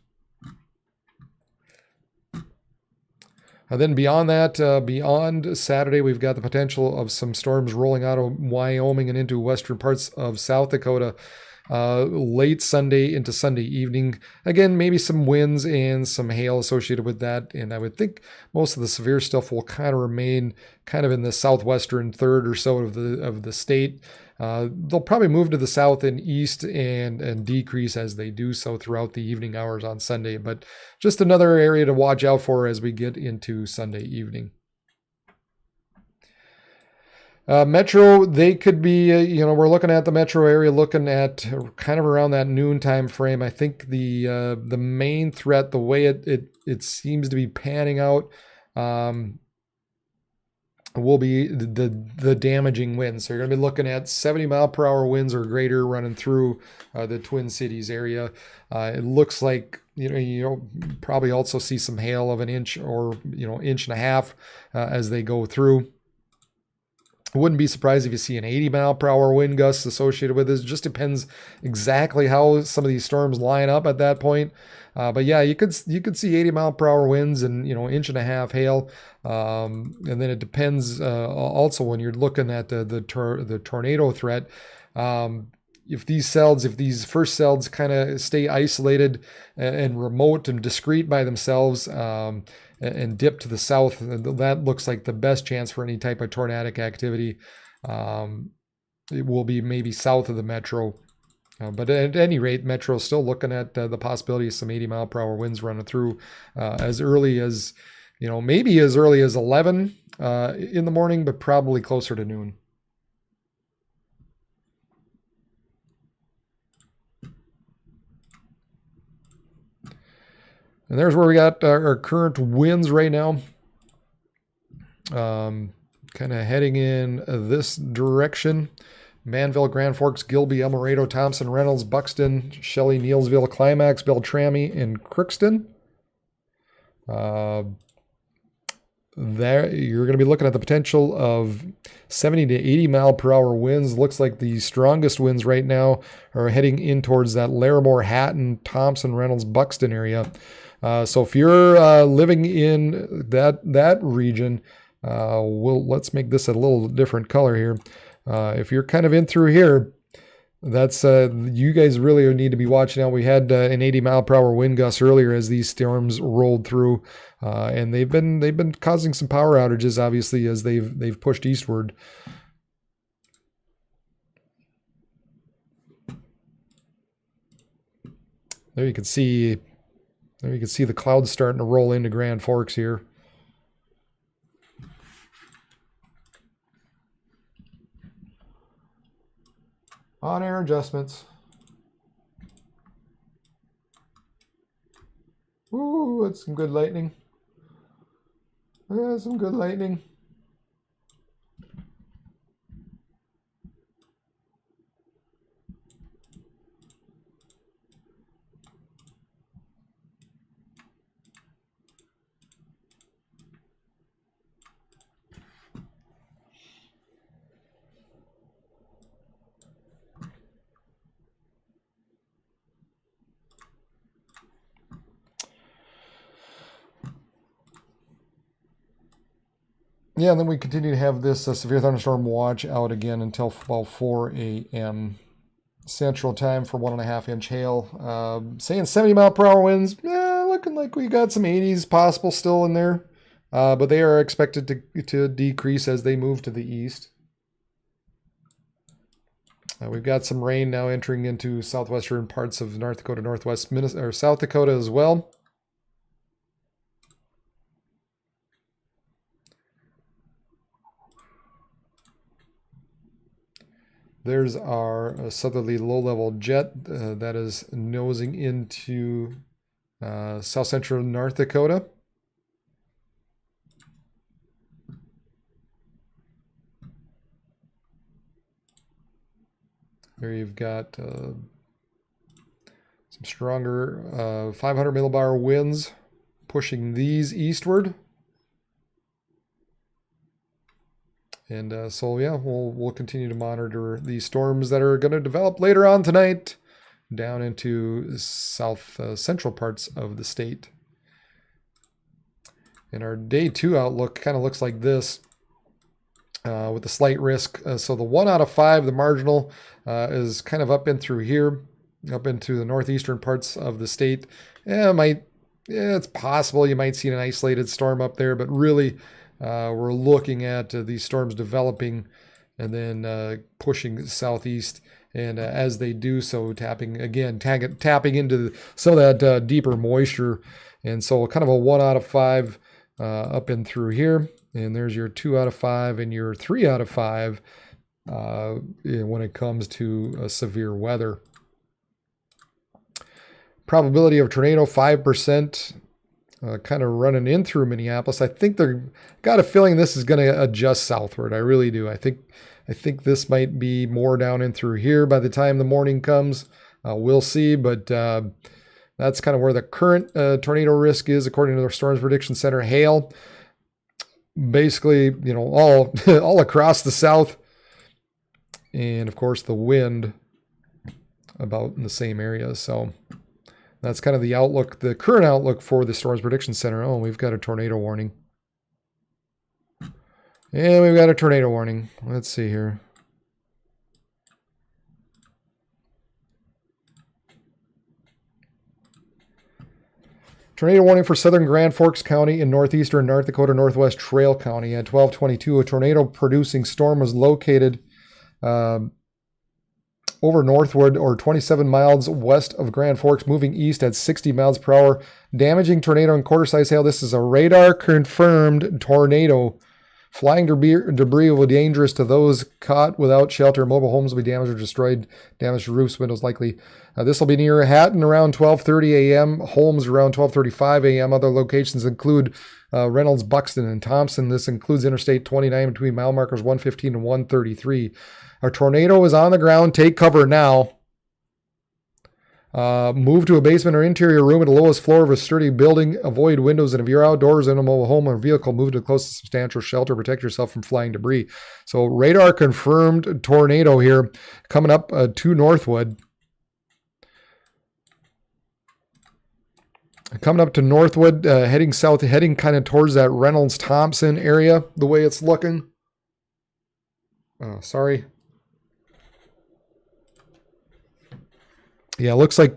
Then beyond that, beyond Saturday, we've got the potential of some storms rolling out of Wyoming and into western parts of South Dakota. Late Sunday into Sunday evening. Again, maybe some winds and some hail associated with that. And I would think most of the severe stuff will kind of remain kind of in the southwestern third or so of the state. They'll probably move to the south and east and decrease as they do so throughout the evening hours on Sunday. But just another area to watch out for as we get into Sunday evening. Metro, they could be, we're looking at the metro area, looking at kind of around that noon time frame. I think the main threat, the way it seems to be panning out, will be the damaging winds. So you're going to be looking at 70 mile per hour winds or greater running through the Twin Cities area. It looks like you'll probably also see some hail of an inch or inch and a half as they go through. I wouldn't be surprised if you see an 80 mile per hour wind gust associated with this. It just depends exactly how some of these storms line up at that point. But yeah, you could see 80 mile per hour winds and inch and a half hail. And then it depends also when you're looking at the tornado threat. If these first cells kind of stay isolated and remote and discrete by themselves, and dip to the south, that looks like the best chance for any type of tornadic activity. It will be maybe south of the metro. But at any rate, metro is still looking at the possibility of some 80 mile per hour winds running through as early as, maybe as early as 11 in the morning, but probably closer to noon. And there's where we got our current winds right now. Kind of heading in this direction. Manville, Grand Forks, Gilby, El Dorado, Thompson, Reynolds, Buxton, Shelley, Neilsville, Climax, Beltrami, and Crookston. there you're going to be looking at the potential of 70 to 80 mile per hour winds. Looks like the strongest winds right now are heading in towards that Larimore, Hatton, Thompson, Reynolds, Buxton area. So if you're living in that region, let's make this a little different color here. If you're kind of in through here, that's you guys really need to be watching out. We had an 80 mile per hour wind gust earlier as these storms rolled through, and they've been causing some power outages, obviously, as they've pushed eastward. There you can see the clouds starting to roll into Grand Forks here. On-air adjustments. Ooh, that's some good lightning. Yeah, some good lightning. Yeah, and then we continue to have this severe thunderstorm watch out again until about 4 a.m. Central Time for 1.5 inch hail. Saying 70 mile per hour winds. Yeah, looking like we got some 80s possible still in there. But they are expected to decrease as they move to the east. We've got some rain now entering into southwestern parts of North Dakota, northwest Minnesota, or South Dakota as well. There's our southerly low-level jet that is nosing into south central North Dakota. There you've got some stronger 500 millibar winds pushing these eastward. And so, yeah, we'll continue to monitor these storms that are going to develop later on tonight down into south central parts of the state. And our day 2 outlook kind of looks like this with a slight risk. So the 1 out of 5, the marginal, is kind of up in through here, up into the northeastern parts of the state. It's possible you might see an isolated storm up there, but really, we're looking at these storms developing and then pushing southeast, and as they do so, tapping into some of that deeper moisture, and so kind of a 1 out of 5 up and through here, and there's your 2 out of 5 and your 3 out of 5 when it comes to severe weather. Probability of tornado 5%. Kind of running in through Minneapolis. I think got a feeling this is going to adjust southward. I really do. I think this might be more down in through here by the time the morning comes. We'll see, but that's kind of where the current tornado risk is according to the Storms Prediction Center. Hail, basically, all across the south, and of course the wind about in the same area. So that's kind of the outlook, the current outlook for the Storms Prediction Center. Oh, we've got a tornado warning. Yeah, we've got a tornado warning. Let's see here. Tornado warning for southern Grand Forks County in northeastern North Dakota, northwest Trail County. At 12:22, a tornado-producing storm was located over northward or 27 miles west of Grand Forks, moving east at 60 miles per hour, damaging tornado and quarter-size hail. This is a radar-confirmed tornado. Flying debris will be dangerous to those caught without shelter. Mobile homes will be damaged or destroyed. Damaged to roofs, windows likely. This will be near Hatton around 12:30 a.m., Holmes around 12:35 a.m. Other locations include Reynolds, Buxton, and Thompson. This includes Interstate 29 between mile markers 115 and 133. A tornado is on the ground. Take cover now. Move to a basement or interior room at the lowest floor of a sturdy building. Avoid windows, and if you're outdoors in a mobile home or vehicle, move to the closest substantial shelter. Protect yourself from flying debris. So radar confirmed tornado here coming up to Northwood. Coming up to Northwood, heading south, heading kind of towards that Reynolds-Thompson area, the way it's looking. Sorry. Yeah, looks like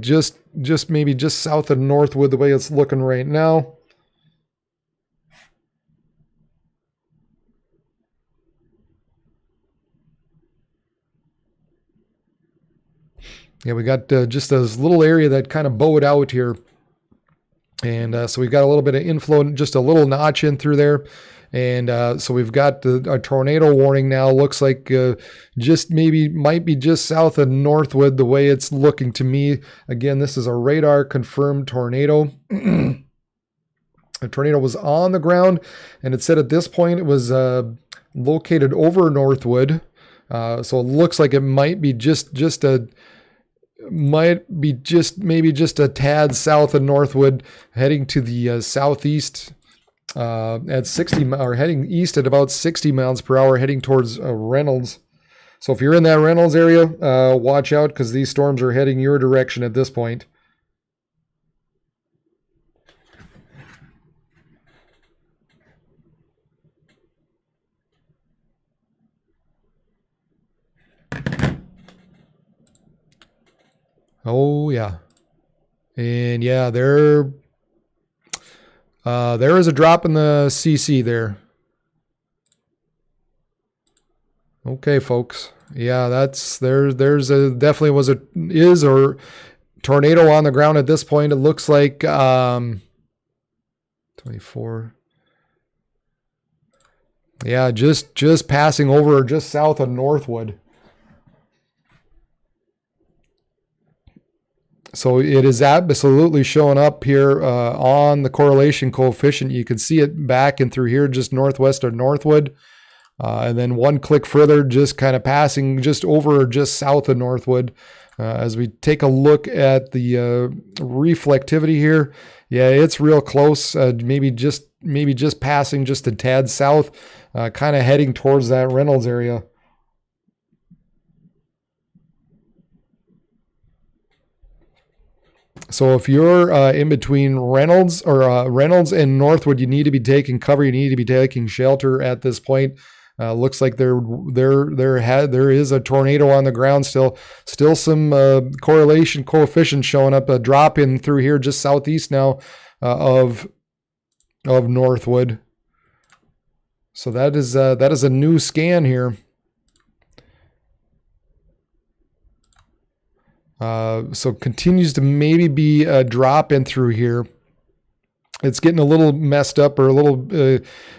just maybe just south of Northwood, the way it's looking right now. Yeah, we got just this little area that kind of bowed out here. And so we've got a little bit of inflow, just a little notch in through there. And so we've got a tornado warning now. Looks like just maybe might be just south of Northwood, the way it's looking to me. Again, this is a radar confirmed tornado. The tornado was on the ground, and it said at this point it was located over Northwood. So it looks like it might be maybe just a tad south of Northwood, heading to the southeast at 60, or heading east at about 60 miles per hour, heading towards Reynolds. So if you're in that Reynolds area, watch out, because these storms are heading your direction at this point. Oh yeah, and yeah, there is a drop in the CC there. Okay, folks. Yeah, there's a definitely is a tornado on the ground at this point. It looks like 24. Yeah, just passing over just south of Northwood. So it is absolutely showing up here on the correlation coefficient. You can see it back and through here, just northwest of Northwood. And then one click further, just kind of passing just over or just south of Northwood. As we take a look at the reflectivity here, yeah, it's real close. Maybe just passing just a tad south, kind of heading towards that Reynolds area. So if you're in between Reynolds and Northwood, you need to be taking cover. You need to be taking shelter at this point. Looks like there is a tornado on the ground still. Still some correlation coefficient showing up. A drop in through here just southeast now of Northwood. So that is a new scan here. So continues to maybe be a drop in through here. It's getting a little messed up, or a little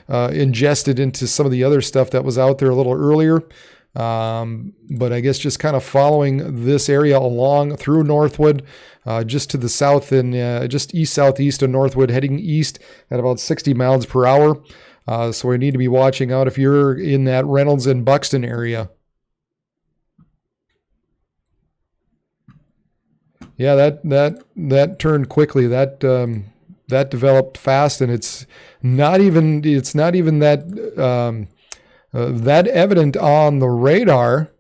ingested into some of the other stuff that was out there a little earlier. But I guess just kind of following this area along through Northwood, just to the south and just east-southeast of Northwood, heading east at about 60 miles per hour. So we need to be watching out if you're in that Reynolds and Buxton area. Yeah, that turned quickly. That developed fast, and it's not even that that evident on the radar.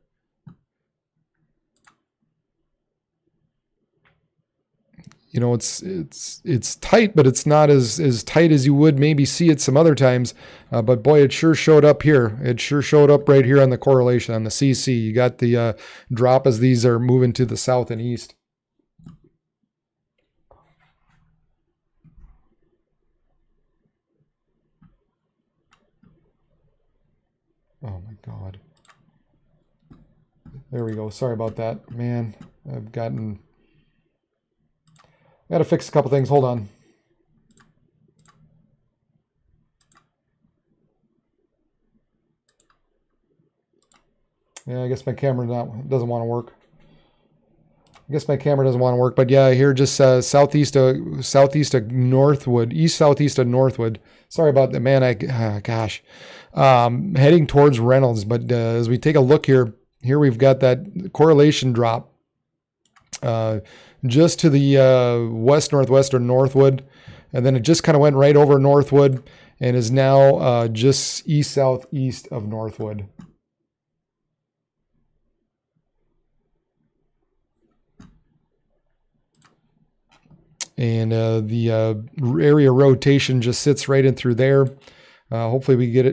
You know, it's tight, but it's not as tight as you would maybe see it some other times. But boy, it sure showed up here. It sure showed up right here on the correlation on the CC. You got the drop as these are moving to the south and east. Oh my God. There we go. Sorry about that, man. Got to fix a couple things. Hold on. Yeah, I guess my camera doesn't want to work. But yeah, here just southeast of Northwood, east-southeast of Northwood. Sorry about that, man. Gosh. Heading towards Reynolds. But as we take a look here we've got that correlation drop. just to the west, northwest, or Northwood. And then it just kind of went right over Northwood and is now just east, southeast of Northwood. And the area rotation just sits right in through there. Hopefully we get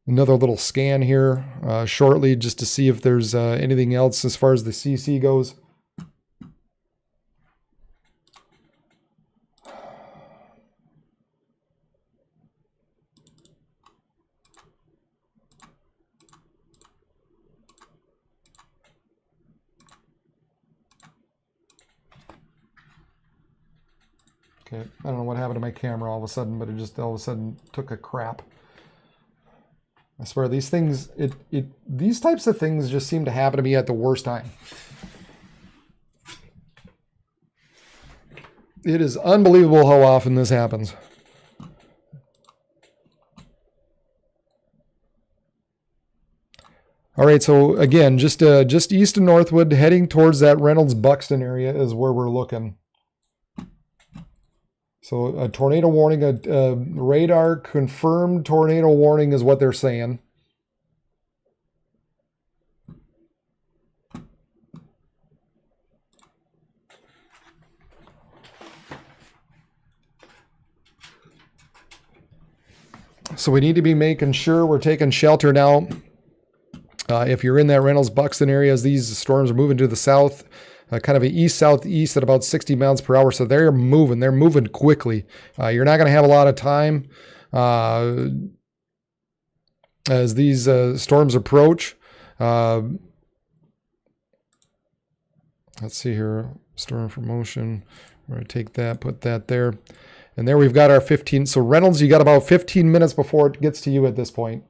another little scan here shortly just to see if there's anything else as far as the CC goes. Okay, I don't know what happened to my camera all of a sudden, but it just all of a sudden took a crap. I swear these things, these types of things just seem to happen to me at the worst time. It is unbelievable how often this happens. All right, so again, just east of Northwood, heading towards that Reynolds-Buxton area is where we're looking. So a tornado warning, a radar confirmed tornado warning is what they're saying. So we need to be making sure we're taking shelter now. If you're in that Reynolds-Buxton area, as these storms are moving to the south, kind of an east-southeast at about 60 miles per hour. So they're moving quickly. You're not going to have a lot of time as these storms approach. Let's see here, storm for motion. We're going to take that, put that there. And there we've got our 15. So Reynolds, you got about 15 minutes before it gets to you at this point.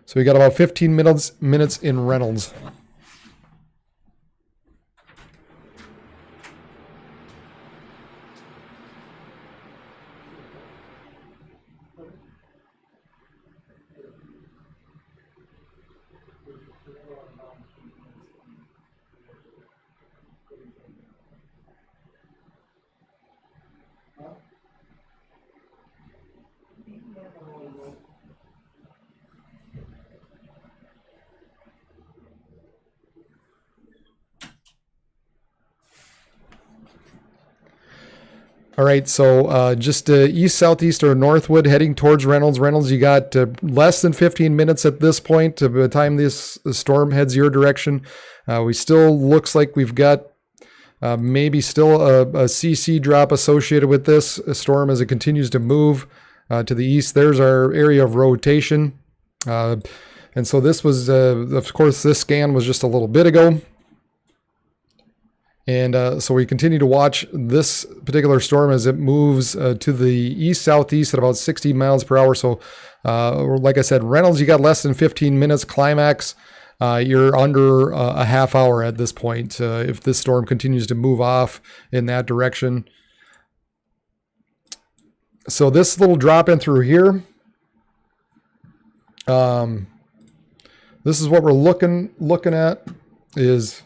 So we got about 15 minutes in Reynolds. All right, so just east, southeast, or Northwood heading towards Reynolds. Reynolds, you got less than 15 minutes at this point by the time this storm heads your direction. We still looks like we've got maybe still a CC drop associated with this storm as it continues to move to the east. There's our area of rotation. And so this was, of course, this scan was just a little bit ago. And so we continue to watch this particular storm as it moves to the east-southeast at about 60 miles per hour. So like I said, Reynolds, you got less than 15 minutes. Climax, you're under a half hour at this point if this storm continues to move off in that direction. So this little drop in through here, this is what we're looking at is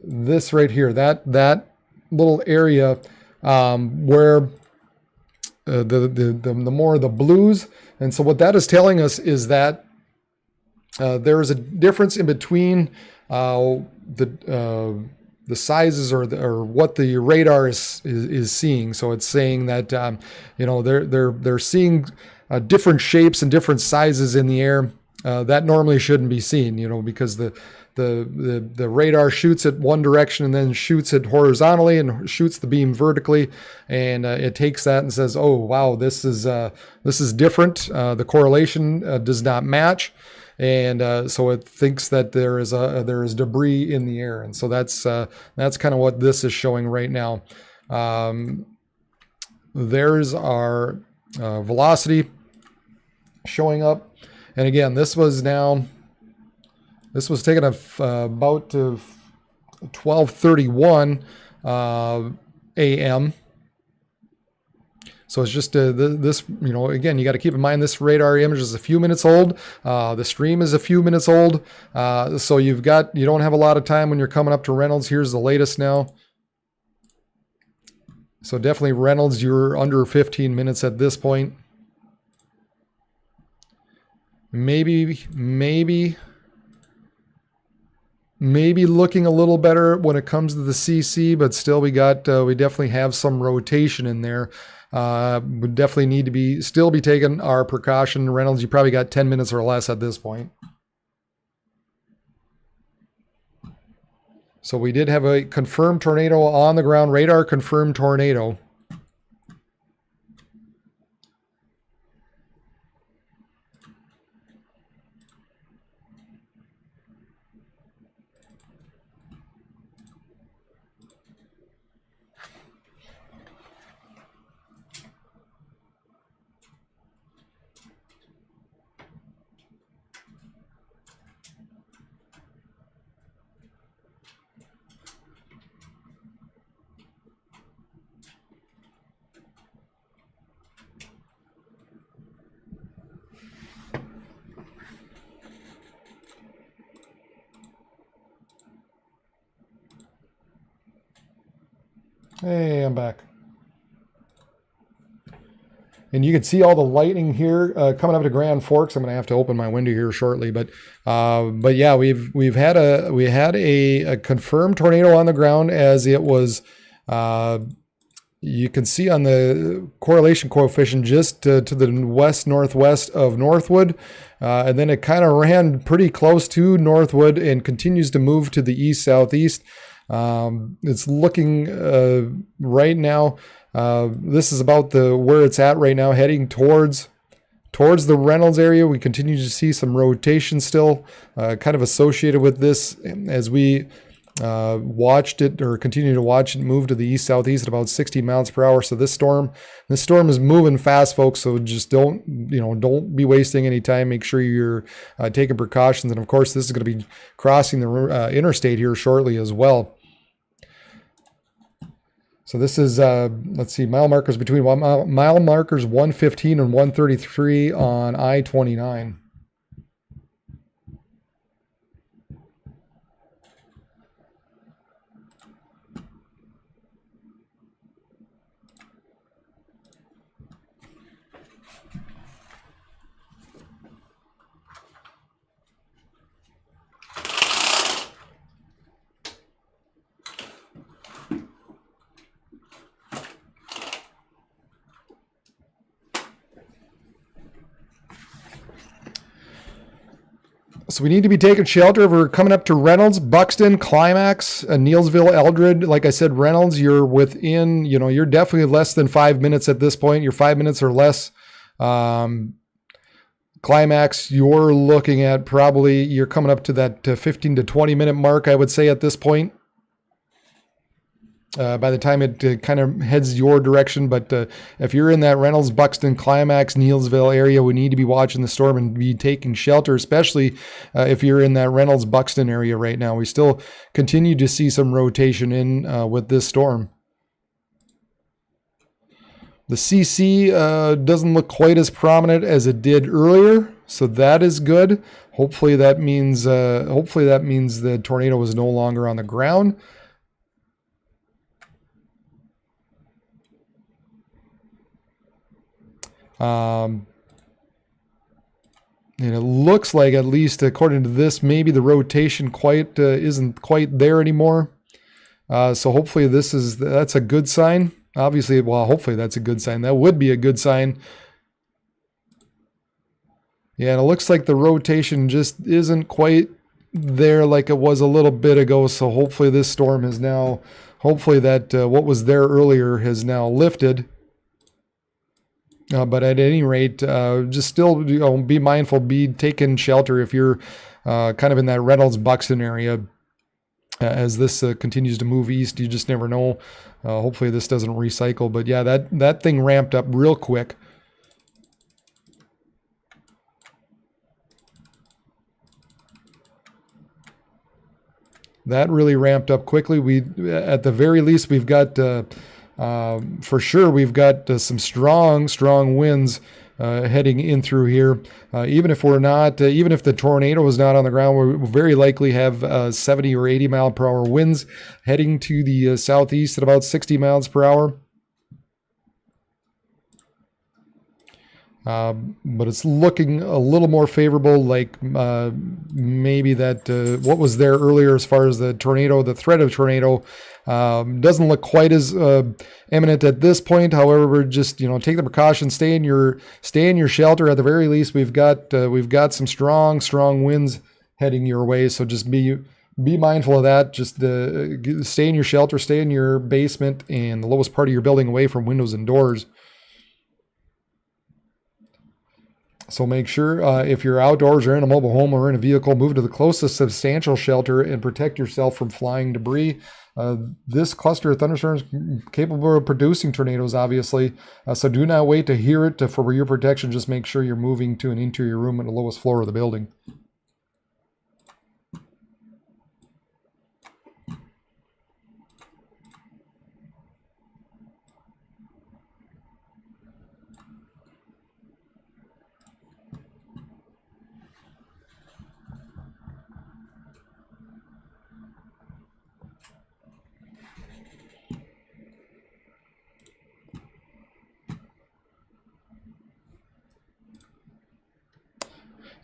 this right here, that little area where the more the blues. And so what that is telling us is that there is a difference in between the sizes or what the radar is seeing. So it's saying that they're seeing different shapes and different sizes in the air that normally shouldn't be seen. Because the radar shoots it one direction and then shoots it horizontally and shoots the beam vertically, and it takes that and says, "Oh wow, this is different. The correlation does not match." And so it thinks that there is debris in the air, and so that's kind of what this is showing right now. There's our velocity showing up, and again, this was taken about 12:31 a.m. So it's just this, again, you got to keep in mind this radar image is a few minutes old. The stream is a few minutes old. So you don't have a lot of time when you're coming up to Reynolds. Here's the latest now. So definitely Reynolds, you're under 15 minutes at this point. Maybe looking a little better when it comes to the CC, but still we definitely have some rotation in there. We definitely need to still be taking our precaution. Reynolds, you probably got 10 minutes or less at this point. So we did have a confirmed tornado on the ground, radar confirmed tornado. Hey, I'm back. And you can see all the lightning here coming up to Grand Forks. I'm going to have to open my window here shortly, but yeah, we had a confirmed tornado on the ground as it was. You can see on the correlation coefficient just to the west northwest of Northwood, and then it kind of ran pretty close to Northwood and continues to move to the east southeast. It's looking right now. This is about where it's at right now, heading towards the Reynolds area. We continue to see some rotation still, kind of associated with this as we watched it or continue to watch it move to the east southeast at about 60 miles per hour. So this storm is moving fast, folks. So just don't be wasting any time. Make sure you're taking precautions. And of course, this is going to be crossing the interstate here shortly as well. So this is, let's see, mile markers between mile markers 115 and 133 on I-29. So we need to be taking shelter. We're coming up to Reynolds, Buxton, Climax, Neelsville, Eldred. Like I said, Reynolds, you're within, you're definitely less than 5 minutes at this point. You're 5 minutes or less. Climax, you're looking at you're coming up to that 15 to 20 minute mark, I would say, at this point. By the time it kind of heads your direction. But if you're in that Reynolds, Buxton, Climax, Neelsville area, we need to be watching the storm and be taking shelter, especially if you're in that Reynolds, Buxton area right now. We still continue to see some rotation in with this storm. The CC doesn't look quite as prominent as it did earlier, so that is good. Hopefully that means the tornado is no longer on the ground. And it looks like, at least according to this, maybe the rotation isn't quite there anymore. So hopefully that's a good sign. Obviously, well, hopefully that's a good sign. That would be a good sign. Yeah, and it looks like the rotation just isn't quite there like it was a little bit ago. So hopefully this storm has now, hopefully that what was there earlier has now lifted. But at any rate, just still be mindful, be taking shelter if you're kind of in that Reynolds Buxton area. As this continues to move east, you just never know. Hopefully this doesn't recycle. But yeah, that thing ramped up real quick. That really ramped up quickly. At the very least, we've got For sure, we've got some strong winds heading in through here. Even if the tornado is not on the ground, we'll very likely have 70 or 80 mile per hour winds heading to the southeast at about 60 miles per hour. But it's looking a little more favorable, like maybe that what was there earlier as far as the tornado, the threat of tornado, doesn't look quite as imminent at this point. However, just take the precautions, stay in your shelter. At the very least, we've got some strong winds heading your way. So just be mindful of that. Just stay in your shelter, stay in your basement and the lowest part of your building, away from windows and doors. So make sure if you're outdoors or in a mobile home or in a vehicle, move to the closest substantial shelter and protect yourself from flying debris. This cluster of thunderstorms is capable of producing tornadoes, obviously. So do not wait to hear it for your protection. Just make sure you're moving to an interior room at the lowest floor of the building.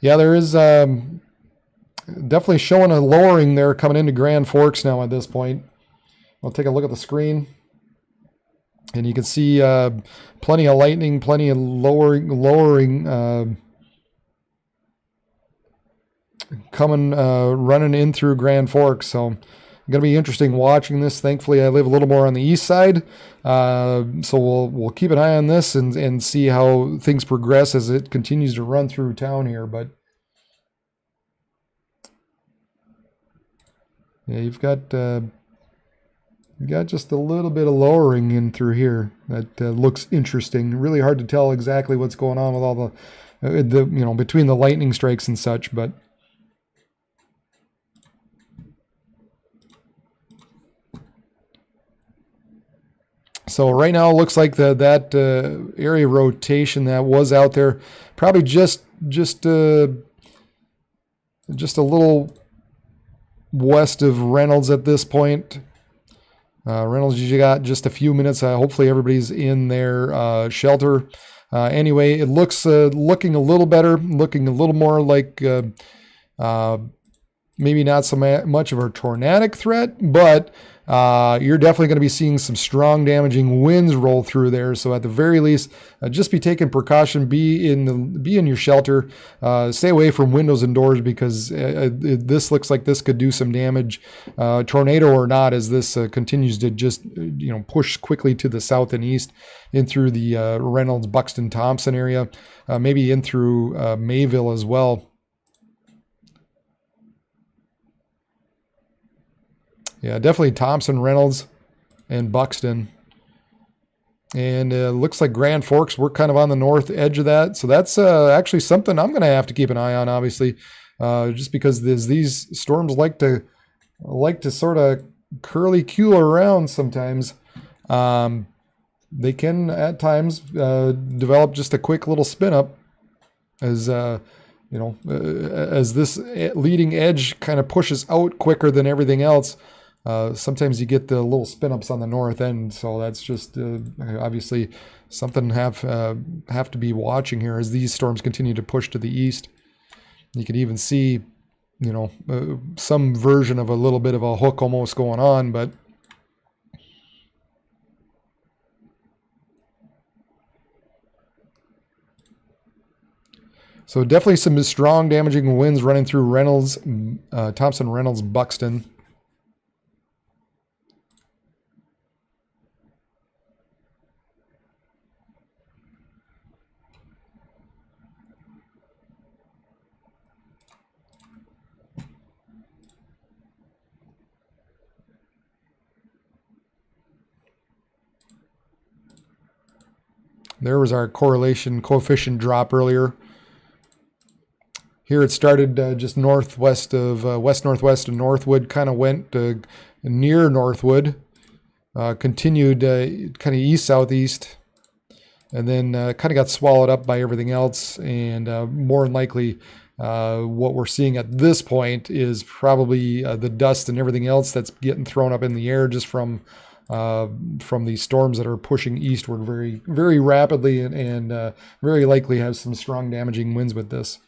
Yeah, there is definitely showing a lowering there coming into Grand Forks now at this point. I'll take a look at the screen. And you can see plenty of lightning, plenty of lowering coming, running in through Grand Forks. So going to be interesting watching this. Thankfully, I live a little more on the east side. So we'll keep an eye on this and see how things progress as it continues to run through town here. But yeah, you've got just a little bit of lowering in through here that looks interesting. Really hard to tell exactly what's going on with all the between the lightning strikes and such, but so right now it looks like that area of rotation that was out there probably just a little west of Reynolds at this point. Reynolds, you got just a few minutes. Hopefully everybody's in their shelter. Anyway, it looks looking a little better, looking a little more like maybe not so much of a tornadic threat, but you're definitely going to be seeing some strong damaging winds roll through there. So at the very least, just be taking precaution, be in your shelter, stay away from windows and doors, because this looks like this could do some damage, tornado or not, as this continues to just push quickly to the south and east in through the Reynolds, Buxton, Thompson area, maybe in through Mayville as well. Yeah, definitely Thompson, Reynolds, and Buxton. And it looks like Grand Forks, we're kind of on the north edge of that. So that's actually something I'm going to have to keep an eye on, obviously, just because these storms like to sort of curly-cue around sometimes. They can, at times, develop just a quick little spin-up as as this leading edge kind of pushes out quicker than everything else. Sometimes you get the little spin-ups on the north end, so that's just obviously something have to be watching here as these storms continue to push to the east. You can even see, some version of a little bit of a hook almost going on, but so definitely some strong damaging winds running through Reynolds, Thompson, Reynolds, Buxton. There was our correlation coefficient drop earlier. Here it started just northwest of west-northwest of Northwood, kind of went near Northwood, continued kind of east-southeast, and then kind of got swallowed up by everything else. And more than likely, what we're seeing at this point is probably the dust and everything else that's getting thrown up in the air just from these storms that are pushing eastward very, very rapidly, and very likely have some strong damaging winds with this.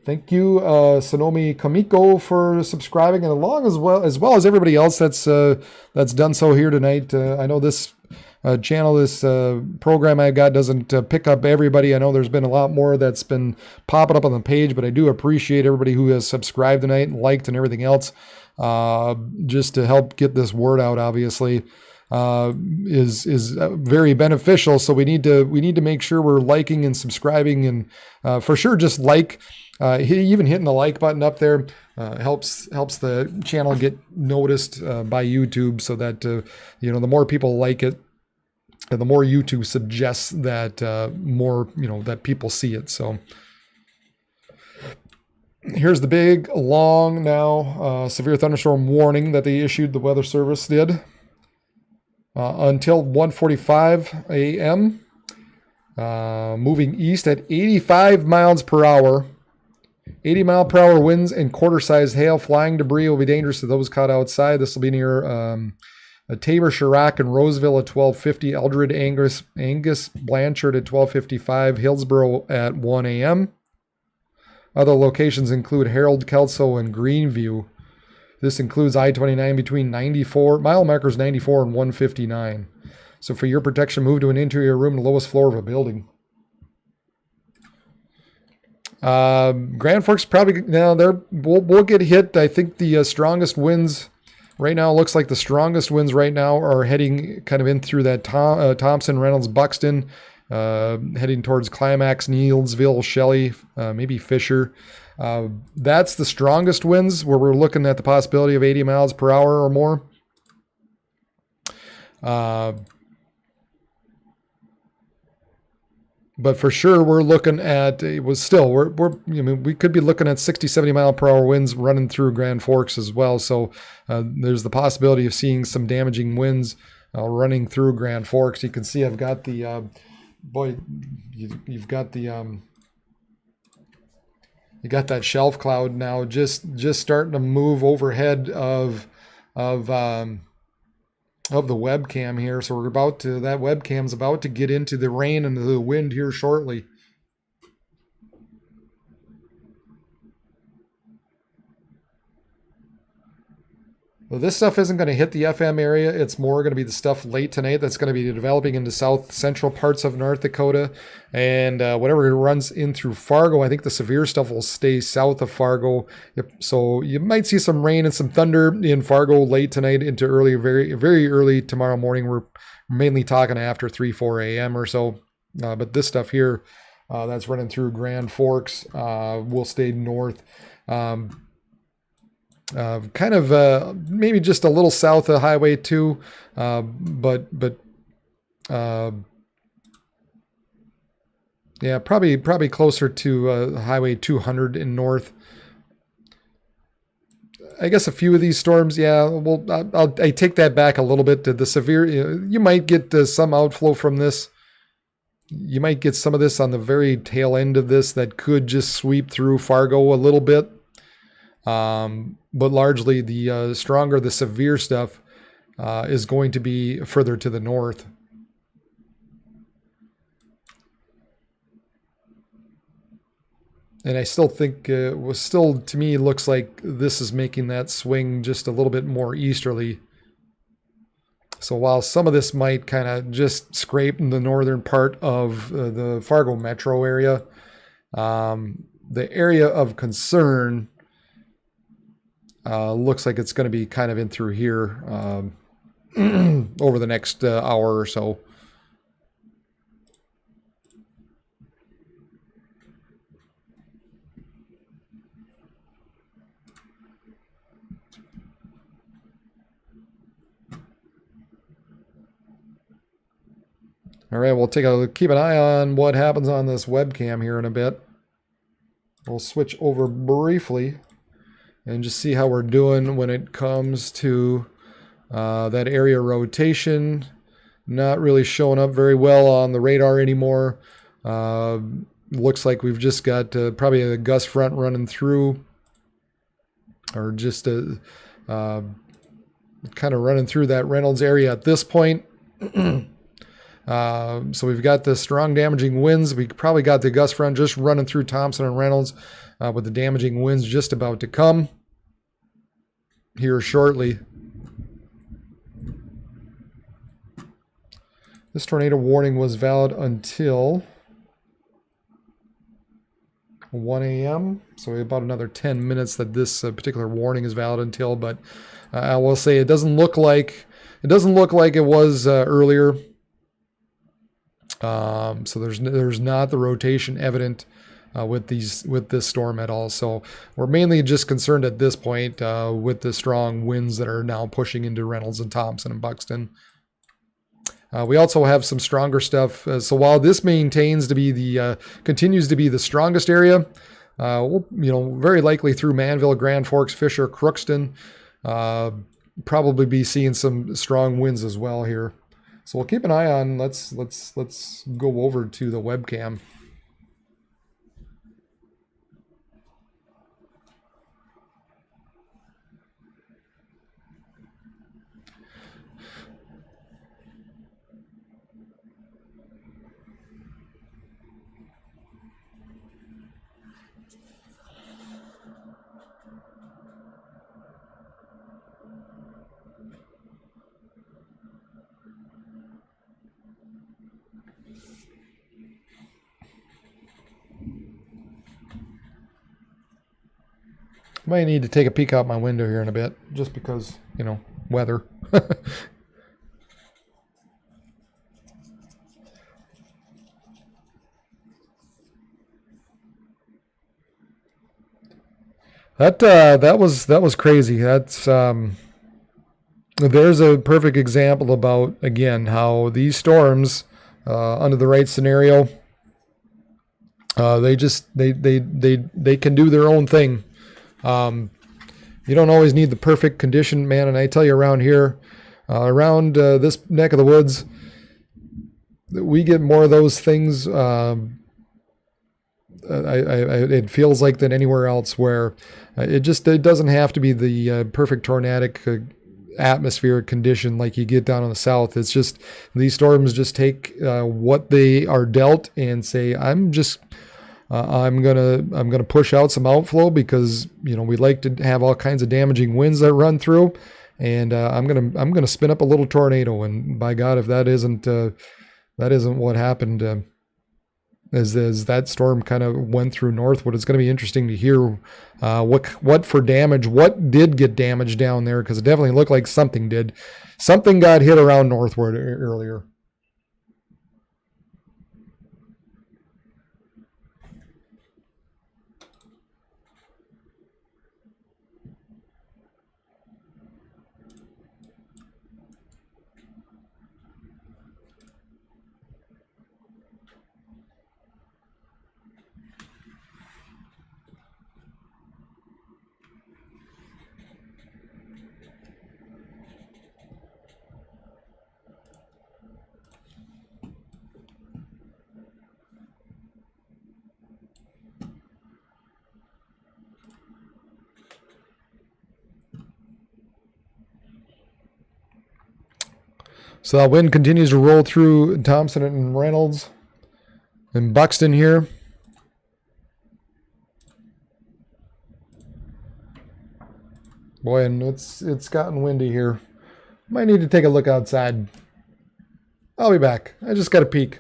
Thank you, Sonomi Kamiko, for subscribing, and along as well as everybody else that's done so here tonight. I know this channel, this program I got doesn't pick up everybody. I know there's been a lot more that's been popping up on the page, but I do appreciate everybody who has subscribed tonight and liked and everything else, just to help get this word out. Obviously, is very beneficial. So we need to make sure we're liking and subscribing, and for sure, just like. Even hitting the like button up there helps the channel get noticed by YouTube, so that the more people like it, the more YouTube suggests that more that people see it. So here's the big long now severe thunderstorm warning that they issued. The Weather Service did until 1:45 a.m. Moving east at 85 miles per hour. 80-mile-per-hour winds and quarter-sized hail. Flying debris will be dangerous to those caught outside. This will be near Tabor, Chirac, and Roseville at 12:50. Eldred, Angus, Blanchard at 12:55. Hillsborough at 1 a.m. Other locations include Harold, Kelso, and Greenview. This includes I-29 between mile markers 94 and 159. So for your protection, move to an interior room, the lowest floor of a building. Grand Forks probably now we'll get hit. I think the strongest winds right now, looks like the strongest winds right now are heading kind of in through that Thompson, Reynolds, Buxton, heading towards Climax, Neelsville, Shelley, maybe Fisher. That's the strongest winds where we're looking at the possibility of 80 miles per hour or more. But for sure, we're looking at, we could be looking at 60, 70 mile per hour winds running through Grand Forks as well. So there's the possibility of seeing some damaging winds running through Grand Forks. You can see I've got the, you've got the, you got that shelf cloud now just starting to move overhead of the webcam here. So that webcam's about to get into the rain and the wind here shortly. Well, this stuff isn't going to hit the FM area. It's more going to be the stuff late tonight that's going to be developing into south central parts of North Dakota. And whatever runs in through Fargo, I think the severe stuff will stay south of Fargo. So you might see some rain and some thunder in Fargo late tonight into very, very early tomorrow morning. We're mainly talking after 3, 4 a.m. or so. But this stuff here that's running through Grand Forks will stay north. Kind of maybe just a little south of Highway 2, but yeah, probably closer to Highway 200 in north. I guess a few of these storms, yeah. Well, I take that back a little bit. The severe, you might get some outflow from this. You might get some of this on the very tail end of this that could just sweep through Fargo a little bit. But largely the stronger, the severe stuff is going to be further to the north. And I still think to me looks like this is making that swing just a little bit more easterly. So while some of this might kind of just scrape in the northern part of the Fargo metro area, the area of concern looks like it's going to be kind of in through here over the next hour or so. All right, we'll keep an eye on what happens on this webcam here in a bit. We'll switch over briefly and just see how we're doing when it comes to that area rotation. Not really showing up very well on the radar anymore. Looks like we've just got probably a gust front running through, or just kind of running through that Reynolds area at this point. So we've got the strong damaging winds. We probably got the gust front just running through Thompson and Reynolds, with the damaging winds just about to come here shortly. This tornado warning was valid until 1 a.m. So about another 10 minutes that this particular warning is valid until. But I will say it doesn't look like it was earlier. So there's not the rotation evident with this storm at all. So we're mainly just concerned at this point with the strong winds that are now pushing into Reynolds and Thompson and Buxton. We also have some stronger stuff. So while this continues to be the strongest area, we'll, very likely through Manville, Grand Forks, Fisher, Crookston, probably be seeing some strong winds as well here. So we'll keep an eye on. Let's go over to the webcam. Might need to take a peek out my window here in a bit, just because, weather. That was crazy. That's there's a perfect example about, again, how these storms under the right scenario, they can do their own thing. You don't always need the perfect condition, man. And I tell you, around here, around this neck of the woods, we get more of those things. It feels like than anywhere else, where it doesn't have to be the perfect tornadic atmospheric condition like you get down in the south. It's just these storms just take what they are dealt and say, I'm gonna push out some outflow because we like to have all kinds of damaging winds that run through, and I'm gonna spin up a little tornado. And by God, if that isn't what happened, as that storm kind of went through Northwood, it's going to be interesting to hear what for damage, what did get damaged down there, because it definitely looked like something got hit around Northwood earlier. So that wind continues to roll through Thompson and Reynolds and Buxton here. Boy, and it's gotten windy here. Might need to take a look outside. I'll be back. I just got a peek.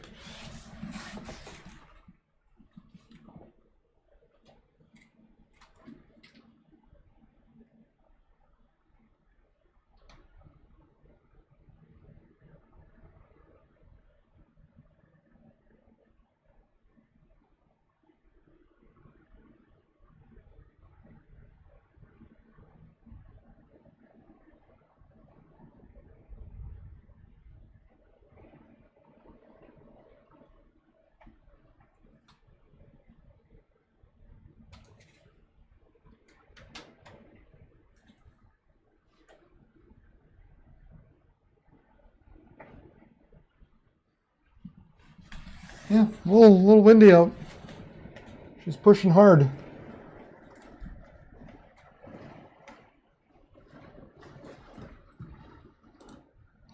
Yeah, a little windy out. She's pushing hard.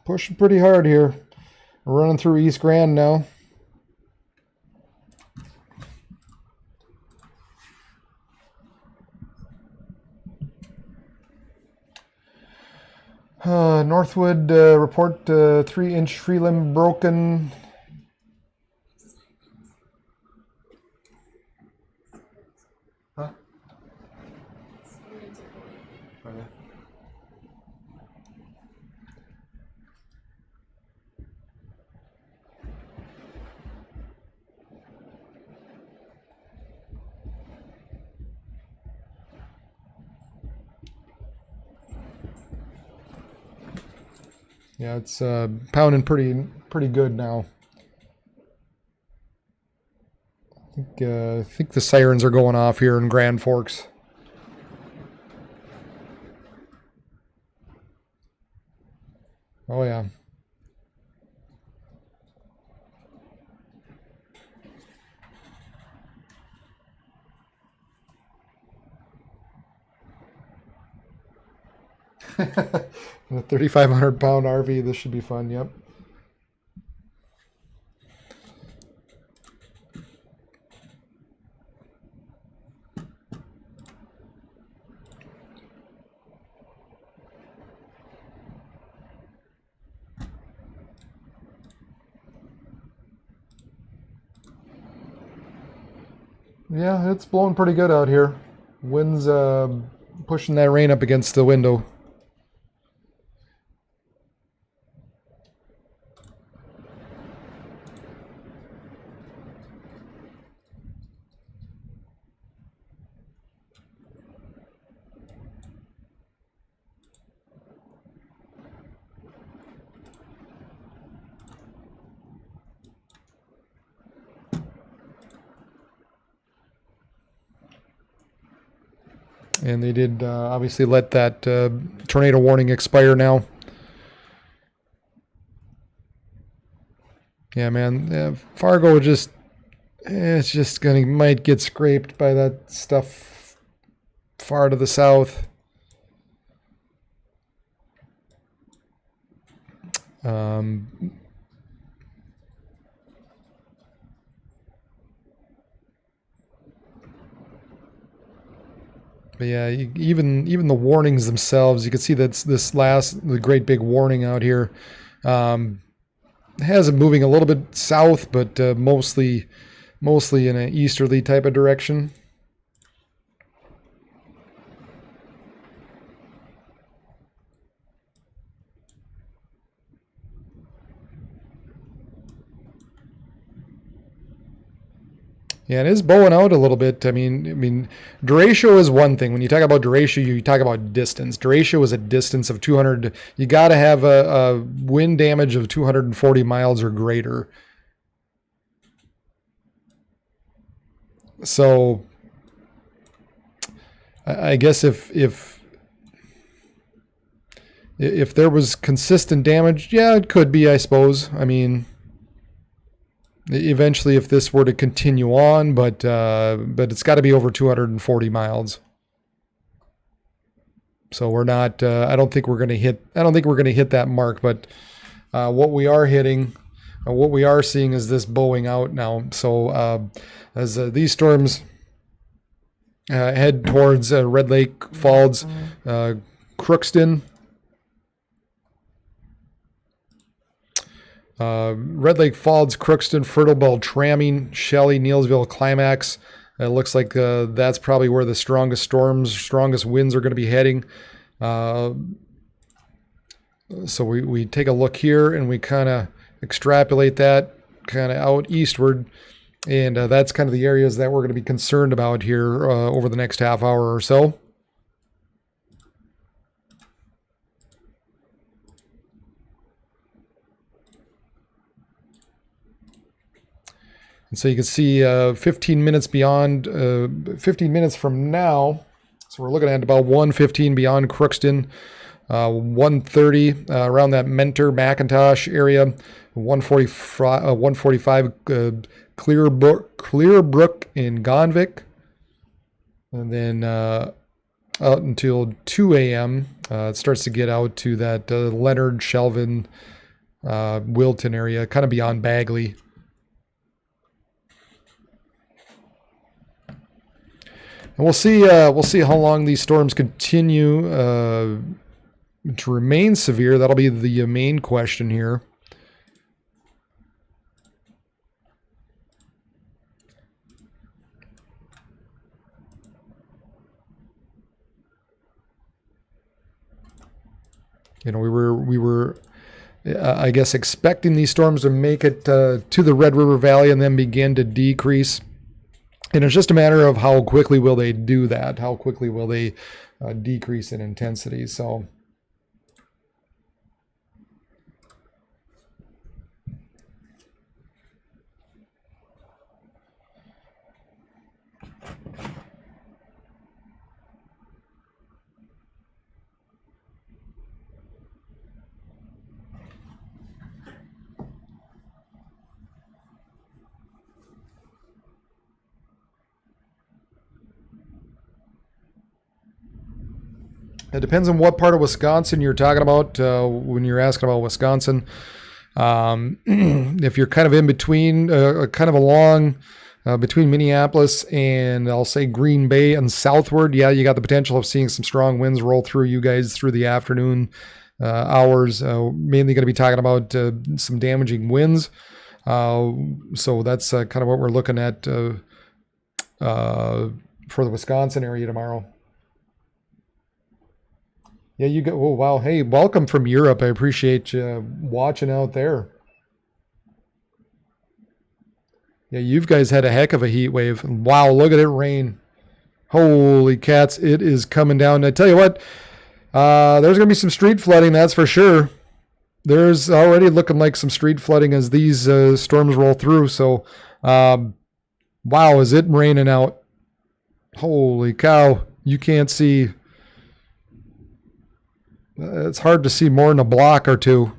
Pushing pretty hard here. We're running through East Grand now. Northwood report 3-inch tree limb broken. Huh? Okay. Yeah, it's pounding pretty good now. I think the sirens are going off here in Grand Forks. Oh yeah. A 3,500-pound RV. This should be fun. Yep. Yeah, it's blowing pretty good out here. Wind's pushing that rain up against the window. And they did obviously let that tornado warning expire now. Yeah, man, Fargo just, it's just might get scraped by that stuff far to the south. But yeah, even the warnings themselves, you can see that's the great big warning out here. Has it moving a little bit south, but mostly in an easterly type of direction. Yeah, it is bowing out a little bit. I mean, derecho is one thing. When you talk about derecho, you talk about distance. Derecho is a distance of 200. You got to have a wind damage of 240 miles or greater. So, I guess if there was consistent damage, yeah, it could be. I suppose. I mean. Eventually, if this were to continue on, but it's got to be over 240 miles. So we're not. I don't think we're going to hit. I don't think we're going to hit that mark. But what we are hitting, what we are seeing is this bowing out now. So as these storms head towards Red Lake Falls, Crookston. Red Lake Falls, Crookston, Fertile Bell, Tramming, Shelley, Neilsville, Climax. It looks like that's probably where the strongest winds are going to be heading. So we take a look here and we kind of extrapolate that kind of out eastward. And that's kind of the areas that we're going to be concerned about here over the next half hour or so. And so you can see 15 minutes beyond, 15 minutes from now, so we're looking at about 1:15 beyond Crookston, 1:30 around that Mentor, McIntosh area, 1:45 Clearbrook in Gonvick. And then out until 2 a.m. It starts to get out to that Leonard, Shelvin, Wilton area, kind of beyond Bagley. And we'll see how long these storms continue to remain severe. That'll be the main question here. You know, we were I guess expecting these storms to make it to the Red River Valley and then begin to decrease. And it's just a matter of how quickly will they do that? How quickly will they decrease in intensity? So it depends on what part of Wisconsin you're talking about when you're asking about Wisconsin. If you're kind of in between, kind of along between Minneapolis and I'll say Green Bay and southward, yeah, you got the potential of seeing some strong winds roll through you guys through the afternoon hours. Mainly going to be talking about some damaging winds. So that's kind of what we're looking at for the Wisconsin area tomorrow. Yeah, you go. Oh, wow. Hey, welcome from Europe. I appreciate you watching out there. Yeah, you guys had a heck of a heat wave. Wow, look at it rain. Holy cats, it is coming down. I tell you what, there's going to be some street flooding, that's for sure. There's already looking like some street flooding as these storms roll through. So, wow, is it raining out? Holy cow, you can't see. It's hard to see more than a block or two.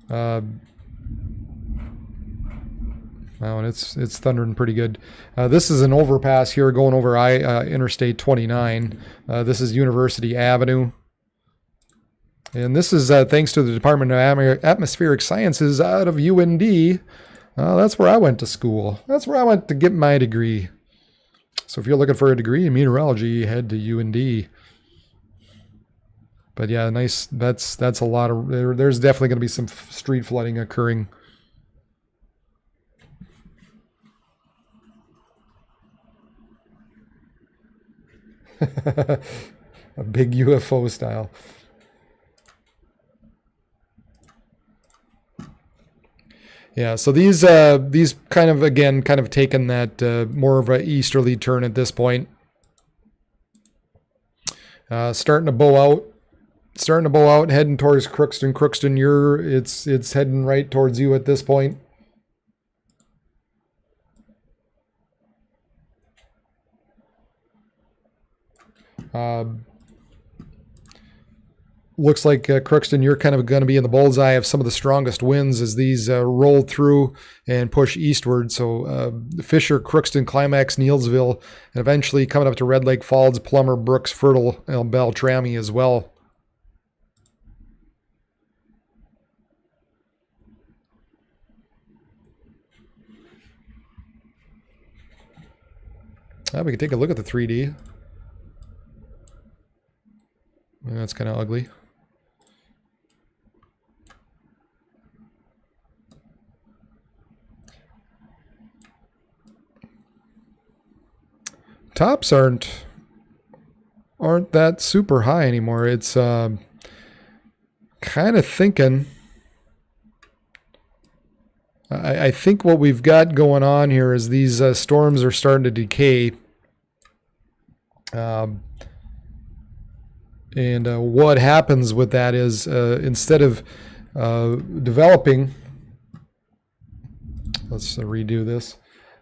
Wow, and it's thundering pretty good. This is an overpass here going over Interstate 29. This is University Avenue. And this is thanks to the Department of Atmospheric Sciences out of UND. That's where I went to school. That's where I went to get my degree. So if you're looking for a degree in meteorology, head to UND. But yeah, nice. That's a lot of. There's definitely going to be some street flooding occurring. A big UFO style. Yeah, so these kind of taken that more of an easterly turn at this point. Starting to bow out, heading towards Crookston. Crookston, it's heading right towards you at this point. Looks like Crookston, you're kind of going to be in the bullseye of some of the strongest winds as these roll through and push eastward. So Fisher, Crookston, Climax, Neelsville, and eventually coming up to Red Lake Falls, Plummer, Brooks, Fertile, and Beltrami as well. We can take a look at the 3D. That's kind of ugly. Tops aren't that super high anymore. It's kind of thinking. I think what we've got going on here is these storms are starting to decay. And what happens with that is instead of developing, let's redo this.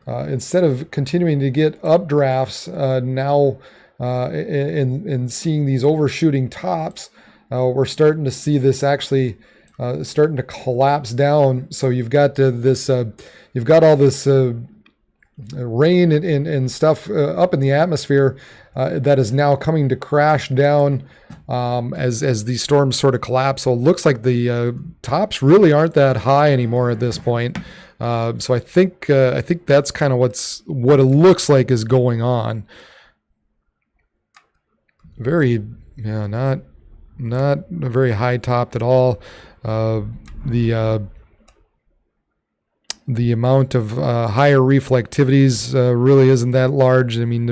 Instead of continuing to get updrafts now and seeing these overshooting tops, we're starting to see this actually starting to collapse down. So you've got you've got all this rain and stuff up in the atmosphere that is now coming to crash down as these storms sort of collapse. So it looks like the tops really aren't that high anymore at this point. So I think that's kind of what it looks like is going on. Not very high topped at all. The amount of higher reflectivities really isn't that large. I mean,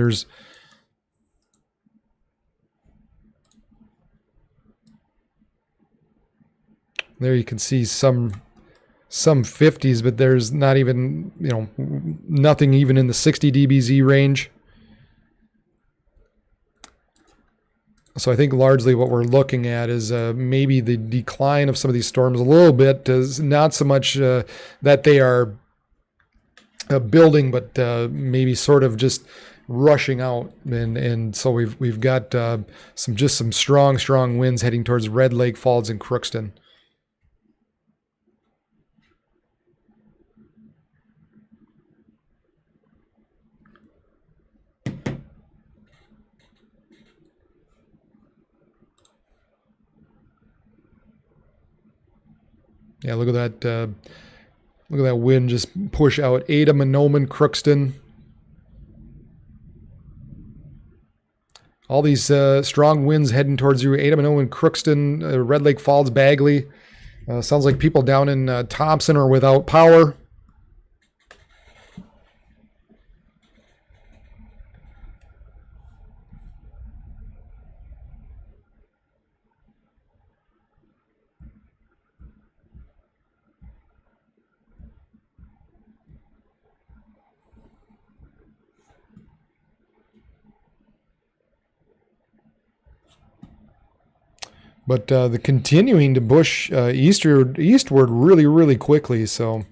there you can see some 50s, but there's not even, nothing even in the 60 dBz range. So I think largely what we're looking at is maybe the decline of some of these storms a little bit. Is not so much that they are building, but maybe sort of just rushing out. And so we've got some strong winds heading towards Red Lake Falls and Crookston. Yeah, look at that. Look at that wind just push out Ada, Monoman, Crookston. All these strong winds heading towards you. Ada, Monoman, Crookston, Red Lake Falls, Bagley. Sounds like people down in Thompson are without power. But the continuing to push eastward really quickly. So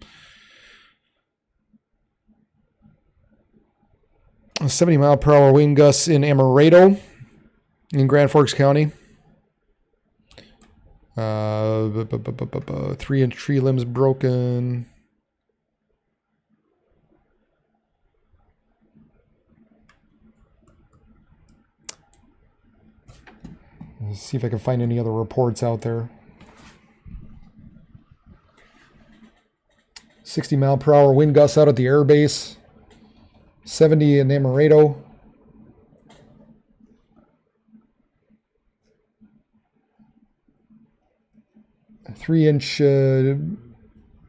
70-mile-per-hour wind gusts in Amaretto in Grand Forks County. 3-inch tree limbs broken. Let's see if I can find any other reports out there. 60-mile-per-hour wind gusts out at the air base. 70 in Amaretto. A 3-inch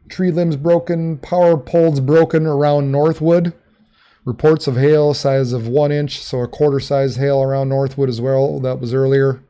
tree limbs broken. Power poles broken around Northwood. Reports of hail size of 1 inch, so a quarter size hail around Northwood as well. That was earlier.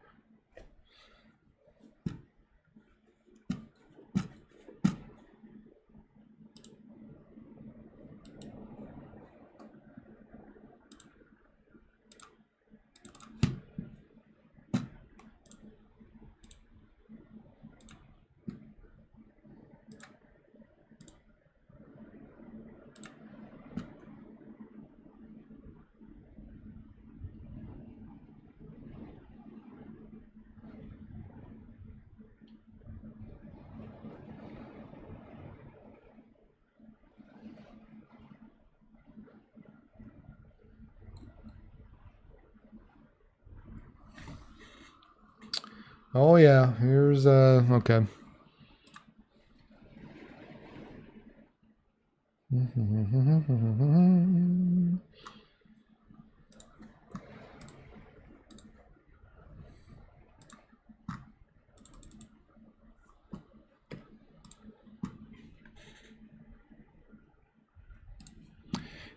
Oh yeah, here's okay.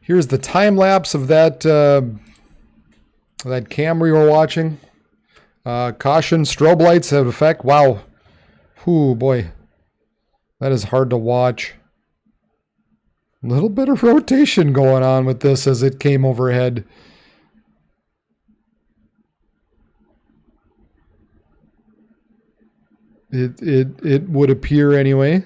Here's the time lapse of that that cam we were watching. Caution, strobe lights have effect. Wow. Ooh, boy. That is hard to watch. A little bit of rotation going on with this as it came overhead. It would appear anyway.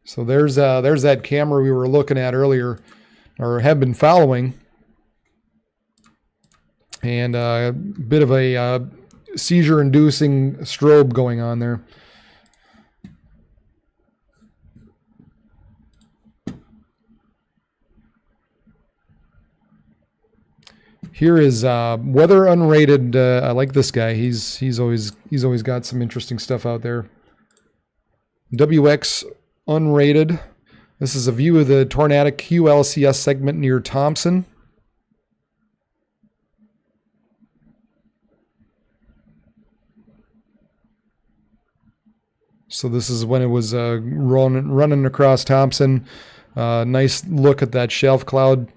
So there's that camera we were looking at earlier, or have been following. And a bit of a seizure-inducing strobe going on there. Here is weather unrated. I like this guy. He's always got some interesting stuff out there. WX unrated. This is a view of the tornadic QLCS segment near Thompson. So this is when it was running across Thompson. Nice look at that shelf cloud.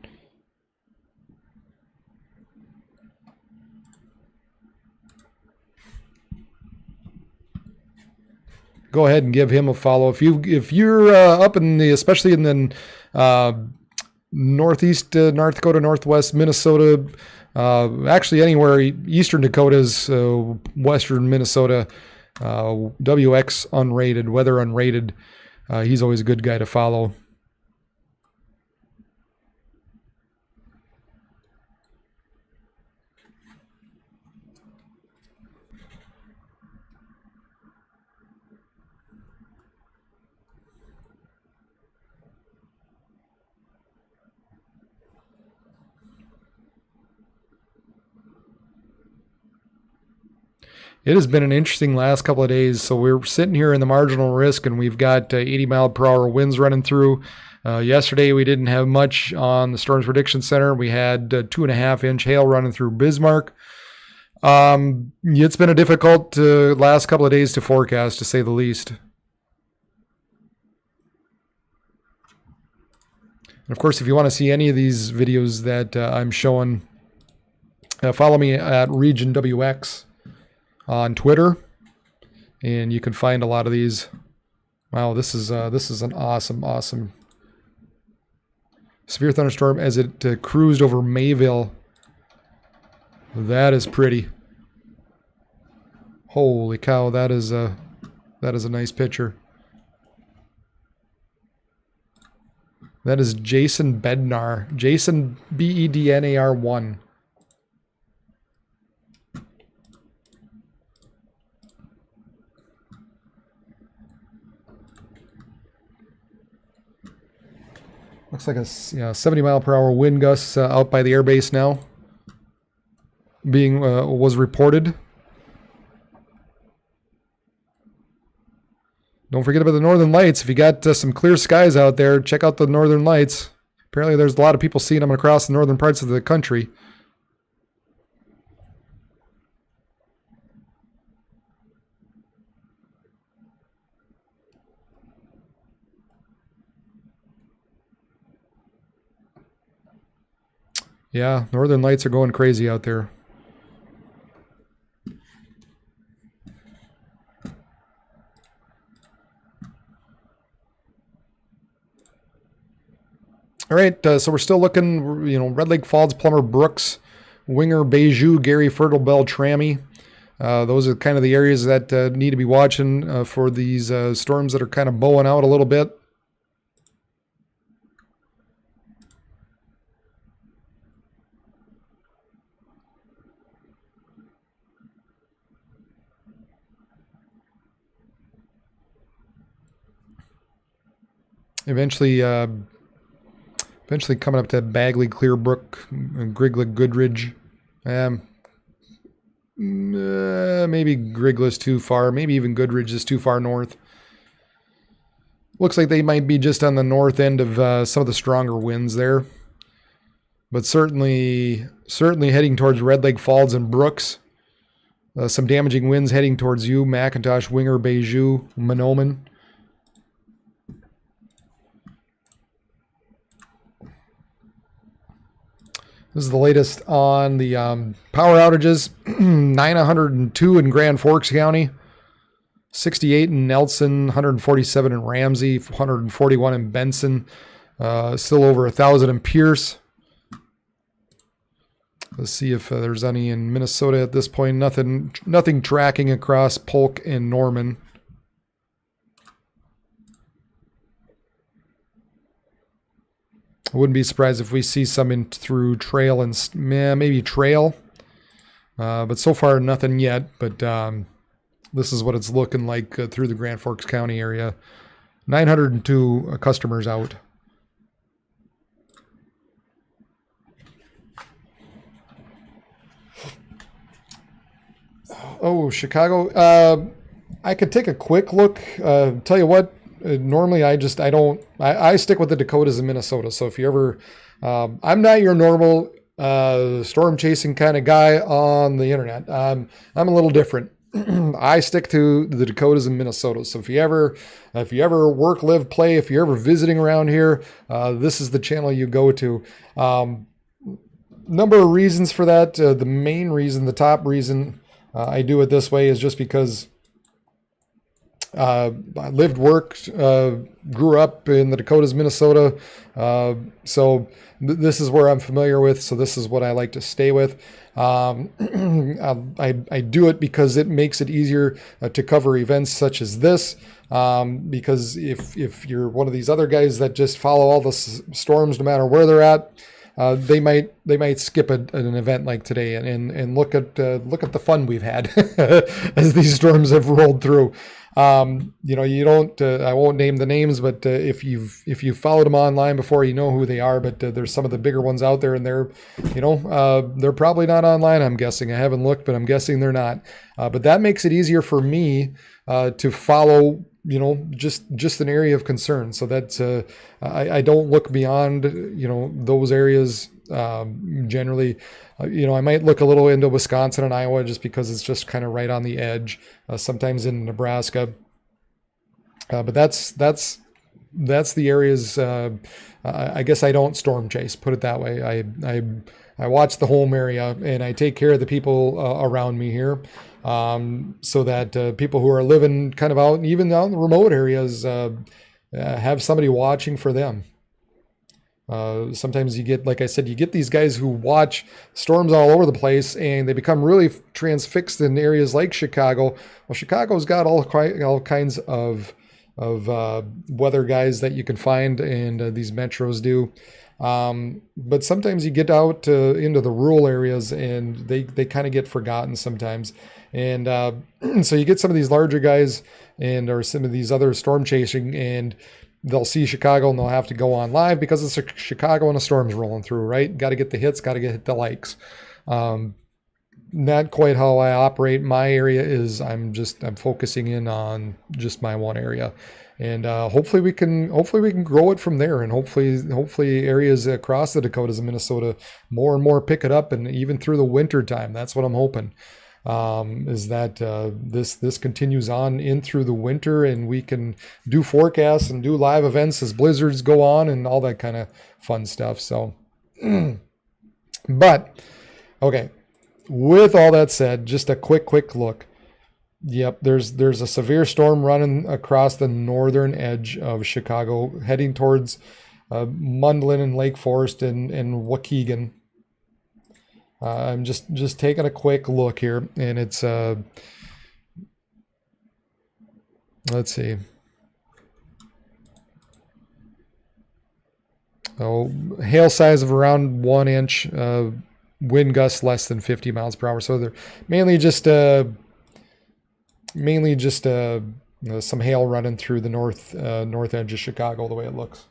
Go ahead and give him a follow. If you're up in the, especially in the northeast North Dakota, northwest Minnesota, actually anywhere eastern Dakotas, western Minnesota, WX unrated, weather unrated. He's always a good guy to follow. It has been an interesting last couple of days. So we're sitting here in the marginal risk, and we've got 80 mile per hour winds running through. Yesterday, we didn't have much on the Storms Prediction Center. We had 2.5-inch hail running through Bismarck. It's been a difficult last couple of days to forecast, to say the least. And of course, if you want to see any of these videos that I'm showing, follow me at Region WX on Twitter, and you can find a lot of these. Wow, this is an awesome severe thunderstorm as it cruised over Mayville. That is pretty. Holy cow, that is a nice picture. That is Jason Bednar. Jason Bednar 1. Looks like a 70 mile per hour wind gusts out by the airbase now. Was reported. Don't forget about the northern lights. If you got some clear skies out there, check out the northern lights. Apparently there's a lot of people seeing them across the northern parts of the country. Yeah, northern lights are going crazy out there. All right, so we're still looking, Red Lake Falls, Plummer, Brooks, Winger, Bayou, Gary, Fertile Bell, Trammy. Those are kind of the areas that need to be watching for these storms that are kind of bowing out a little bit. Eventually coming up to Bagley, Clearbrook, Grigla, Goodridge. Maybe Grigla's too far. Maybe even Goodridge is too far north. Looks like they might be just on the north end of some of the stronger winds there. But certainly heading towards Red Lake Falls and Brooks. Some damaging winds heading towards you, McIntosh, Winger, Bayou, Mahnomen. This is the latest on the power outages. 902 in Grand Forks County, 68 in Nelson, 147 in Ramsey, 141 in Benson, still over 1,000 in Pierce. Let's see if there's any in Minnesota at this point. Nothing tracking across Polk and Norman. I wouldn't be surprised if we see some in through Trail and maybe Trail. But so far, nothing yet. But this is what it's looking like through the Grand Forks County area. 902 customers out. Oh, Chicago. I could take a quick look. Tell you what, normally I stick with the Dakotas and Minnesota. So if you ever, I'm not your normal storm chasing kind of guy on the internet. I'm a little different. I stick to the Dakotas and Minnesota. So if you ever work, live, play, if you're ever visiting around here, this is the channel you go to. Number of reasons for that. The main reason, the top reason I do it this way is just because I lived, worked, grew up in the Dakotas, Minnesota. So this is where I'm familiar with. So this is what I like to stay with. I do it because it makes it easier to cover events such as this. Because if you're one of these other guys that just follow all the storms, no matter where they're at, they might skip an event like today and look at the fun we've had as these storms have rolled through. You don't. I won't name the names, but if you've followed them online before, you know who they are. But there's some of the bigger ones out there, and they're probably not online. I'm guessing. I haven't looked, but I'm guessing they're not. But that makes it easier for me to follow. Just an area of concern. So that's I don't look beyond those areas generally. I might look a little into Wisconsin and Iowa just because it's just kind of right on the edge. Sometimes in Nebraska, but that's the areas. I guess I don't storm chase. Put it that way. I watch the home area and I take care of the people around me here. So that people who are living kind of out, even out in the remote areas, have somebody watching for them. Sometimes you get, like I said, you get these guys who watch storms all over the place and they become really transfixed in areas like Chicago. Well, Chicago's got all kinds of weather guys that you can find, and these metros do. But sometimes you get out into the rural areas and they kind of get forgotten sometimes. And so you get some of these larger guys or some of these other storm chasing, and they'll see Chicago and they'll have to go on live because it's Chicago and a storm's rolling through, right? Got to get the hits, got to get the likes. Not quite how I operate. My area is I'm focusing in on just my one area. And hopefully we can grow it from there, and hopefully areas across the Dakotas and Minnesota more and more pick it up, and even through the winter time. That's what I'm hoping. Is that this continues on in through the winter, and we can do forecasts and do live events as blizzards go on and all that kind of fun stuff. So, but okay. With all that said, just a quick look. Yep, there's a severe storm running across the northern edge of Chicago, heading towards Mundlin and Lake Forest and Waukegan. I'm just taking a quick look here, and it's let's see. Oh, hail size of around 1 inch, wind gusts less than 50 miles per hour. So they're mainly just some hail running through the north edge of Chicago, the way it looks.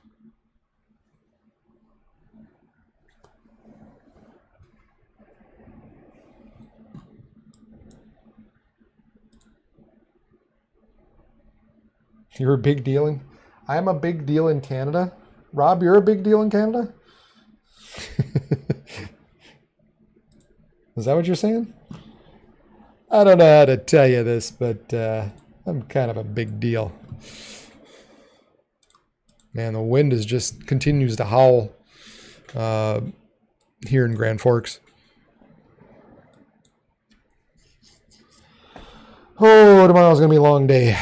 You're a big deal I'm a big deal in Canada. Rob, you're a big deal in Canada? Is that what you're saying? I don't know how to tell you this, but I'm kind of a big deal. Man, the wind continues to howl here in Grand Forks. Oh, tomorrow's going to be a long day.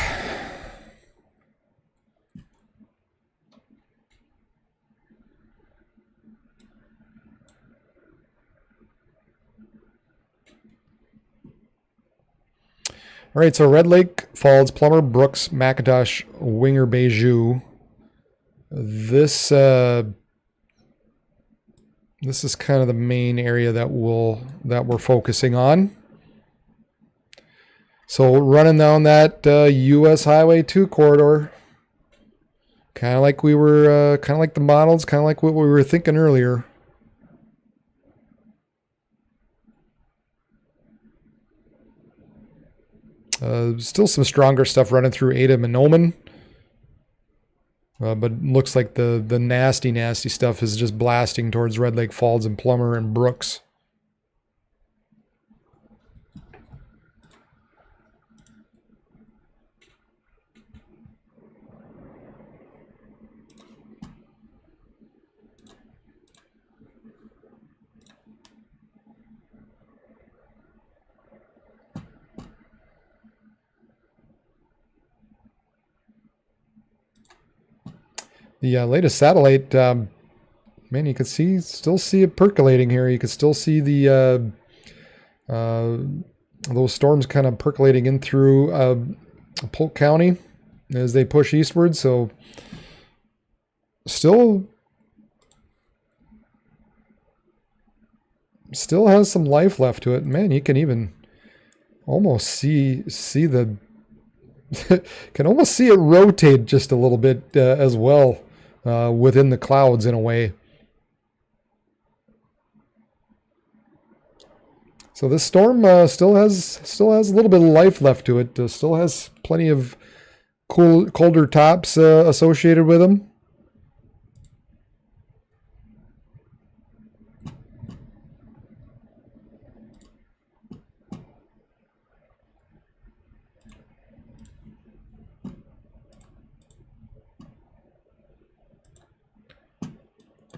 All right, so Red Lake, Falls, Plummer, Brooks, McIntosh, Winger, Bayjou. This This is kind of the main area that we're focusing on. So running down that U.S. Highway 2 corridor, kind of like we were, kind of like the models, kind of like what we were thinking earlier. Still some stronger stuff running through Ada and Oman. But looks like the nasty stuff is just blasting towards Red Lake Falls and Plummer and Brooks. The latest satellite, man, you can still see it percolating here. You can still see the those storms kind of percolating in through Polk County as they push eastward. So still has some life left to it. Man, you can even almost see the can almost see it rotate just a little bit as well. Within the clouds in a way. So this storm still has a little bit of life left to it. Still has plenty of colder tops associated with them.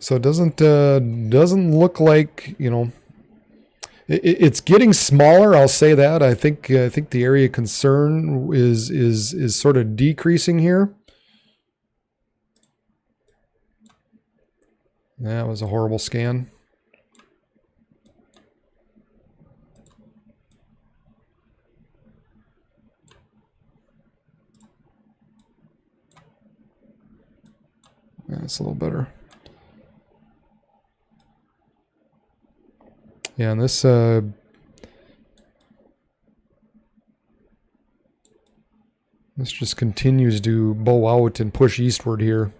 So it doesn't look like, you know, it's getting smaller. I'll say that. I think the area of concern is sort of decreasing here. That was a horrible scan. That's a little better. Yeah, and this just continues to bow out and push eastward here.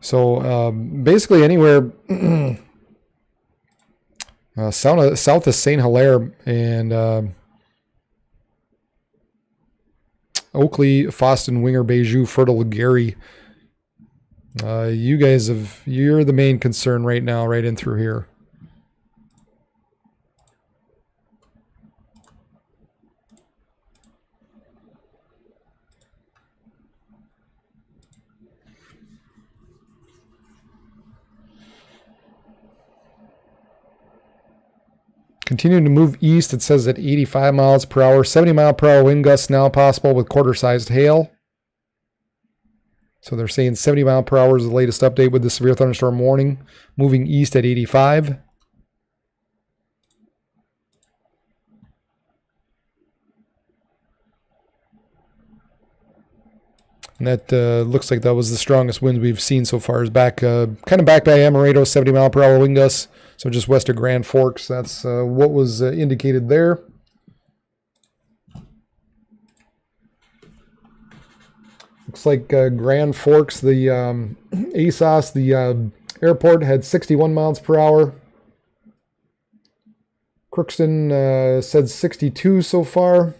So basically anywhere south of St. Hilaire and Oakley, Foston, Winger, Beju, Fertile, Gary. You're the main concern right now, right in through here. Continuing to move east, it says at 85 miles per hour, 70 mile per hour wind gusts now possible with quarter-sized hail. So they're saying 70 mile per hour is the latest update with the severe thunderstorm warning, moving east at 85. And that looks like that was the strongest winds we've seen so far. Is back, kind of back by Amaretto, 70 mile per hour wind gusts. So just west of Grand Forks. That's what was indicated there. Looks like Grand Forks, the ASOS, the airport had 61 miles per hour. Crookston said 62 so far.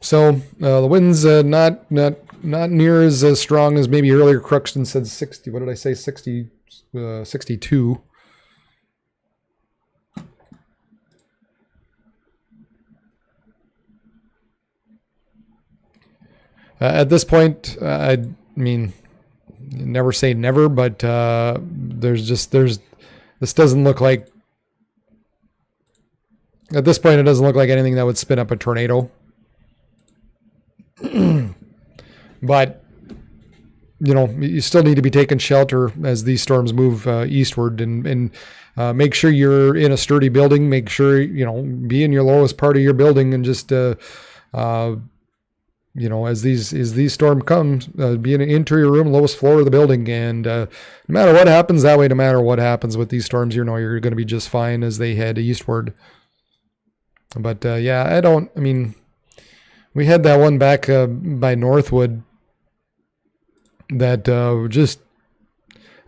So the winds not near as strong as maybe earlier. Crookston said 60. What did I say? 62. At this point, I mean, never say never, but this doesn't look like, at this point, it doesn't look like anything that would spin up a tornado. But you still need to be taking shelter as these storms move eastward, and make sure you're in a sturdy building. Make sure, be in your lowest part of your building, and just, as these storm comes, be in an interior room, lowest floor of the building. And no matter what happens that way, no matter what happens with these storms, you're going to be just fine as they head eastward. But we had that one back by Northwood that just,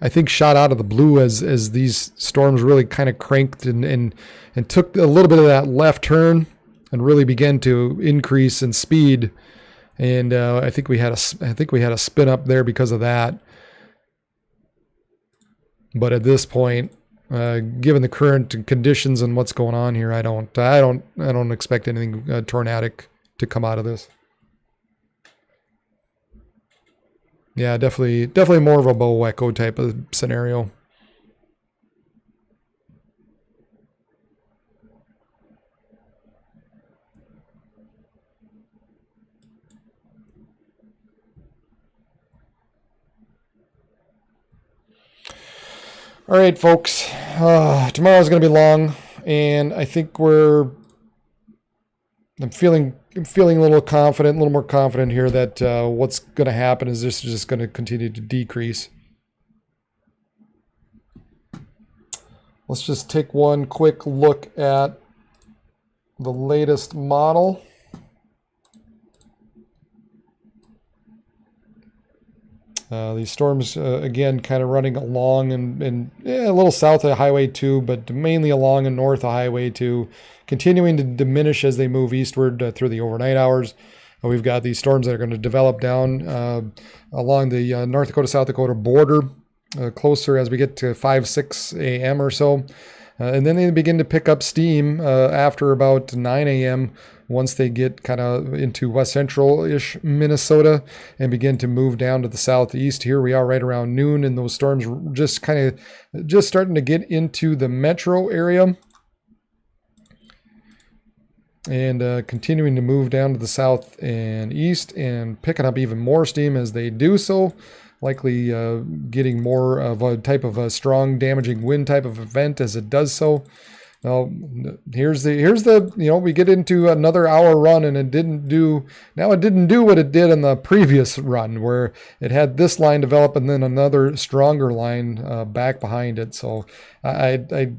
I think, shot out of the blue as these storms really kind of cranked and took a little bit of that left turn and really began to increase in speed. And I think we had a spin up there because of that. But at this point, given the current conditions and what's going on here, I don't expect anything tornadic to come out of this. Yeah, definitely more of a bow echo type of scenario. All right, folks. Tomorrow's going to be long, and I think I'm feeling a little more confident here that what's going to happen is this is just going to continue to decrease. Let's just take one quick look at the latest model. These storms, again, kind of running along and a little south of Highway 2, but mainly along and north of Highway 2, continuing to diminish as they move eastward through the overnight hours. We've got these storms that are going to develop down along the North Dakota, South Dakota border, closer as we get to 6 a.m. or so. And then they begin to pick up steam after about 9 a.m. once they get kind of into west central-ish Minnesota and begin to move down to the southeast. Here we are right around noon, and those storms just starting to get into the metro area and continuing to move down to the south and east and picking up even more steam as they do so. Likely getting more of a type of a strong damaging wind type of event as it does so. Now, here's the we get into another hour run, and it didn't do what it did in the previous run where it had this line develop and then another stronger line back behind it. So the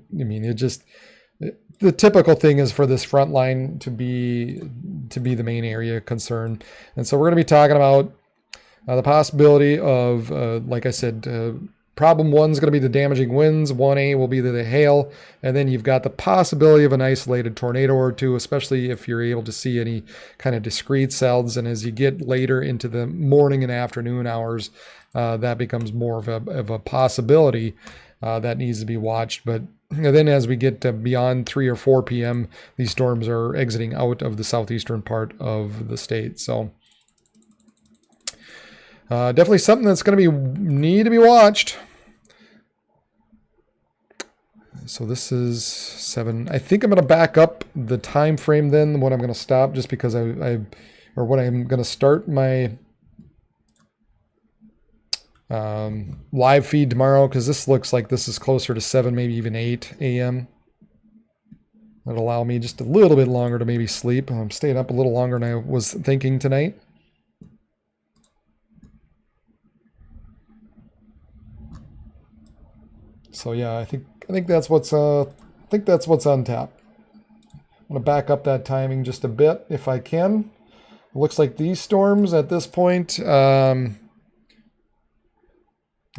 typical thing is for this front line to be the main area of concern. And so we're going to be talking about the possibility of, like I said, problem 1 is going to be the damaging winds. 1A will be the hail. And then you've got the possibility of an isolated tornado or two, especially if you're able to see any kind of discrete cells. And as you get later into the morning and afternoon hours, that becomes more of a possibility that needs to be watched. But then as we get to beyond 3 or 4 p.m., these storms are exiting out of the southeastern part of the state. So definitely something that's going to need to be watched. So this is 7. I think I'm going to back up the time frame then when I'm going to stop, just because when I'm going to start my live feed tomorrow, because this looks like this is closer to 7, maybe even 8 a.m. That'll allow me just a little bit longer to maybe sleep. I'm staying up a little longer than I was thinking tonight. So yeah, I think that's what's on tap. I'm gonna back up that timing just a bit if I can. It looks like these storms at this point, you're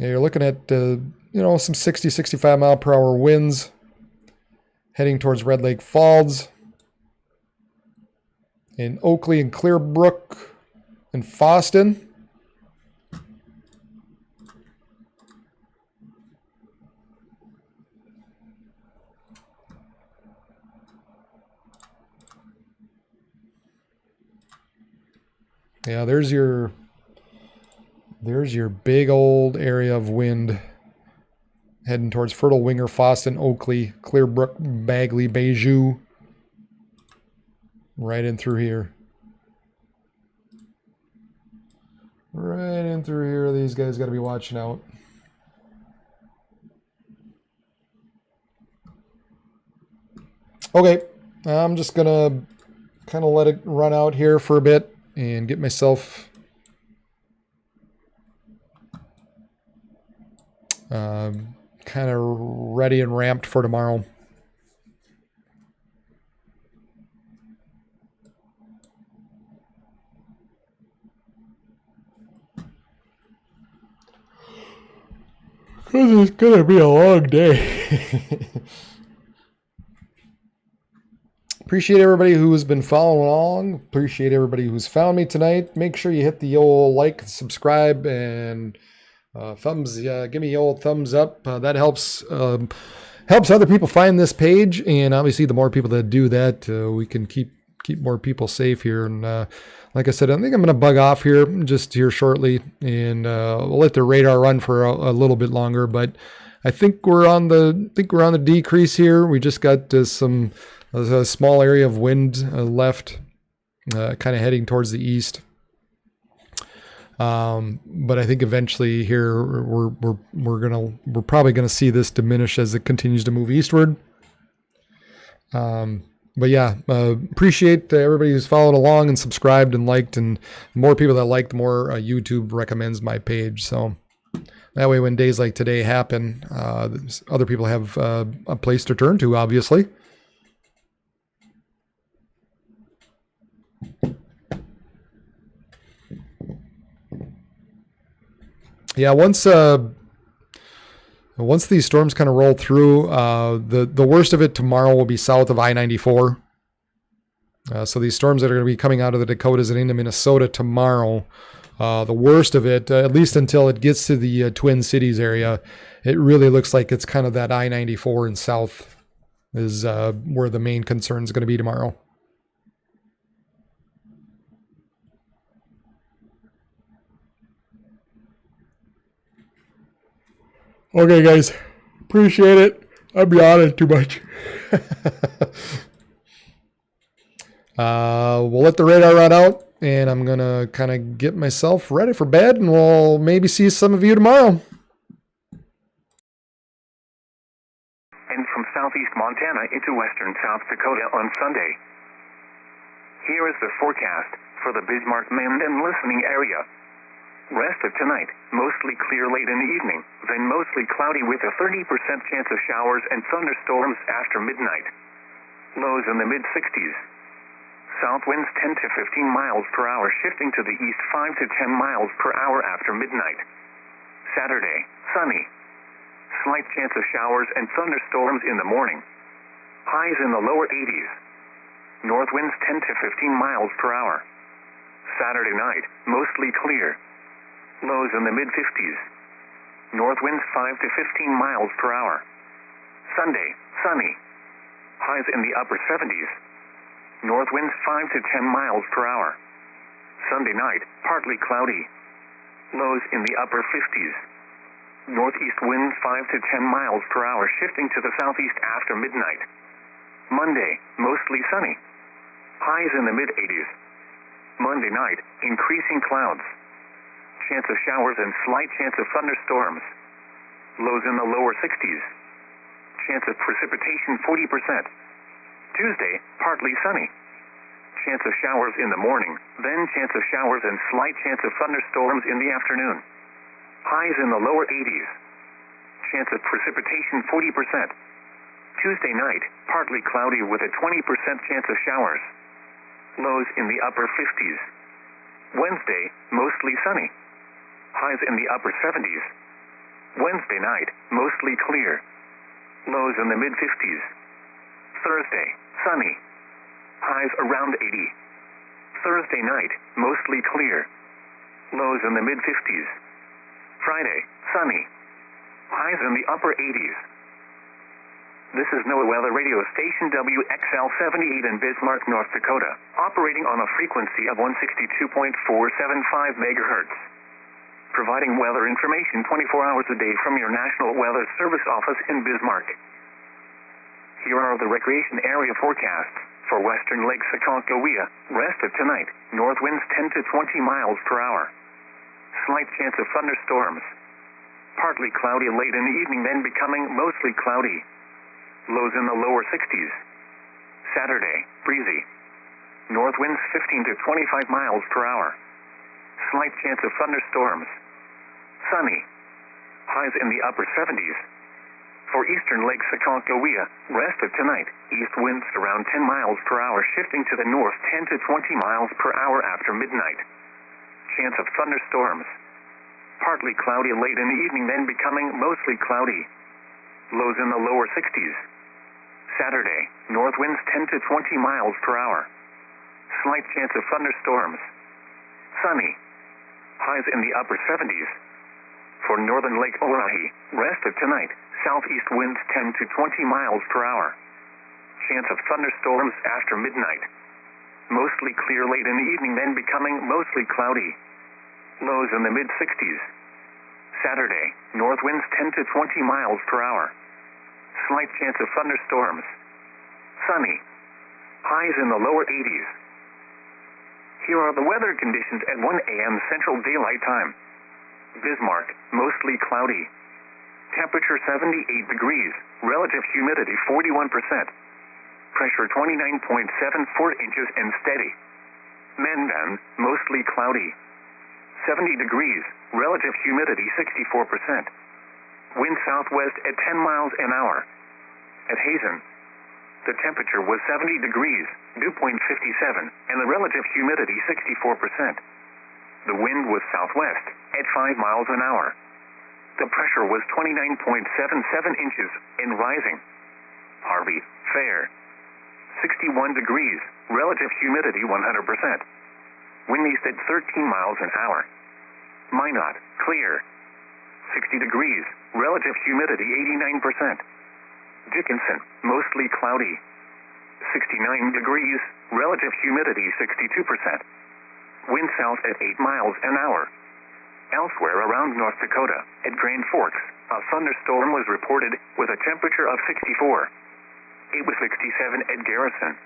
looking at some 60, 65 mile per hour winds heading towards Red Lake Falls, in Oakley and Clearbrook and Fosston. Yeah, there's your big old area of wind heading towards Fertile Winger, Fosston, Oakley, Clearbrook, Bagley, Bayjou, right in through here. Right in through here. These guys got to be watching out. Okay, I'm just going to kind of let it run out here for a bit and get myself kind of ready and ramped for tomorrow. Because it's going to be a long day. Appreciate everybody who's been following along. Appreciate everybody who's found me tonight. Make sure you hit the old like, subscribe, and thumbs. Give me the old thumbs up. That helps other people find this page. And obviously, the more people that do that, we can keep more people safe here. And like I said, I think I'm going to bug off here just here shortly, and we'll let the radar run for a little bit longer. But I think we're on the decrease here. We just got some. There's a small area of wind left, kind of heading towards the east. But I think eventually here we're probably gonna see this diminish as it continues to move eastward. But yeah, appreciate everybody who's followed along and subscribed and liked, and the more people that like, the more YouTube recommends my page. So that way, when days like today happen, other people have a place to turn to, obviously. Yeah, once these storms kind of roll through, the worst of it tomorrow will be south of I-94. So these storms that are going to be coming out of the Dakotas and into Minnesota tomorrow, the worst of it, at least until it gets to the Twin Cities area, it really looks like it's kind of that I-94 and south is where the main concern is going to be tomorrow. Okay, guys. Appreciate it. I'm yawning too much. We'll let the radar run out, and I'm going to kind of get myself ready for bed, and we'll maybe see some of you tomorrow. And from southeast Montana into western South Dakota on Sunday. Here is the forecast for the Bismarck, Mend, and listening area. Rest of tonight, mostly clear late in the evening, then mostly cloudy with a 30% chance of showers and thunderstorms after midnight. Lows in the mid-60s. South winds 10 to 15 miles per hour, shifting to the east 5 to 10 miles per hour after midnight. Saturday, sunny. Slight chance of showers and thunderstorms in the morning. Highs in the lower 80s. North winds 10 to 15 miles per hour. Saturday night, mostly clear. Lows in the mid-50s. North winds 5 to 15 miles per hour. Sunday, sunny. Highs in the upper 70s. North winds 5 to 10 miles per hour. Sunday night, partly cloudy. Lows in the upper 50s. Northeast winds 5 to 10 miles per hour, shifting to the southeast after midnight. Monday, mostly sunny. Highs in the mid-80s. Monday night, increasing clouds. Chance of showers and slight chance of thunderstorms. Lows in the lower 60s. Chance of precipitation 40%. Tuesday, partly sunny. Chance of showers in the morning, then chance of showers and slight chance of thunderstorms in the afternoon. Highs in the lower 80s. Chance of precipitation 40%. Tuesday night, partly cloudy with a 20% chance of showers. Lows in the upper 50s. Wednesday, mostly sunny. Highs in the upper 70s. Wednesday night, mostly clear. Lows in the mid-50s. Thursday, sunny. Highs around 80. Thursday night, mostly clear. Lows in the mid-50s. Friday, sunny. Highs in the upper 80s. This is NOAA Weather Radio Station WXL-78 in Bismarck, North Dakota, operating on a frequency of 162.475 megahertz. Providing weather information 24 hours a day from your National Weather Service office in Bismarck. Here are the recreation area forecasts for western Lake Sakonkohia. Rest of tonight, north winds 10 to 20 miles per hour. Slight chance of thunderstorms. Partly cloudy late in the evening, then becoming mostly cloudy. Lows in the lower 60s. Saturday, breezy. North winds 15 to 25 miles per hour. Slight chance of thunderstorms. Sunny. Highs in the upper 70s. For eastern Lake Aconcagua, rest of tonight, east winds around 10 miles per hour, shifting to the north 10 to 20 miles per hour after midnight. Chance of thunderstorms. Partly cloudy late in the evening, then becoming mostly cloudy. Lows in the lower 60s. Saturday, north winds 10 to 20 miles per hour. Slight chance of thunderstorms. Sunny. Highs in the upper 70s. For northern Lake Oahe, rest of tonight, southeast winds 10 to 20 miles per hour. Chance of thunderstorms after midnight. Mostly clear late in the evening, then becoming mostly cloudy. Lows in the mid-60s. Saturday, north winds 10 to 20 miles per hour. Slight chance of thunderstorms. Sunny. Highs in the lower 80s. Here are the weather conditions at 1 a.m. Central Daylight Time. Bismarck, mostly cloudy. Temperature 78 degrees, relative humidity 41%. Pressure 29.74 inches and steady. Mandan, mostly cloudy. 70 degrees, relative humidity 64%. Wind southwest at 10 miles an hour. At Hazen, the temperature was 70 degrees, dew point 57, and the relative humidity 64%. The wind was southwest at 5 miles an hour. The pressure was 29.77 inches and rising. Harvey, fair. 61 degrees, relative humidity 100%. Wind east at 13 miles an hour. Minot, clear. 60 degrees, relative humidity 89%. Dickinson, mostly cloudy. 69 degrees, relative humidity 62%. Wind south at 8 miles an hour. Elsewhere around North Dakota, at Grand Forks, a thunderstorm was reported with a temperature of 64. It was 67 at Garrison.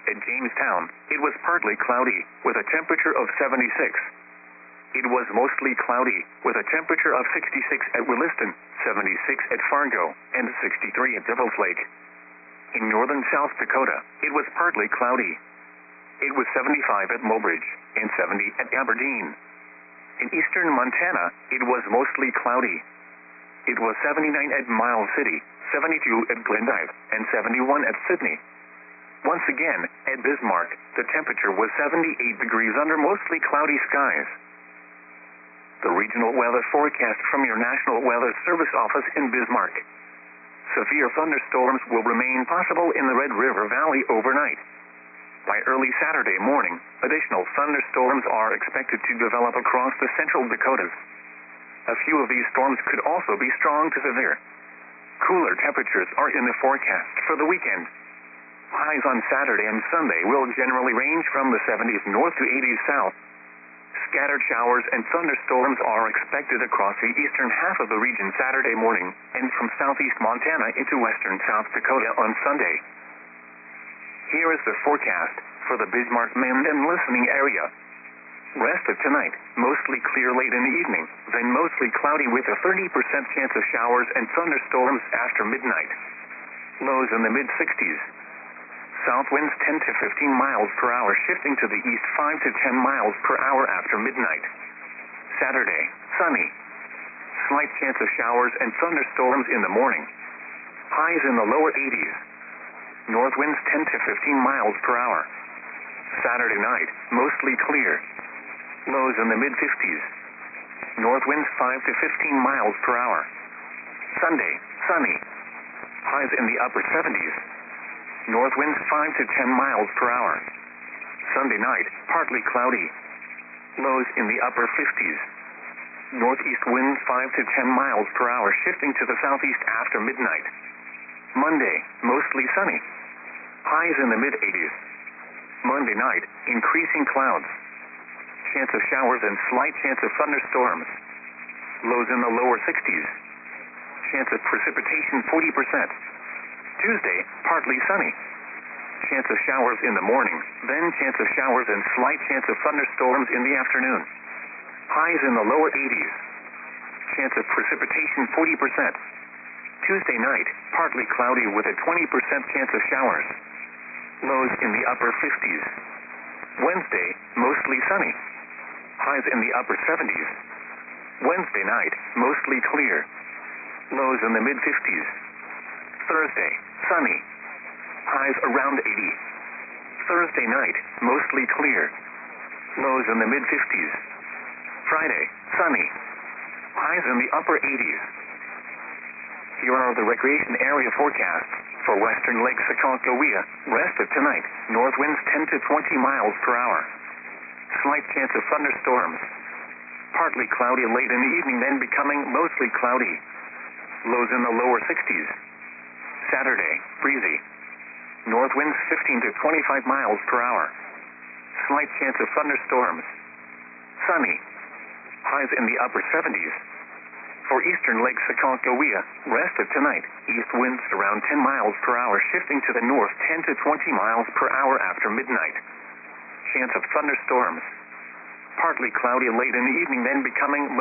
At Jamestown, it was partly cloudy with a temperature of 76. It was mostly cloudy with a temperature of 66 at Williston, 76 at Fargo, and 63 at Devil's Lake. In northern South Dakota, it was partly cloudy. It was 75 at Mobridge and 70 at Aberdeen. In eastern Montana, it was mostly cloudy. It was 79 at Miles City, 72 at Glendive, and 71 at Sydney. Once again, at Bismarck, the temperature was 78 degrees under mostly cloudy skies. The regional weather forecast from your National Weather Service office in Bismarck. Severe thunderstorms will remain possible in the Red River Valley overnight. By early Saturday morning, additional thunderstorms are expected to develop across the central Dakotas. A few of these storms could also be strong to severe. Cooler temperatures are in the forecast for the weekend. Highs on Saturday and Sunday will generally range from the 70s north to 80s south. Scattered showers and thunderstorms are expected across the eastern half of the region Saturday morning and from southeast Montana into western South Dakota on Sunday. Here is the forecast for the Bismarck-Mandan listening area. Rest of tonight, mostly clear late in the evening, then mostly cloudy with a 30% chance of showers and thunderstorms after midnight. Lows in the mid-60s. South winds 10 to 15 miles per hour, shifting to the east 5 to 10 miles per hour after midnight. Saturday, sunny. Slight chance of showers and thunderstorms in the morning. Highs in the lower 80s. North winds 10 to 15 miles per hour. Saturday night, mostly clear. Lows in the mid-50s. North winds 5 to 15 miles per hour. Sunday, sunny. Highs in the upper 70s. North winds 5 to 10 miles per hour. Sunday night, partly cloudy. Lows in the upper 50s. Northeast winds 5 to 10 miles per hour, shifting to the southeast after midnight. Monday, mostly sunny. Highs in the mid-80s. Monday night, increasing clouds. Chance of showers and slight chance of thunderstorms. Lows in the lower 60s. Chance of precipitation 40%. Tuesday, partly sunny. Chance of showers in the morning, then chance of showers and slight chance of thunderstorms in the afternoon. Highs in the lower 80s. Chance of precipitation 40%. Tuesday night, partly cloudy with a 20% chance of showers. Lows in the upper 50s. Wednesday, mostly sunny. Highs in the upper 70s. Wednesday night, mostly clear. Lows in the mid-50s. Thursday, sunny. Highs around 80. Thursday night, mostly clear. Lows in the mid-50s. Friday, sunny. Highs in the upper 80s. Here are the recreation area forecasts for western Lake Aconcagua. Rest of tonight, north winds 10 to 20 miles per hour. Slight chance of thunderstorms. Partly cloudy late in the evening, then becoming mostly cloudy. Lows in the lower 60s. Saturday, breezy. North winds 15 to 25 miles per hour. Slight chance of thunderstorms. Sunny. Highs in the upper 70s. For eastern Lake Aconcagua, rest of tonight, east winds around 10 miles per hour, shifting to the north 10 to 20 miles per hour after midnight. Chance of thunderstorms. Partly cloudy late in the evening, then becoming mostly